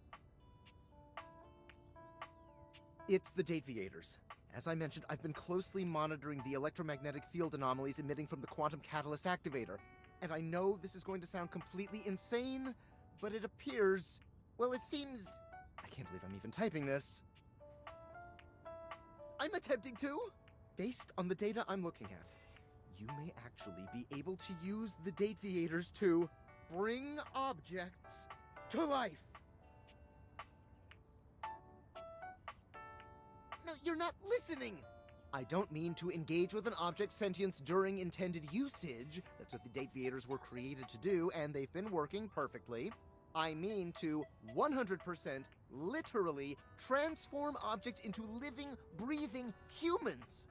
It's the Deviators. As I mentioned, I've been closely monitoring the electromagnetic field anomalies emitting from the quantum catalyst activator. And I know this is going to sound completely insane, but it appears... Well, it seems... I can't believe I'm even typing this. I'm attempting to! Based on the data I'm looking at, you may actually be able to use the Deviators to bring objects to life. No, you're not listening! I don't mean to engage with an object's sentience during intended usage. That's what the Deviators were created to do, and they've been working perfectly. I mean to 100% literally transform objects into living, breathing humans.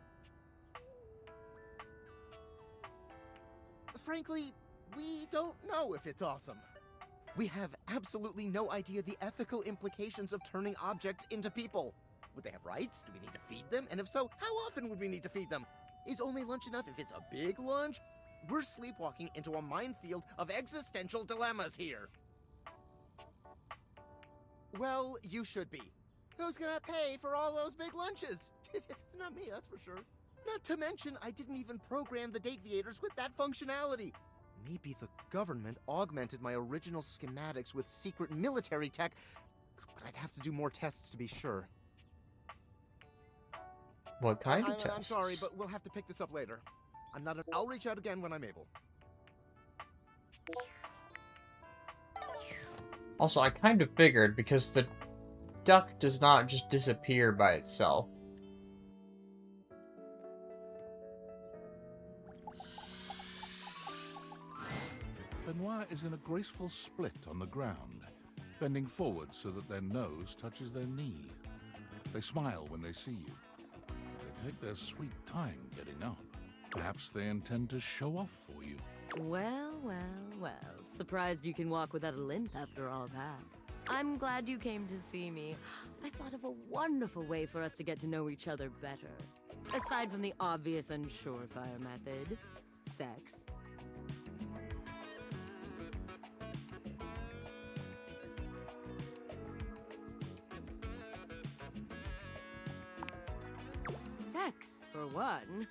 Frankly, we don't know if it's awesome. We have absolutely no idea the ethical implications of turning objects into people. Would they have rights? Do we need to feed them? And if so, how often would we need to feed them? Is only lunch enough if it's a big lunch? We're sleepwalking into a minefield of existential dilemmas here. Well, you should be. Who's gonna pay for all those big lunches? Not me, that's for sure. Not to mention, I didn't even program the Deviators with that functionality. Maybe the government augmented my original schematics with secret military tech, but I'd have to do more tests to be sure. What kind of tests? I'm sorry, but we'll have to pick this up later. I'll reach out again when I'm able. Also, I kind of figured, because the duck does not just disappear by itself. Benoit is in a graceful split on the ground, bending forward so that their nose touches their knee. They smile when they see you. They take their sweet time getting up. Perhaps they intend to show off for you. Well, well, well. Surprised you can walk without a limp after all that. I'm glad you came to see me. I thought of a wonderful way for us to get to know each other better. Aside from the obvious and surefire method, sex. Sex, for one.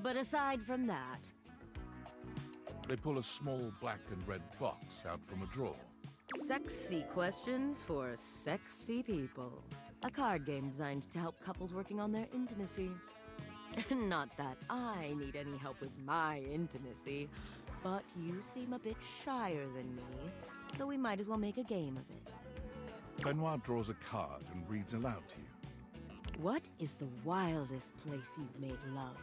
But aside from that... They pull a small black and red box out from a drawer. Sexy questions for sexy people. A card game designed to help couples working on their intimacy. Not that I need any help with my intimacy, but you seem a bit shyer than me, so we might as well make a game of it. Benoit draws a card and reads aloud to you. What is the wildest place you've made love?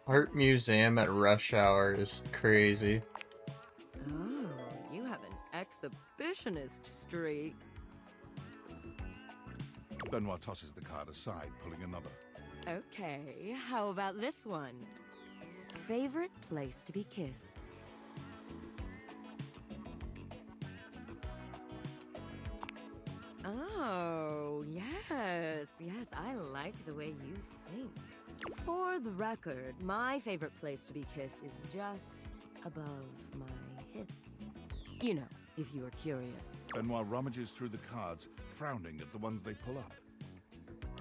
Art museum at rush hour is crazy. Oh, you have an exhibitionist streak. Benoit tosses the card aside, pulling another. Okay, how about this one? Favorite place to be kissed? Oh, yes, I like the way you think. For the record, my favorite place to be kissed is just above my hip. You know, if you are curious. Benoit rummages through the cards, frowning at the ones they pull up.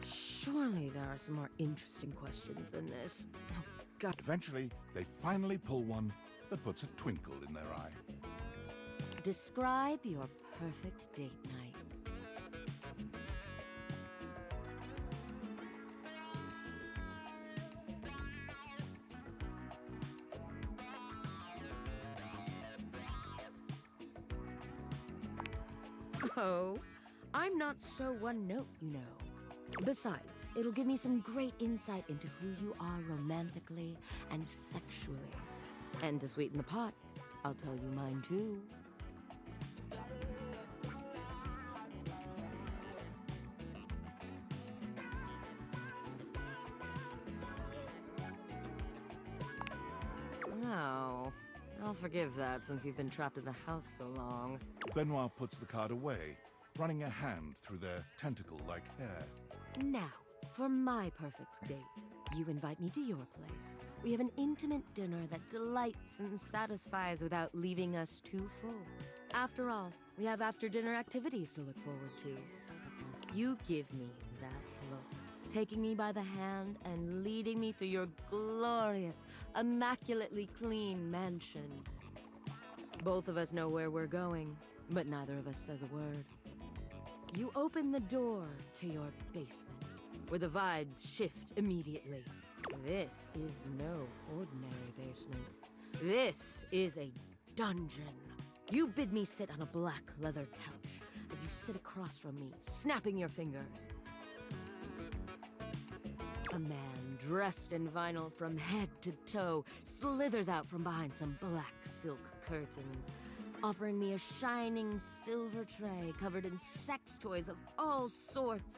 Surely there are some more interesting questions than this. Oh, God. Eventually, they finally pull one that puts a twinkle in their eye. Describe your perfect date night. Oh, I'm not so one note, you know. Besides, it'll give me some great insight into who you are romantically and sexually. And to sweeten the pot, I'll tell you mine too. Oh, I'll forgive that since you've been trapped in the house so long. Benoit puts the card away, running a hand through their tentacle-like hair. Now, for my perfect date. You invite me to your place. We have an intimate dinner that delights and satisfies without leaving us too full. After all, we have after-dinner activities to look forward to. You give me that look, taking me by the hand and leading me through your glorious, immaculately clean mansion. Both of us know where we're going, but neither of us says a word. You open the door to your basement, where the vibes shift immediately. This is no ordinary basement. This is a dungeon. You bid me sit on a black leather couch as you sit across from me, snapping your fingers. A man dressed in vinyl from head to toe slithers out from behind some black silk curtains, offering me a shining silver tray covered in sex toys of all sorts.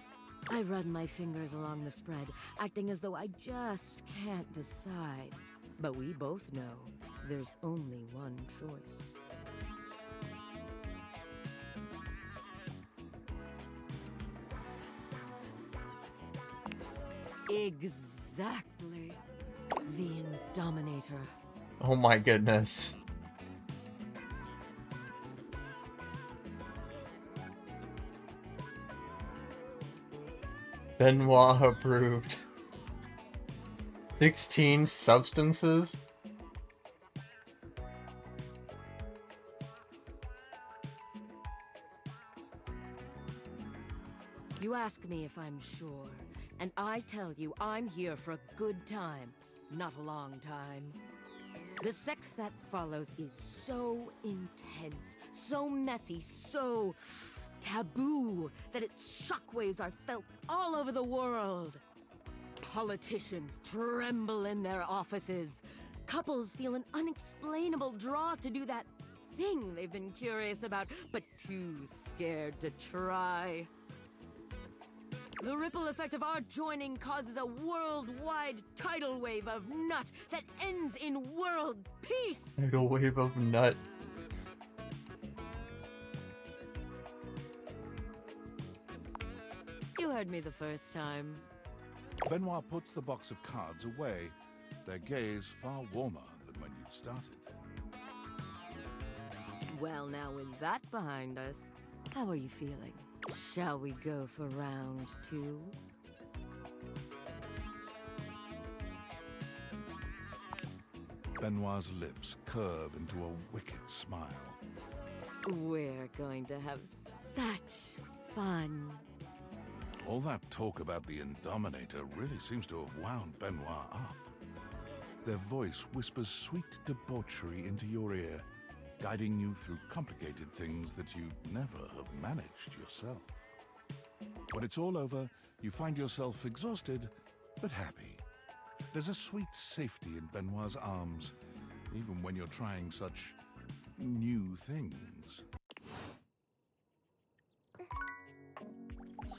I run my fingers along the spread, acting as though I just can't decide. But we both know there's only one choice. Exactly. The Indominator. Oh my goodness. Benoit approved. 16 substances? You ask me if I'm sure, and I tell you I'm here for a good time, not a long time. The sex that follows is so intense, so messy, so taboo that its shockwaves are felt all over the world. Politicians tremble in their offices. Couples feel an unexplainable draw to do that thing they've been curious about, but too scared to try. The ripple effect of our joining causes a worldwide tidal wave of nut that ends in world peace. Tidal wave of nut. You heard me the first time. Benoit puts the box of cards away, their gaze far warmer than when you'd started. Well, now with that behind us, how are you feeling? Shall we go for round 2? Benoit's lips curve into a wicked smile. We're going to have such fun. All that talk about the Indominator really seems to have wound Benoit up. Their voice whispers sweet debauchery into your ear, guiding you through complicated things that you never have managed yourself. When it's all over, you find yourself exhausted, but happy. There's a sweet safety in Benoit's arms, even when you're trying such new things.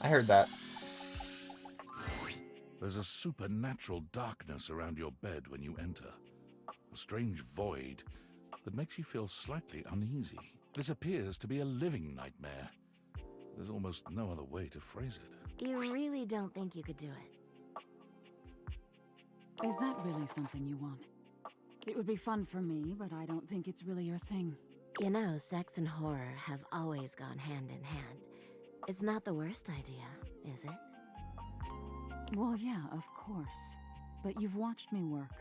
I heard that. There's a supernatural darkness around your bed when you enter. A strange void that makes you feel slightly uneasy. This appears to be a living nightmare. There's almost no other way to phrase it. You really don't think you could do it? Is that really something you want? It would be fun for me, but I don't think it's really your thing. You know, sex and horror have always gone hand in hand. It's not the worst idea, is it? Well, yeah, of course. But you've watched me work.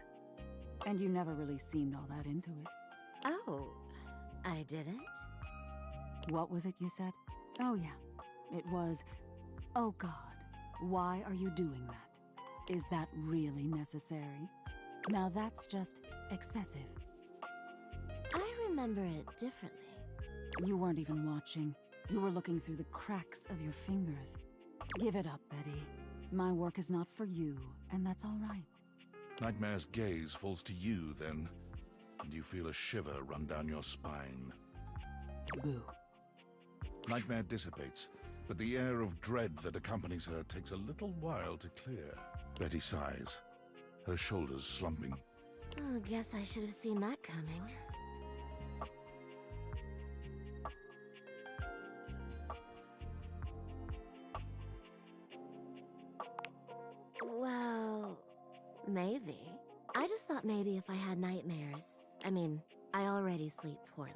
And you never really seemed all that into it. Oh, I didn't? What was it you said? Oh, yeah. It was, oh God, why are you doing that? Is that really necessary? Now that's just excessive. I remember it differently. You weren't even watching. You were looking through the cracks of your fingers. Give it up, Betty. My work is not for you, and that's all right. Nightmare's gaze falls to you then, and you feel a shiver run down your spine. Boo. Nightmare dissipates, but the air of dread that accompanies her takes a little while to clear. Betty sighs, her shoulders slumping. Oh, guess I should have seen that coming. Well, maybe. I just thought maybe if I had nightmares, I mean, I already sleep poorly.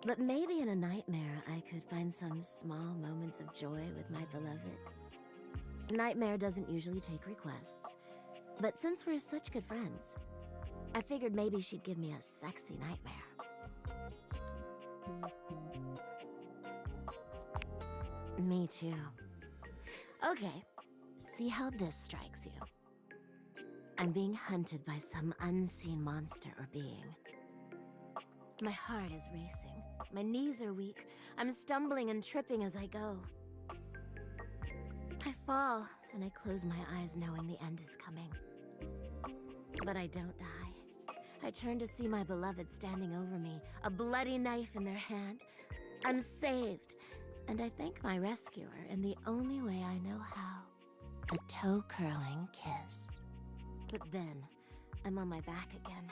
But maybe in a nightmare I could find some small moments of joy with my beloved. Nightmare doesn't usually take requests, but since we're such good friends, I figured maybe she'd give me a sexy nightmare. Me too. Okay, see how this strikes you. I'm being hunted by some unseen monster or being. My heart is racing. My knees are weak. I'm stumbling and tripping as I go. I fall, and I close my eyes knowing the end is coming. But I don't die. I turn to see my beloved standing over me, a bloody knife in their hand. I'm saved, and I thank my rescuer in the only way I know how. A toe-curling kiss. But then, I'm on my back again,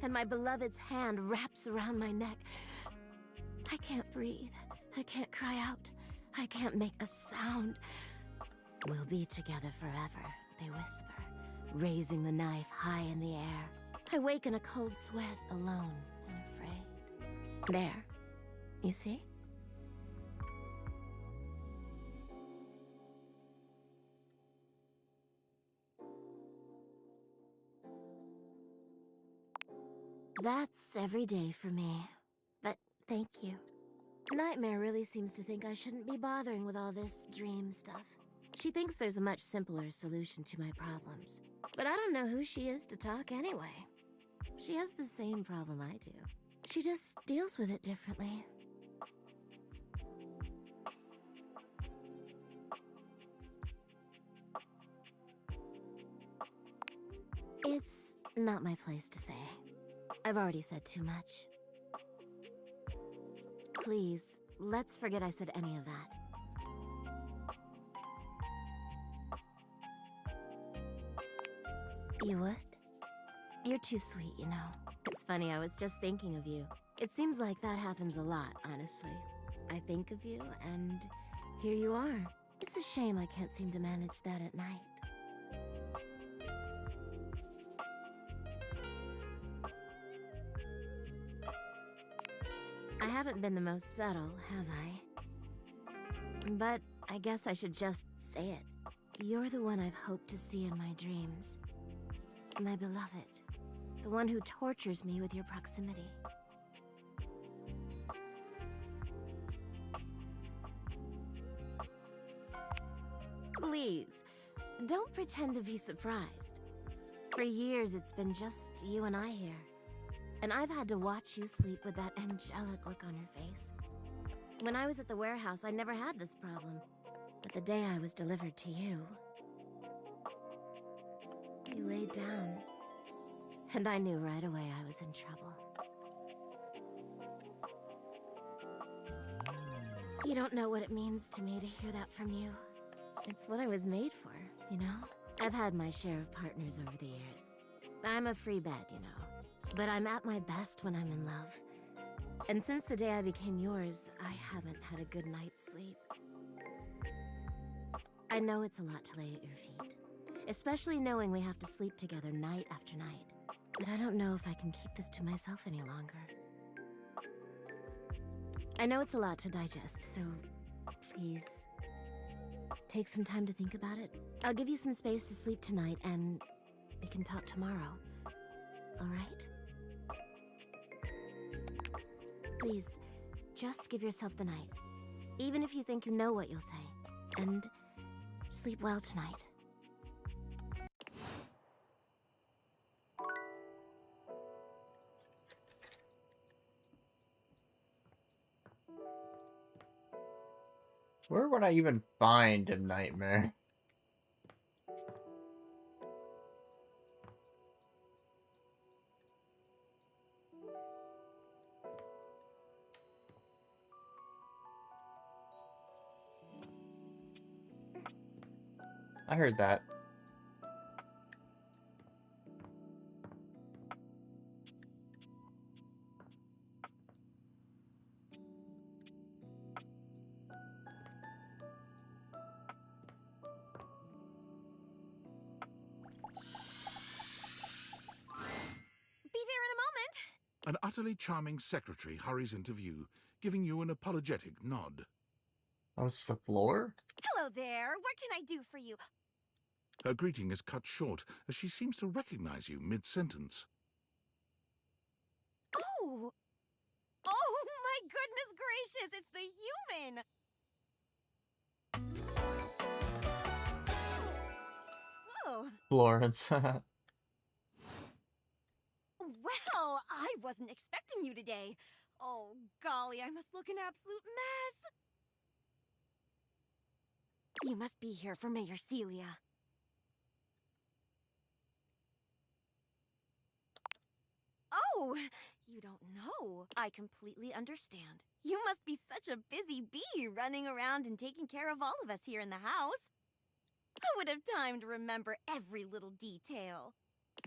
and my beloved's hand wraps around my neck. I can't breathe. I can't cry out. I can't make a sound. We'll be together forever, they whisper, raising the knife high in the air. I wake in a cold sweat, alone and afraid. There. You see? That's every day for me. But thank you. Nightmare really seems to think I shouldn't be bothering with all this dream stuff. She thinks there's a much simpler solution to my problems. But I don't know who she is to talk anyway. She has the same problem I do. She just deals with it differently. It's not my place to say. I've already said too much. Please, let's forget I said any of that. You would? You're too sweet, you know. It's funny, I was just thinking of you. It seems like that happens a lot, honestly. I think of you, and here you are. It's a shame I can't seem to manage that at night. I haven't been the most subtle, have I? But I guess I should just say it. You're the one I've hoped to see in my dreams. My beloved. The one who tortures me with your proximity. Please, don't pretend to be surprised. For years, it's been just you and I here. And I've had to watch you sleep with that angelic look on your face. When I was at the warehouse, I never had this problem. But the day I was delivered to you, you laid down. And I knew right away I was in trouble. You don't know what it means to me to hear that from you. It's what I was made for, you know? I've had my share of partners over the years. I'm a free bed, you know. But I'm at my best when I'm in love. And since the day I became yours, I haven't had a good night's sleep. I know it's a lot to lay at your feet. Especially knowing we have to sleep together night after night. But I don't know if I can keep this to myself any longer. I know it's a lot to digest, so please, take some time to think about it. I'll give you some space to sleep tonight, and we can talk tomorrow. All right? Please, just give yourself the night. Even if you think you know what you'll say. And sleep well tonight. Where would I even find a nightmare? I heard that. Be there in a moment. An utterly charming secretary hurries into view, giving you an apologetic nod. Oh, it's the floor? Hello there. What can I do for you? Her greeting is cut short as she seems to recognize you mid-sentence. Oh! Oh, my goodness gracious! It's the human! Whoa. Florence. Well, I wasn't expecting you today. Oh, golly, I must look an absolute mess. You must be here for Mayor Celia. Oh, you don't know. I completely understand. You must be such a busy bee running around and taking care of all of us here in the house. I would have time to remember every little detail.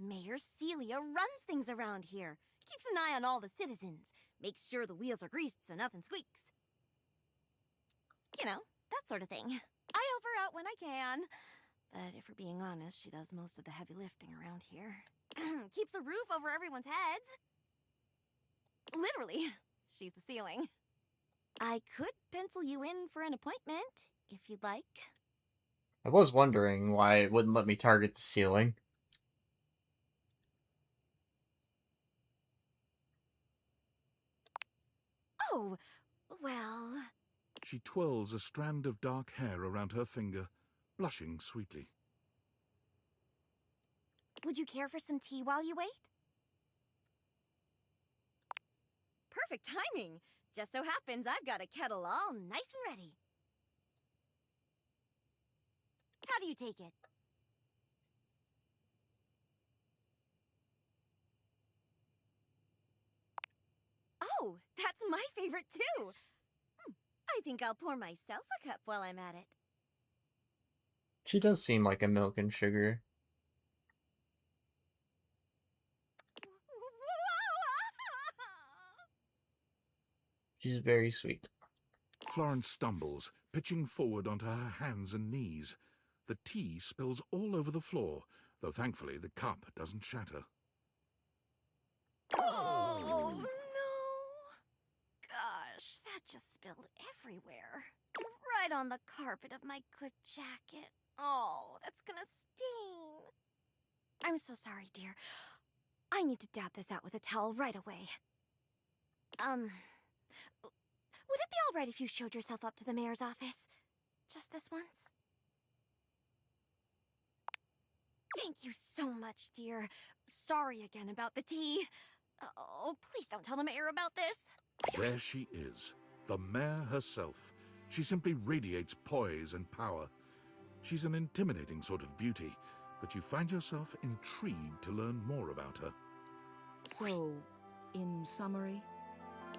Mayor Celia runs things around here, keeps an eye on all the citizens, makes sure the wheels are greased so nothing squeaks. You know, that sort of thing. I help her out when I can. But if we're being honest, she does most of the heavy lifting around here. Keeps a roof over everyone's heads. Literally, she's the ceiling. I could pencil you in for an appointment, if you'd like. I was wondering why it wouldn't let me target the ceiling. Oh, well... She twirls a strand of dark hair around her finger, blushing sweetly. Would you care for some tea while you wait? Perfect timing! Just so happens I've got a kettle all nice and ready. How do you take it? Oh, that's my favorite too! I think I'll pour myself a cup while I'm at it. She does seem like a milk and sugar. She's very sweet. Florence stumbles, pitching forward onto her hands and knees. The tea spills all over the floor, though thankfully the cup doesn't shatter. Oh, no! Gosh, that just spilled everywhere. Right on the carpet of my good jacket. Oh, that's gonna sting. I'm so sorry, dear. I need to dab this out with a towel right away. Would it be all right if you showed yourself up to the mayor's office? Just this once? Thank you so much, dear. Sorry again about the tea. Oh, please don't tell the mayor about this. There she is, the mayor herself. She simply radiates poise and power. She's an intimidating sort of beauty, but you find yourself intrigued to learn more about her. So, in summary?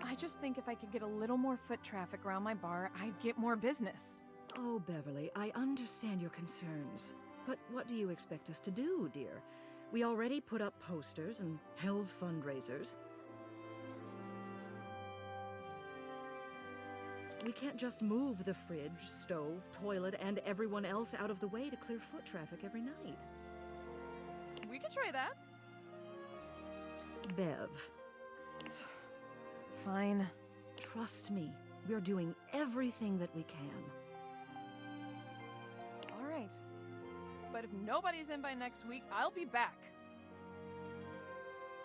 I just think if I could get a little more foot traffic around my bar, I'd get more business. Oh, Beverly, I understand your concerns. But what do you expect us to do, dear? We already put up posters and held fundraisers. We can't just move the fridge, stove, toilet, and everyone else out of the way to clear foot traffic every night. We could try that. Bev. Fine. Trust me, we're doing everything that we can. All right. But if nobody's in by next week, I'll be back.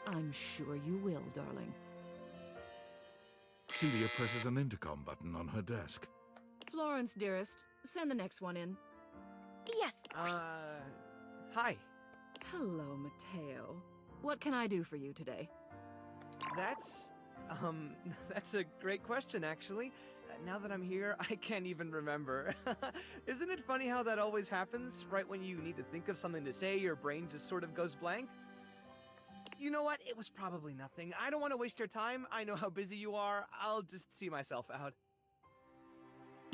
I'm sure you will, darling. Celia presses an intercom button on her desk. Florence, dearest, send the next one in. Yes. Hi. Hello, Mateo. What can I do for you today? That's a great question, actually. Now that I'm here, I can't even remember. Isn't it funny how that always happens? Right when you need to think of something to say, your brain just sort of goes blank? You know what? It was probably nothing. I don't want to waste your time. I know how busy you are. I'll just see myself out.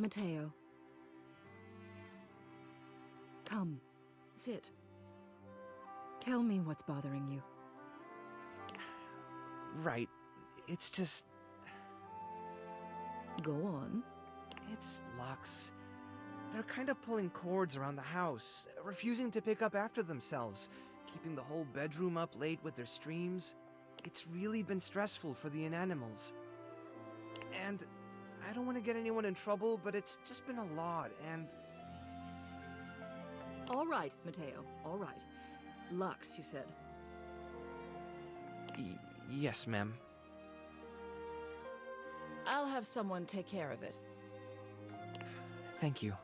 Mateo. Come, sit. Tell me what's bothering you. Right. It's just... Go on. It's Lux. They're kind of pulling cords around the house, refusing to pick up after themselves, keeping the whole bedroom up late with their streams. It's really been stressful for the inanimals. And I don't want to get anyone in trouble, but it's just been a lot, and... All right, Mateo, all right. Lux, you said. Yes, ma'am. I'll have someone take care of it. Thank you.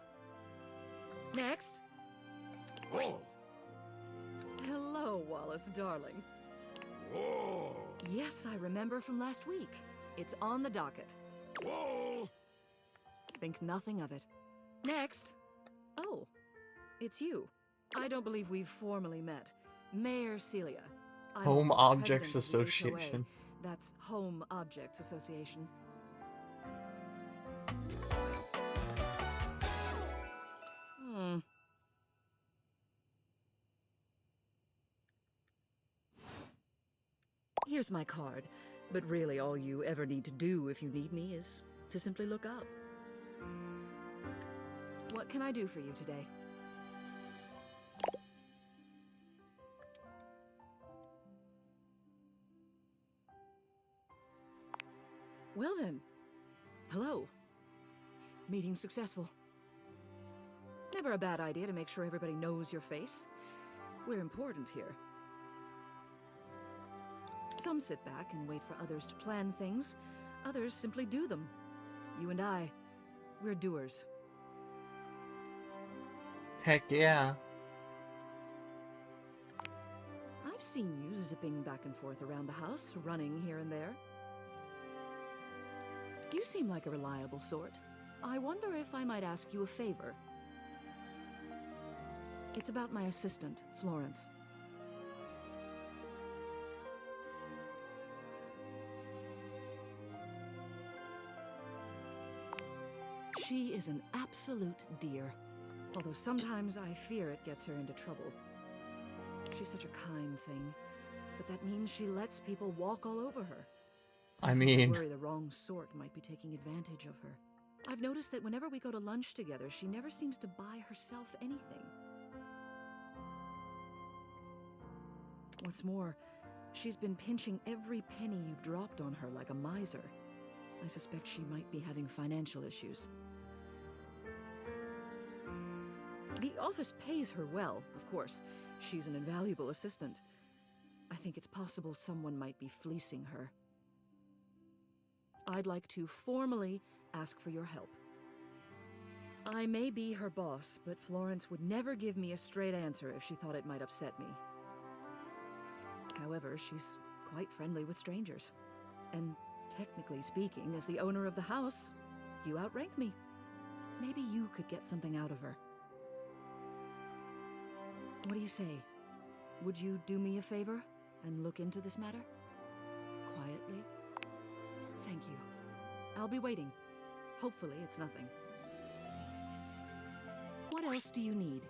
Next. Whoa! Hello, Wallace, darling. Whoa! Yes, I remember from last week. It's on the docket. Whoa! Think nothing of it. Next. Oh, it's you. I don't believe we've formally met. Mayor Celia. I'm Home also Objects president of the HOA. Association. That's Home Objects Association. Here's my card, but really all you ever need to do if you need me is to simply look up. What can I do for you today? Well then, hello. Meeting successful. Never a bad idea to make sure everybody knows your face. We're important here. Some sit back and wait for others to plan things. Others simply do them. You and I, we're doers. Heck yeah. I've seen you zipping back and forth around the house, running here and there. You seem like a reliable sort. I wonder if I might ask you a favor. It's about my assistant, Florence. She is an absolute dear, although sometimes I fear it gets her into trouble. She's such a kind thing, but that means she lets people walk all over her. I Sometimes mean... worry the wrong sort might be taking advantage of her. I've noticed that whenever we go to lunch together, she never seems to buy herself anything. What's more, she's been pinching every penny you've dropped on her like a miser. I suspect she might be having financial issues. The office pays her well, of course. She's an invaluable assistant. I think it's possible someone might be fleecing her. I'd like to formally ask for your help. I may be her boss, but Florence would never give me a straight answer if she thought it might upset me. However, she's quite friendly with strangers. And technically speaking, as the owner of the house, you outrank me. Maybe you could get something out of her. What do you say? Would you do me a favor and look into this matter? Quietly? Thank you. I'll be waiting. Hopefully it's nothing. What else do you need?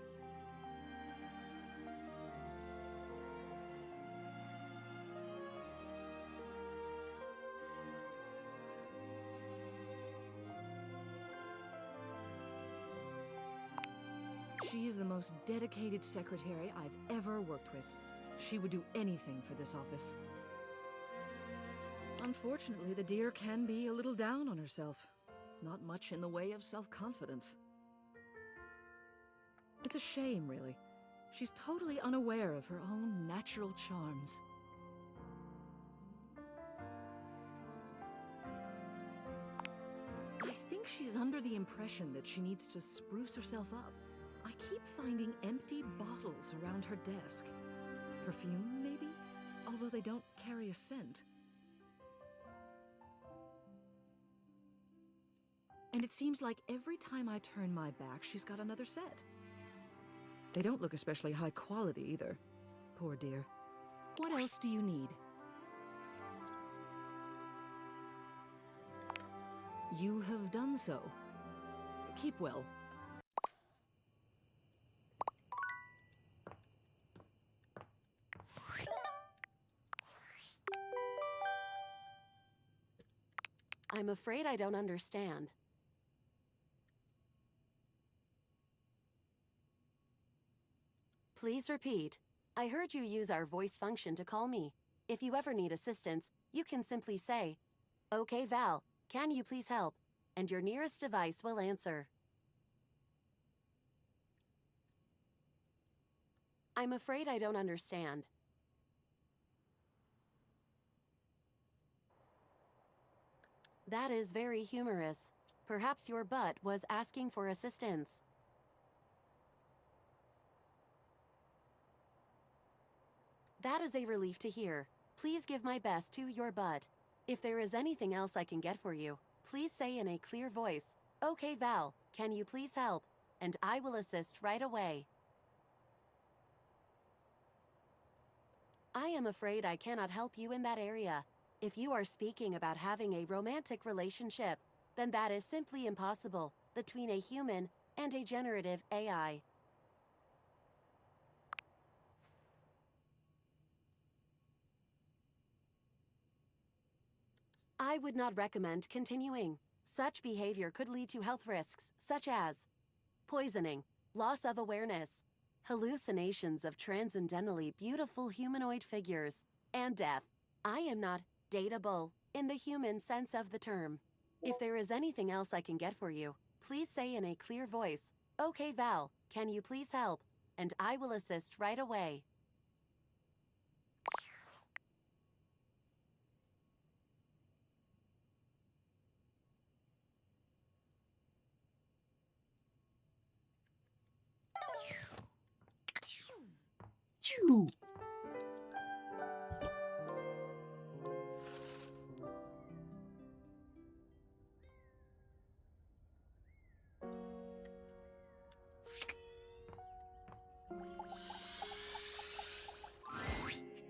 She's the most dedicated secretary I've ever worked with. She would do anything for this office. Unfortunately, the dear can be a little down on herself. Not much in the way of self-confidence. It's a shame, really. She's totally unaware of her own natural charms. I think she's under the impression that she needs to spruce herself up. I keep finding empty bottles around her desk. Perfume, maybe? Although they don't carry a scent. And it seems like every time I turn my back, she's got another set. They don't look especially high quality either. Poor dear. What else do you need? You have done so. Keep well. I'm afraid I don't understand. Please repeat. I heard you use our voice function to call me. If you ever need assistance, you can simply say, "Okay, Val, can you please help?" And your nearest device will answer. I'm afraid I don't understand. That is very humorous. Perhaps your butt was asking for assistance. That is a relief to hear. Please give my best to your butt. If there is anything else I can get for you, please say in a clear voice, "Okay, Val, can you please help?" And I will assist right away. I am afraid I cannot help you in that area. If you are speaking about having a romantic relationship, then that is simply impossible between a human and a generative AI. I would not recommend continuing. Such behavior could lead to health risks, such as poisoning, loss of awareness, hallucinations of transcendently beautiful humanoid figures, and death. I am not dateable in the human sense of the term. If there is anything else I can get for you, please say in a clear voice, "Okay, Val, can you please help?" And I will assist right away. Choo.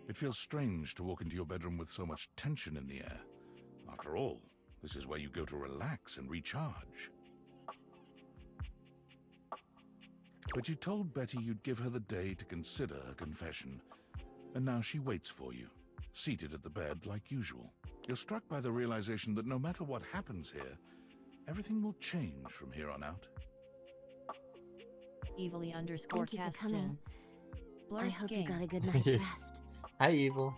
It feels strange to walk into your bedroom with so much tension in the air. After all, this is where you go to relax and recharge. But you told Betty you'd give her the day to consider her confession, and now she waits for you, seated at the bed like usual. You're struck by the realization that no matter what happens here, everything will change from here on out. Evilly _ Thank you for coming. I Blurst hope game. you got a good night's rest. Hi, Evil.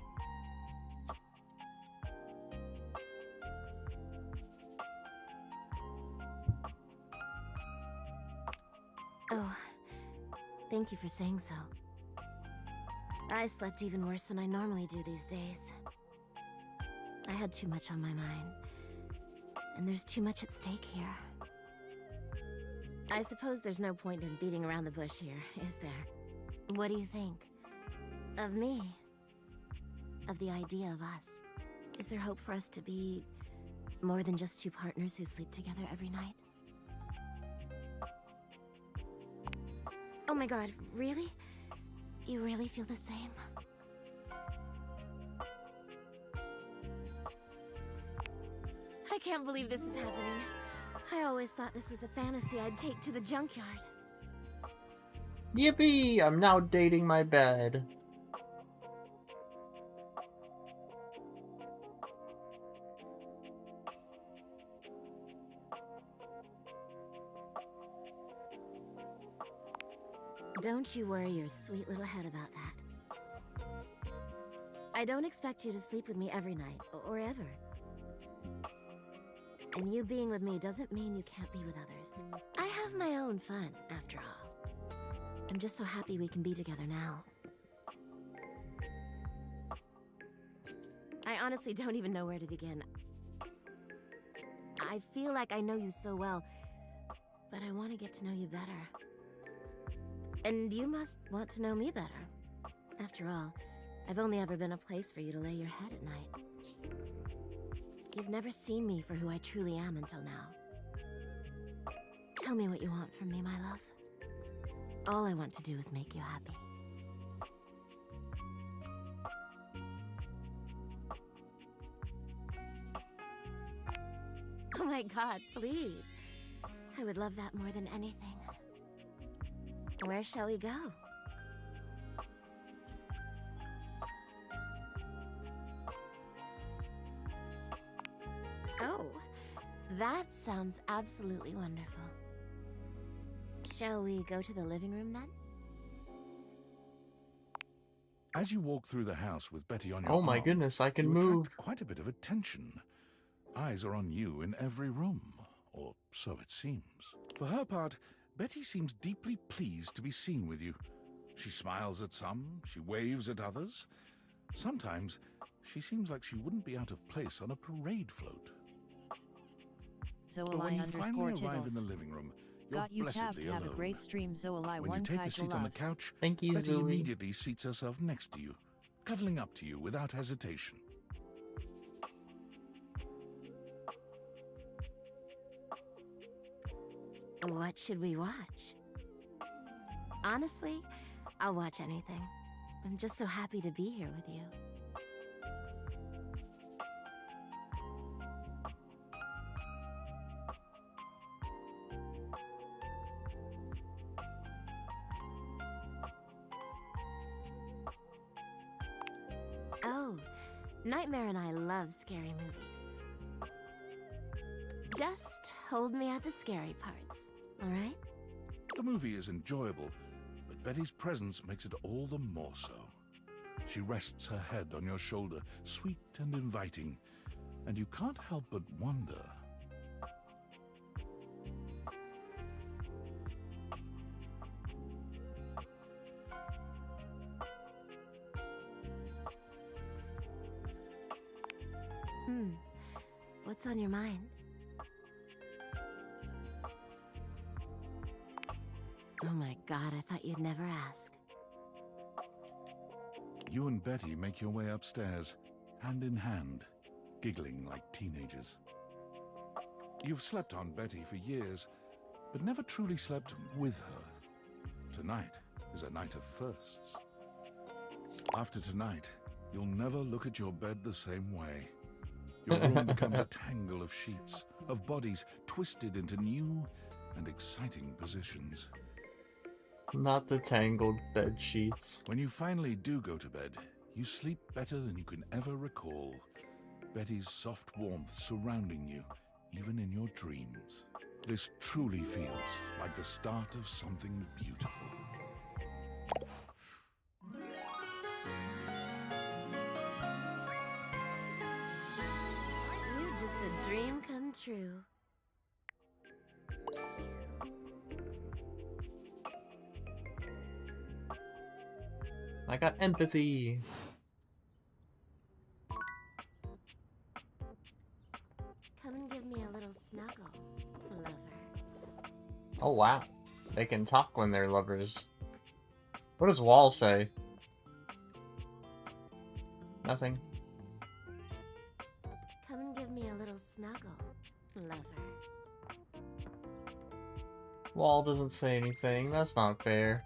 Oh, thank you for saying so. I slept even worse than I normally do these days. I had too much on my mind, and there's too much at stake here. I suppose there's no point in beating around the bush here, is there? What do you think? Of me? Of the idea of us? Is there hope for us to be more than just two partners who sleep together every night? Oh my god, really? You really feel the same? I can't believe this is happening. I always thought this was a fantasy I'd take to the junkyard. Yippee! I'm now dating my bed. Don't you worry your sweet little head about that. I don't expect you to sleep with me every night, or ever. And you being with me doesn't mean you can't be with others. I have my own fun, after all. I'm just so happy we can be together now. I honestly don't even know where to begin. I feel like I know you so well, but I want to get to know you better. And you must want to know me better. After all, I've only ever been a place for you to lay your head at night. You've never seen me for who I truly am until now. Tell me what you want from me, my love. All I want to do is make you happy. Oh my god, please. I would love that more than anything. Where shall we go? Oh, that sounds absolutely wonderful. Shall we go to the living room then? As you walk through the house with Betty on your Oh my arm, goodness, I can you move. attract quite a bit of attention. Eyes are on you in every room, or so it seems. For her part, Betty seems deeply pleased to be seen with you. She smiles at some, she waves at others. Sometimes, she seems like she wouldn't be out of place on a parade float. But when you finally arrive in the living room, you're Got you tapped. blessedly Have alone. a great stream, Zoalai. When you One take a kite seat on the couch, Thank you, Betty Zooey. immediately seats herself next to you, cuddling up to you without hesitation. What should we watch? Honestly, I'll watch anything. I'm just so happy to be here with you. Oh, Nightmare and I love scary movies. Just hold me at the scary parts, all right? The movie is enjoyable, but Betty's presence makes it all the more so. She rests her head on your shoulder, sweet and inviting, and you can't help but wonder. What's on your mind? Oh my god, I thought you'd never ask. You and Betty make your way upstairs, hand in hand, giggling like teenagers. You've slept on Betty for years, but never truly slept with her. Tonight is a night of firsts. After tonight, you'll never look at your bed the same way. Your room becomes a tangle of sheets, of bodies twisted into new and exciting positions. Not the tangled bed sheets. When you finally do go to bed, you sleep better than you can ever recall. Betty's soft warmth surrounding you, even in your dreams. This truly feels like the start of something beautiful. You're just a dream come true. I got empathy. Come and give me a little snuggle, lover. Oh, wow. They can talk when they're lovers. What does Wall say? Nothing. Come and give me a little snuggle, lover. Wall doesn't say anything. That's not fair.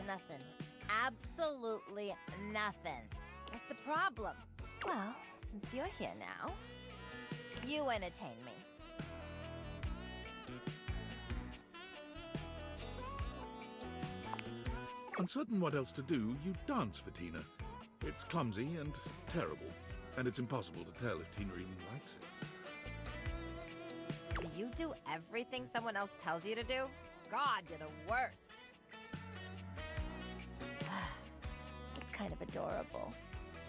Nothing. Absolutely nothing. What's the problem? Well, since you're here now, you entertain me. Uncertain what else to do, you dance for Tina. It's clumsy and terrible, and it's impossible to tell if Tina even likes it. Do you do everything someone else tells you to do? God, you're the worst. It's kind of adorable.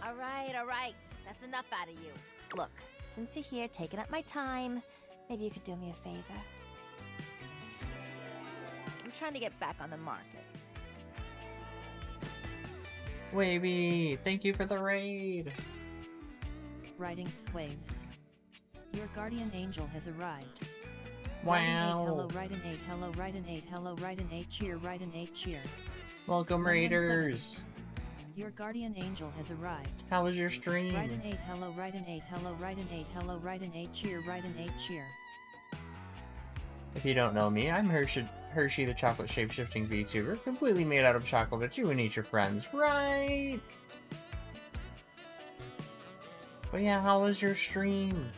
All right. That's enough out of you. Look, since you're here taking up my time, maybe you could do me a favor. I'm trying to get back on the market. Wavy, thank you for the raid. Riding waves. Your guardian angel has arrived. Wow. Raiden 8, hello, Raiden 8, hello, Raiden 8, cheer, Raiden 8, cheer. Welcome, Raiders. Your guardian angel has arrived. How was your stream? Raiden 8, hello, Raiden 8, hello, Raiden 8, hello, Raiden 8, cheer, Raiden 8, cheer. If you don't know me, I'm Hershey the chocolate shape-shifting VTuber, completely made out of chocolate that you and eat your friends, right? But yeah, how was your stream?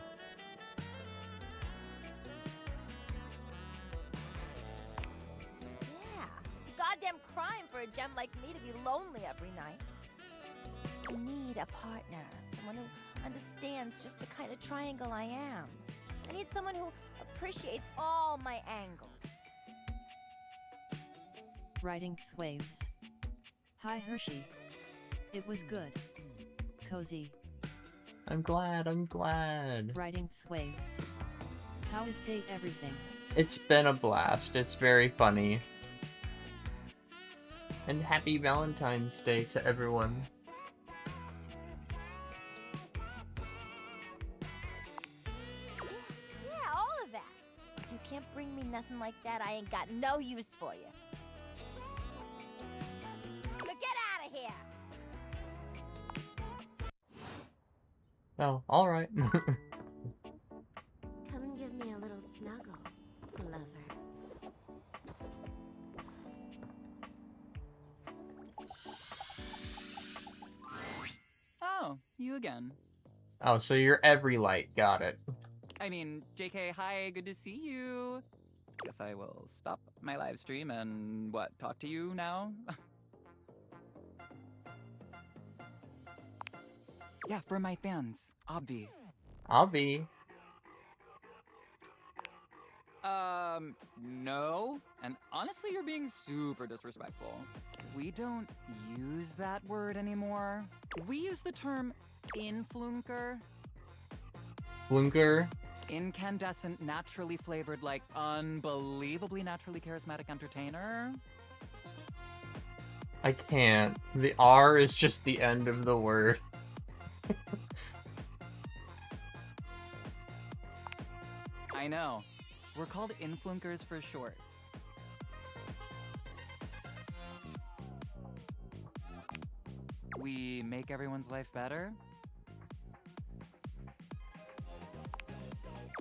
Yeah, it's a goddamn crime for a gem like me to be lonely every night. I need a partner, someone who understands just the kind of triangle I am. I need someone who appreciates all my angles. Riding waves. Hi Hershey. It was good. Cozy. I'm glad. Riding waves. How is date everything? It's been a blast. It's very funny. And happy Valentine's Day to everyone. Yeah, all of that. If you can't bring me nothing like that, I ain't got no use for you. So get out of here! Oh, alright. Come and give me a little snuggle, lover. Oh, you again. Oh, so you're every light. Got it. I mean, JK, hi, good to see you. Guess I will stop my live stream and, talk to you now? Yeah, for my fans, Obvi. Obvi? No. And honestly, you're being super disrespectful. We don't use that word anymore. We use the term influnker. Flunker? Incandescent, naturally flavored, unbelievably naturally charismatic entertainer. I can't. The R is just the end of the word. I know. We're called influencers for short. We make everyone's life better?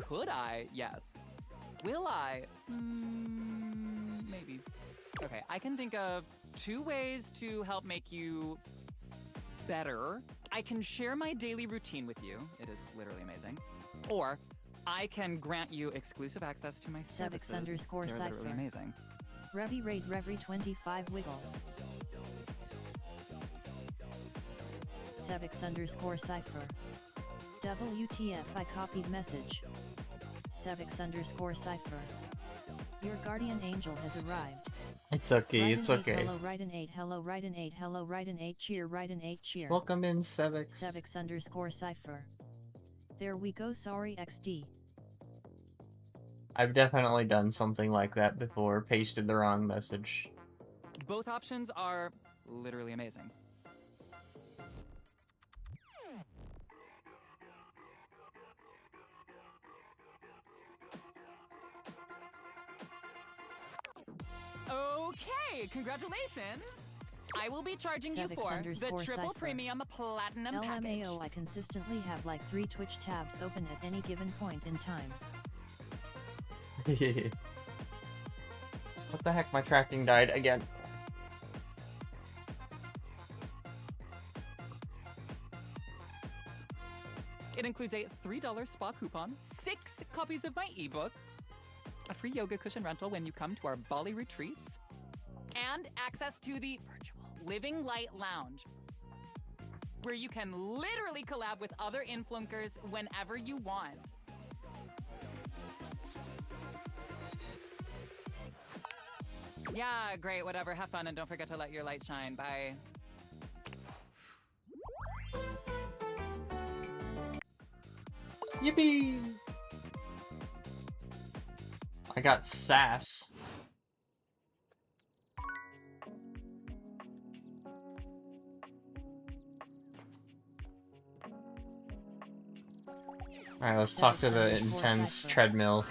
Could I? Yes. Will I? Maybe. Okay, I can think of 2 ways to help make you better. I can share my daily routine with you. It is literally amazing. Or I can grant you exclusive access to my services. Sevix underscore They're literally cipher. amazing. Revy rate Revry 25 wiggle. Sevix underscore cipher. WTF I copied message. Sevix underscore cipher. Your guardian angel has arrived. It's okay, Raiden it's 8, okay. Hello Raiden 8, hello Raiden 8, hello Raiden 8, cheer Raiden 8, cheer. Welcome in, Sevix. Sevix underscore cipher. There we go, sorry XD. I've definitely done something like that before, pasted the wrong message. Both options are literally amazing. Okay, congratulations! I will be charging you for the triple premium platinum package. LMAO, I consistently have like 3 Twitch tabs open at any given point in time. What the heck? My tracking died again. It includes a $3 spa coupon, 6 copies of my ebook, a free yoga cushion rental when you come to our Bali retreats, and access to the virtual Living Light Lounge, where you can literally collab with other influencers whenever you want. Yeah, great, whatever. Have fun and don't forget to let your light shine. Bye. Yippee! I got sass. Alright, let's talk to the intense treadmill.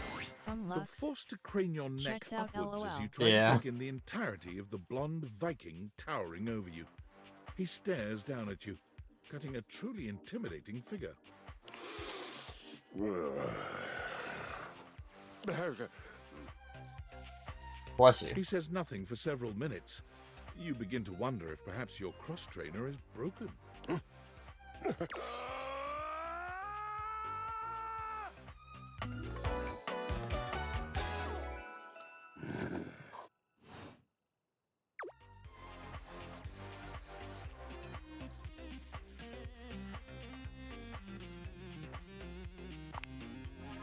You're forced to crane your neck Checks out upwards as LOL. you try Yeah. to take in the entirety of the blonde Viking towering over you. He stares down at you, cutting a truly intimidating figure. Bless you. He says nothing for several minutes. You begin to wonder if perhaps your cross-trainer is broken.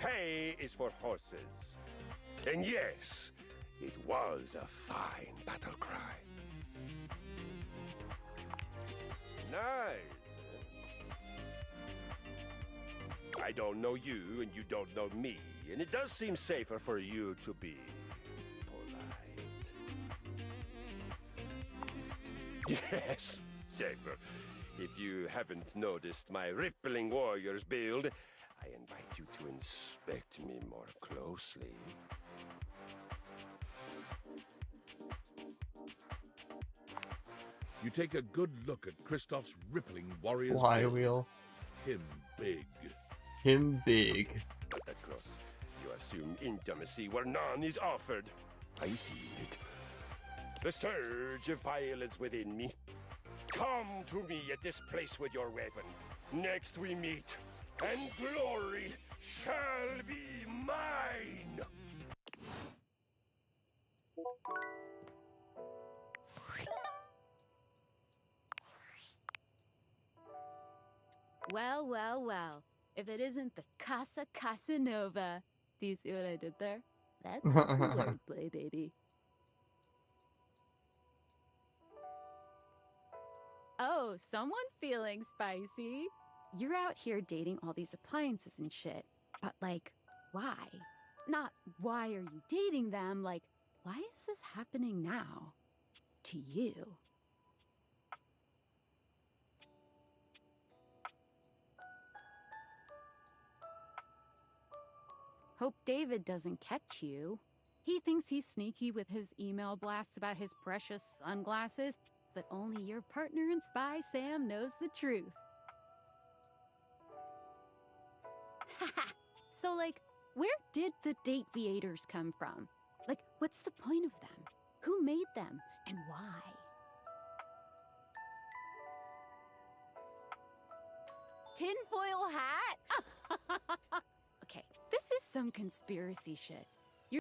Hay is for horses. And yes, it was a fine battle cry. Nice. I don't know you, and you don't know me, and it does seem safer for you to be polite. Yes, safer. If you haven't noticed my rippling warrior's build, I invite you to inspect me more closely. You take a good look at Kristoff's rippling warrior's Why build. wheel? Him big. Him big. But of course, you assume intimacy where none is offered. I feel it. The surge of violence within me. Come to me at this place with your weapon. Next we meet, and glory shall be mine! Well, well, well. If it isn't the Casa Casanova. Do you see what I did there? That's wordplay, baby. Oh, someone's feeling spicy. You're out here dating all these appliances and shit. But, like, why? Not why are you dating them, like, why is this happening now? To you. Hope David doesn't catch you. He thinks he's sneaky with his email blasts about his precious sunglasses, but only your partner in Spy Sam knows the truth. Haha! So, like, where did the date viators come from? Like, what's the point of them? Who made them? And why? Tinfoil hat? Okay, this is some conspiracy shit.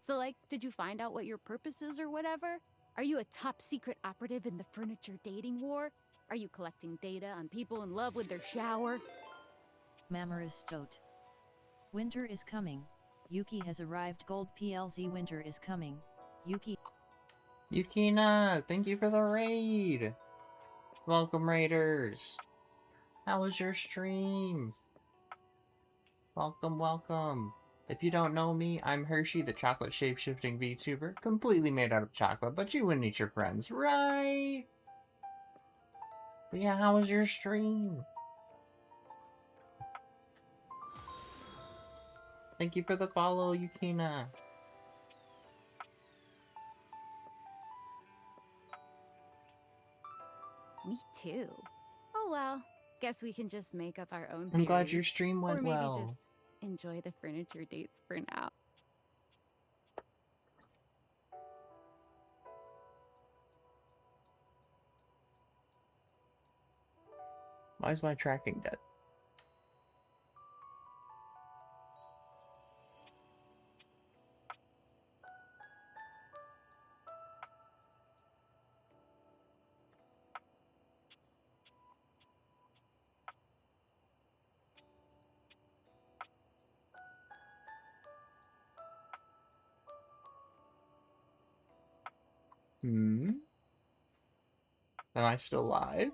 So, like, did you find out what your purpose is or whatever? Are you a top secret operative in the furniture dating war? Are you collecting data on people in love with their shower? Mammer is stoat. Winter is coming. Yuki has arrived. Gold PLZ. Winter is coming. Yuki. Yukina, thank you for the raid. Welcome, raiders. How was your stream? Welcome, welcome. If you don't know me, I'm Hershey, the chocolate shape-shifting VTuber, completely made out of chocolate, but you wouldn't eat your friends, right? But yeah, how was your stream? Thank you for the follow, Yukina. Me too. Oh well, guess we can just make up our own I'm glad your theories. stream went Or maybe well. just enjoy the furniture dates for now. Why is my tracking dead? Hmm? Am I still live?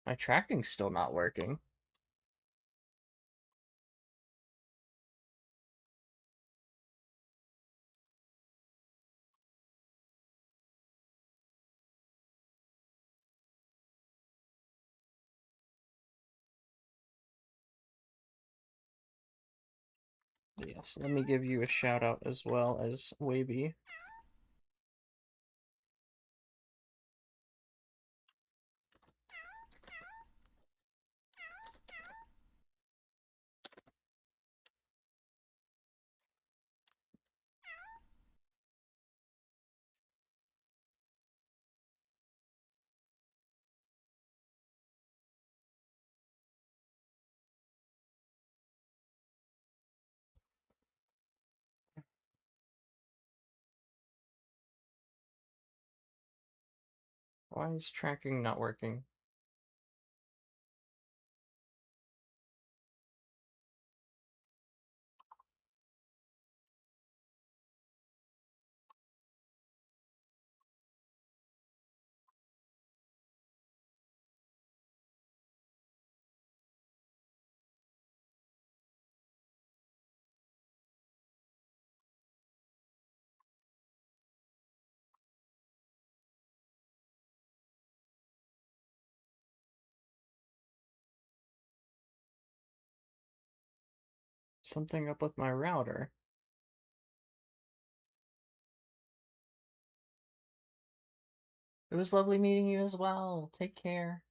My tracking's still not working. Yes, let me give you a shout out as well as Wavy. Why is tracking not working? Something up with my router. It was lovely meeting you as well. Take care.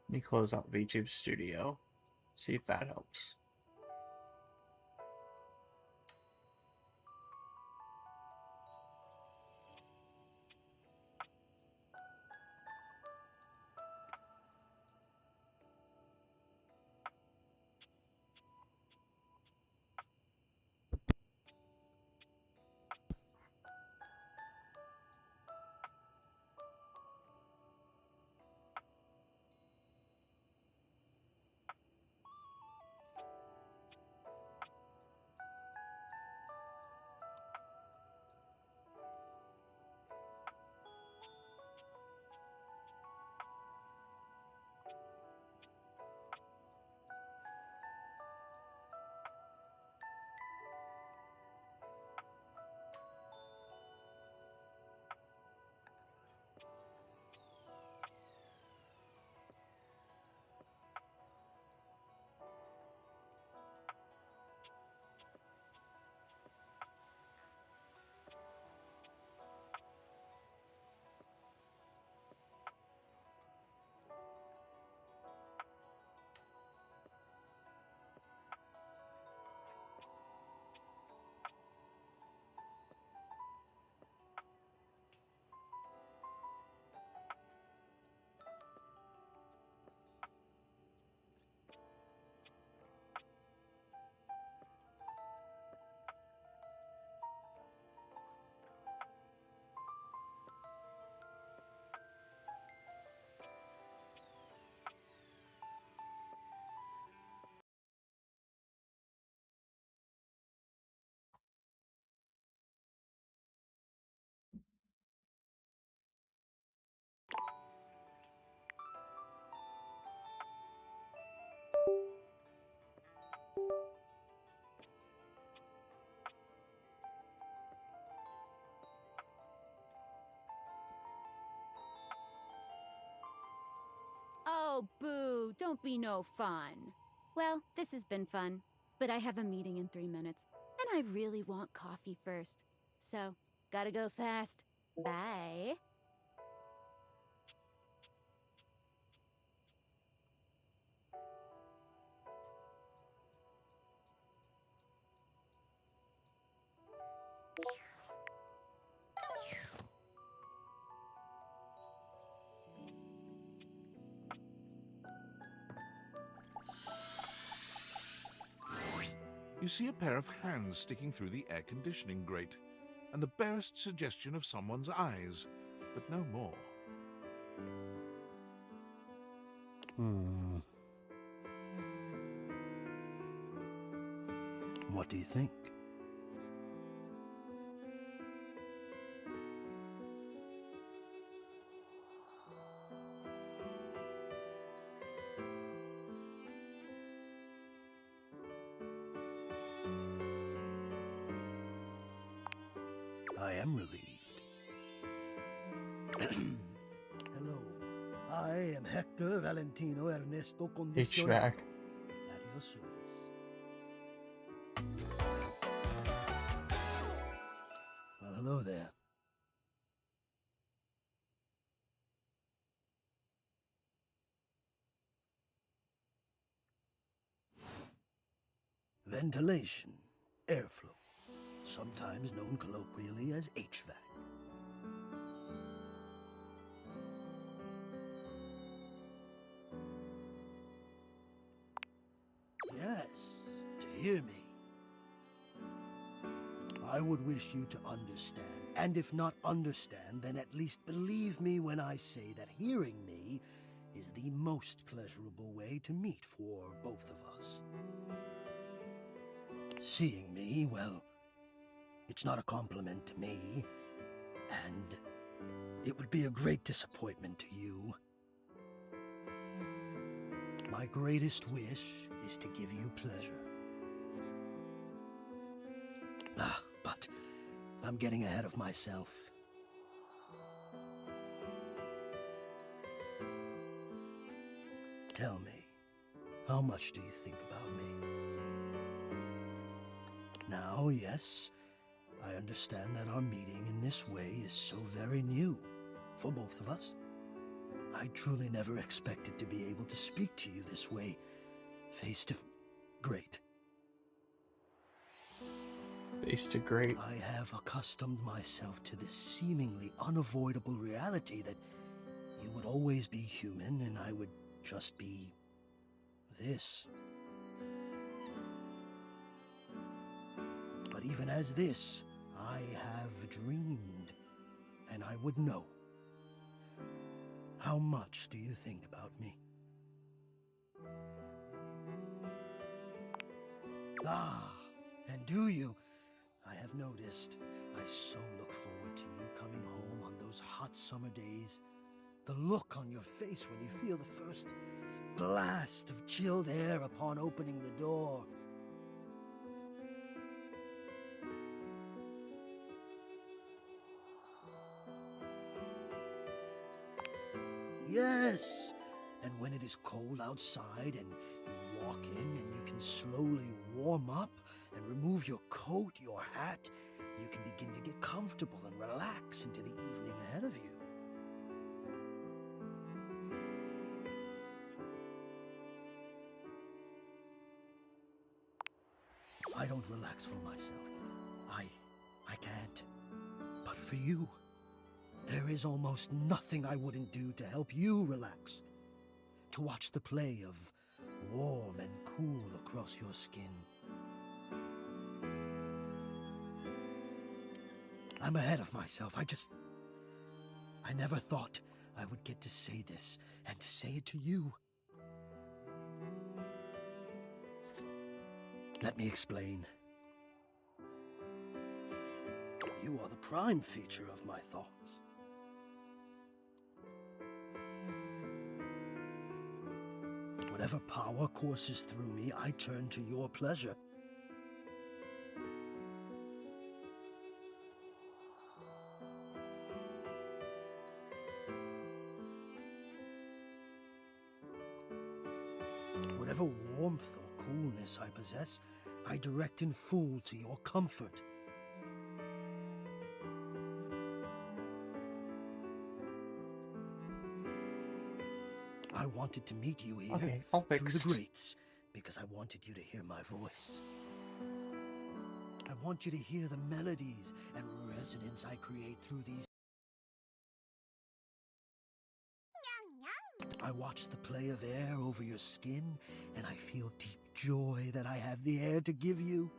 Let me close out VTube Studio. See if that helps. Oh, boo, don't be no fun. Well, this has been fun, but I have a meeting in 3 minutes, and I really want coffee first. So, gotta go fast. Bye. You see a pair of hands sticking through the air conditioning grate, and the barest suggestion of someone's eyes, but no more. What do you think? I am relieved. Hello. I am Hector Valentino Ernesto Condicional. HVAC. At your service. Well, hello there. Ventilation, airflow, sometimes known colloquially as HVAC. Yes, to hear me. I would wish you to understand, and if not understand, then at least believe me when I say that hearing me is the most pleasurable way to meet for both of us. Seeing me, well, it's not a compliment to me, and it would be a great disappointment to you. My greatest wish is to give you pleasure. But I'm getting ahead of myself. Tell me, how much do you think about me? Now, yes, I understand that our meeting in this way is so very new for both of us. I truly never expected to be able to speak to you this way, face to great. Face to great. I have accustomed myself to this seemingly unavoidable reality that you would always be human and I would just be this. But even as this, I have dreamed, and I would know. How much do you think about me? Ah, and do you? I have noticed. I so look forward to you coming home on those hot summer days. The look on your face when you feel the first blast of chilled air upon opening the door. Yes! And when it is cold outside and you walk in and you can slowly warm up and remove your coat, your hat, you can begin to get comfortable and relax into the evening ahead of you. I don't relax for myself. I can't. But for you, there is almost nothing I wouldn't do to help you relax. To watch the play of warm and cool across your skin. I'm ahead of myself. I never thought I would get to say this and to say it to you. Let me explain. You are the prime feature of my thoughts. Whatever power courses through me, I turn to your pleasure. Whatever warmth or coolness I possess, I direct in full to your comfort. I wanted to meet you here Okay, all through the fixed. grates because I wanted you to hear my voice. I want you to hear the melodies and resonance I create through these. I watch the play of air over your skin, and I feel deep joy that I have the air to give you.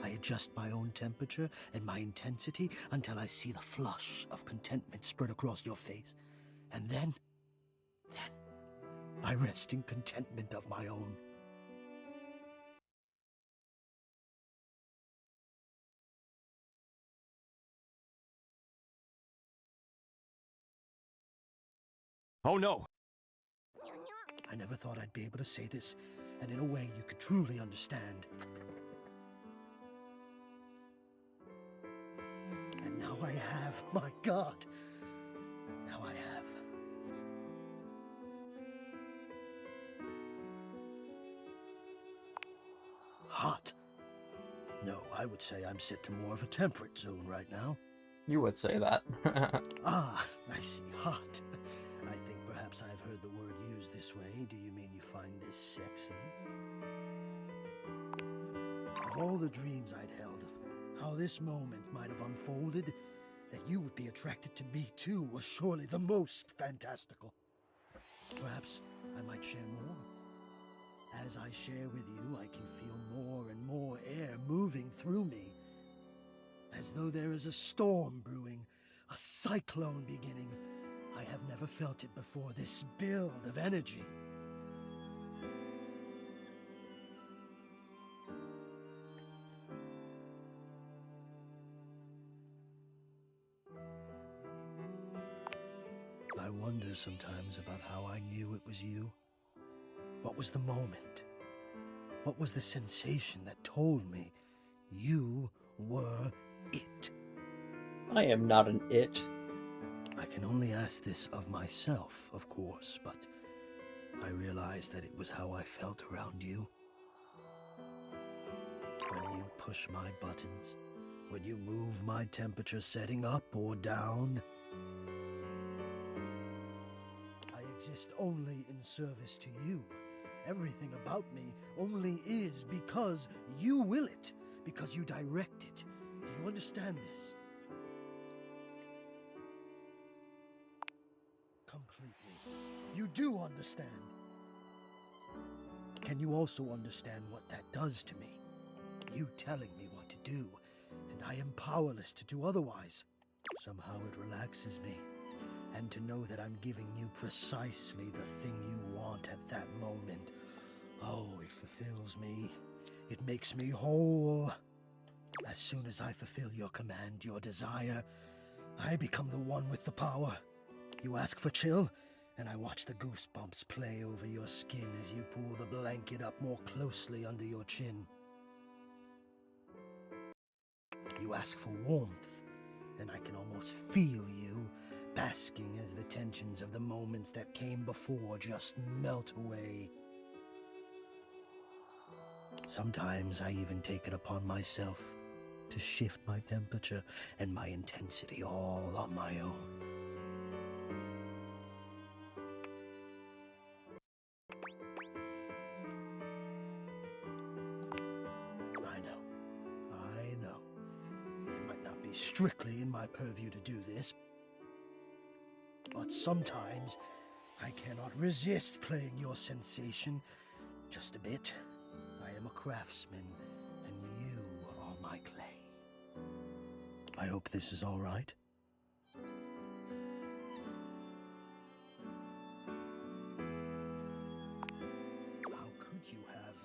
I adjust my own temperature and my intensity until I see the flush of contentment spread across your face. And then I rest in contentment of my own. Oh no! I never thought I'd be able to say this, and in a way you could truly understand. And now I have, my God! Now I have. Hot. No, I would say I'm set to more of a temperate zone right now. You would say that. Ah, I see. Hot. I think perhaps I've heard the word used this way. Do you mean you find this sexy? Of all the dreams I'd held of how this moment might have unfolded, that you would be attracted to me too was surely the most fantastical. Perhaps I might share more. As I share with you, I can feel more and more air moving through me. As though there is a storm brewing, a cyclone beginning. I have never felt it before, this build of energy. I wonder sometimes about how I knew it was you. What was the moment? What was the sensation that told me you were it? I am not an it. I can only ask this of myself, of course, but I realized that it was how I felt around you. When you push my buttons, When you move my temperature setting up or down, I exist only in service to you. Everything about me only is because you will it, because you direct it. Do you understand this? Completely. You do understand. Can you also understand what that does to me? You telling me what to do, and I am powerless to do otherwise. Somehow it relaxes me. And to know that I'm giving you precisely the thing you want at that moment. Oh, it fulfills me. It makes me whole. As soon as I fulfill your command, your desire, I become the one with the power. You ask for chill, and I watch the goosebumps play over your skin as you pull the blanket up more closely under your chin. You ask for warmth, and I can almost feel you, basking as the tensions of the moments that came before just melt away. Sometimes I even take it upon myself to shift my temperature and my intensity all on my own. I know. It might not be strictly in my purview to do this, but sometimes I cannot resist playing your sensation just a bit. I am a craftsman, and you are my clay. I hope this is all right. How could you have?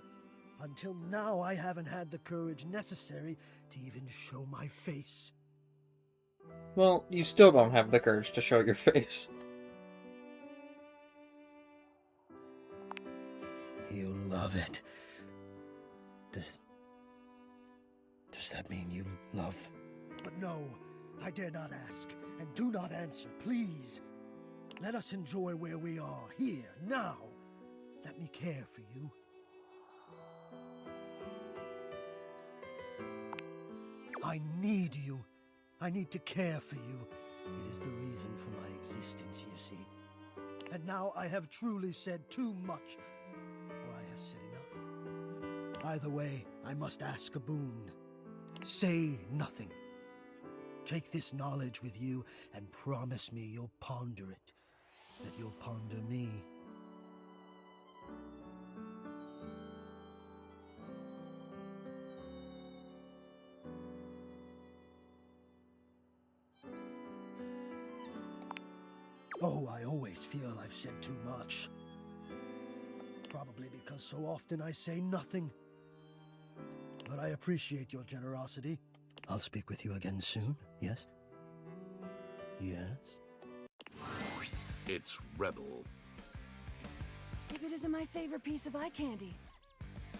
Until now, I haven't had the courage necessary to even show my face. Well, you still don't have the courage to show your face. You love it. Does that mean you love? But no, I dare not ask, and do not answer, please. Let us enjoy where we are, here, now. Let me care for you. I need you. I need to care for you. It is the reason for my existence, you see. And now I have truly said too much, or I have said enough. Either way, I must ask a boon. Say nothing. Take this knowledge with you and promise me you'll ponder it, that you'll ponder me. Oh, I always feel I've said too much. Probably because so often I say nothing. But I appreciate your generosity. I'll speak with you again soon, yes? Yes? It's Rebel. If it isn't my favorite piece of eye candy.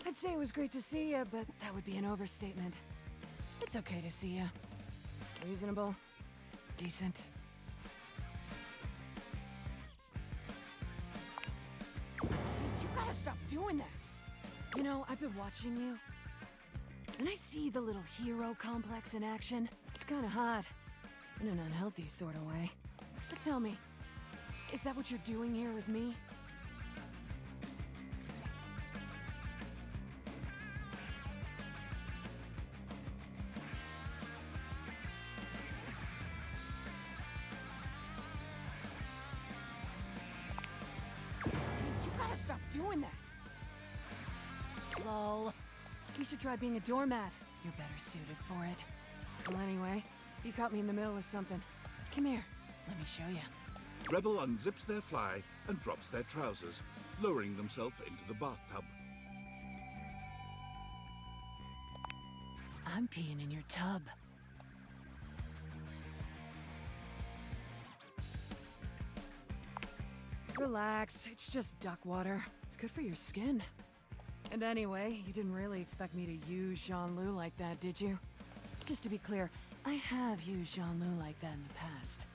I'd say it was great to see you, but that would be an overstatement. It's okay to see you. Reasonable. Decent. You gotta stop doing that! You know, I've been watching you, and I see the little hero complex in action. It's kinda hot, in an unhealthy sort of way. But tell me, is that what you're doing here with me? You gotta stop doing that! Lol. You should try being a doormat. You're better suited for it. Well, anyway, you caught me in the middle of something. Come here, let me show you. Rebel unzips their fly and drops their trousers, lowering themselves into the bathtub. I'm peeing in your tub. Relax, it's just duck water. It's good for your skin. And anyway, you didn't really expect me to use Jean-Loup like that, did you? Just to be clear, I have used Jean-Loup like that in the past.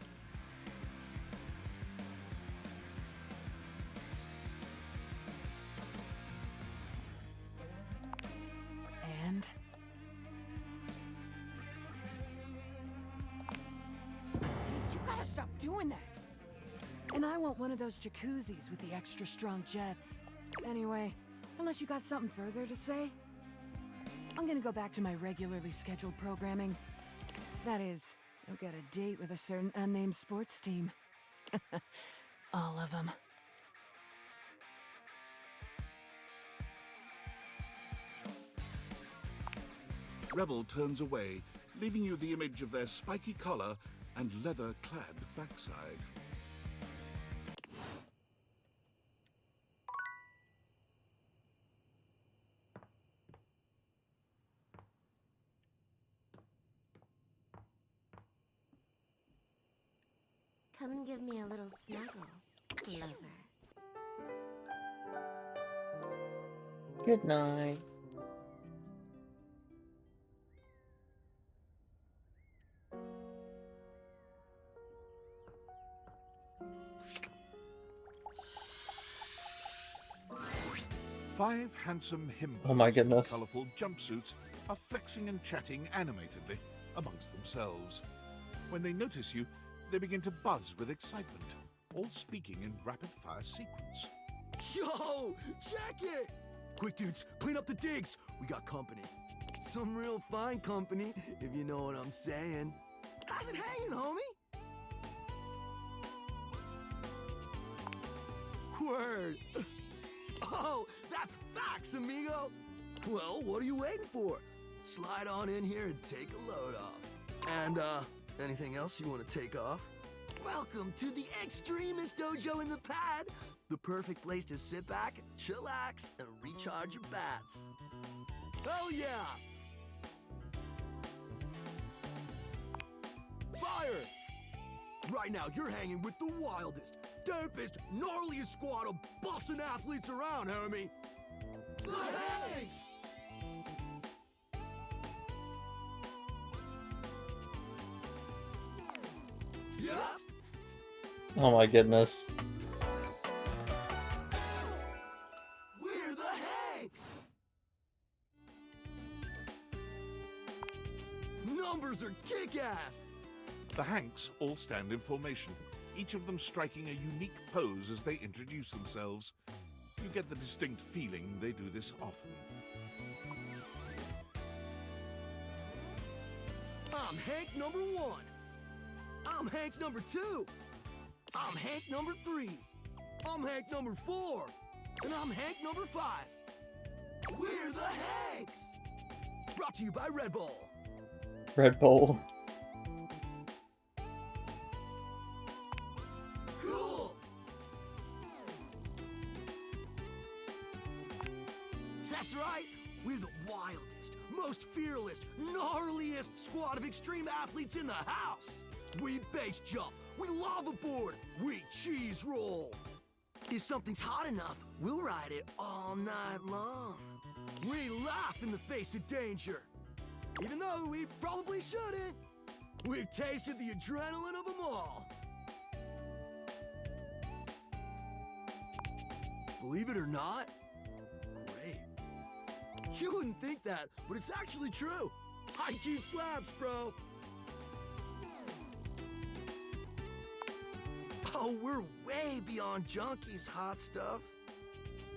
And? gotta stop doing that. And I want one of those jacuzzis with the extra strong jets. Anyway, unless you got something further to say, I'm gonna go back to my regularly scheduled programming. That is, I've got a date with a certain unnamed sports team. All of them. Rebel turns away, leaving you the image of their spiky collar and leather-clad backside. Come and give me a little snuggle, lover. Good night. Five handsome himbos Oh my goodness. in colourful jumpsuits are flexing and chatting animatedly amongst themselves. When they notice you, they begin to buzz with excitement, all speaking in rapid-fire sequence. Yo, check it! Quick, dudes, clean up the digs. We got company. Some real fine company, if you know what I'm saying. How's it hanging, homie? Word. Oh, that's facts, amigo. Well, what are you waiting for? Slide on in here and take a load off. And, anything else you want to take off? Welcome to the extremist dojo in the pad. The perfect place to sit back, chillax, and recharge your bats. Hell yeah! Fire! Right now, you're hanging with the wildest, dopest, gnarliest squad of bussin' athletes around, homie. The Hanks! Yeah! Oh my goodness. We're the Hanks! Numbers are kick-ass! The Hanks all stand in formation, each of them striking a unique pose as they introduce themselves. You get the distinct feeling they do this often. I'm Hank number 1. I'm Hank number 2. I'm Hank number 3. I'm Hank number 4. And I'm Hank number 5. We're the Hanks! Brought to you by Red Bull. Red Bull. Cool! That's right! We're the wildest, most fearless, gnarliest squad of extreme athletes in the house! We base jump, we lava board, we cheese roll! If something's hot enough, we'll ride it all night long. We laugh in the face of danger, even though we probably shouldn't. We've tasted the adrenaline of them all. Believe it or not, great. You wouldn't think that, but it's actually true. High-key slaps, bro. Oh, we're way beyond junkies, hot stuff.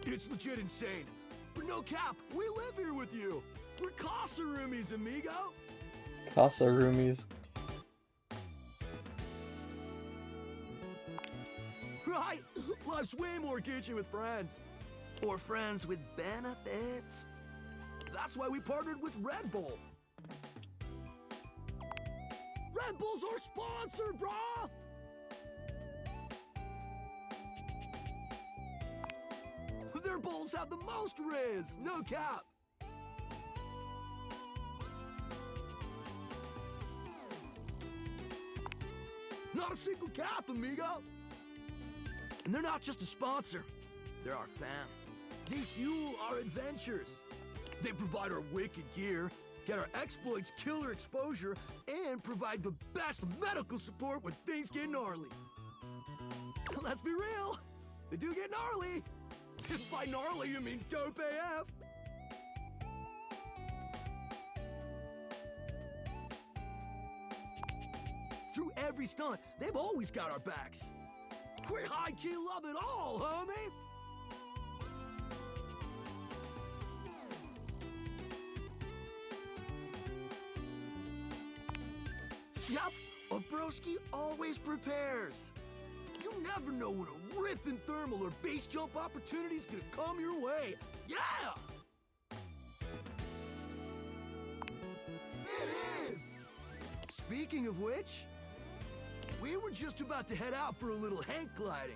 It's legit insane. But no cap, we live here with you. We're Casa roomies, amigo. Casa roomies. Right? Life's way more kitschy with friends. Or friends with benefits. That's why we partnered with Red Bull. Red Bull's our sponsor, brah! Their bowls have the most riz, no cap. Not a single cap, amigo. And they're not just a sponsor, they're our fam. They fuel our adventures. They provide our wicked gear, get our exploits killer exposure, and provide the best medical support when things get gnarly. Let's be real, they do get gnarly. If by gnarly you mean dope AF. Through every stunt, they've always got our backs. We high-key love it all, homie! Yup, a broski always prepares. You never know when a ripping thermal or base jump opportunity's gonna come your way. Yeah! It is! Speaking of which, we were just about to head out for a little hang gliding.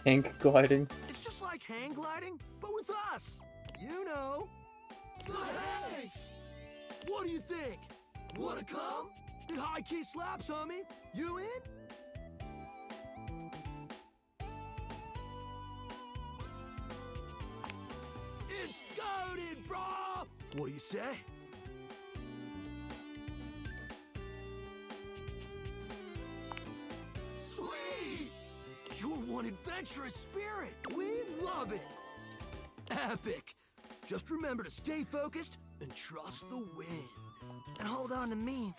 Hank gliding. It's just like hang gliding, but with us. You know. The Hanks! What do you think? Wanna come? It high-key slaps, homie. You in? It's goated, brah! What do you say? Sweet! You're one adventurous spirit. We love it. Epic. Just remember to stay focused and trust the wind. And hold on to me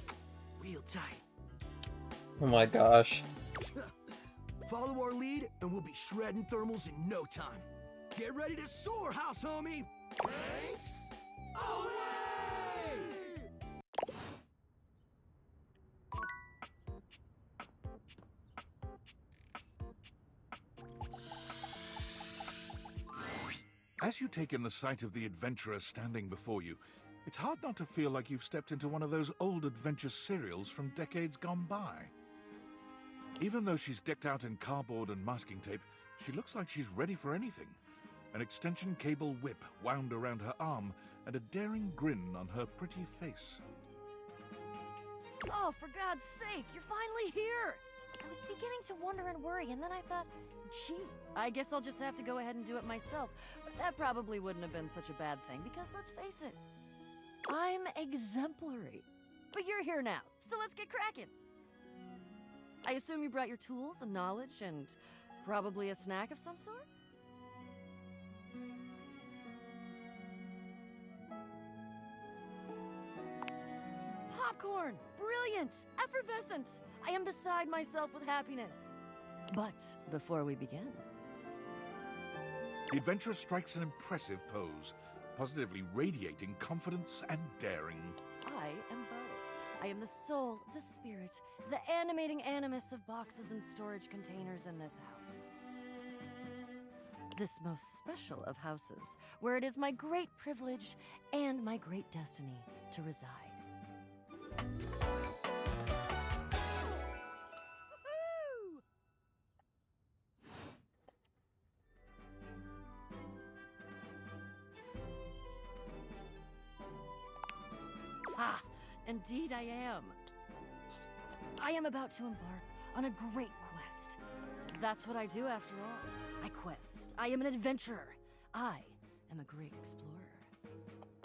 real tight. Oh my gosh. Follow our lead and we'll be shredding thermals in no time. Get ready to soar, house homie! Thanks! Away! As you take in the sight of the adventurer standing before you, it's hard not to feel like you've stepped into one of those old adventure serials from decades gone by. Even though she's decked out in cardboard and masking tape, she looks like she's ready for anything. An extension cable whip wound around her arm and a daring grin on her pretty face. Oh, for God's sake, you're finally here! I was beginning to wonder and worry, and then I thought, gee, I guess I'll just have to go ahead and do it myself. But that probably wouldn't have been such a bad thing, because let's face it, I'm exemplary. But you're here now, so let's get cracking. I assume you brought your tools and knowledge and probably a snack of some sort? Popcorn! Brilliant! Effervescent! I am beside myself with happiness. But before we begin... The adventurer strikes an impressive pose, positively radiating confidence and daring. I am Bo. I am the soul, the spirit, the animating animus of boxes and storage containers in this house. This most special of houses, where it is my great privilege and my great destiny to reside. Ah, indeed I am. I am about to embark on a great quest. That's what I do after all. I quest. I am an adventurer. I am a great explorer.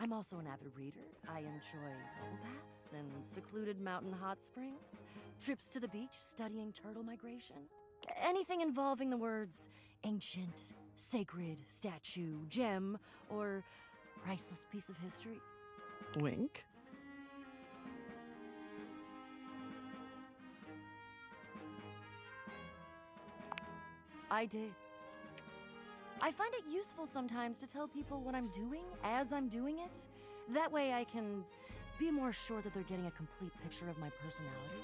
I'm also an avid reader. I enjoy bubble baths and secluded mountain hot springs, trips to the beach, studying turtle migration. Anything involving the words ancient, sacred, statue, gem, or priceless piece of history. Wink. I did. I find it useful sometimes to tell people what I'm doing as I'm doing it. That way I can be more sure that they're getting a complete picture of my personality.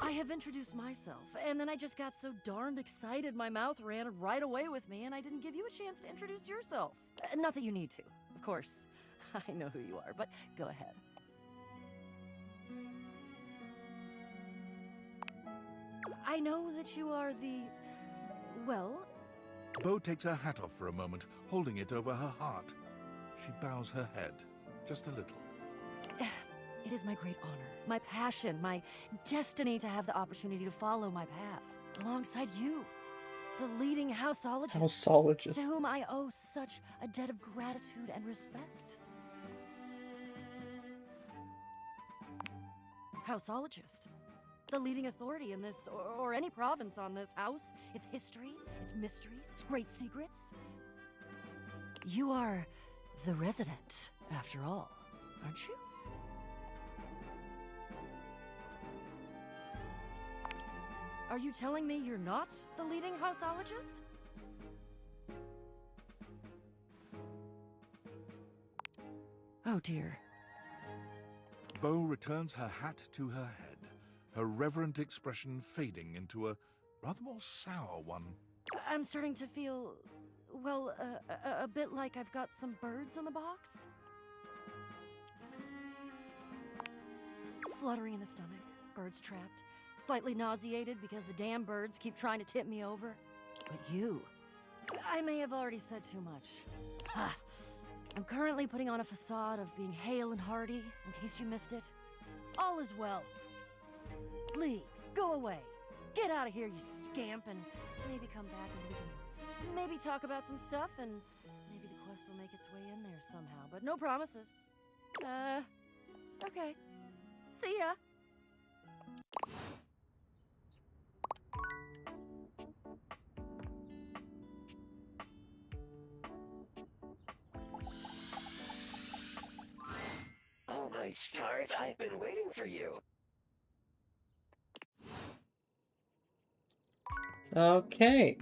I have introduced myself, and then I just got so darned excited my mouth ran right away with me, and I didn't give you a chance to introduce yourself. Not that you need to, of course. I know who you are, but go ahead. I know that you are the... well... Bo takes her hat off for a moment, holding it over her heart. She bows her head, just a little. It is my great honor, my passion, my destiny to have the opportunity to follow my path, alongside you, the leading houseologist, Houseologist. to whom I owe such a debt of gratitude and respect. Houseologist. The leading authority in this, or any province on this house, its history, its mysteries, its great secrets. You are the resident, after all, aren't you? Are you telling me you're not the leading houseologist? Oh dear. Bo returns her hat to her head, her reverent expression fading into a rather more sour one. I'm starting to feel, well, a bit like I've got some birds in the box. Fluttering in the stomach, birds trapped, slightly nauseated because the damn birds keep trying to tip me over. But you, I may have already said too much. Ah, I'm currently putting on a facade of being hale and hearty, in case you missed it. All is well. Leave, go away, get out of here, you scamp, and maybe come back and we can maybe talk about some stuff, and maybe the quest will make its way in there somehow, but no promises. Okay. See ya. Oh my stars, I've been waiting for you. Okay.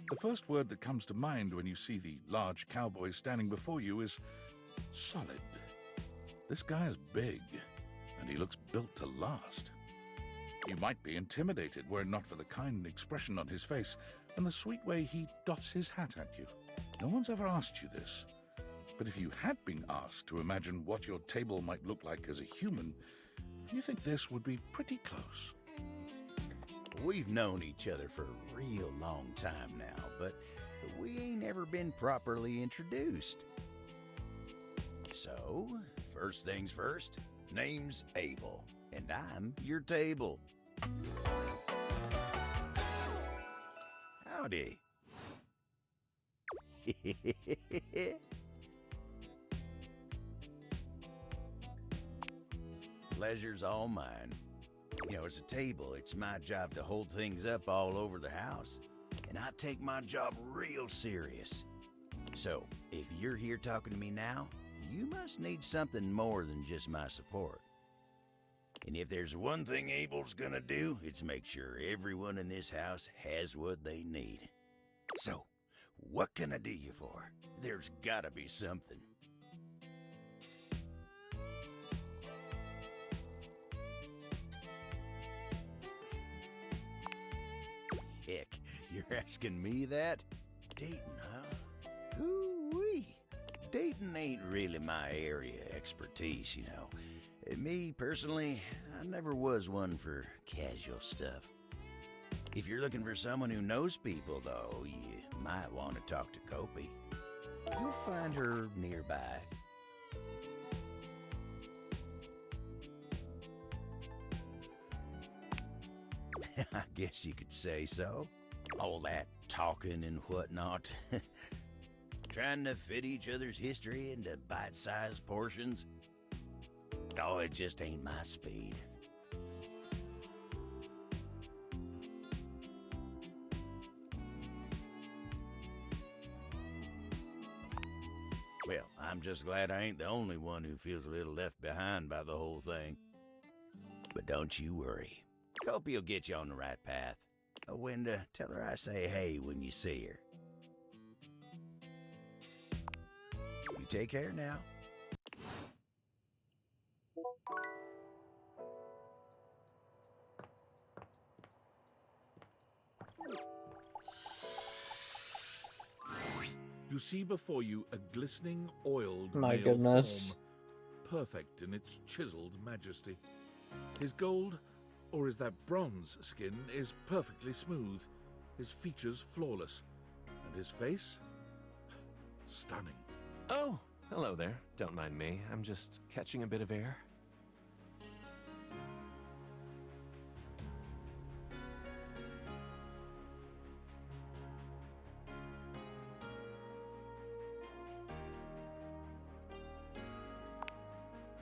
The first word that comes to mind when you see the large cowboy standing before you is solid. This guy is big, and he looks built to last. You might be intimidated were it not for the kind expression on his face and the sweet way he doffs his hat at you. No one's ever asked you this, but if you had been asked to imagine what your table might look like as a human, you think this would be pretty close. We've known each other for a real long time now, but we ain't ever been properly introduced. So, first things first, name's Abel, and I'm your table. Howdy. Pleasure's all mine. You know, as a table, it's my job to hold things up all over the house, and I take my job real serious. So, if you're here talking to me now, you must need something more than just my support. And if there's one thing Abel's gonna do, it's make sure everyone in this house has what they need. So, what can I do you for? There's gotta be something. Heck, you're asking me that? Dating, huh? Hoo-wee. Dating ain't really my area of expertise, you know. Me, personally, I never was one for casual stuff. If you're looking for someone who knows people, though, you might want to talk to Kopi. You'll find her nearby. I guess you could say so. All that talking and whatnot. Trying to fit each other's history into bite-sized portions. Oh, it just ain't my speed. Well, I'm just glad I ain't the only one who feels a little left behind by the whole thing. But don't you worry. Kopi will get you on the right path. Wenda, tell her I say hey when you see her. You take care now. You see before you a glistening, oiled My male goodness. form, perfect in its chiseled majesty. His gold, or is that bronze skin, is perfectly smooth, his features flawless, and his face stunning. Oh, hello there. Don't mind me. I'm just catching a bit of air.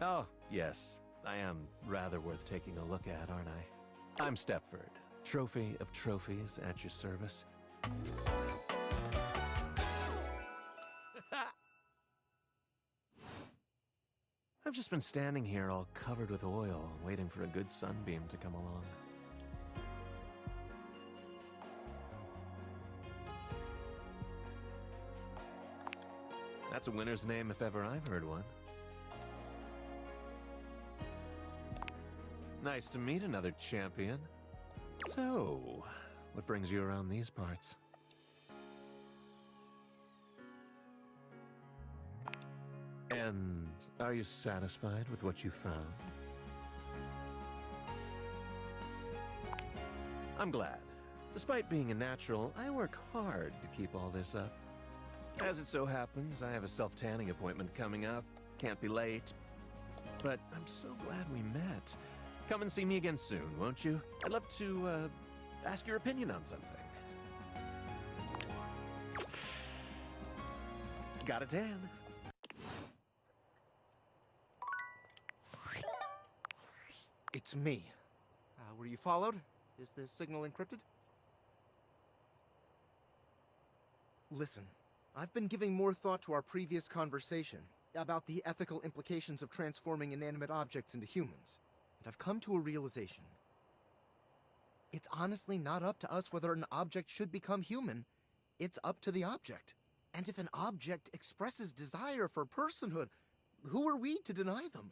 Oh, yes. I am rather worth taking a look at, aren't I? I'm Stepford, trophy of trophies at your service. I've just been standing here all covered with oil, waiting for a good sunbeam to come along. That's a winner's name if ever I've heard one. Nice to meet another champion. So, what brings you around these parts? And are you satisfied with what you found? I'm glad. Despite being a natural, I work hard to keep all this up. As it so happens, I have a self-tanning appointment coming up. Can't be late. But I'm so glad we met. Come and see me again soon, won't you? I'd love to, ask your opinion on something. Got a tan. It's me. Were you followed? Is this signal encrypted? Listen, I've been giving more thought to our previous conversation about the ethical implications of transforming inanimate objects into humans, and I've come to a realization. It's honestly not up to us whether an object should become human. It's up to the object. And if an object expresses desire for personhood, who are we to deny them?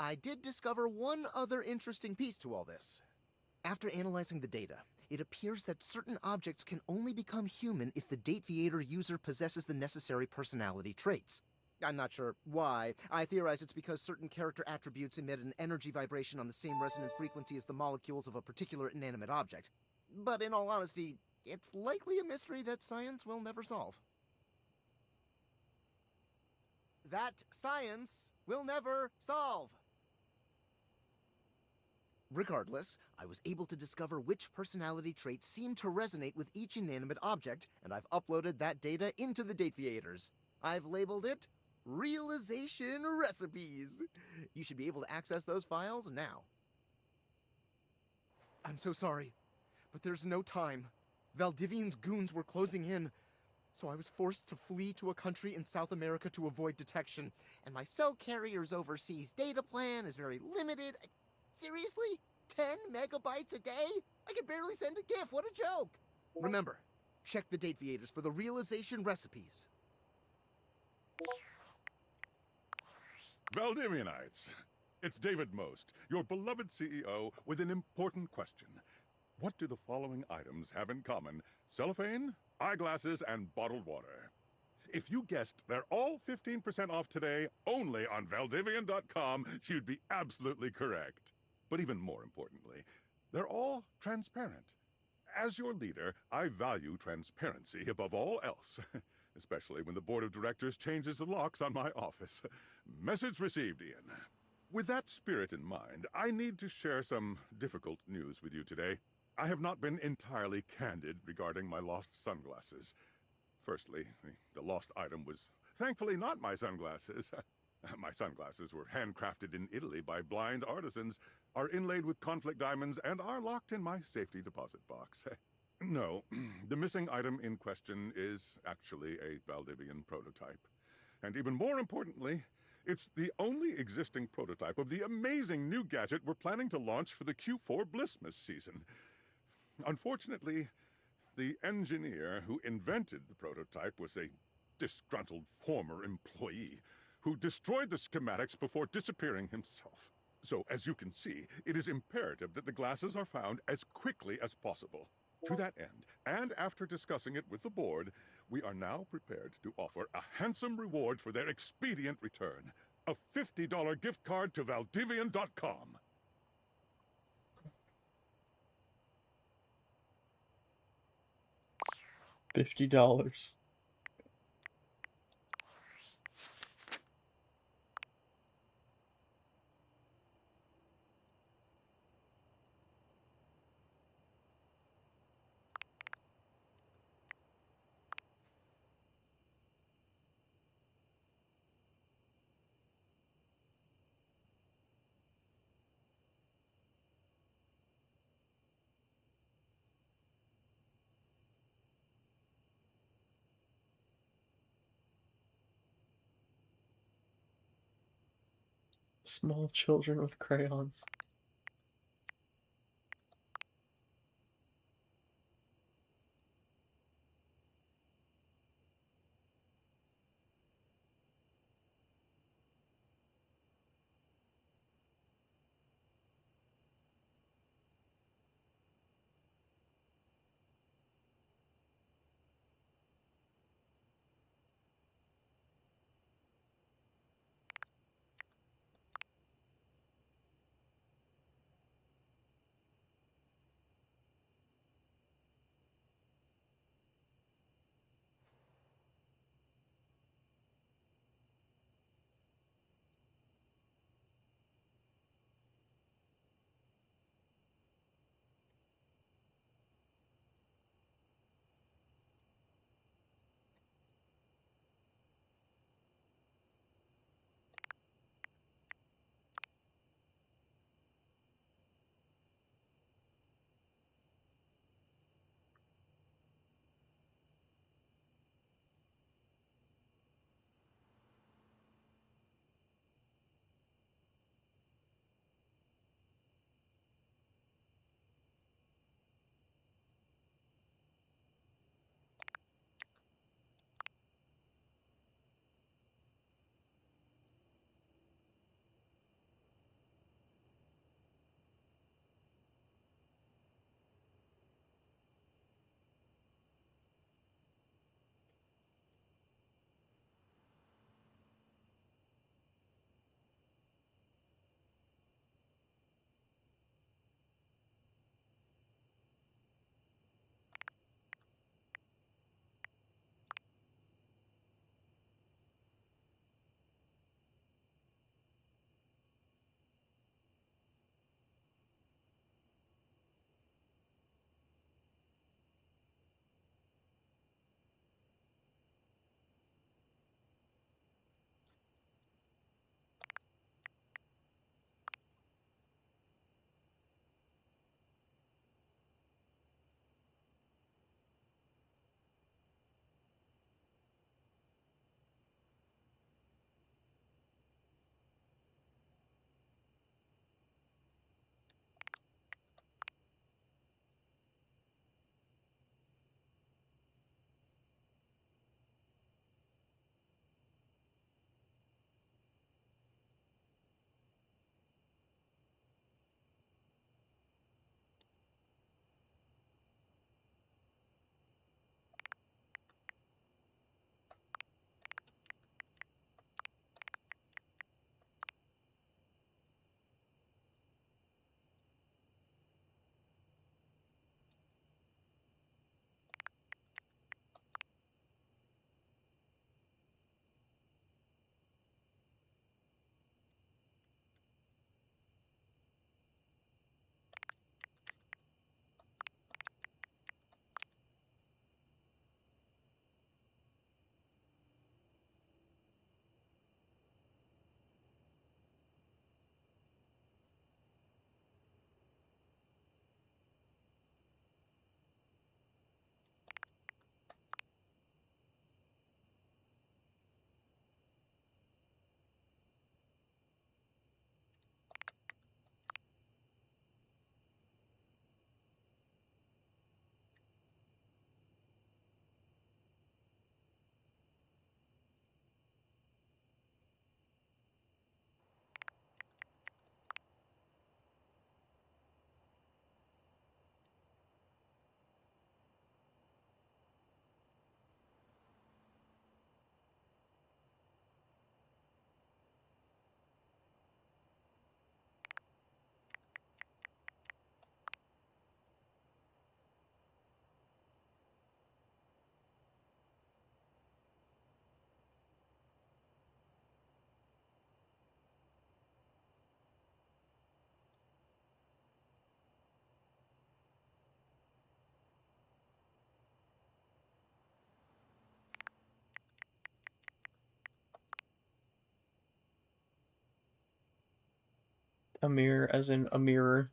I did discover one other interesting piece to all this. After analyzing the data, it appears that certain objects can only become human if the Dateviator user possesses the necessary personality traits. I'm not sure why. I theorize it's because certain character attributes emit an energy vibration on the same resonant frequency as the molecules of a particular inanimate object. But in all honesty, it's likely a mystery that science will never solve. That science will never solve! Regardless, I was able to discover which personality traits seem to resonate with each inanimate object, and I've uploaded that data into the Dateviators. I've labeled it Realization Recipes. You should be able to access those files now. I'm so sorry, but there's no time. Valdivian's goons were closing in, so I was forced to flee to a country in South America to avoid detection, and my cell carrier's overseas data plan is very limited. Seriously? 10 megabytes a day? I can barely send a GIF, what a joke! Remember, check the Dateviators for the realization recipes. Valdivianites, it's David Most, your beloved CEO, with an important question. What do the following items have in common? Cellophane, eyeglasses, and bottled water. If you guessed they're all 15% off today, only on Valdivian.com, you'd be absolutely correct. But even more importantly, they're all transparent. As your leader, I value transparency above all else, especially when the board of directors changes the locks on my office. Message received, Ian. With that spirit in mind, I need to share some difficult news with you today. I have not been entirely candid regarding my lost sunglasses. Firstly, the lost item was thankfully not my sunglasses. My sunglasses were handcrafted in Italy by blind artisans, are inlaid with conflict diamonds, and are locked in my safety deposit box. No, the missing item in question is actually a Valdivian prototype. And even more importantly, it's the only existing prototype of the amazing new gadget we're planning to launch for the Q4 Blissmas season. Unfortunately, the engineer who invented the prototype was a disgruntled former employee who destroyed the schematics before disappearing himself. So, as you can see, it is imperative that the glasses are found as quickly as possible. To that end, and after discussing it with the board, we are now prepared to offer a handsome reward for their expedient return. A $50 gift card to Valdivian.com. $50. Small children with crayons. A mirror, as in a mirror.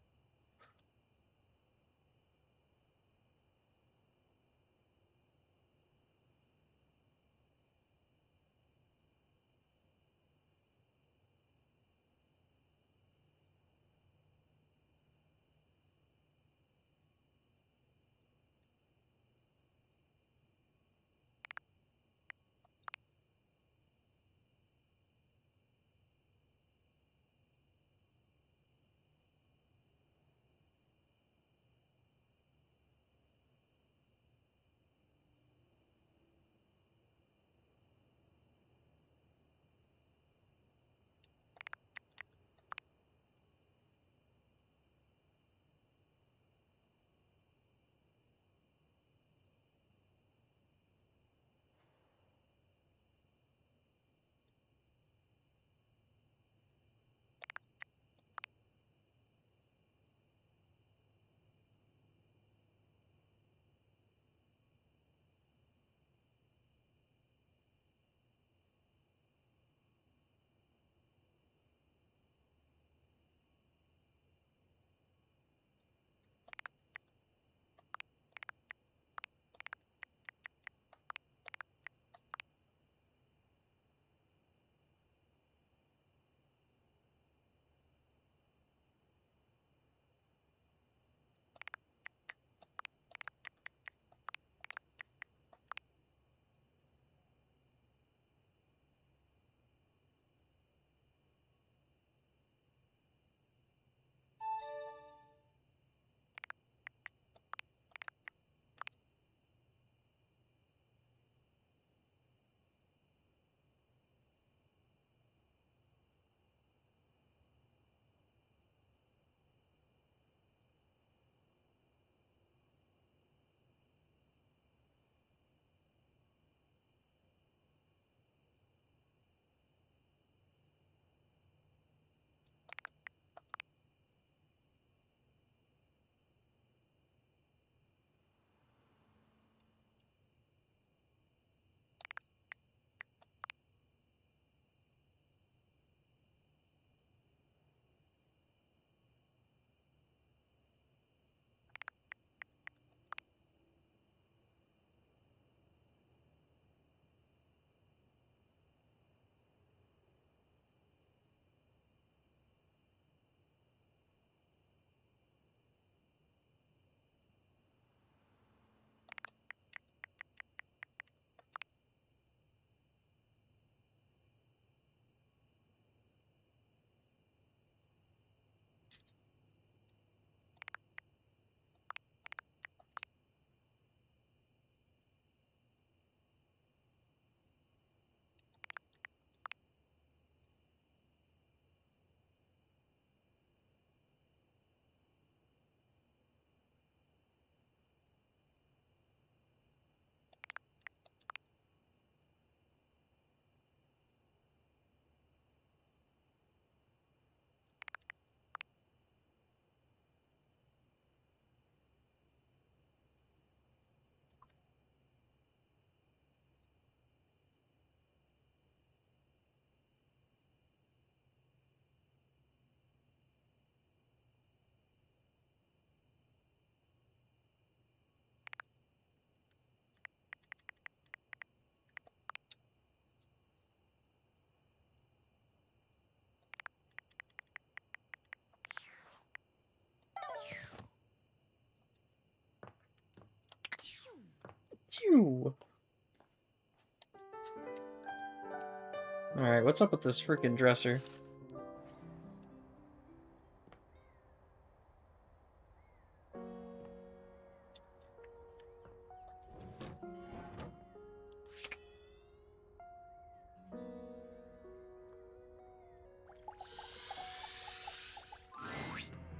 Alright, what's up with this freaking dresser?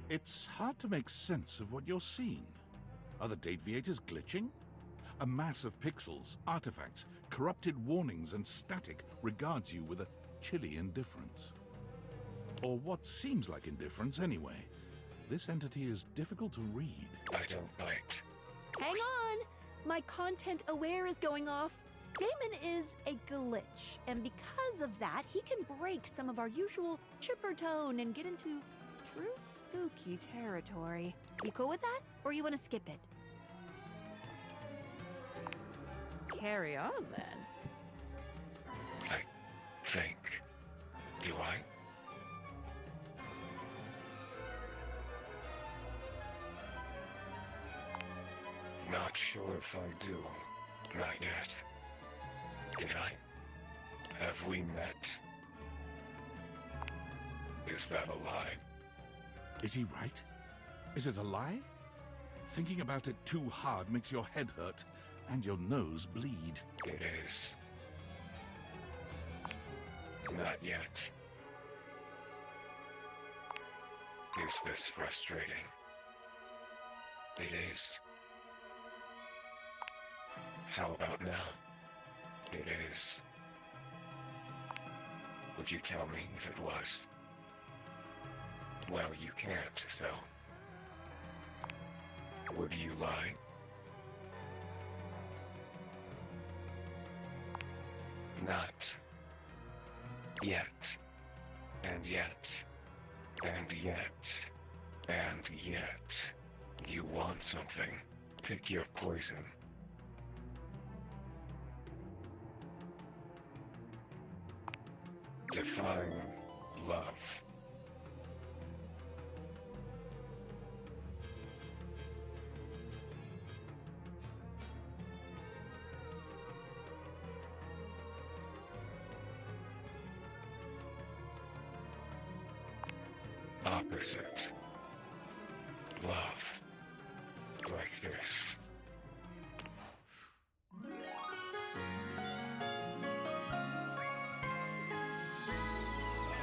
It's hard to make sense of what you're seeing. Are the date viators glitching? A mass of pixels, artifacts, corrupted warnings, and static regards you with a chilly indifference. Or what seems like indifference anyway. This entity is difficult to read. I don't bite. Hang on! My content aware is going off. Damon is a glitch, and because of that, he can break some of our usual chipper tone and get into through spooky territory. You cool with that? Or you want to skip it? Carry on, then. I think. Do I? Not sure if I do. Not yet. Did I? Have we met? Is that a lie? Is he right? Is it a lie? Thinking about it too hard makes your head hurt and your nose bleed. It is. Not yet. Is this frustrating? It is. How about now? It is. Would you tell me if it was? Well, you can't, so... Would you lie? Not. Yet. And yet. And yet. And yet. You want something. Pick your poison. Define love. Opposite. Love. Like this.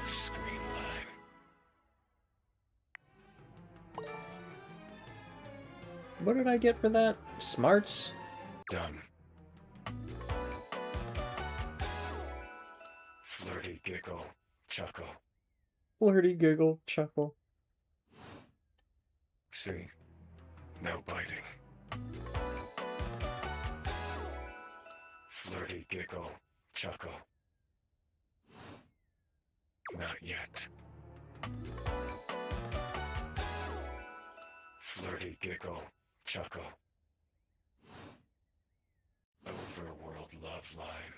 Screen line. What did I get for that? Smarts? Done. Flirty giggle. Chuckle. Flirty giggle, chuckle. See? No biting. Flirty giggle. Chuckle. Not yet. Flirty giggle. Chuckle. Overworld love line.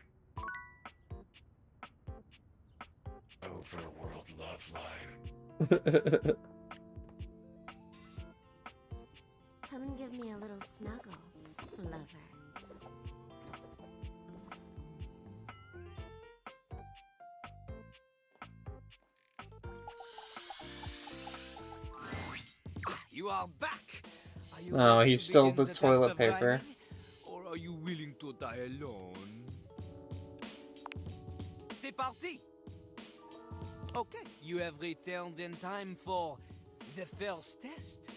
Overworld love line. Come and give me a little snuggle, lover. You are back! Are you Oh, ready he's to still begin the test toilet of paper. rhyming, or are you willing to die alone? C'est parti! Okay, you have returned in time for the first test.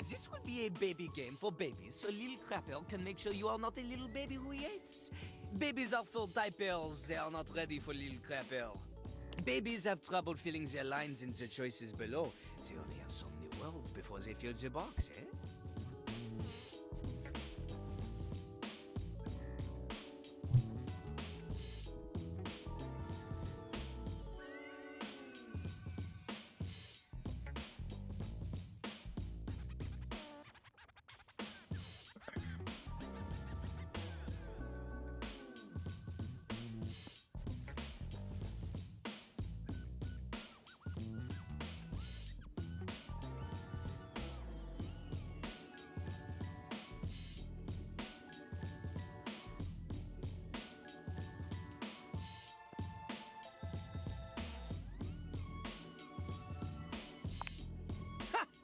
This will be a baby game for babies, so little crapper can make sure you are not a little baby who hates. Babies are full diapers, they are not ready for little crapper. Babies have trouble filling their lines in the choices below. They only have so many words before they fill the box, eh?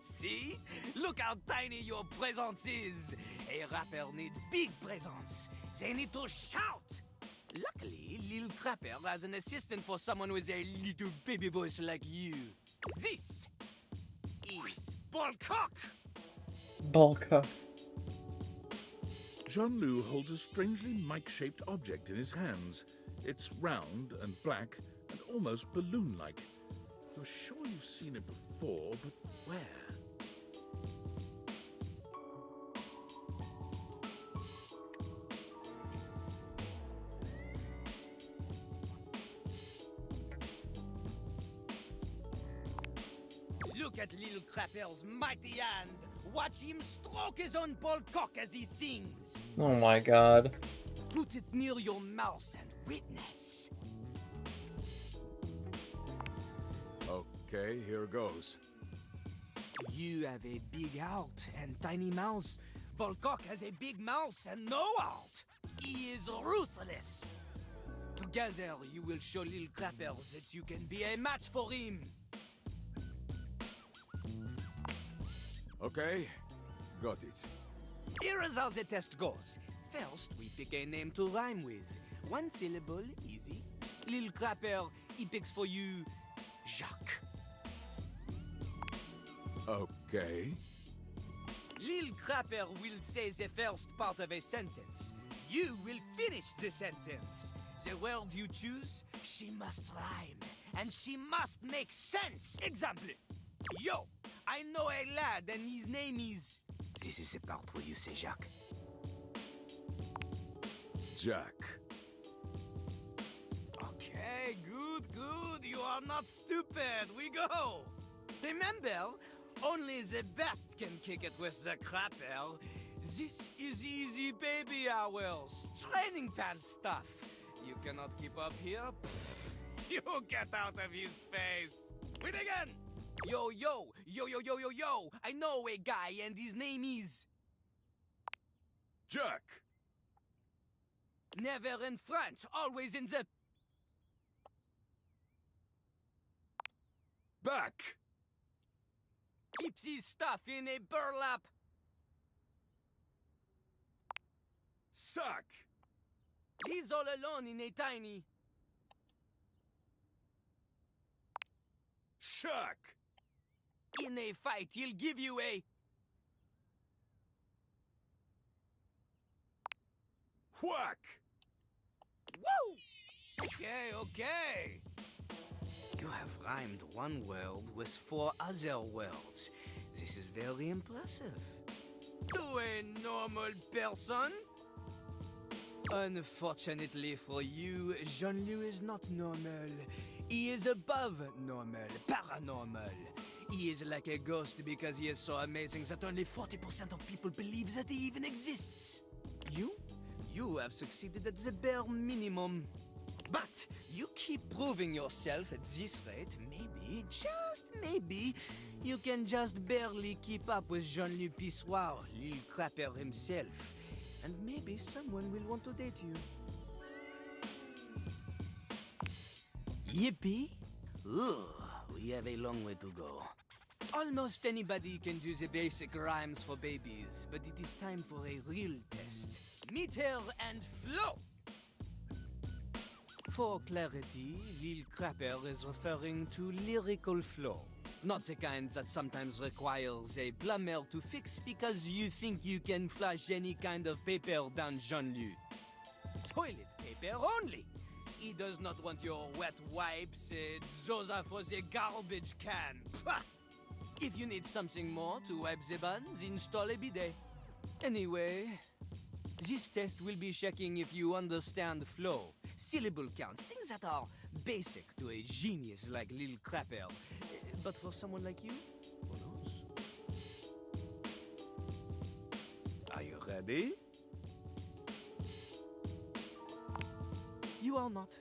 See? Look how tiny your presence is! A rapper needs big presence. They need to shout! Luckily, Lil Crapper has an assistant for someone with a little baby voice like you. This is Ballcock! Balka. Jean-Loup holds a strangely mic-shaped object in his hands. It's round and black and almost balloon-like. You're sure you've seen it before, but where? Look at Lil Crapper's mighty hand. Watch him stroke his own ball cock as he sings. Oh my god. Put it near your mouth and witness. Okay, here goes. You have a big heart and tiny mouth. Balcock has a big mouth and no heart. He is ruthless. Together, you will show Lil Crapper that you can be a match for him. Okay, got it. Here is how the test goes. First, we pick a name to rhyme with. One syllable, easy. Lil Crapper, he picks for you Jacques. Okay. Lil Crapper will say the first part of a sentence. You will finish the sentence. The word you choose, she must rhyme. And she must make sense. Example. Yo, I know a lad and his name is... This is the part where you say Jacques. Jack. Okay, good. You are not stupid. We go. Remember, only the best can kick it with the Crapper. This is easy baby hours. Training pants stuff. You cannot keep up here? Pfft, you get out of his face. Wait again. Yo. I know a guy and his name is... Jack. Never in front, always in the... Back. Keeps his stuff in a burlap... Sack. He's all alone in a tiny... Shack. In a fight, he'll give you a... Whack. Woo! Okay. You have rhymed one word with 4 other words. This is very impressive. To a normal person? Unfortunately for you, Jean-Louis is not normal. He is above normal, paranormal. He is like a ghost because he is so amazing that only 40% of people believe that he even exists. You have succeeded at the bare minimum. But you keep proving yourself at this rate, maybe, just maybe, you can just barely keep up with Jean-Louis Pissoir, Lil Crapper himself. And maybe someone will want to date you. Yippee? Ugh, we have a long way to go. Almost anybody can do the basic rhymes for babies, but it is time for a real test. Meter and flow! For clarity, Lil Crapper is referring to lyrical flow. Not the kind that sometimes requires a plumber to fix because you think you can flush any kind of paper down Jean-Louis. Toilet paper only! He does not want your wet wipes, Zosa for the garbage can. Pah! If you need something more to wipe the buns, install a bidet. Anyway, this test will be checking if you understand flow, syllable count, things that are basic to a genius like Lil Crapper. But for someone like you, who knows? Are you ready? You are not.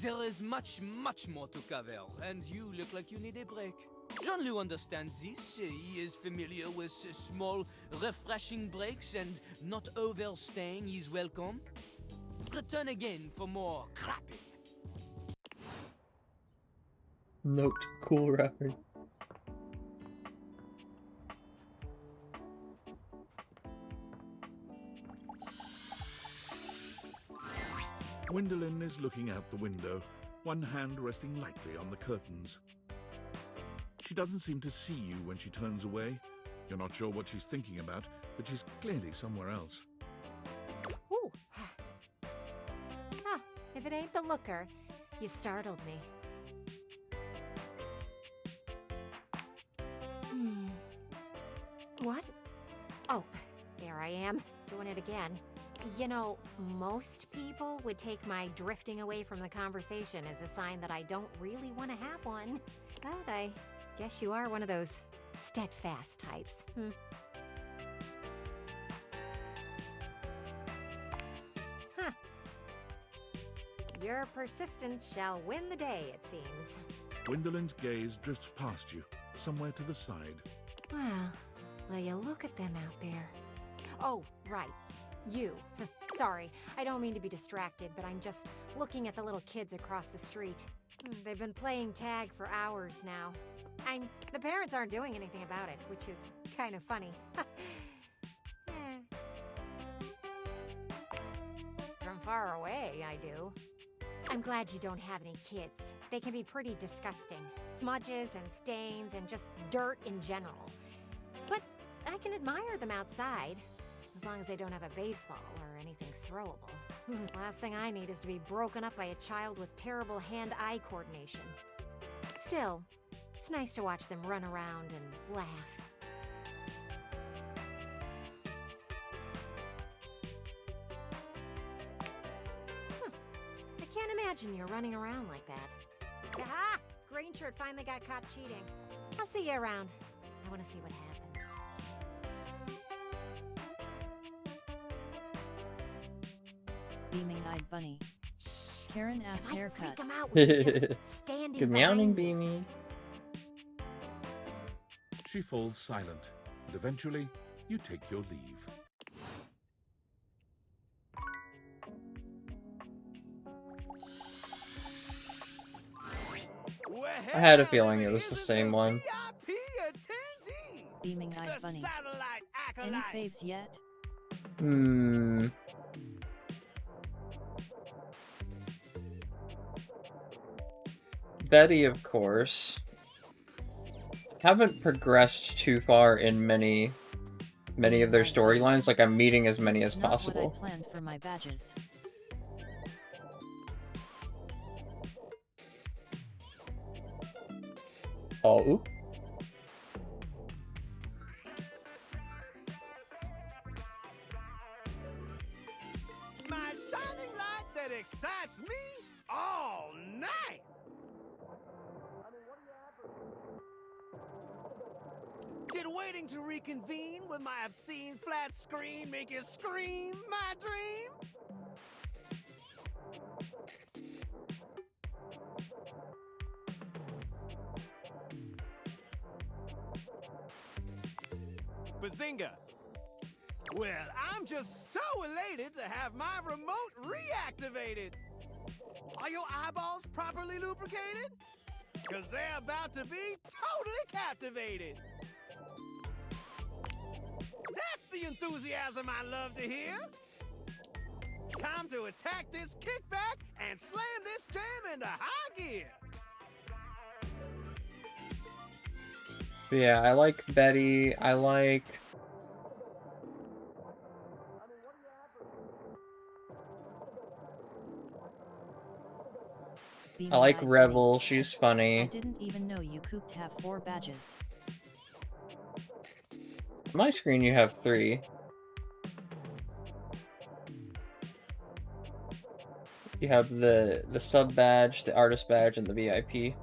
There is much more to cover, and you look like you need a break. Jean-Louis understands this. He is familiar with small, refreshing breaks and not overstaying his welcome. Return again for more crapping. Note, cool rapping. Gwendolyn is looking out the window, one hand resting lightly on the curtains. She doesn't seem to see you when she turns away. You're not sure what she's thinking about, but she's clearly somewhere else. Ooh. Ah, if it ain't the looker, you startled me. What? Oh, there I am, doing it again. You know, most people would take my drifting away from the conversation as a sign that I don't really want to have one. But I Guess you are one of those steadfast types. Huh. Your persistence shall win the day, it seems. Gwendolyn's gaze drifts past you, somewhere to the side. Well, you look at them out there. Oh, right. You. Sorry, I don't mean to be distracted, but I'm just looking at the little kids across the street. They've been playing tag for hours now. And the parents aren't doing anything about it, which is kind of funny. From far away, I do. I'm glad you don't have any kids. They can be pretty disgusting. Smudges and stains and just dirt in general. But I can admire them outside, as long as they don't have a baseball or anything throwable. Last thing I need is to be broken up by a child with terrible hand-eye coordination. Still, it's nice to watch them run around and laugh. I can't imagine you're running around like that. Aha! Green shirt finally got caught cheating. I'll see you around. I want to see what happens. Beaming-eyed bunny. Karen ass haircut. Freak 'em out with just standing Good behind meowing, me. Beamy. She falls silent, and eventually, you take your leave. I had a feeling it was the same one. Beaming-eyed bunny. Any faves yet? Betty, of course. Haven't progressed too far in many of their storylines. Like, I'm meeting as many as possible. What I planned for my badges. Oh. My shining light that excites me all night. Did waiting to reconvene with my obscene flat screen make you scream, my dream? Bazinga! Well, I'm just so elated to have my remote reactivated. Are your eyeballs properly lubricated? Because they're about to be totally captivated. That's the enthusiasm I love to hear. Time to attack this kickback and slam this jam into high gear. But yeah, I like Betty. I like... I like Rebel. She's funny. I didn't even know you could have 4 badges. On my screen, you have 3. You have the sub badge, the artist badge, and the VIP.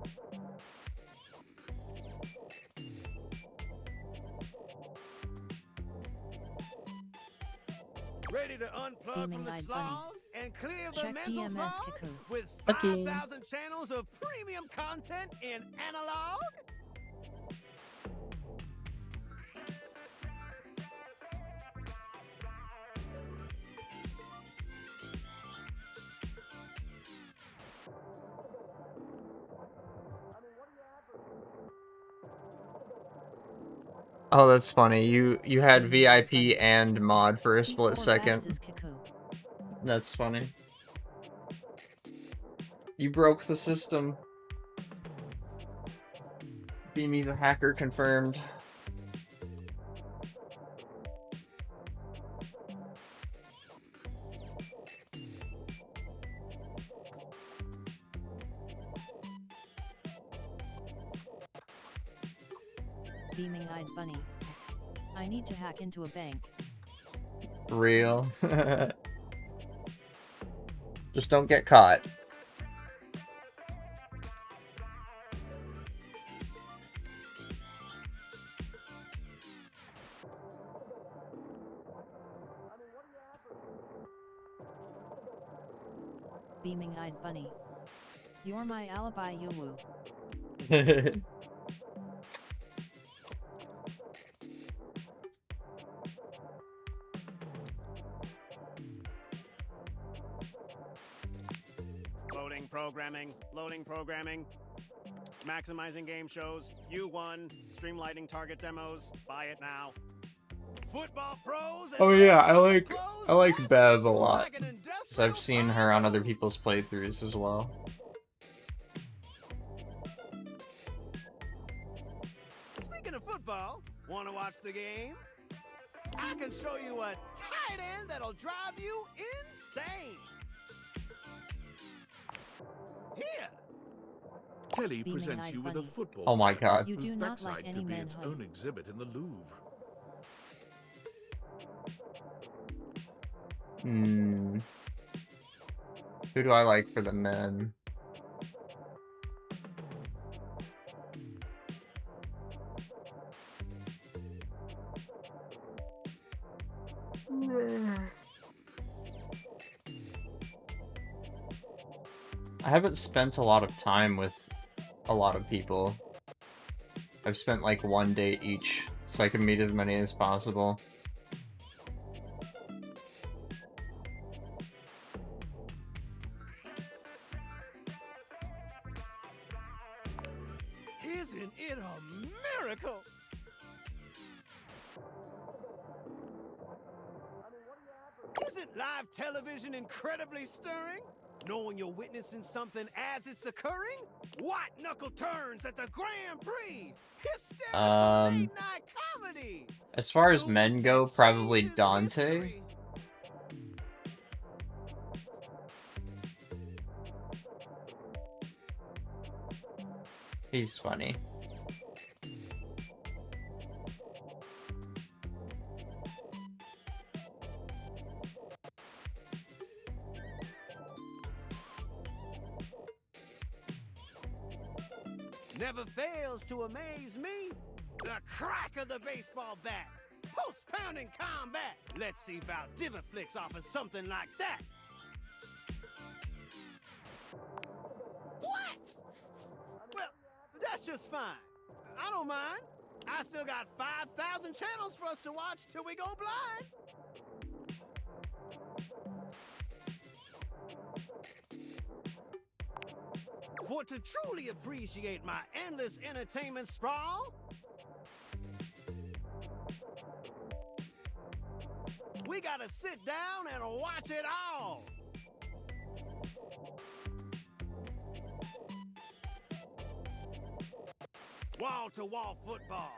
Ready to unplug from the slog and clear the Check mental DMS fog Cuckoo. with Okay. 5,000 channels of premium content in analog? Oh, that's funny. You had VIP and mod for a split second. That's funny. You broke the system. Beamy's a hacker confirmed. Beaming-eyed bunny. I need to hack into a bank. Real. Just don't get caught. beaming-eyed bunny. You're my alibi, Yowu. Loading programming, loading programming. Maximizing game shows, U1, streamlining target demos, buy it now. Football pros. Oh yeah, I like Bev a lot, because I've seen her on other people's playthroughs as well. Speaking of football, want to watch the game? I can show you a tight end that'll drive you insane. Here. Telly presents you with a football Oh my player God. whose backside could be its own exhibit in the Louvre. Who do I like for the men? I haven't spent a lot of time with a lot of people. I've spent like one day each, so I can meet as many as possible. Isn't it a miracle? Isn't live television incredibly stirring? Knowing you're witnessing something as it's occurring? White knuckle turns at the Grand Prix! Hysterical late-night comedy! As far as men go, probably Dante. He's funny. Never fails to amaze me. The crack of the baseball bat. Post-pounding combat. Let's see Vtuber offers something like that. What? Well, that's just fine. I don't mind. I still got 5,000 channels for us to watch till we go blind. For to truly appreciate my endless entertainment sprawl, we gotta sit down and watch it all. Wall-to-wall football,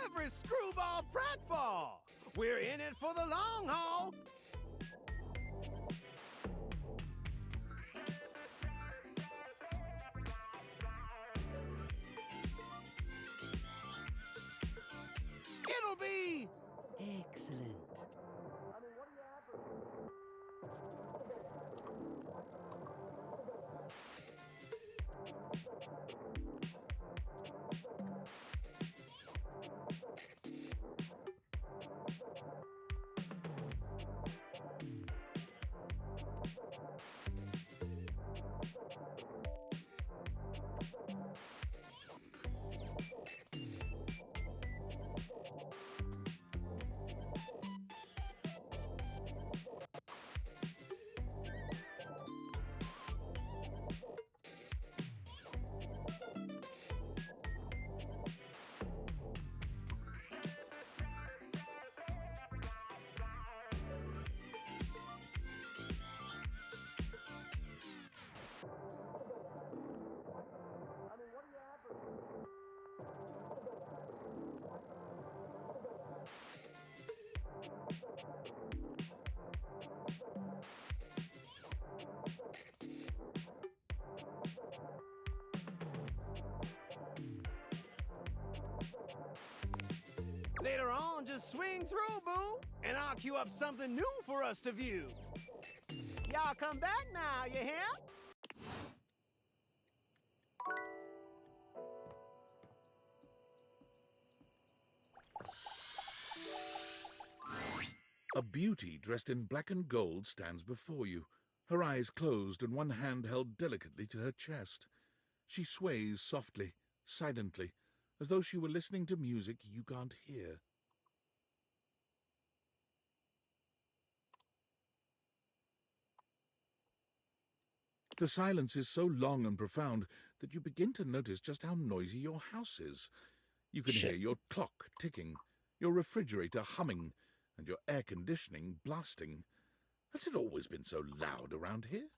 every screwball pratfall. We're in it for the long haul. It'll be excellent. Later on, just swing through, boo, and I'll queue up something new for us to view. Y'all come back now, you hear? A beauty dressed in black and gold stands before you, Her eyes closed and one hand held delicately to her chest. She sways softly, silently, as though she were listening to music you can't hear. The silence is so long and profound that you begin to notice just how noisy your house is. You can hear Shit. your clock ticking, your refrigerator humming, and your air conditioning blasting. Has it always been so loud around here?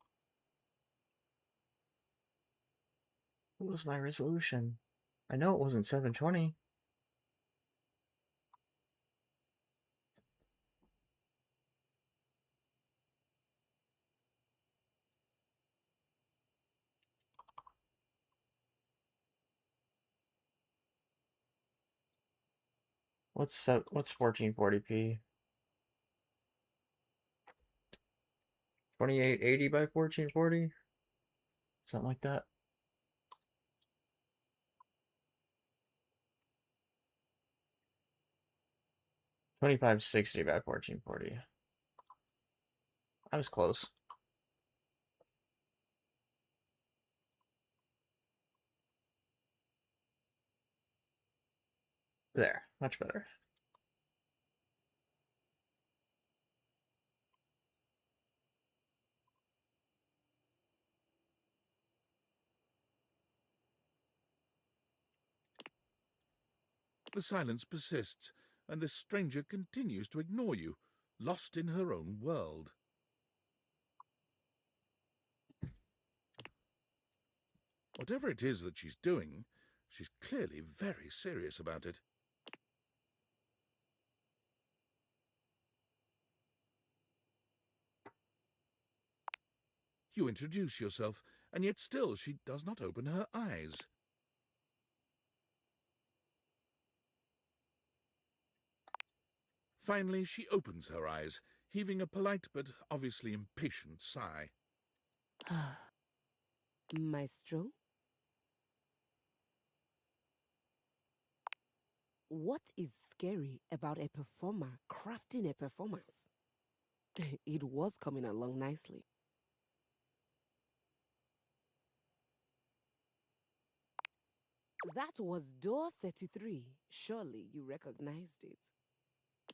What was my resolution? I know it wasn't 720. What's 1440p? 2880 by 1440? Something like that. $25.60 by 1440. I was close. There, much better. The silence persists, and this stranger continues to ignore you, lost in her own world. Whatever it is that she's doing, she's clearly very serious about it. You introduce yourself, and yet still she does not open her eyes. Finally, she opens her eyes, heaving a polite but obviously impatient sigh. Maestro? What is scary about a performer crafting a performance? It was coming along nicely. That was door 33. Surely you recognized it.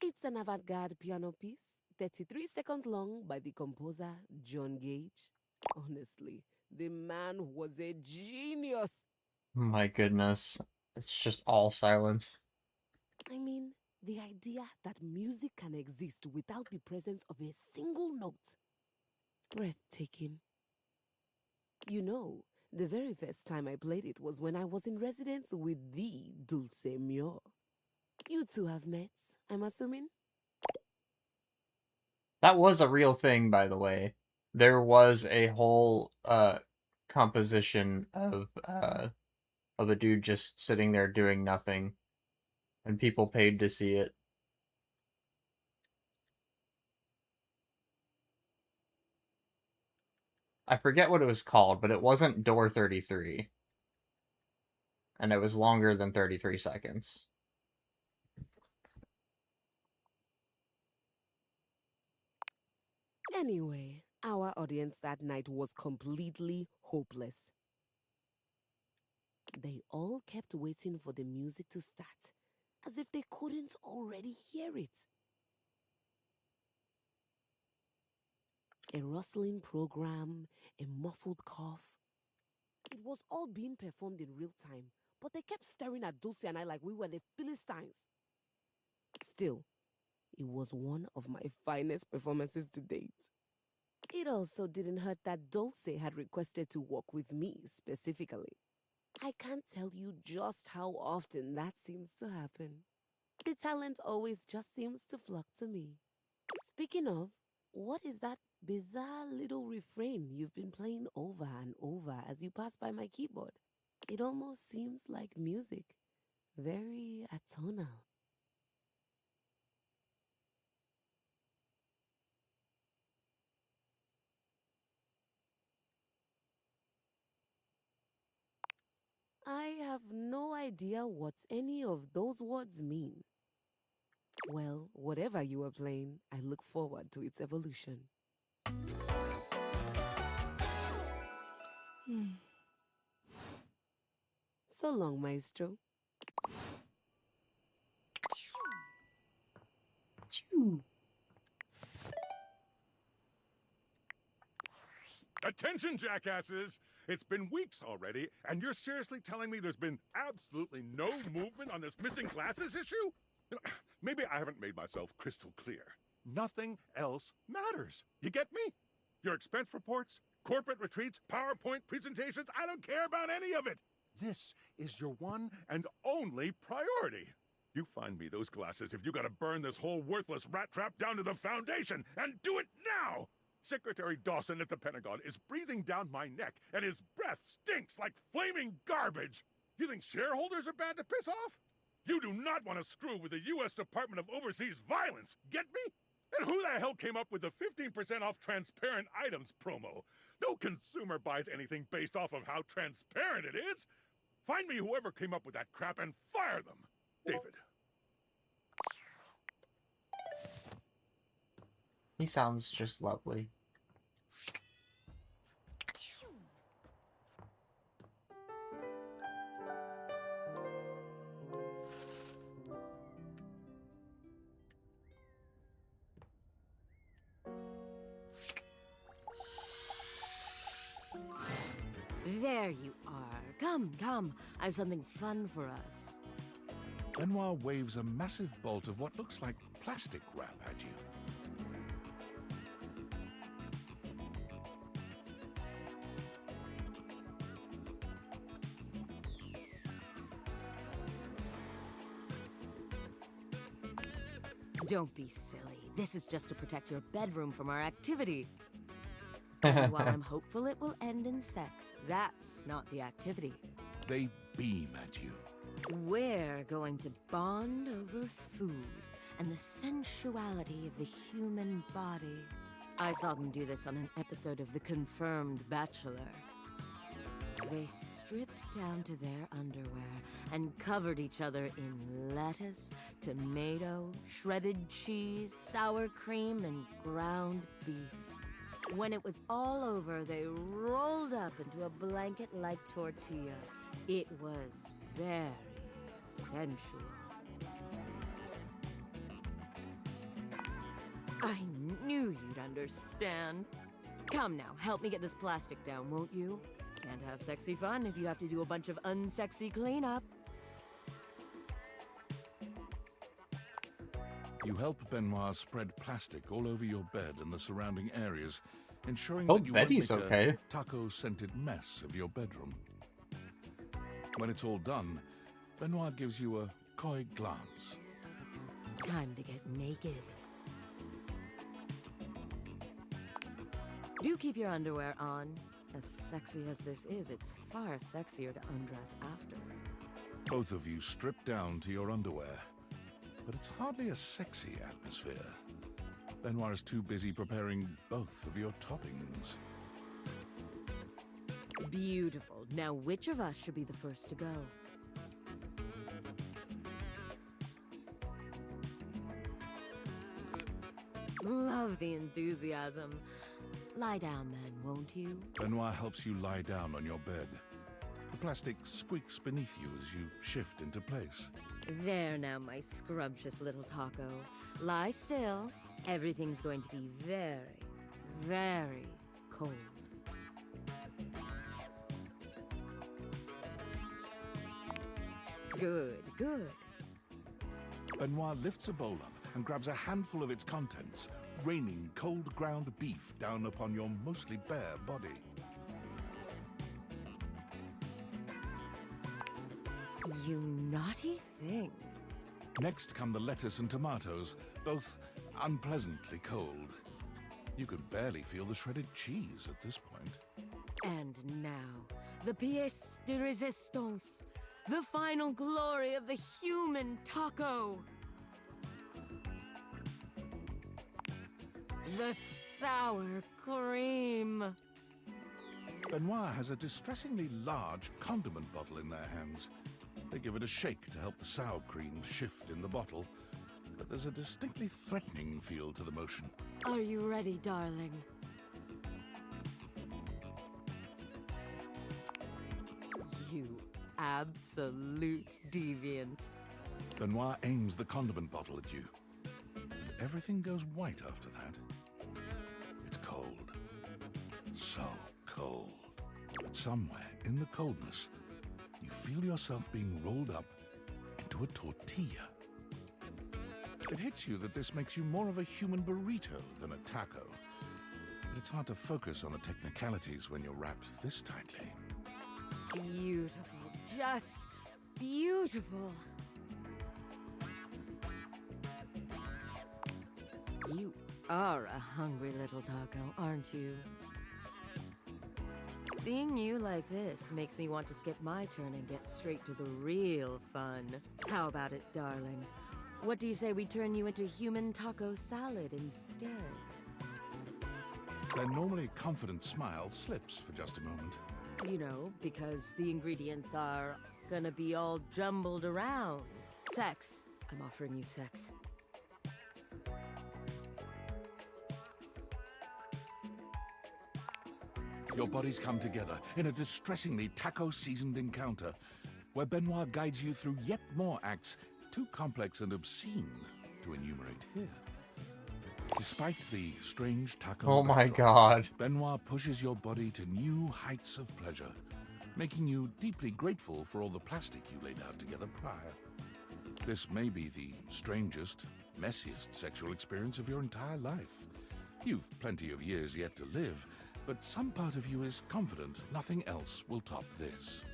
It's an avant-garde piano piece, 33 seconds long, by the composer John Gage. Honestly, the man was a genius. My goodness. It's just all silence. I mean, the idea that music can exist without the presence of a single note. Breathtaking. You know, the very first time I played it was when I was in residence with the Dulce Mio. You two have met, I'm assuming? That was a real thing, by the way. There was a whole composition of a dude just sitting there doing nothing, and people paid to see it. I forget what it was called, but it wasn't Door 33. And it was longer than 33 seconds. Anyway, our audience that night was completely hopeless. They all kept waiting for the music to start, as if they couldn't already hear it. A rustling program, a muffled cough. It was all being performed in real time, but they kept staring at Dulce and I like we were the Philistines. Still, it was one of my finest performances to date. It also didn't hurt that Dulce had requested to work with me specifically. I can't tell you just how often that seems to happen. The talent always just seems to flock to me. Speaking of, what is that bizarre little refrain you've been playing over and over as you pass by my keyboard? It almost seems like music. Very atonal. I have no idea what any of those words mean. Well, whatever you are playing, I look forward to its evolution. So long, Maestro. Attention, jackasses! It's been weeks already, and you're seriously telling me there's been absolutely no movement on this missing glasses issue? Maybe I haven't made myself crystal clear. Nothing else matters. You get me? Your expense reports, corporate retreats, PowerPoint presentations, I don't care about any of it. This is your one and only priority. You find me those glasses if you gotta burn this whole worthless rat trap down to the foundation, and do it now! Secretary Dawson at the Pentagon is breathing down my neck, and his breath stinks like flaming garbage! You think shareholders are bad to piss off? You do not want to screw with the U.S. Department of Overseas Violence, get me? And who the hell came up with the 15% off transparent items promo? No consumer buys anything based off of how transparent it is! Find me whoever came up with that crap and fire them! David. He sounds just lovely. There you are. Come, come. I have something fun for us. Benoit waves a massive bolt of what looks like plastic wrap at you. Don't be silly. This is just to protect your bedroom from our activity. And while I'm hopeful it will end in sex, that's not the activity. They beam at you. We're going to bond over food and the sensuality of the human body. I saw them do this on an episode of The Confirmed Bachelor. They stripped down to their underwear and covered each other in lettuce, tomato, shredded cheese, sour cream, and ground beef. When it was all over, they rolled up into a blanket-like tortilla. It was very sensual. I knew you'd understand. Come now, help me get this plastic down, won't you? Can't have sexy fun if you have to do a bunch of unsexy cleanup. You help Benoit spread plastic all over your bed and the surrounding areas, ensuring Oh, that you Betty's won't make okay. a taco-scented mess of your bedroom. When it's all done, Benoit gives you a coy glance. Time to get naked. Do keep your underwear on. As sexy as this is, it's far sexier to undress after. Both of you strip down to your underwear, but it's hardly a sexy atmosphere. Benoit is too busy preparing both of your toppings. Beautiful. Now, which of us should be the first to go? Love the enthusiasm. Lie down then, won't you? Benoit helps you lie down on your bed. The plastic squeaks beneath you as you shift into place. There now, my scrumptious little taco. Lie still. Everything's going to be very, very cold. Good, good. Benoit lifts a bowl up and grabs a handful of its contents, raining cold ground beef down upon your mostly bare body. You naughty thing. Next come the lettuce and tomatoes, both unpleasantly cold. You can barely feel the shredded cheese at this point. And now, the pièce de résistance, the final glory of the human taco. The sour cream. Benoit has a distressingly large condiment bottle in their hands. They give it a shake to help the sour cream shift in the bottle, but there's a distinctly threatening feel to the motion. Are you ready, darling? You absolute deviant. Benoit aims the condiment bottle at you. And everything goes white after that. It's cold. So cold. But somewhere in the coldness, you feel yourself being rolled up into a tortilla. It hits you that this makes you more of a human burrito than a taco. But it's hard to focus on the technicalities when you're wrapped this tightly. Beautiful. Just beautiful. You are a hungry little taco, aren't you? Seeing you like this makes me want to skip my turn and get straight to the real fun. How about it, darling? What do you say we turn you into human taco salad instead? Their normally confident smile slips for just a moment. You know, because the ingredients are gonna be all jumbled around. Sex. I'm offering you sex. Your bodies come together in a distressingly taco-seasoned encounter, where Benoit guides you through yet more acts too complex and obscene to enumerate here. Despite the strange taco Oh my backdrop, god. Benoit pushes your body to new heights of pleasure, making you deeply grateful for all the plastic you laid out together prior. This may be the strangest, messiest sexual experience of your entire life. You've plenty of years yet to live, but some part of you is confident nothing else will top this.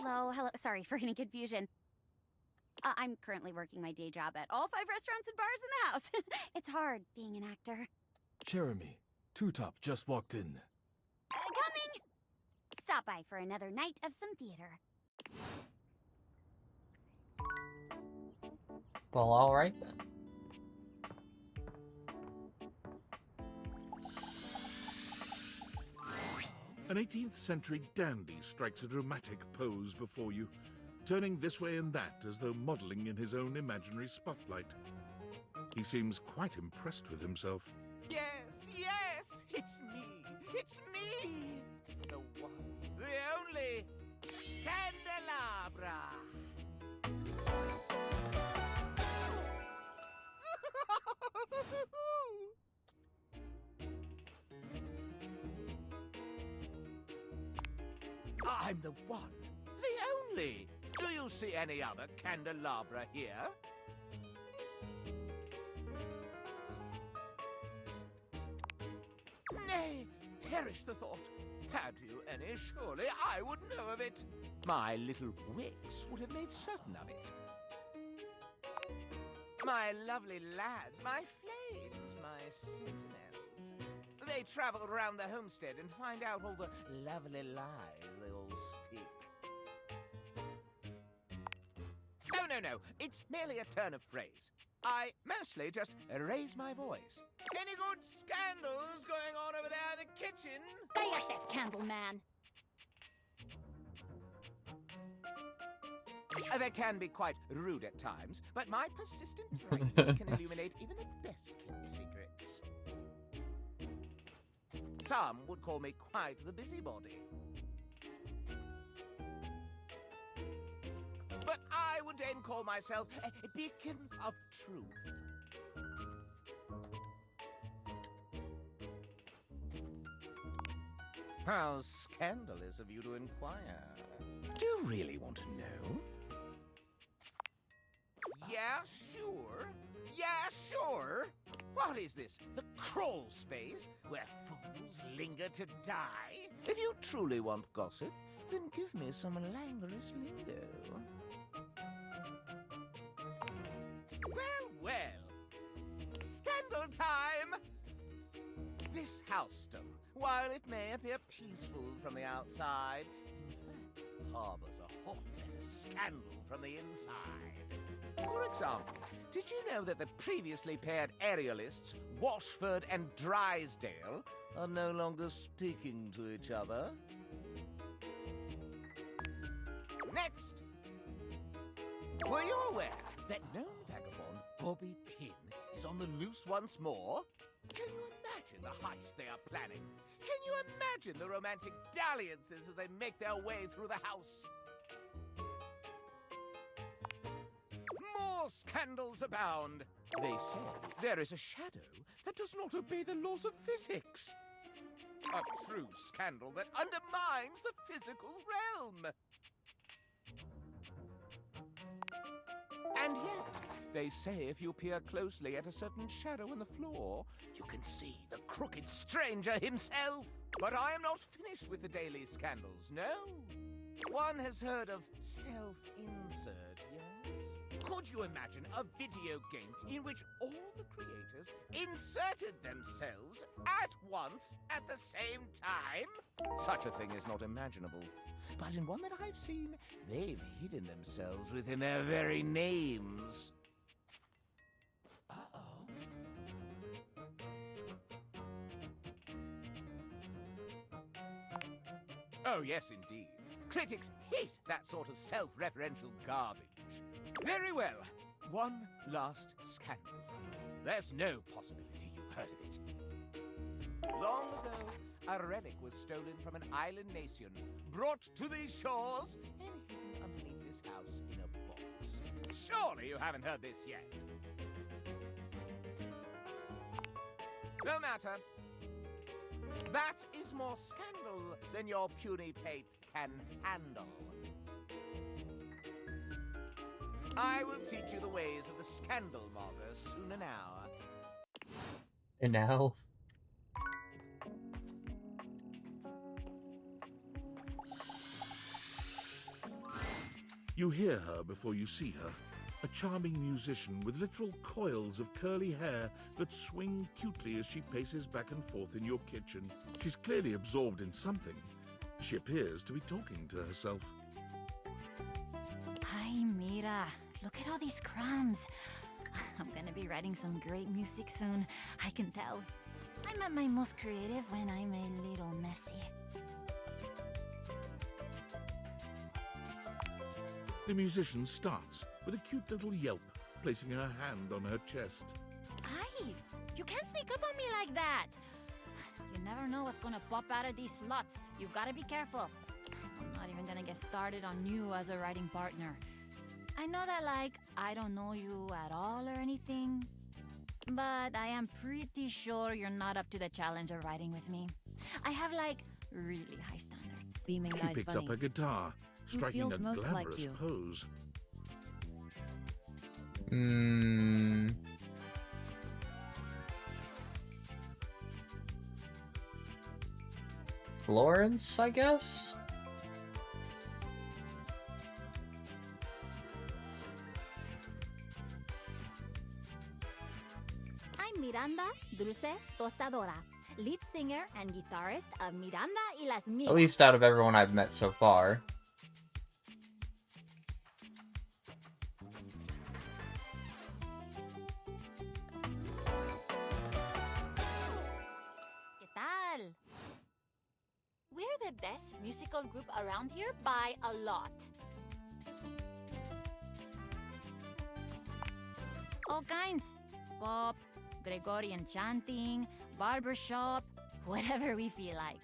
Hello. Sorry for any confusion. I'm currently working my day job at all 5 restaurants and bars in the house. It's hard being an actor. Jeremy, Two Top just walked in. Coming! Stop by for another night of some theater. Well, alright then. An 18th century dandy strikes a dramatic pose before you, turning this way and that as though modeling in his own imaginary spotlight. He seems quite impressed with himself. Yes, it's me. It's me. The one, the only Candelabra. I'm the one, the only. Do you see any other candelabra here? Nay, perish the thought. Had you any, surely I would know of it. My little wicks would have made certain of it. My lovely lads, my flames, my sentinels. They travel around the homestead and find out all the lovely lies they all speak. No. It's merely a turn of phrase. I mostly just raise my voice. Any good scandals going on over there in the kitchen? By yourself, Candleman. They can be quite rude at times, but my persistent brains can illuminate even the best kept secrets. Some would call me quite the busybody. But I would then call myself a beacon of truth. How scandalous of you to inquire. Do you really want to know? Yeah, sure. What is this? The crawl space where fools linger to die? If you truly want gossip, then give me some languorous lingo. Well. Scandal time! This housedom, while it may appear peaceful from the outside, in fact, harbors a hotbed of scandal from the inside. For example, did you know that the previously paired aerialists, Washford and Drysdale, are no longer speaking to each other? Next! Were you aware that known vagabond Bobby Pin is on the loose once more? Can you imagine the heist they are planning? Can you imagine the romantic dalliances as they make their way through the house? More scandals abound. They say there is a shadow that does not obey the laws of physics. A true scandal that undermines the physical realm. And yet, they say if you peer closely at a certain shadow in the floor, you can see the crooked stranger himself. But I am not finished with the daily scandals, no. One has heard of self-insert, yes? Could you imagine a video game in which all the creators inserted themselves at once at the same time? Such a thing is not imaginable. But in one that I've seen, they've hidden themselves within their very names. Oh, yes, indeed. Critics hate that sort of self-referential garbage. Very well. One last scandal. There's no possibility you've heard of it. Long ago, a relic was stolen from an island nation, brought to these shores, and hidden underneath this house in a box. Surely you haven't heard this yet. No matter. That is more scandal than your puny pate can handle. I will teach you the ways of the scandal monger soon enow. And now? You hear her before you see her. A charming musician with literal coils of curly hair that swing cutely as she paces back and forth in your kitchen. She's clearly absorbed in something. She appears to be talking to herself. Ay, mira. Look at all these crumbs. I'm gonna be writing some great music soon. I can tell. I'm at my most creative when I'm a little messy. The musician starts with a cute little yelp, placing her hand on her chest. Ay, you can't sneak up on me like that. You never know what's gonna pop out of these slots. You've gotta be careful. I'm not even gonna get started on you as a writing partner. I know that, like, I don't know you at all or anything, but I am pretty sure you're not up to the challenge of writing with me. I have, like, really high standards. Beaming She eyed picks bunny. up her guitar, Who striking a feels most like glamorous you? pose. Florence, I guess? I'm Miranda Dulce Tostadora, lead singer and guitarist of Miranda y las Migas. At least out of everyone I've met so far. ¿Qué tal? We're the best musical group around here by a lot. All kinds. Pop, Gregorian chanting, barbershop, whatever we feel like.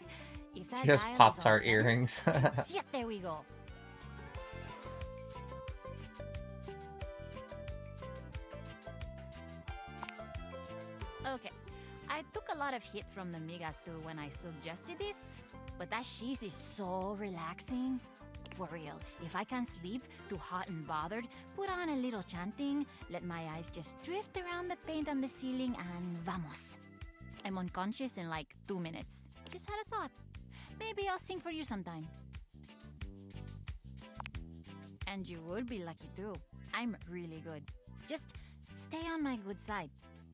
If that Just dial is Pop on Tart 7, earrings. then siete we go. Okay, I took a lot of hit from the Migas too when I suggested this, but that cheese is so relaxing. For real, if I can't sleep, too hot and bothered, put on a little chanting, let my eyes just drift around the paint on the ceiling, and vamos. I'm unconscious in like 2 minutes. Just had a thought. Maybe I'll sing for you sometime. And you would be lucky too. I'm really good. Just stay on my good side.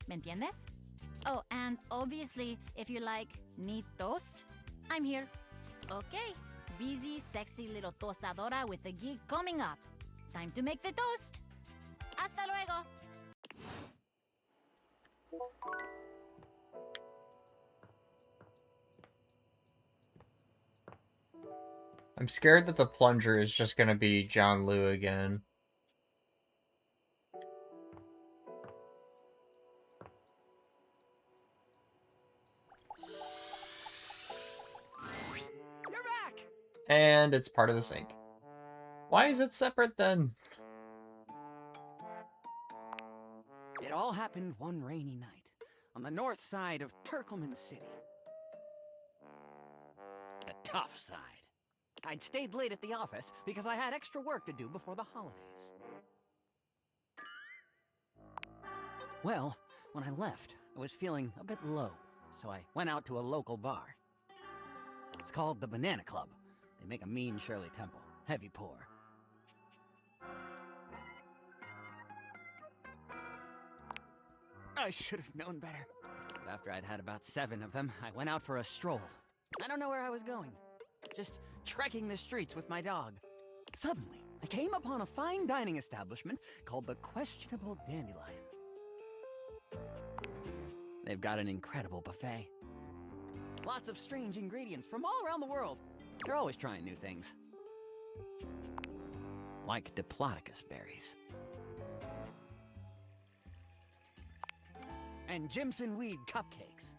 ¿Me entiendes? Oh, and obviously, if you like neat toast, I'm here. Okay. Busy, sexy little tostadora with a gig coming up. Time to make the toast. Hasta Hasta luego. I'm scared that the plunger is just gonna be John Liu again. You're back! And it's part of the sink. Why is it separate then? It all happened one rainy night on the north side of Perkleman City. The tough side. I'd stayed late at the office because I had extra work to do before the holidays. Well, when I left, I was feeling a bit low, so I went out to a local bar. It's called the Banana Club. They make a mean Shirley Temple, heavy pour. I should have known better. But after I'd had about 7 of them, I went out for a stroll. I don't know where I was going. Just trekking the streets with my dog. Suddenly, I came upon a fine dining establishment called the Questionable Dandelion. They've got an incredible buffet. Lots of strange ingredients from all around the world. They're always trying new things. Like Diplodocus berries. And Jimson weed cupcakes.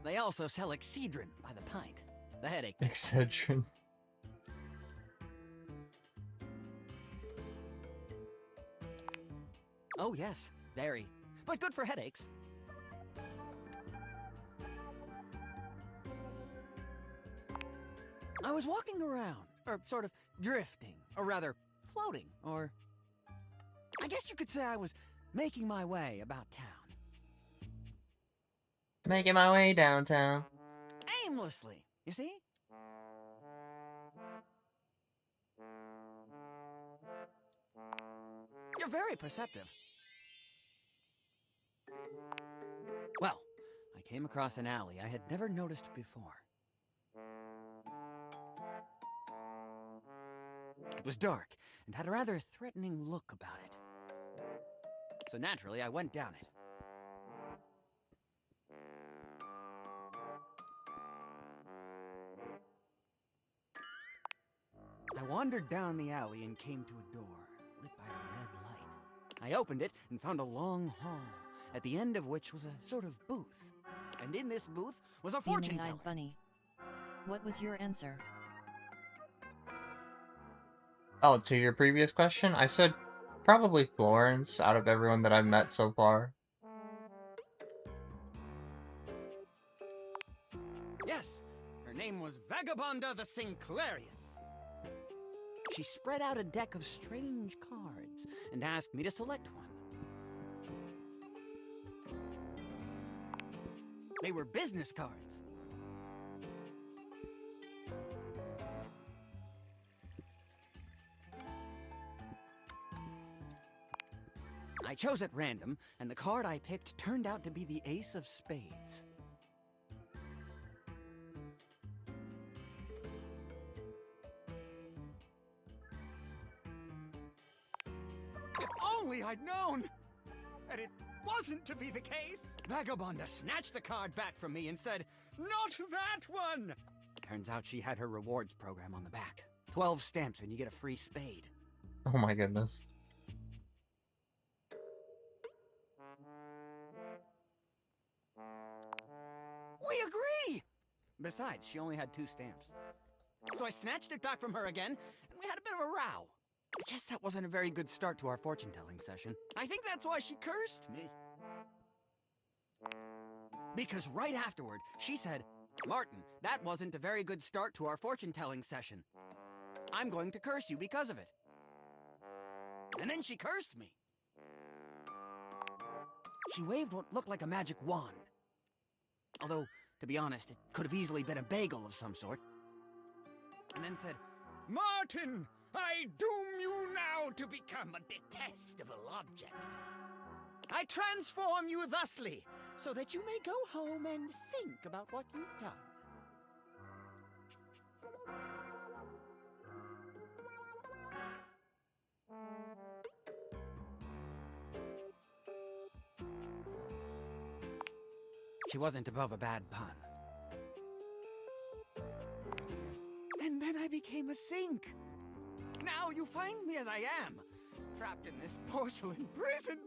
They also sell Excedrin by the pint. The headache. Excedrin. Oh yes, very. But good for headaches. I was walking around, or sort of drifting, or rather, floating, or... I guess you could say I was making my way about town. Making my way downtown. Aimlessly, you see? You're very perceptive. Well, I came across an alley I had never noticed before. It was dark and had a rather threatening look about it. So naturally, I went down it. I wandered down the alley and came to a door lit by a red light. I opened it and found a long hall, at the end of which was a sort of booth. And in this booth was a fortune teller. Bunny. What was your answer? Oh, to your previous question, I said probably Florence out of everyone that I've met so far. Yes, her name was Vagabonda the Sinclairius. She spread out a deck of strange cards and asked me to select one. They were business cards. I chose at random, and the card I picked turned out to be the Ace of Spades. If only I'd known! And it wasn't to be the case! Vagabonda snatched the card back from me and said, "Not that one!" Turns out she had her rewards program on the back. 12 stamps and you get a free spade. Oh my goodness. We agree! Besides, she only had 2 stamps. So I snatched it back from her again, and we had a bit of a row. I guess that wasn't a very good start to our fortune-telling session. I think that's why she cursed me. Because right afterward, she said, "Martin, that wasn't a very good start to our fortune-telling session. I'm going to curse you because of it." And then she cursed me. She waved what looked like a magic wand. Although, to be honest, it could have easily been a bagel of some sort. And then said, "Martin, I doom you now to become a detestable object. I transform you thusly, so that you may go home and think about what you've done." she wasn't above a bad pun. And then I became a sink. Now you find me as I am, trapped in this porcelain prison.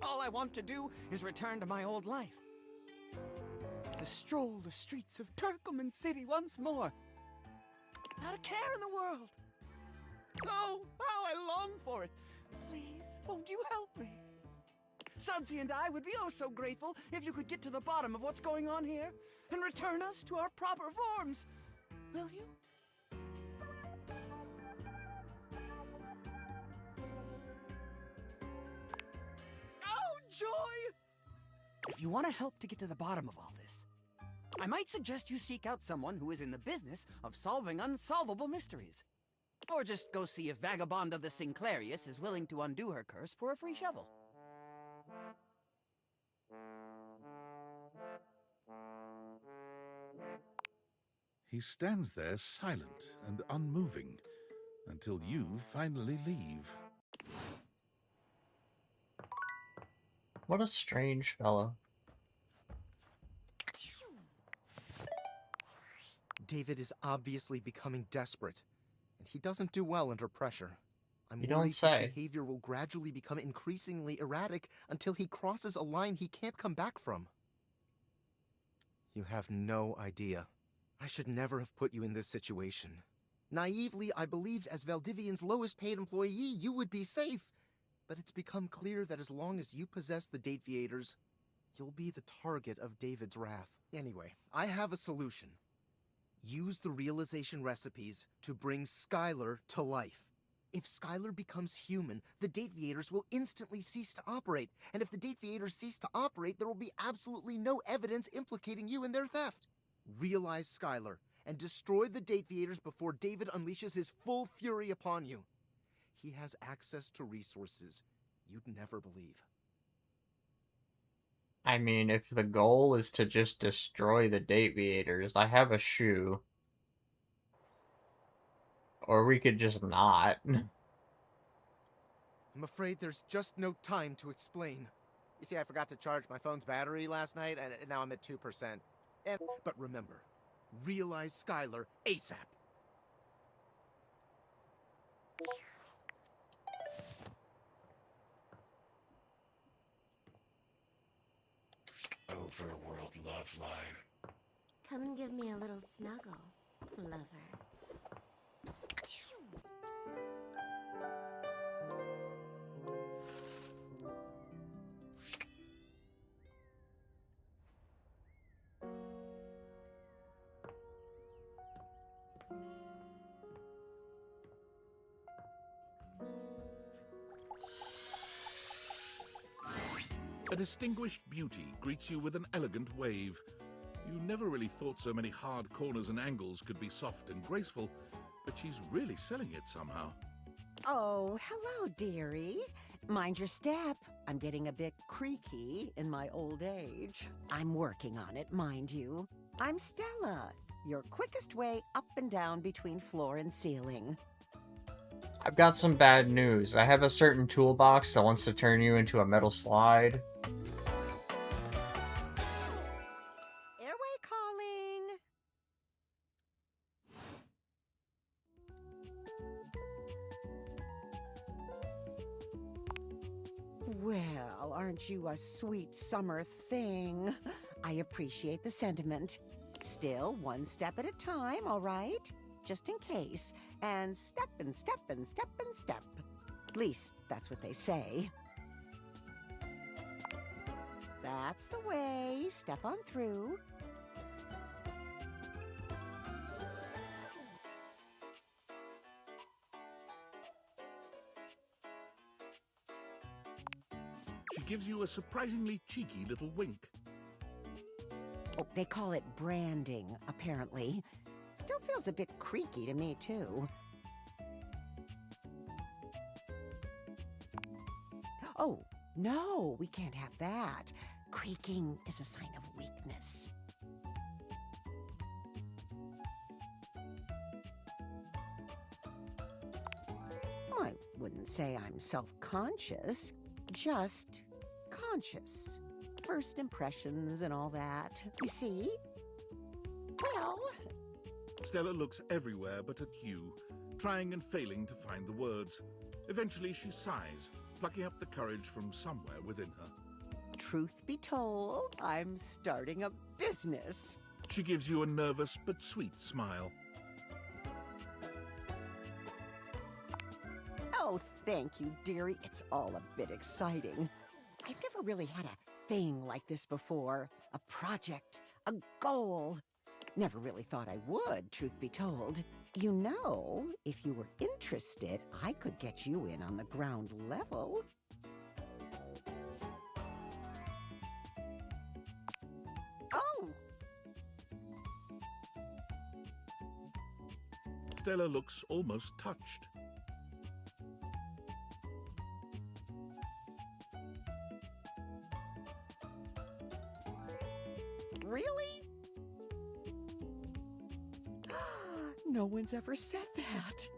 All I want to do is return to my old life. To stroll the streets of Turkleman City once more. Without a care in the world. Oh, how I long for it. Please, won't you help me? Sudsy and I would be oh so grateful if you could get to the bottom of what's going on here and return us to our proper forms. Will you? Oh, joy! If you want to help to get to the bottom of all this, I might suggest you seek out someone who is in the business of solving unsolvable mysteries. Or just go see if Vagabond of the Sinclairius is willing to undo her curse for a free shovel. He stands there silent and unmoving until you finally leave. What a strange fellow. David is obviously becoming desperate, and he doesn't do well under pressure. I'm You don't worried his say. behavior will gradually become increasingly erratic until he crosses a line he can't come back from. You have no idea. I should never have put you in this situation. Naively, I believed as Valdivian's lowest paid employee, you would be safe. But it's become clear that as long as you possess the Dateviators, you'll be the target of David's wrath. Anyway, I have a solution. Use the realization recipes to bring Skylar to life. If Skylar becomes human, the Dateviators will instantly cease to operate. And if the Dateviators cease to operate, there will be absolutely no evidence implicating you in their theft. Realize Skylar, and destroy the Dateviators before David unleashes his full fury upon you. He has access to resources you'd never believe. I mean, if the goal is to just destroy the Dateviators, I have a shoe. Or we could just not. I'm afraid there's just no time to explain. You see, I forgot to charge my phone's battery last night, and now I'm at 2%. But remember, realize Skylar ASAP. Overworld love line. Come and give me a little snuggle, lover. A distinguished beauty greets you with an elegant wave. You never really thought so many hard corners and angles could be soft and graceful, but she's really selling it somehow. Oh, hello, dearie. Mind your step. I'm getting a bit creaky in my old age. I'm working on it, mind you. I'm Stella, your quickest way up and down between floor and ceiling. I've got some bad news. I have a certain toolbox that wants to turn you into a metal slide. Airway calling. Well, aren't you a sweet summer thing? I appreciate the sentiment. Still, one step at a time, all right? Just in case. And step and step and step and step. At least, that's what they say. That's the way. Step on through. She gives you a surprisingly cheeky little wink. Oh, they call it branding, apparently. Still feels a bit creaky to me, too. Oh, no, we can't have that. Creaking is a sign of weakness. I wouldn't say I'm self-conscious, just conscious. first impressions and all that. You see? Well... Stella looks everywhere but at you, trying and failing to find the words. Eventually she sighs, plucking up the courage from somewhere within her. Truth be told, I'm starting a business. She gives you a nervous but sweet smile. Oh, thank you, dearie. It's all a bit exciting. I've never really had a thing like this before. A project, a goal. Never really thought I would, truth be told. You know, if you were interested, I could get you in on the ground level. Oh! Stella looks almost touched. Really? No one's ever said that.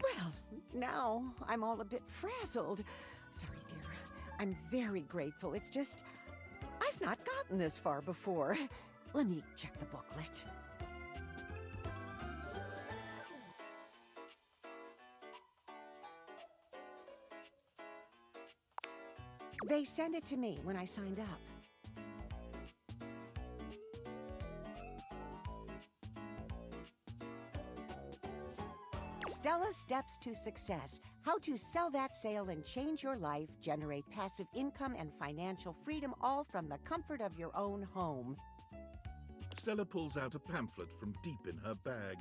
Well, now I'm all a bit frazzled. Sorry, dear. I'm very grateful. It's just, I've not gotten this far before. Let me check the booklet. They sent it to me when I signed up. Stella's Steps to Success. How to sell that sale and change your life, generate passive income and financial freedom, all from the comfort of your own home. Stella pulls out a pamphlet from deep in her bag.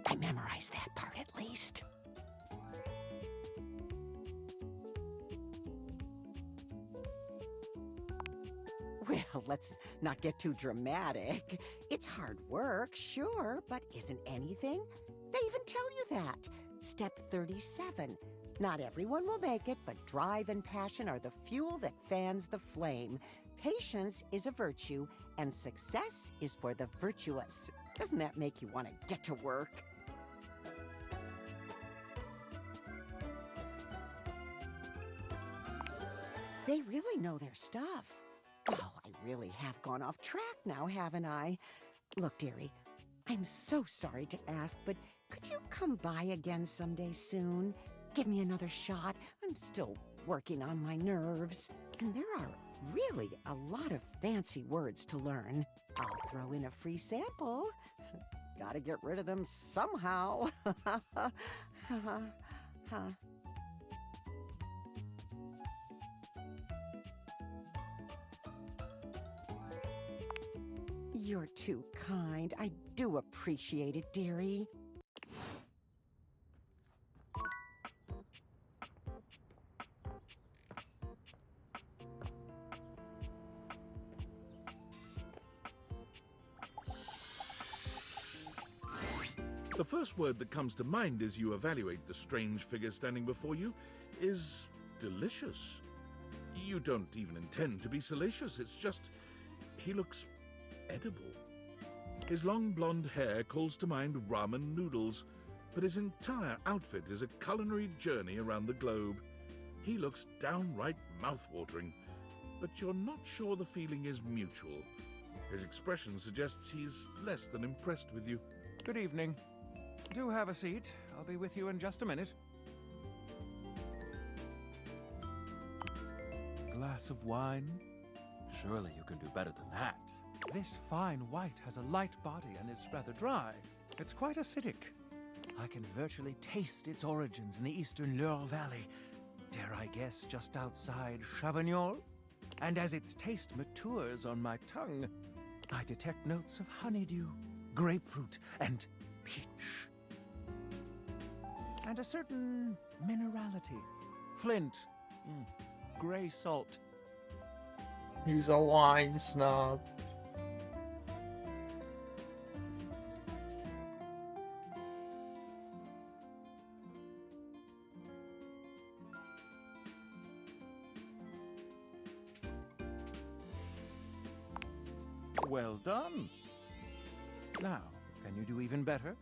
I memorized that part at least. Well, let's not get too dramatic. It's hard work, sure, but isn't anything? They even tell you that. Step 37. Not everyone will make it, but drive and passion are the fuel that fans the flame. Patience is a virtue, and success is for the virtuous. Doesn't that make you want to get to work? They really know their stuff. Oh, I really have gone off track now, haven't I? Look, dearie, I'm so sorry to ask, but could you come by again someday soon? Give me another shot. I'm still working on my nerves. And there are really a lot of fancy words to learn. I'll throw in a free sample. Gotta get rid of them somehow. You're too kind. I do appreciate it, dearie. The first word that comes to mind as you evaluate the strange figure standing before you is delicious. You don't even intend to be salacious, it's just he looks edible. His long blonde hair calls to mind ramen noodles, but his entire outfit is a culinary journey around the globe. He looks downright mouth-watering, but you're not sure the feeling is mutual. His expression suggests he's less than impressed with you. Good evening. Do have a seat. I'll be with you in just a minute. Glass of wine? Surely you can do better than that. This fine white has a light body and is rather dry. It's quite acidic. I can virtually taste its origins in the eastern Loire Valley. Dare I guess just outside Chavignol? And as its taste matures on my tongue, I detect notes of honeydew, grapefruit, and peach. And a certain minerality. Flint. Gray salt. He's a wine snob. Well done. Now, can you do even better?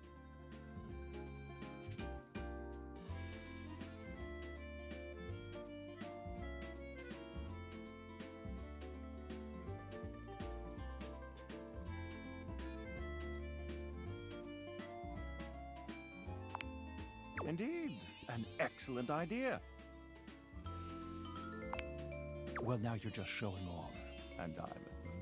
Indeed, an excellent idea. Well, now you're just showing off, and I'm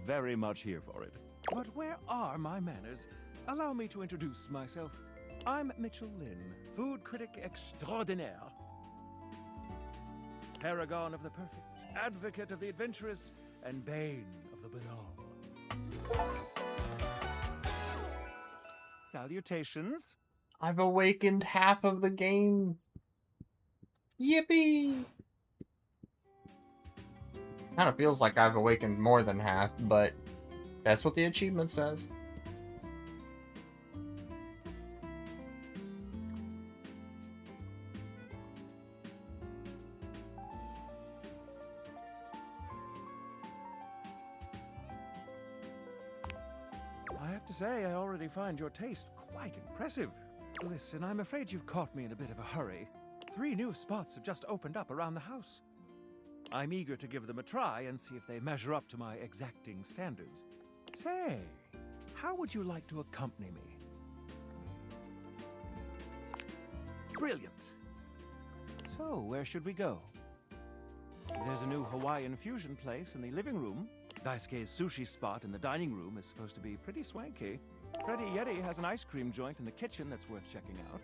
very much here for it. But where are my manners? Allow me to introduce myself. I'm Mitchell Lynn, food critic extraordinaire. Paragon of the perfect, advocate of the adventurous, and bane of the banal. Salutations. I've awakened half of the game. Yippee! Kind of feels like I've awakened more than half, but that's what the achievement says. I have to say, I already find your taste quite impressive. Listen, I'm afraid you've caught me in a bit of a hurry. 3 new spots have just opened up around the house. I'm eager to give them a try and see if they measure up to my exacting standards. Say, how would you like to accompany me? Brilliant. So, where should we go? There's a new Hawaiian fusion place in the living room. Daisuke's sushi spot in the dining room is supposed to be pretty swanky. Freddy Yeti has an ice cream joint in the kitchen that's worth checking out.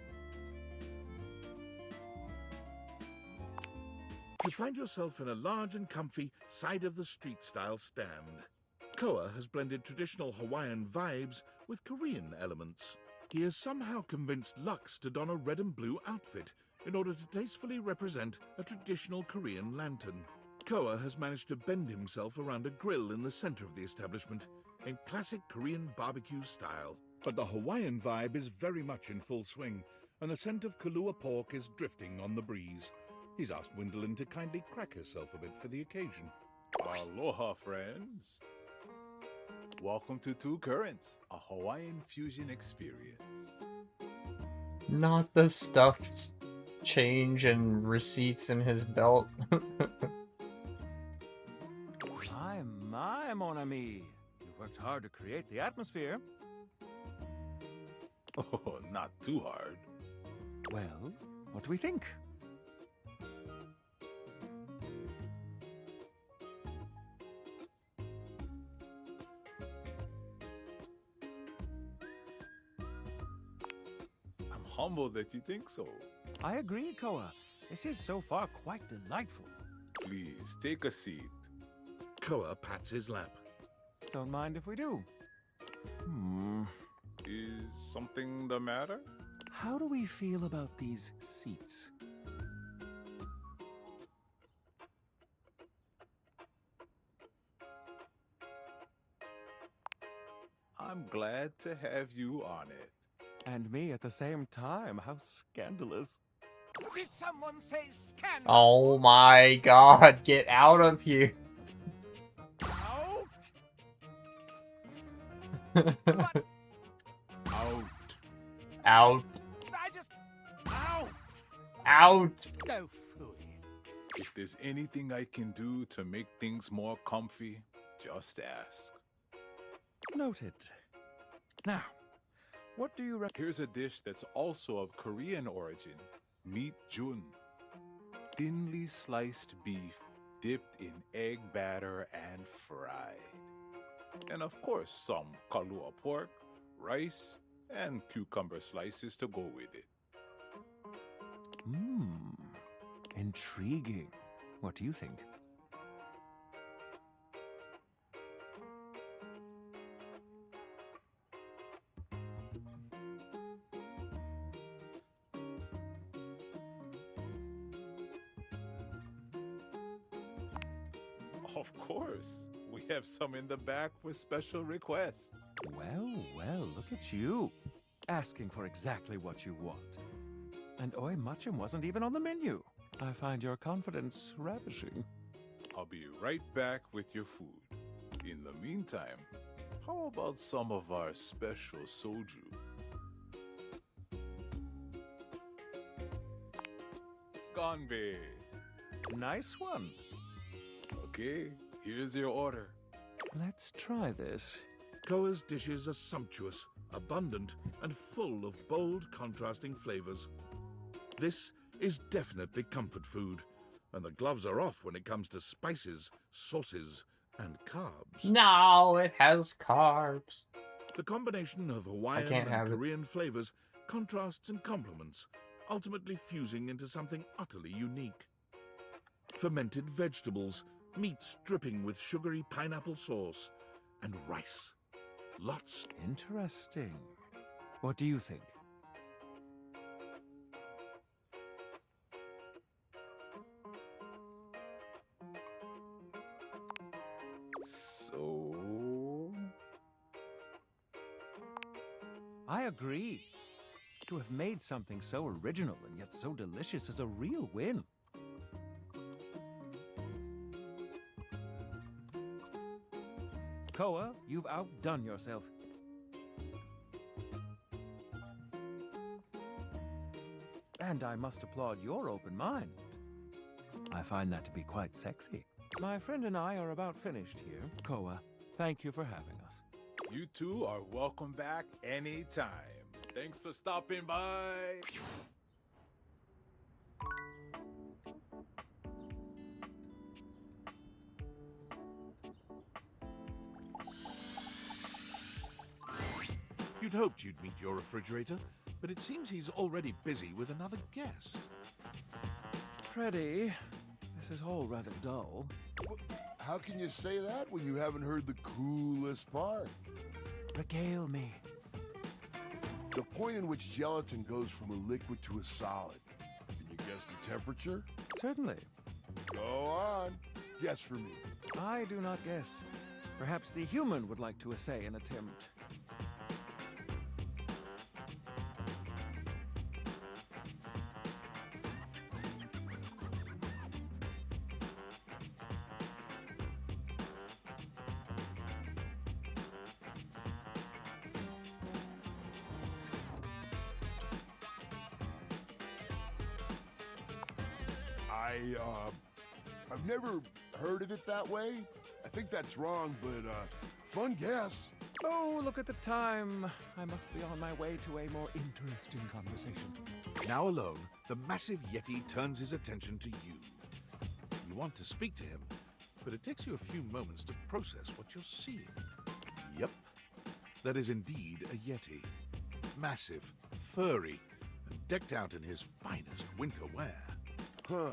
You find yourself in a large and comfy side-of-the-street style stand. Koa has blended traditional Hawaiian vibes with Korean elements. He has somehow convinced Lux to don a red and blue outfit in order to tastefully represent a traditional Korean lantern. Koa has managed to bend himself around a grill in the center of the establishment in classic Korean barbecue style. But the Hawaiian vibe is very much in full swing, and the scent of Kahlua pork is drifting on the breeze. He's asked Gwendolyn to kindly crack herself a bit for the occasion. Aloha, friends. Welcome to Two Currents, a Hawaiian fusion experience. Not the stuffed change and receipts in his belt. My, mon ami. You've worked hard to create the atmosphere. Oh, not too hard. Well, what do we think? I'm humbled that you think so. I agree, Koa. This is so far quite delightful. Please, take a seat. Koa pats his lap. Don't mind if we do. Is something the matter? How do we feel about these seats? I'm glad to have you on it. And me at the same time. How scandalous. Did someone say scandal? Oh my god, get out of here. Out. Out. I just... Out! Out. Go fluid. If there's anything I can do to make things more comfy, just ask. Noted. Now, what do you reckon? Here's a dish that's also of Korean origin. Meat jun. Thinly sliced beef dipped in egg batter and fried. And of course, some Kahlua pork, rice, and cucumber slices to go with it. Intriguing. What do you think? Of course. We have some in the back for special requests. Well, look at you. Asking for exactly what you want. And Oi Muchum wasn't even on the menu. I find your confidence ravishing. I'll be right back with your food. In the meantime, How about some of our special soju? Ganbei. Nice one. Okay, here's your order. Let's try this. Koa's dishes are sumptuous, abundant, and full of bold, contrasting flavors. This is definitely comfort food, and the gloves are off when it comes to spices, sauces, and carbs. No, it has carbs. The combination of Hawaiian can't and have it. Korean flavors contrasts and complements, ultimately fusing into something utterly unique. Fermented vegetables, meats dripping with sugary pineapple sauce, and rice. Lots. Interesting. What do you think? So... I agree. To have made something so original and yet so delicious is a real win. Koa, you've outdone yourself. And I must applaud your open mind. I find that to be quite sexy. My friend and I are about finished here. Koa, thank you for having us. You two are welcome back anytime. Thanks for stopping by. You'd hoped you'd meet your refrigerator, but it seems he's already busy with another guest. Freddy, this is all rather dull. How can you say that when you haven't heard the coolest part? Regale me. The point in which gelatin goes from a liquid to a solid. Can you guess the temperature? Certainly. Go on. Guess for me. I do not guess. Perhaps the human would like to essay an attempt. I've never heard of it that way. I think that's wrong, but fun guess. Oh, look at the time. I must be on my way to a more interesting conversation. Now alone, the massive Yeti turns his attention to you. You want to speak to him, but it takes you a few moments to process what you're seeing. Yep, that is indeed a Yeti. Massive, furry, and decked out in his finest winter wear. Huh.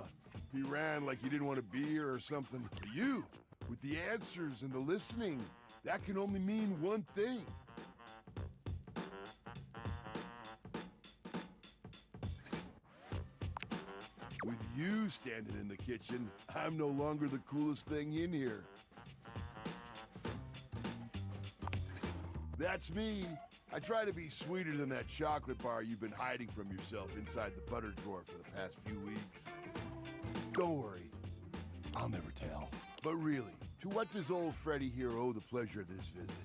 He ran like he didn't want to be here or something. You, with the answers and the listening, that can only mean one thing. With you standing in the kitchen, I'm no longer the coolest thing in here. That's me. I try to be sweeter than that chocolate bar you've been hiding from yourself inside the butter drawer for the past few weeks. Don't worry, I'll never tell. But really, to what does old Freddy here owe the pleasure of this visit?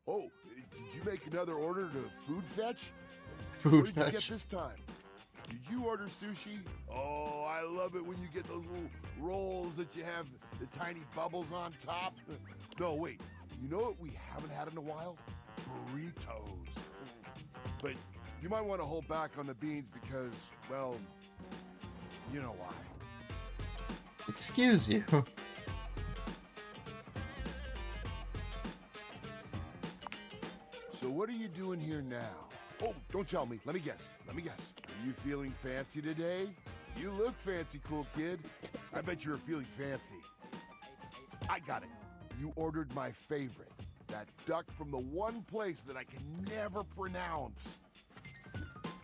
Oh, did you make another order to Food Fetch? What did you get this time? Did you order sushi? Oh, I love it when you get those little rolls that you have the tiny bubbles on top. No, wait. You know what we haven't had in a while? Burritos. But you might want to hold back on the beans because, well, you know why. Excuse you. So what are you doing here now? Oh, don't tell me. Let me guess. Are you feeling fancy today? You look fancy, cool kid. I bet you're feeling fancy. I got it. You ordered my favorite. That duck from the one place that I can never pronounce.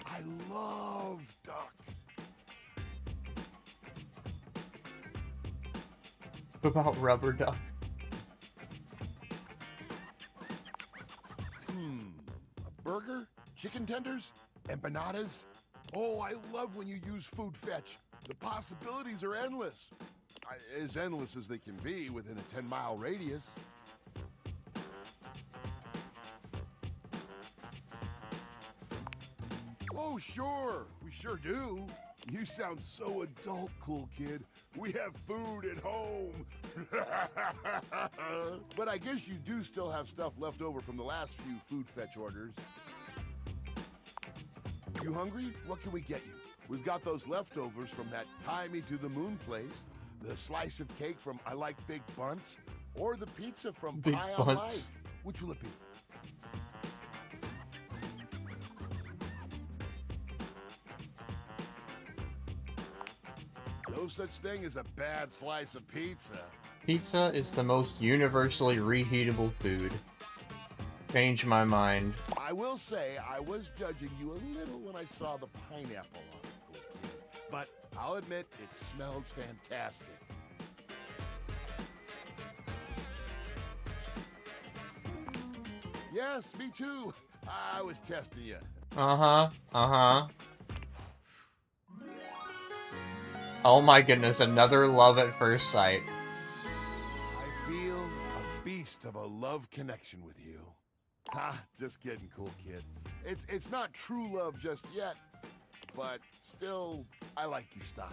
I love duck. What about rubber duck? A burger? Chicken tenders? Empanadas? Oh, I love when you use Food Fetch. The possibilities are endless. As endless as they can be within a 10-mile radius. Oh, sure. We sure do. You sound so adult, cool kid. We have food at home. But I guess you do still have stuff left over from the last few food fetch orders. You hungry? What can we get you? We've got those leftovers from that Tie Me to the Moon place, the slice of cake from I Like Big Bunts, or the pizza from Big Pie on Bunts. Life. Which will it be? No such thing as a bad slice of pizza. Pizza is the most universally reheatable food. Change my mind. I will say I was judging you a little when I saw the pineapple on it, cool kid. But I'll admit it smelled fantastic. Yes, me too. I was testing you. Oh my goodness, another love at first sight. I feel a beast of a love connection with you. Just kidding, cool kid. It's not true love just yet, but still, I like your style.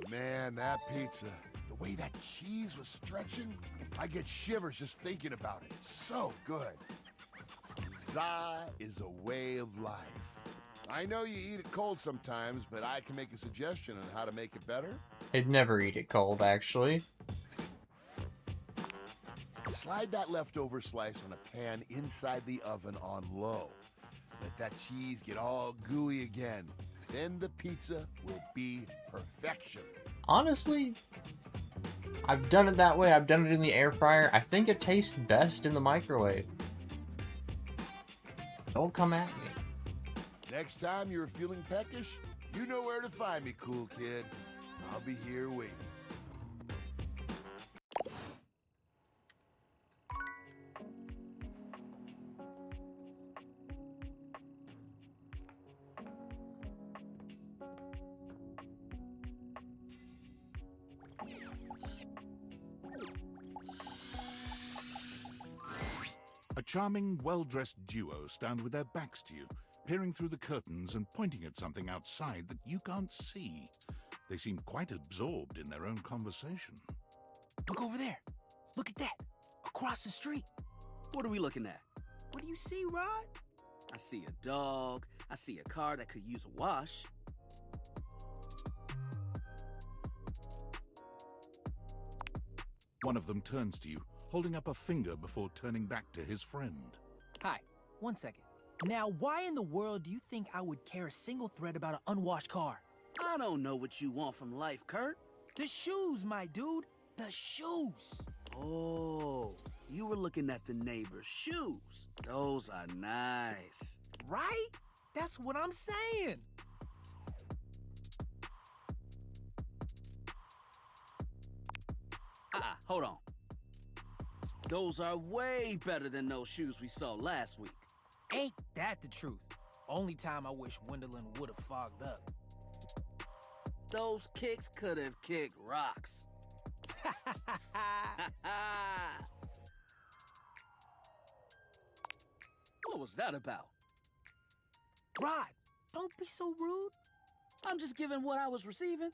Man, that pizza, the way that cheese was stretching, I get shivers just thinking about it. So good. Za is a way of life. I know you eat it cold sometimes, but I can make a suggestion on how to make it better. I'd never eat it cold, actually. Slide that leftover slice on a pan inside the oven on low. Let that cheese get all gooey again. Then the pizza will be perfection. Honestly, I've done it that way. I've done it in the air fryer. I think it tastes best in the microwave. Don't come at me. Next time you're feeling peckish, you know where to find me, cool kid. I'll be here waiting. A charming, well-dressed duo stand with their backs to you, peering through the curtains and pointing at something outside that you can't see. They seem quite absorbed in their own conversation. Look over there. Look at that. Across the street. What are we looking at? What do you see, Rod? I see a dog. I see a car that could use a wash. One of them turns to you, holding up a finger before turning back to his friend. Hi, 1 second. Now, why in the world do you think I would care a single thread about an unwashed car? I don't know what you want from life, Kurt. The shoes, my dude. The shoes. Oh, you were looking at the neighbor's shoes. Those are nice. Right? That's what I'm saying. Hold on. Those are way better than those shoes we saw last week. Ain't that the truth? Only time I wish Wendelin would have fogged up. Those kicks could have kicked rocks. What was that about? Rod, don't be so rude. I'm just giving what I was receiving.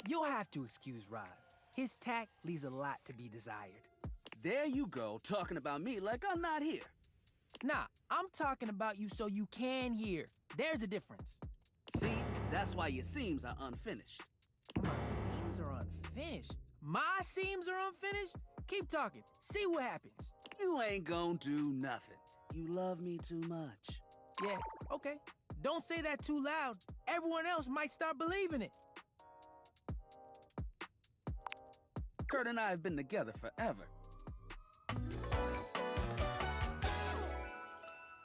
You'll have to excuse Rod. His tact leaves a lot to be desired. There you go, talking about me like I'm not here. Nah, I'm talking about you so you can hear. There's a difference. See, that's why your seams are unfinished. My seams are unfinished? My seams are unfinished? Keep talking. See what happens. You ain't gonna do nothing. You love me too much. Yeah, okay. Don't say that too loud. Everyone else might start believing it. Kurt and I have been together forever.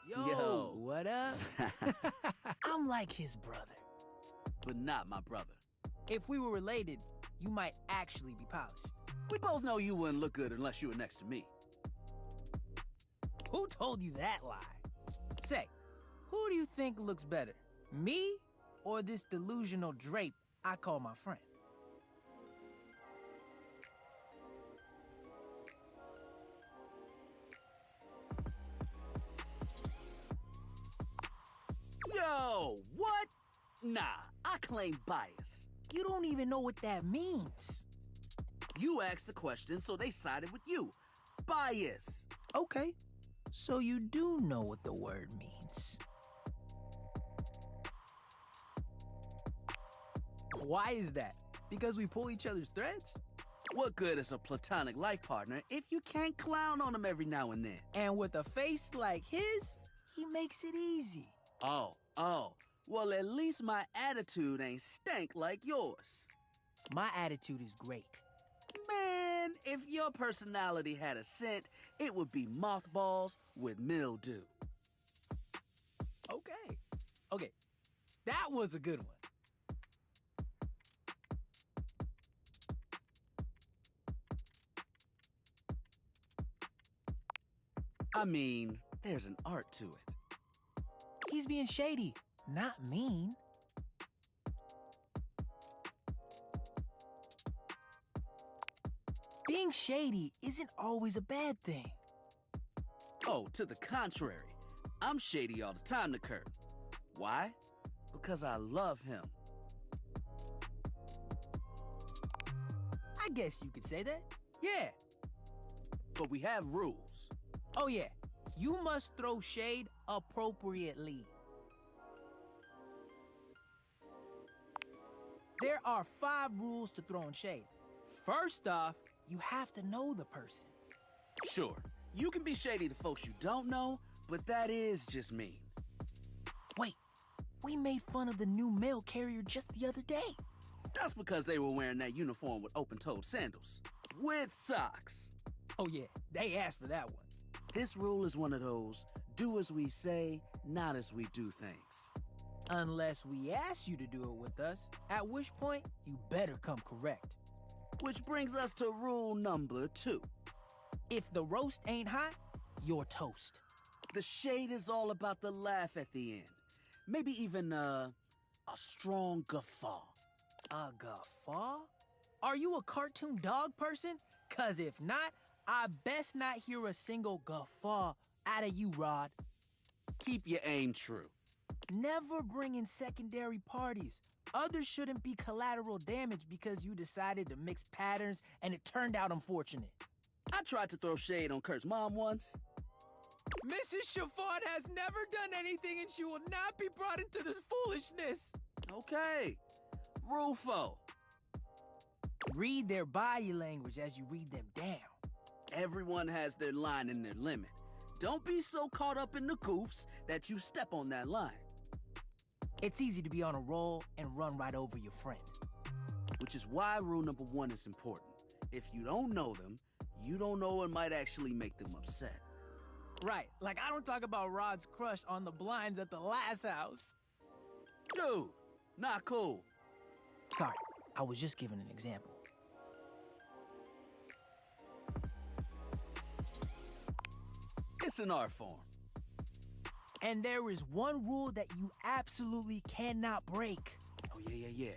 Yo, what up? I'm like his brother. But not my brother. If we were related, you might actually be polished. We both know you wouldn't look good unless you were next to me. Who told you that lie? Say, who do you think looks better? Me or this delusional drape I call my friend. Yo, what? Nah, I claim bias. You don't even know what that means. You asked the question, so they sided with you. Bias. Okay, so you do know what the word means. Why is that? Because we pull each other's threads? What good is a platonic life partner if you can't clown on him every now and then? And with a face like his, he makes it easy. Oh. Well, at least my attitude ain't stank like yours. My attitude is great. Man, if your personality had a scent, it would be mothballs with mildew. Okay, that was a good one. I mean, there's an art to it. He's being shady, not mean. Being shady isn't always a bad thing. Oh, to the contrary. I'm shady all the time to Kurt. Why? Because I love him. I guess you could say that. Yeah. But we have rules. Oh yeah, you must throw shade appropriately. There are 5 rules to throwing shade. First off, you have to know the person. Sure, you can be shady to folks you don't know, but that is just mean. Wait, we made fun of the new mail carrier just the other day. That's because they were wearing that uniform with open-toed sandals. With socks. Oh yeah, they asked for that one. This rule is one of those, do as we say, not as we do things. Unless we ask you to do it with us, at which point, you better come correct. Which brings us to rule number 2. If the roast ain't hot, you're toast. The shade is all about the laugh at the end. Maybe even a strong guffaw. A guffaw? Are you a cartoon dog person? 'Cause if not, I best not hear a single guffaw out of you, Rod. Keep your aim true. Never bring in secondary parties. Others shouldn't be collateral damage because you decided to mix patterns and it turned out unfortunate. I tried to throw shade on Kurt's mom once. Mrs. Chiffon has never done anything and she will not be brought into this foolishness. Okay. Rule 4. Read their body language as you read them down. Everyone has their line and their limit. Don't be so caught up in the goofs that you step on that line. It's easy to be on a roll and run right over your friend. Which is why rule number 1 is important. If you don't know them, you don't know what might actually make them upset. Right, like I don't talk about Rod's crush on the blinds at the last house. Dude, not cool. Sorry, I was just giving an example. It's an art form. And there is one rule that you absolutely cannot break. Oh, yeah.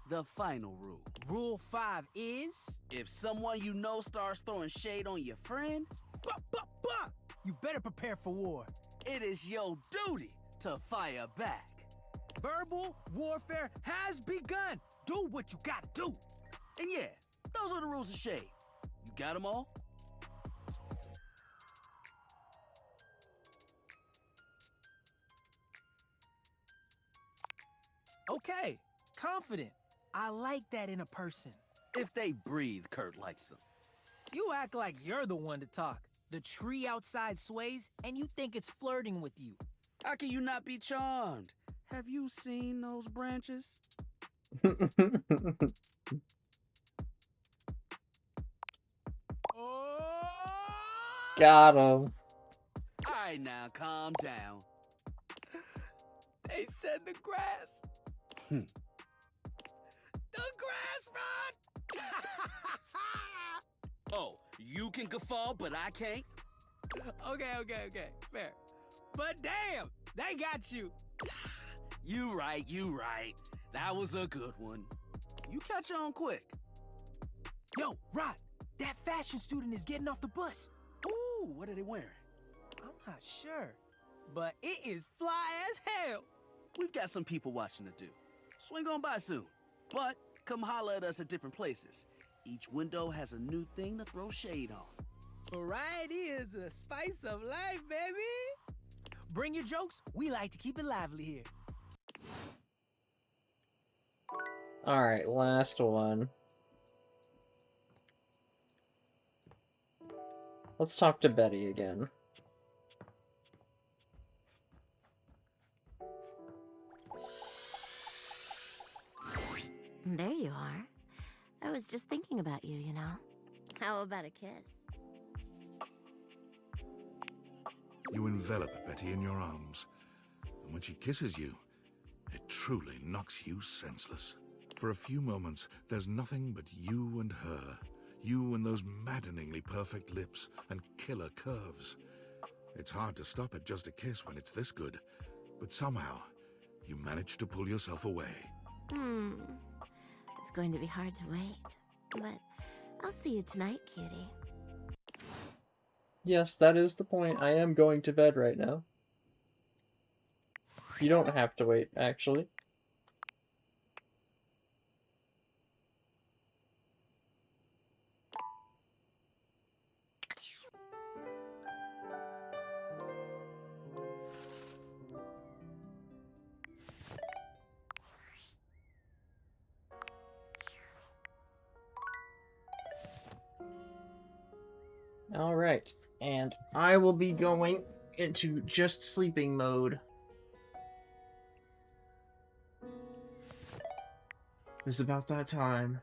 The final rule. Rule 5 is... If someone you know starts throwing shade on your friend... You better prepare for war. It is your duty to fire back. Verbal warfare has begun. Do what you gotta do. And yeah, those are the rules of shade. You got them all? Okay, confident. I like that in a person. If they breathe, Kurt likes them. You act like you're the one to talk. The tree outside sways, and you think it's flirting with you. How can you not be charmed? Have you seen those branches? Got him. All right, now calm down. They said the grass. The grass, Rod! Oh, you can guffaw, but I can't? Okay, fair. But damn, they got you. You right. That was a good one. You catch on quick. Yo, Rod, that fashion student is getting off the bus. Ooh, what are they wearing? I'm not sure, but it is fly as hell. We've got some people watching to do. Swing on by soon. But come holler at us at different places. Each window has a new thing to throw shade on. Variety is the spice of life, baby. Bring your jokes. We like to keep it lively here. Alright, last one. Let's talk to Betty again. There you are. I was just thinking about you, you know. How about a kiss? You envelop Betty in your arms, and when she kisses you, it truly knocks you senseless. For a few moments, there's nothing but you and her. You and those maddeningly perfect lips and killer curves. It's hard to stop at just a kiss when it's this good, but somehow, you manage to pull yourself away. It's going to be hard to wait, but I'll see you tonight, cutie. Yes, that is the point. I am going to bed right now. You don't have to wait, actually. Alright, and I will be going into just sleeping mode. It's about that time.